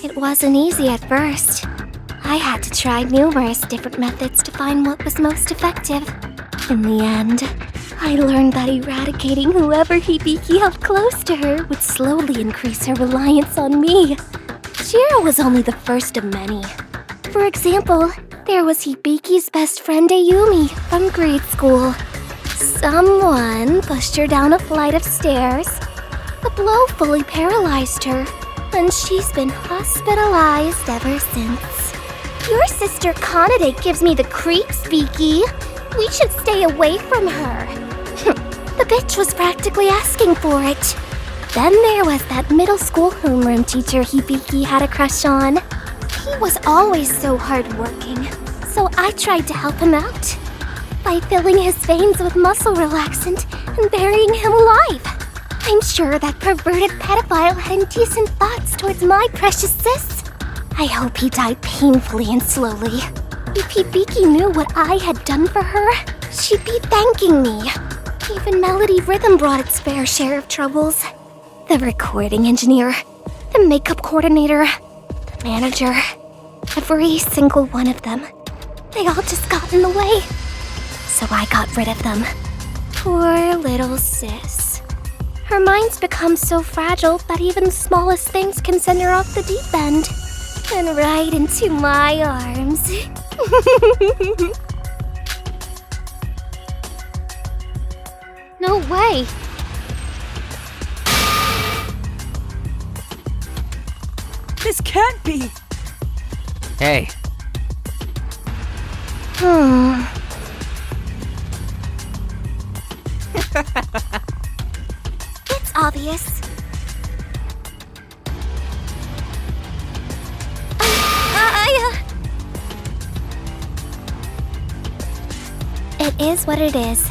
It wasn't easy at first. I had to try numerous different methods to find what was most effective. In the end, I learned that eradicating whoever Hibiki held close to her would slowly increase her reliance on me. Jiro was only the first of many. For example, there was Hibiki's best friend Ayumi from grade school. Someone pushed her down a flight of stairs. The blow fully paralyzed her, and she's been hospitalized ever since. Your sister Kanade gives me the creeps, Viki. We should stay away from her. The bitch was practically asking for it. Then there was that middle school homeroom teacher Hibiki had a crush on. He was always so hardworking, so I tried to help him out by filling his veins with muscle relaxant and burying him alive. I'm sure that perverted pedophile had indecent thoughts towards my precious sis. I hope he died painfully and slowly. If Hibiki knew what I had done for her, she'd be thanking me. Even Melody Rhythm brought its fair share of troubles. The recording engineer, the makeup coordinator, the manager, every single one of them. They all just got in the way. So I got rid of them. Poor little sis. Her mind's become so fragile that even the smallest things can send her off the deep end. And right into my arms. No way. This can't be. Hey. It's obvious. It is what it is.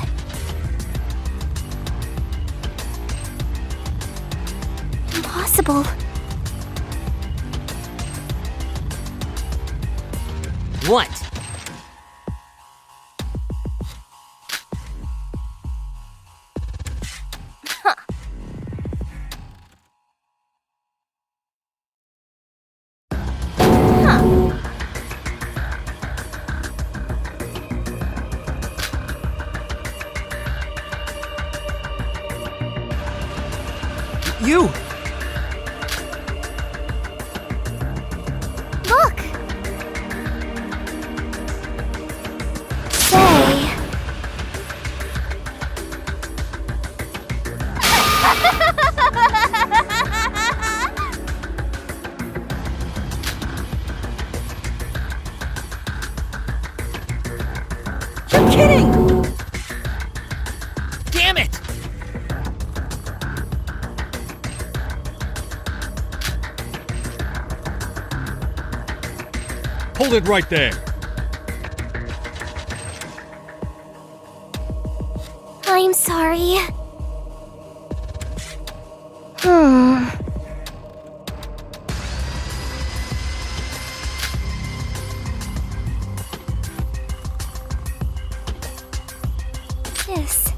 Impossible. What? You! Look! Say. You're kidding! Damn it! Hold it right there. I'm sorry. Sis.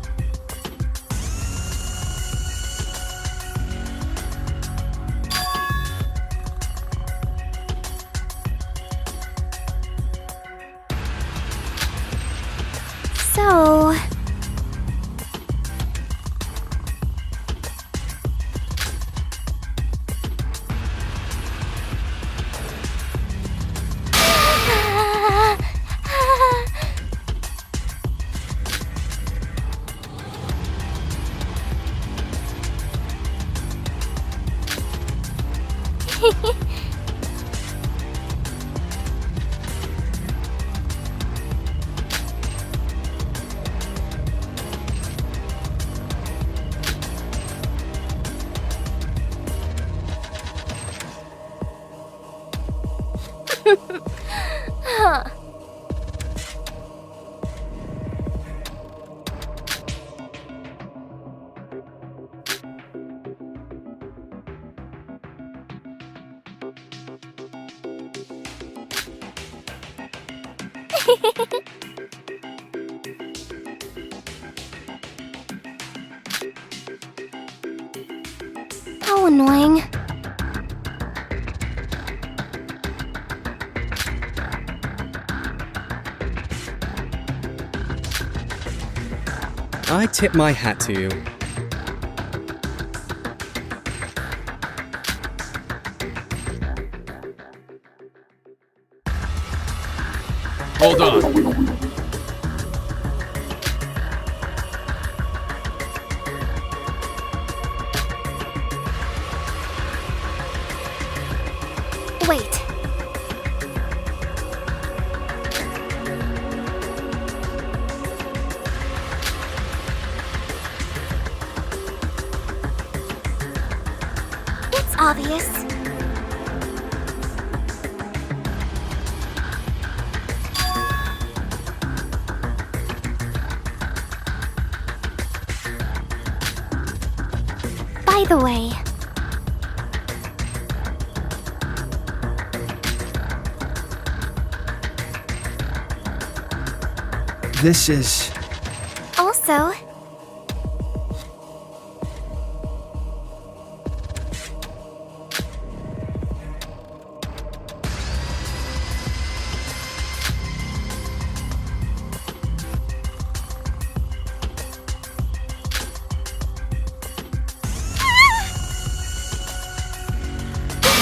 So... How annoying. I tip my hat to you. Hold on. Wait. It's obvious. By the way... This is... Also...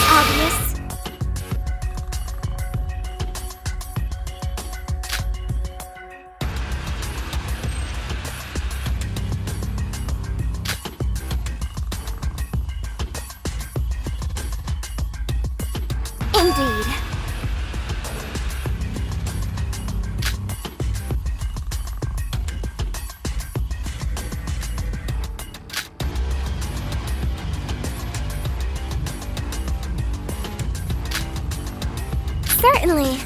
obvious. Indeed. Certainly.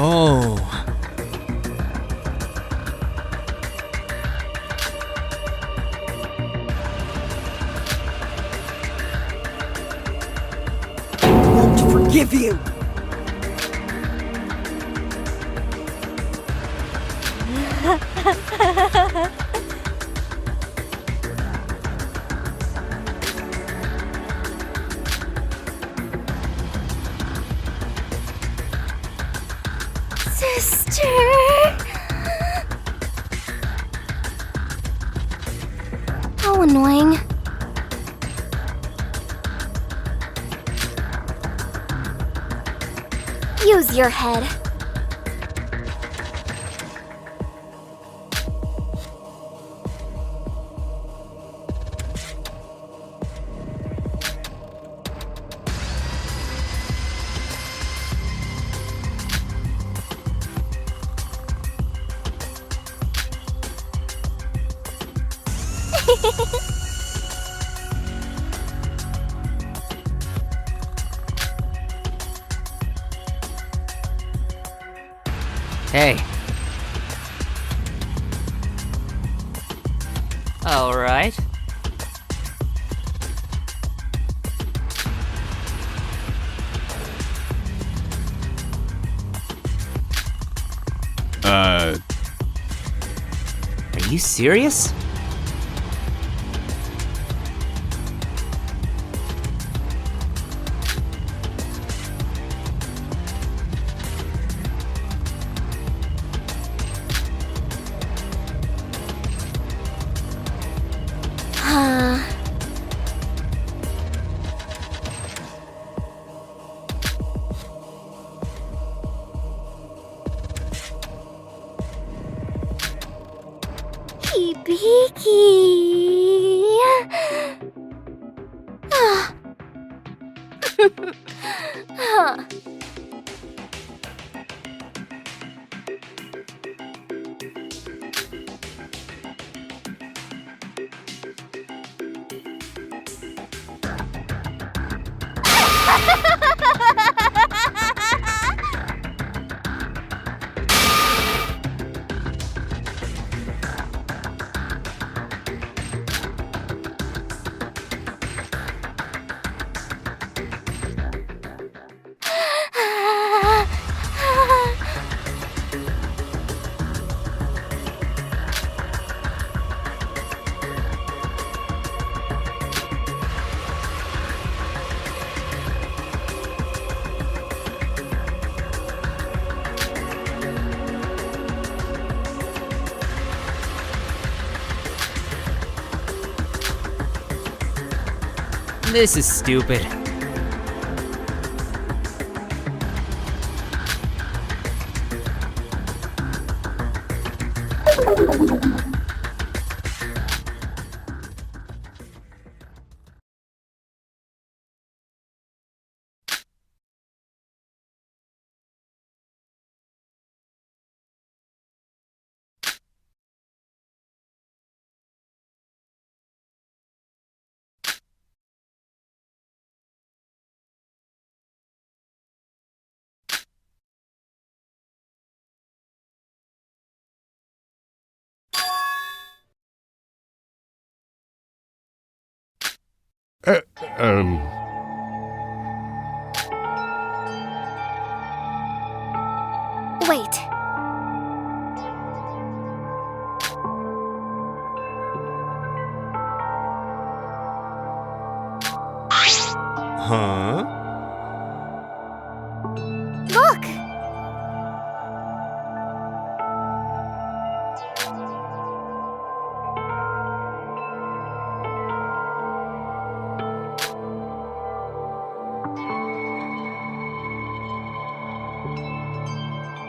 Oh. Won't forgive you. Sister. How annoying. Use your head. Hey. All right. Are you serious? Hibiki. This is stupid. Wait. Huh? Look!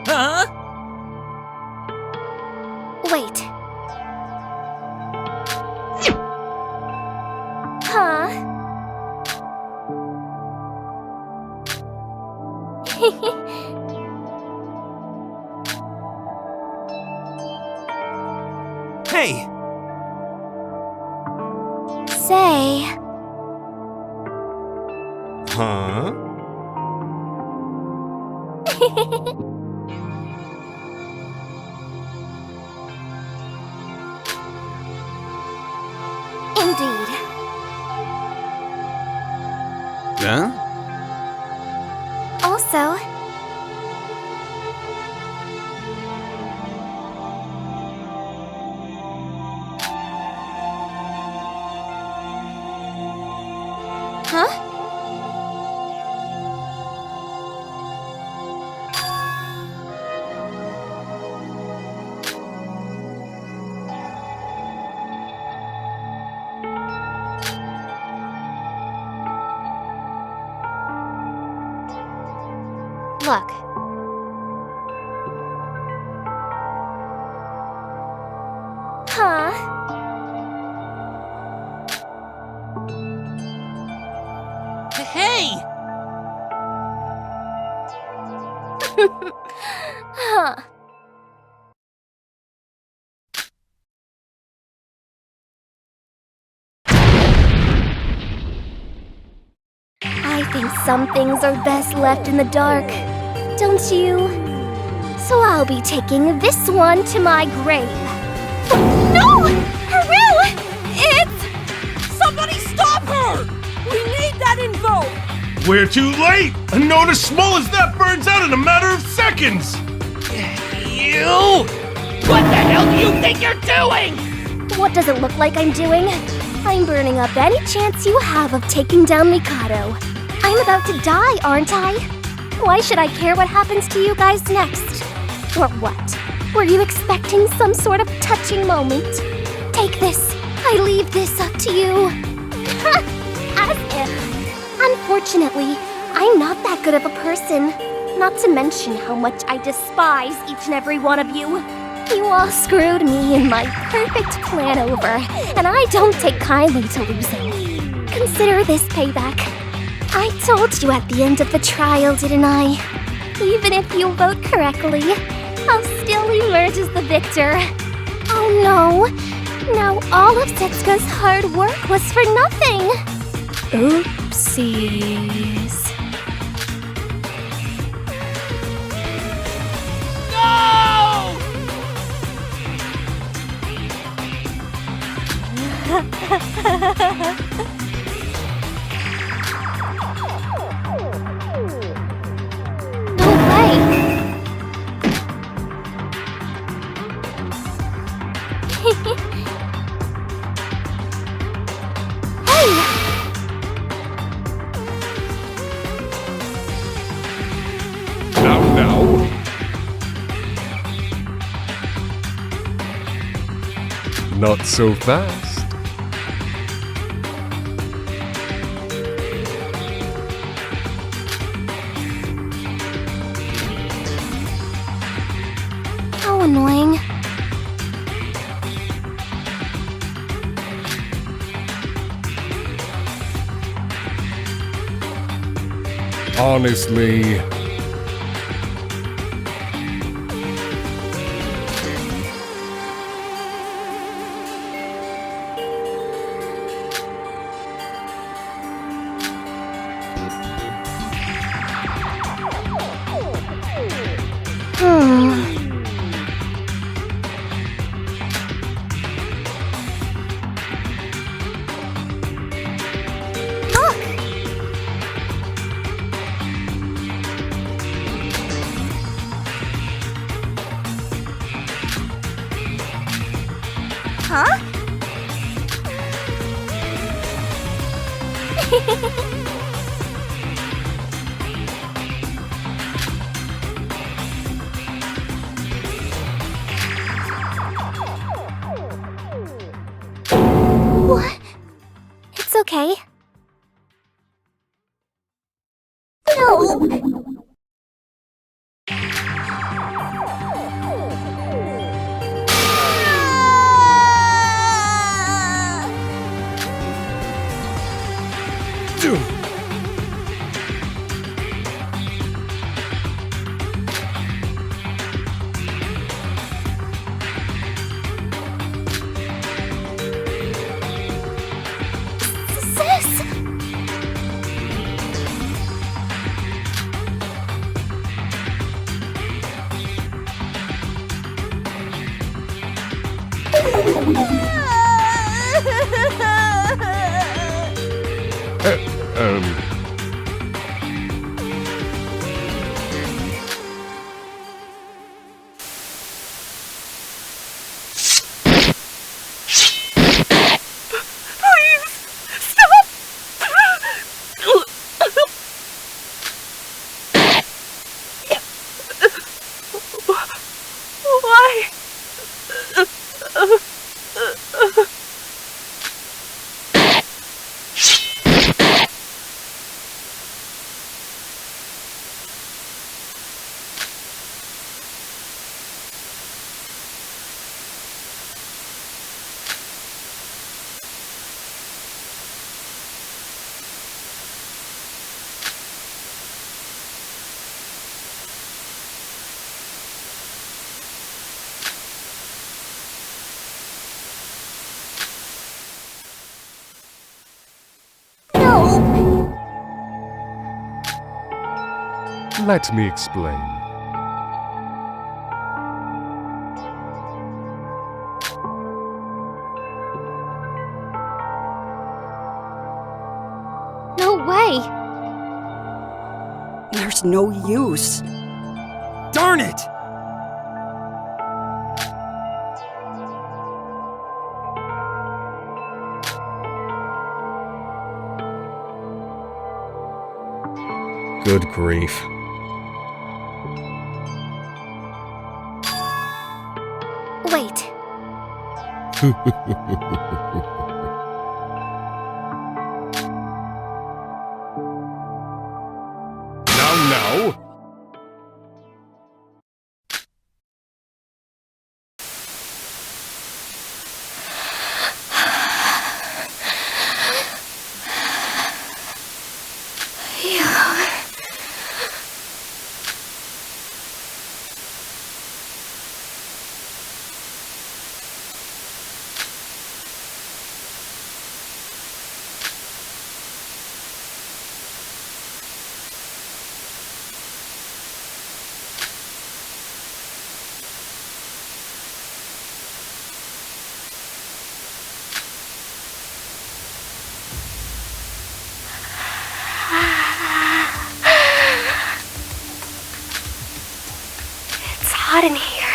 Huh? Wait. Huh? Hey! Say. Huh? Indeed. Huh? Also, huh? Look. Huh? Hey! Huh. think some things are best left in the dark, don't you? So I'll be taking this one to my grave. No! Haru! It's... Somebody stop her! We need that info! We're too late! A note as small as that burns out in a matter of seconds! You! What the hell do you think you're doing? What does it look like I'm doing? I'm burning up any chance you have of taking down Mikado. I'm about to die, aren't I? Why should I care what happens to you guys next? Or what? Were you expecting some sort of touching moment? Take this. I leave this up to you. As if. Unfortunately, I'm not that good of a person. Not to mention how much I despise each and every one of you. You all screwed me and my perfect plan over, and I don't take kindly to losing. Consider this payback. I told you at the end of the trial, didn't I? Even if you vote correctly, I'll still emerge as the victor. Oh no! Now all of Setsuka's hard work was for nothing! Oopsies. Not so fast. How annoying. Honestly... Huh? What? It's okay. No! Let me explain. No way! There's no use. Darn it! Good grief. Wait. Now. It's hot in here.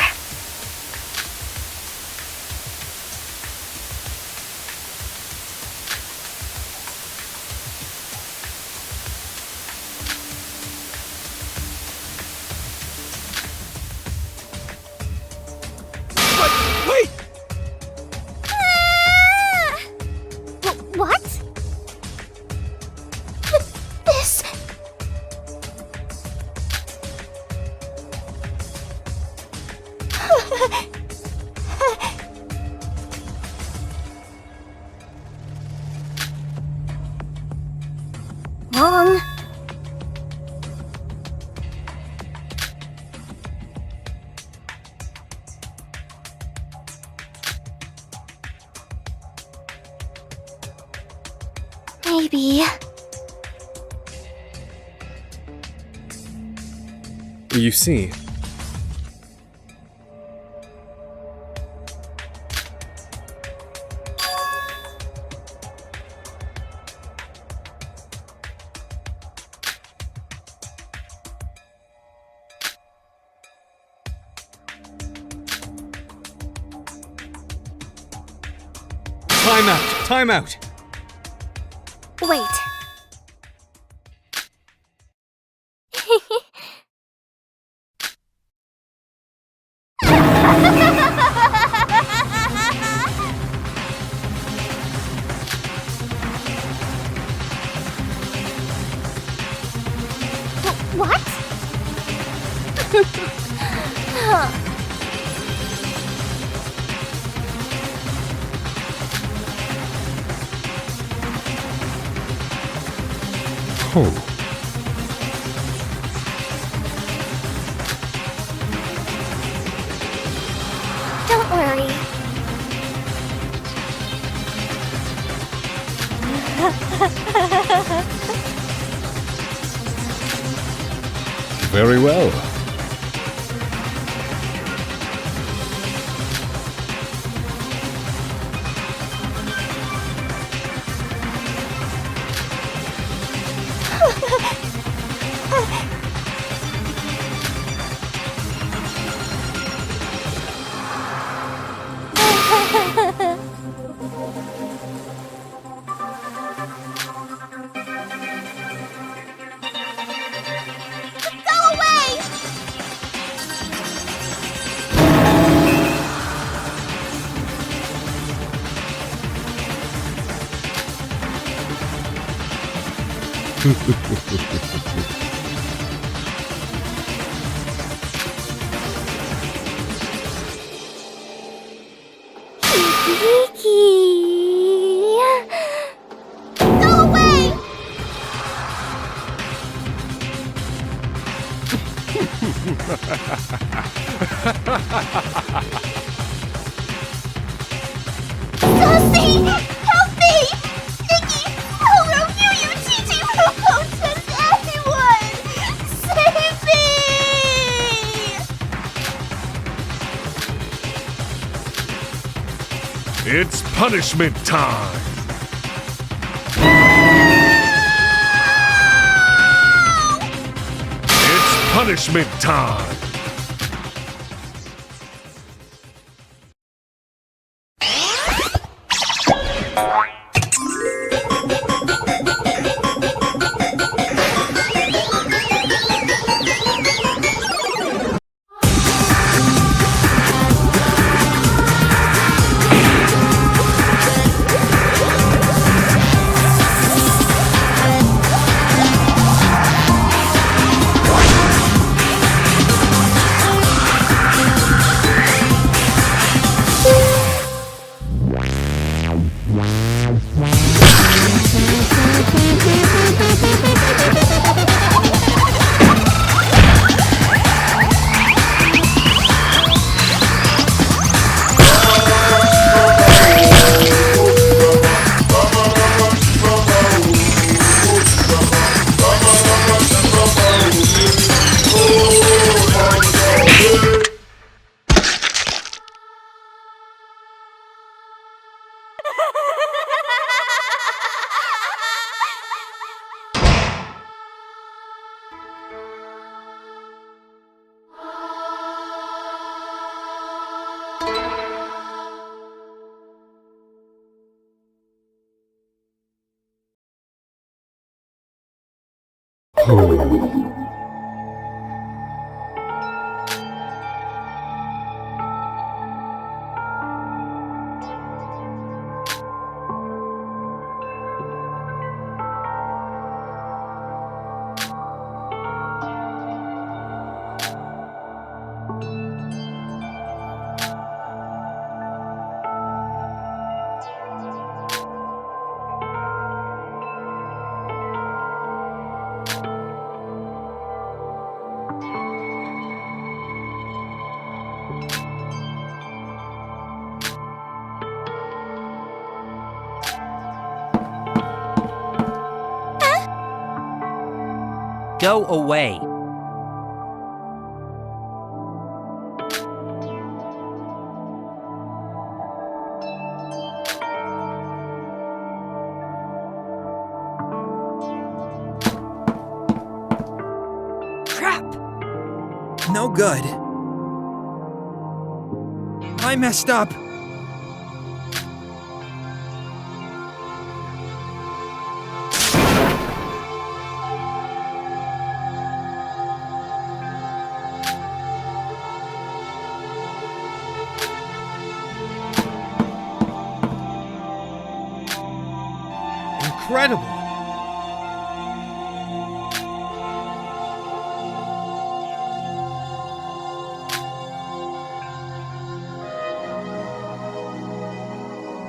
Wait! What? This... Wrong. Maybe. You see, Time out! Wait. What? Oh. Don't worry. Very well. Go away! Go away! Susie! Help me! Nikki! Hello, you teaching Robo says anyone! Save It's punishment time! It's punishment time! Go away. Crap! No good. I messed up. Incredible!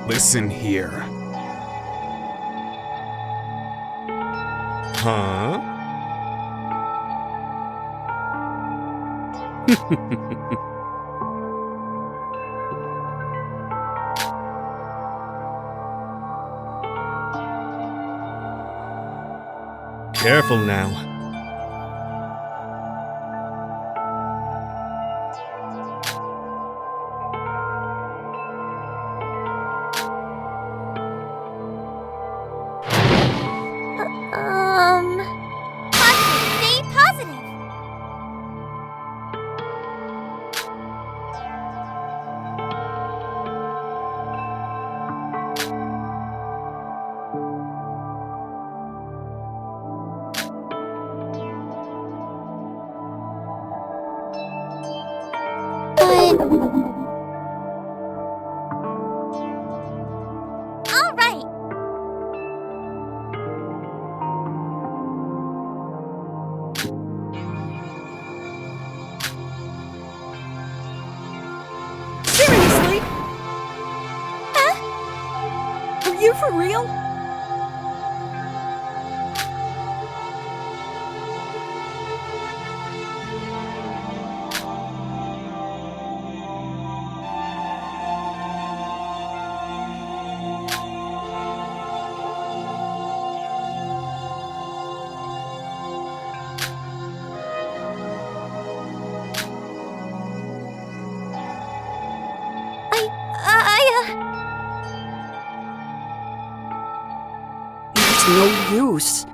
Listen here. Huh? Careful now. Stay positive. All right. Seriously? Huh? Are you for real? excuse.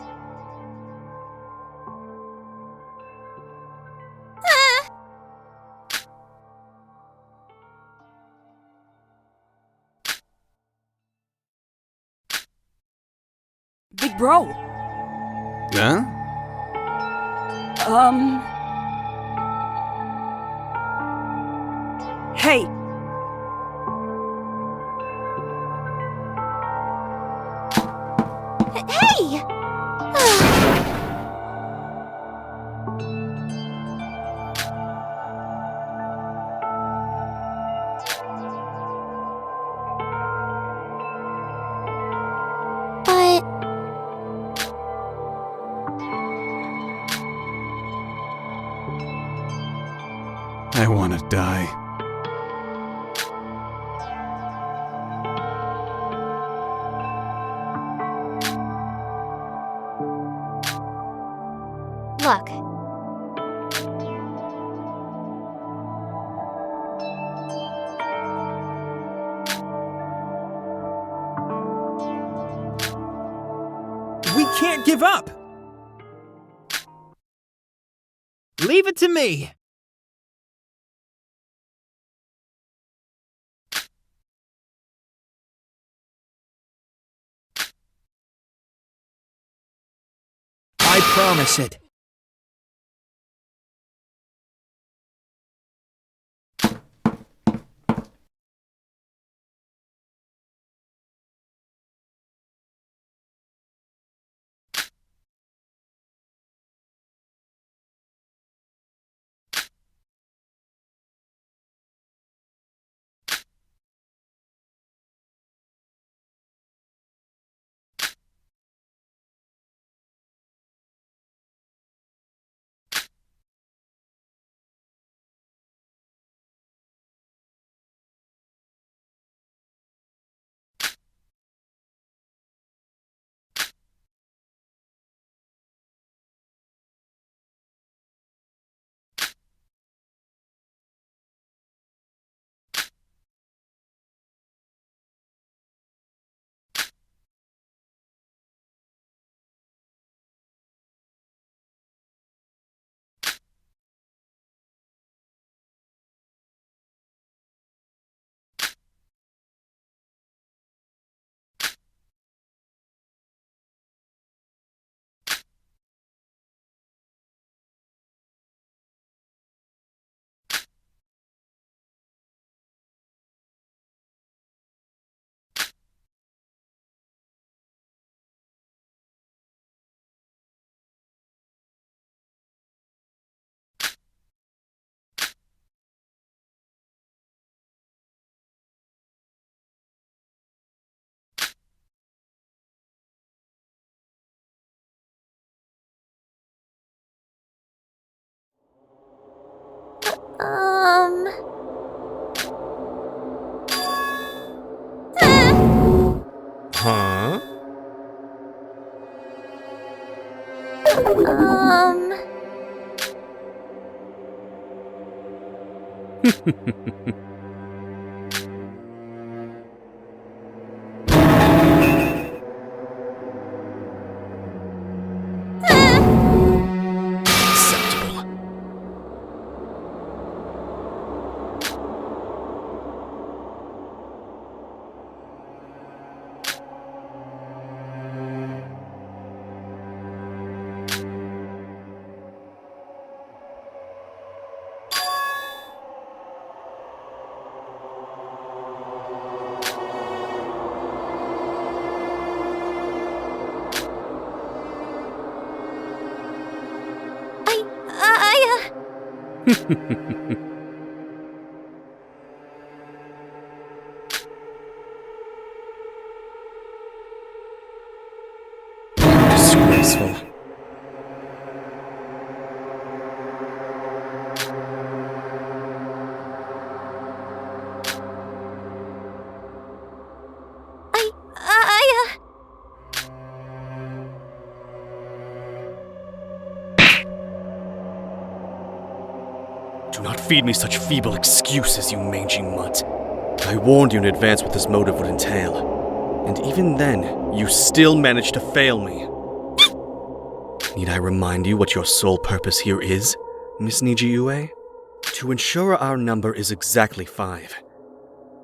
Big bro. Huh? Hey. Hey! But... I want to die. Look. We can't give up! Leave it to me! I promise it. Huh? Disgraceful. Do not feed me such feeble excuses, you mangy mutt. I warned you in advance what this motive would entail. And even then, you still managed to fail me. Need I remind you what your sole purpose here is, Miss Nijiue? To ensure our number is exactly 5,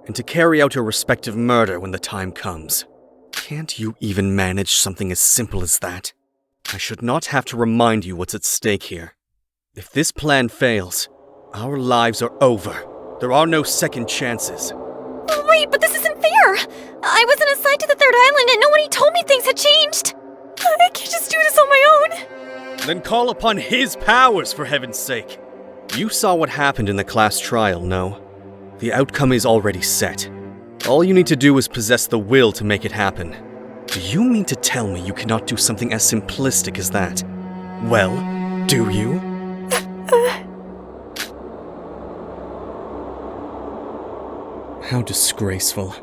and to carry out your respective murder when the time comes. Can't you even manage something as simple as that? I should not have to remind you what's at stake here. If this plan fails, our lives are over. There are no second chances. Wait, but this isn't fair! I wasn't assigned to the third island and nobody told me things had changed! I can't just do this on my own! Then call upon his powers, for heaven's sake! You saw what happened in the class trial, no? The outcome is already set. All you need to do is possess the will to make it happen. Do you mean to tell me you cannot do something as simplistic as that? Well, do you? How disgraceful.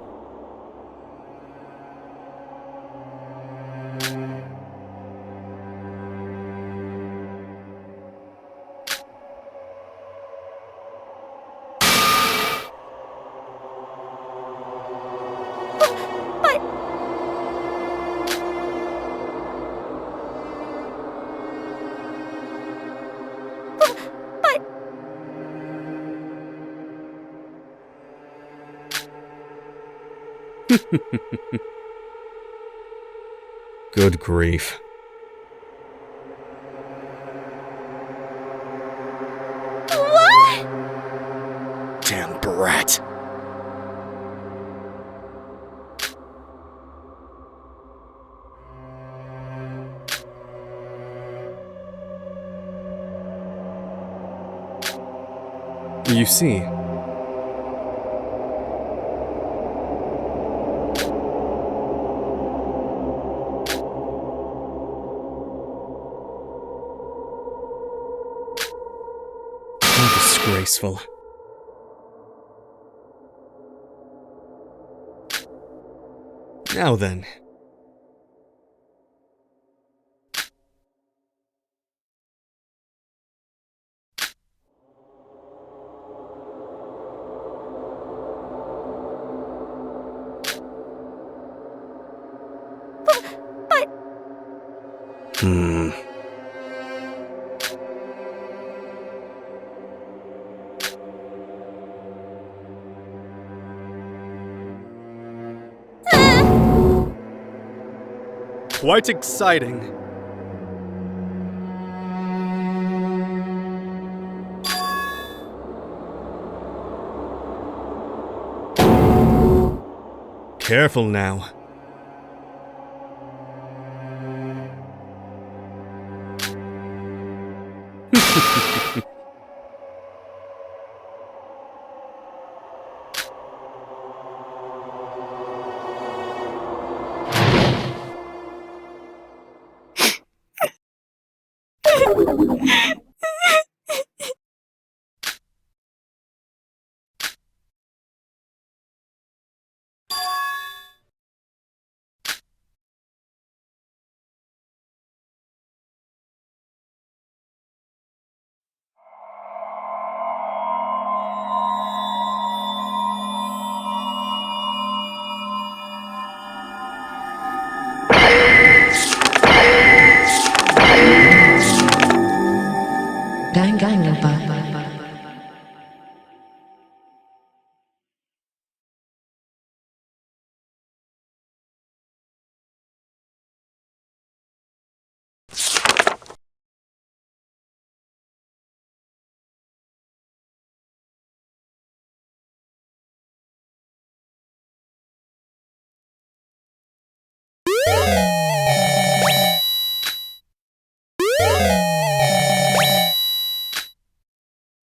Good grief. What? Damn brat. You see, disgraceful. Now then. But... Quite exciting. Careful now.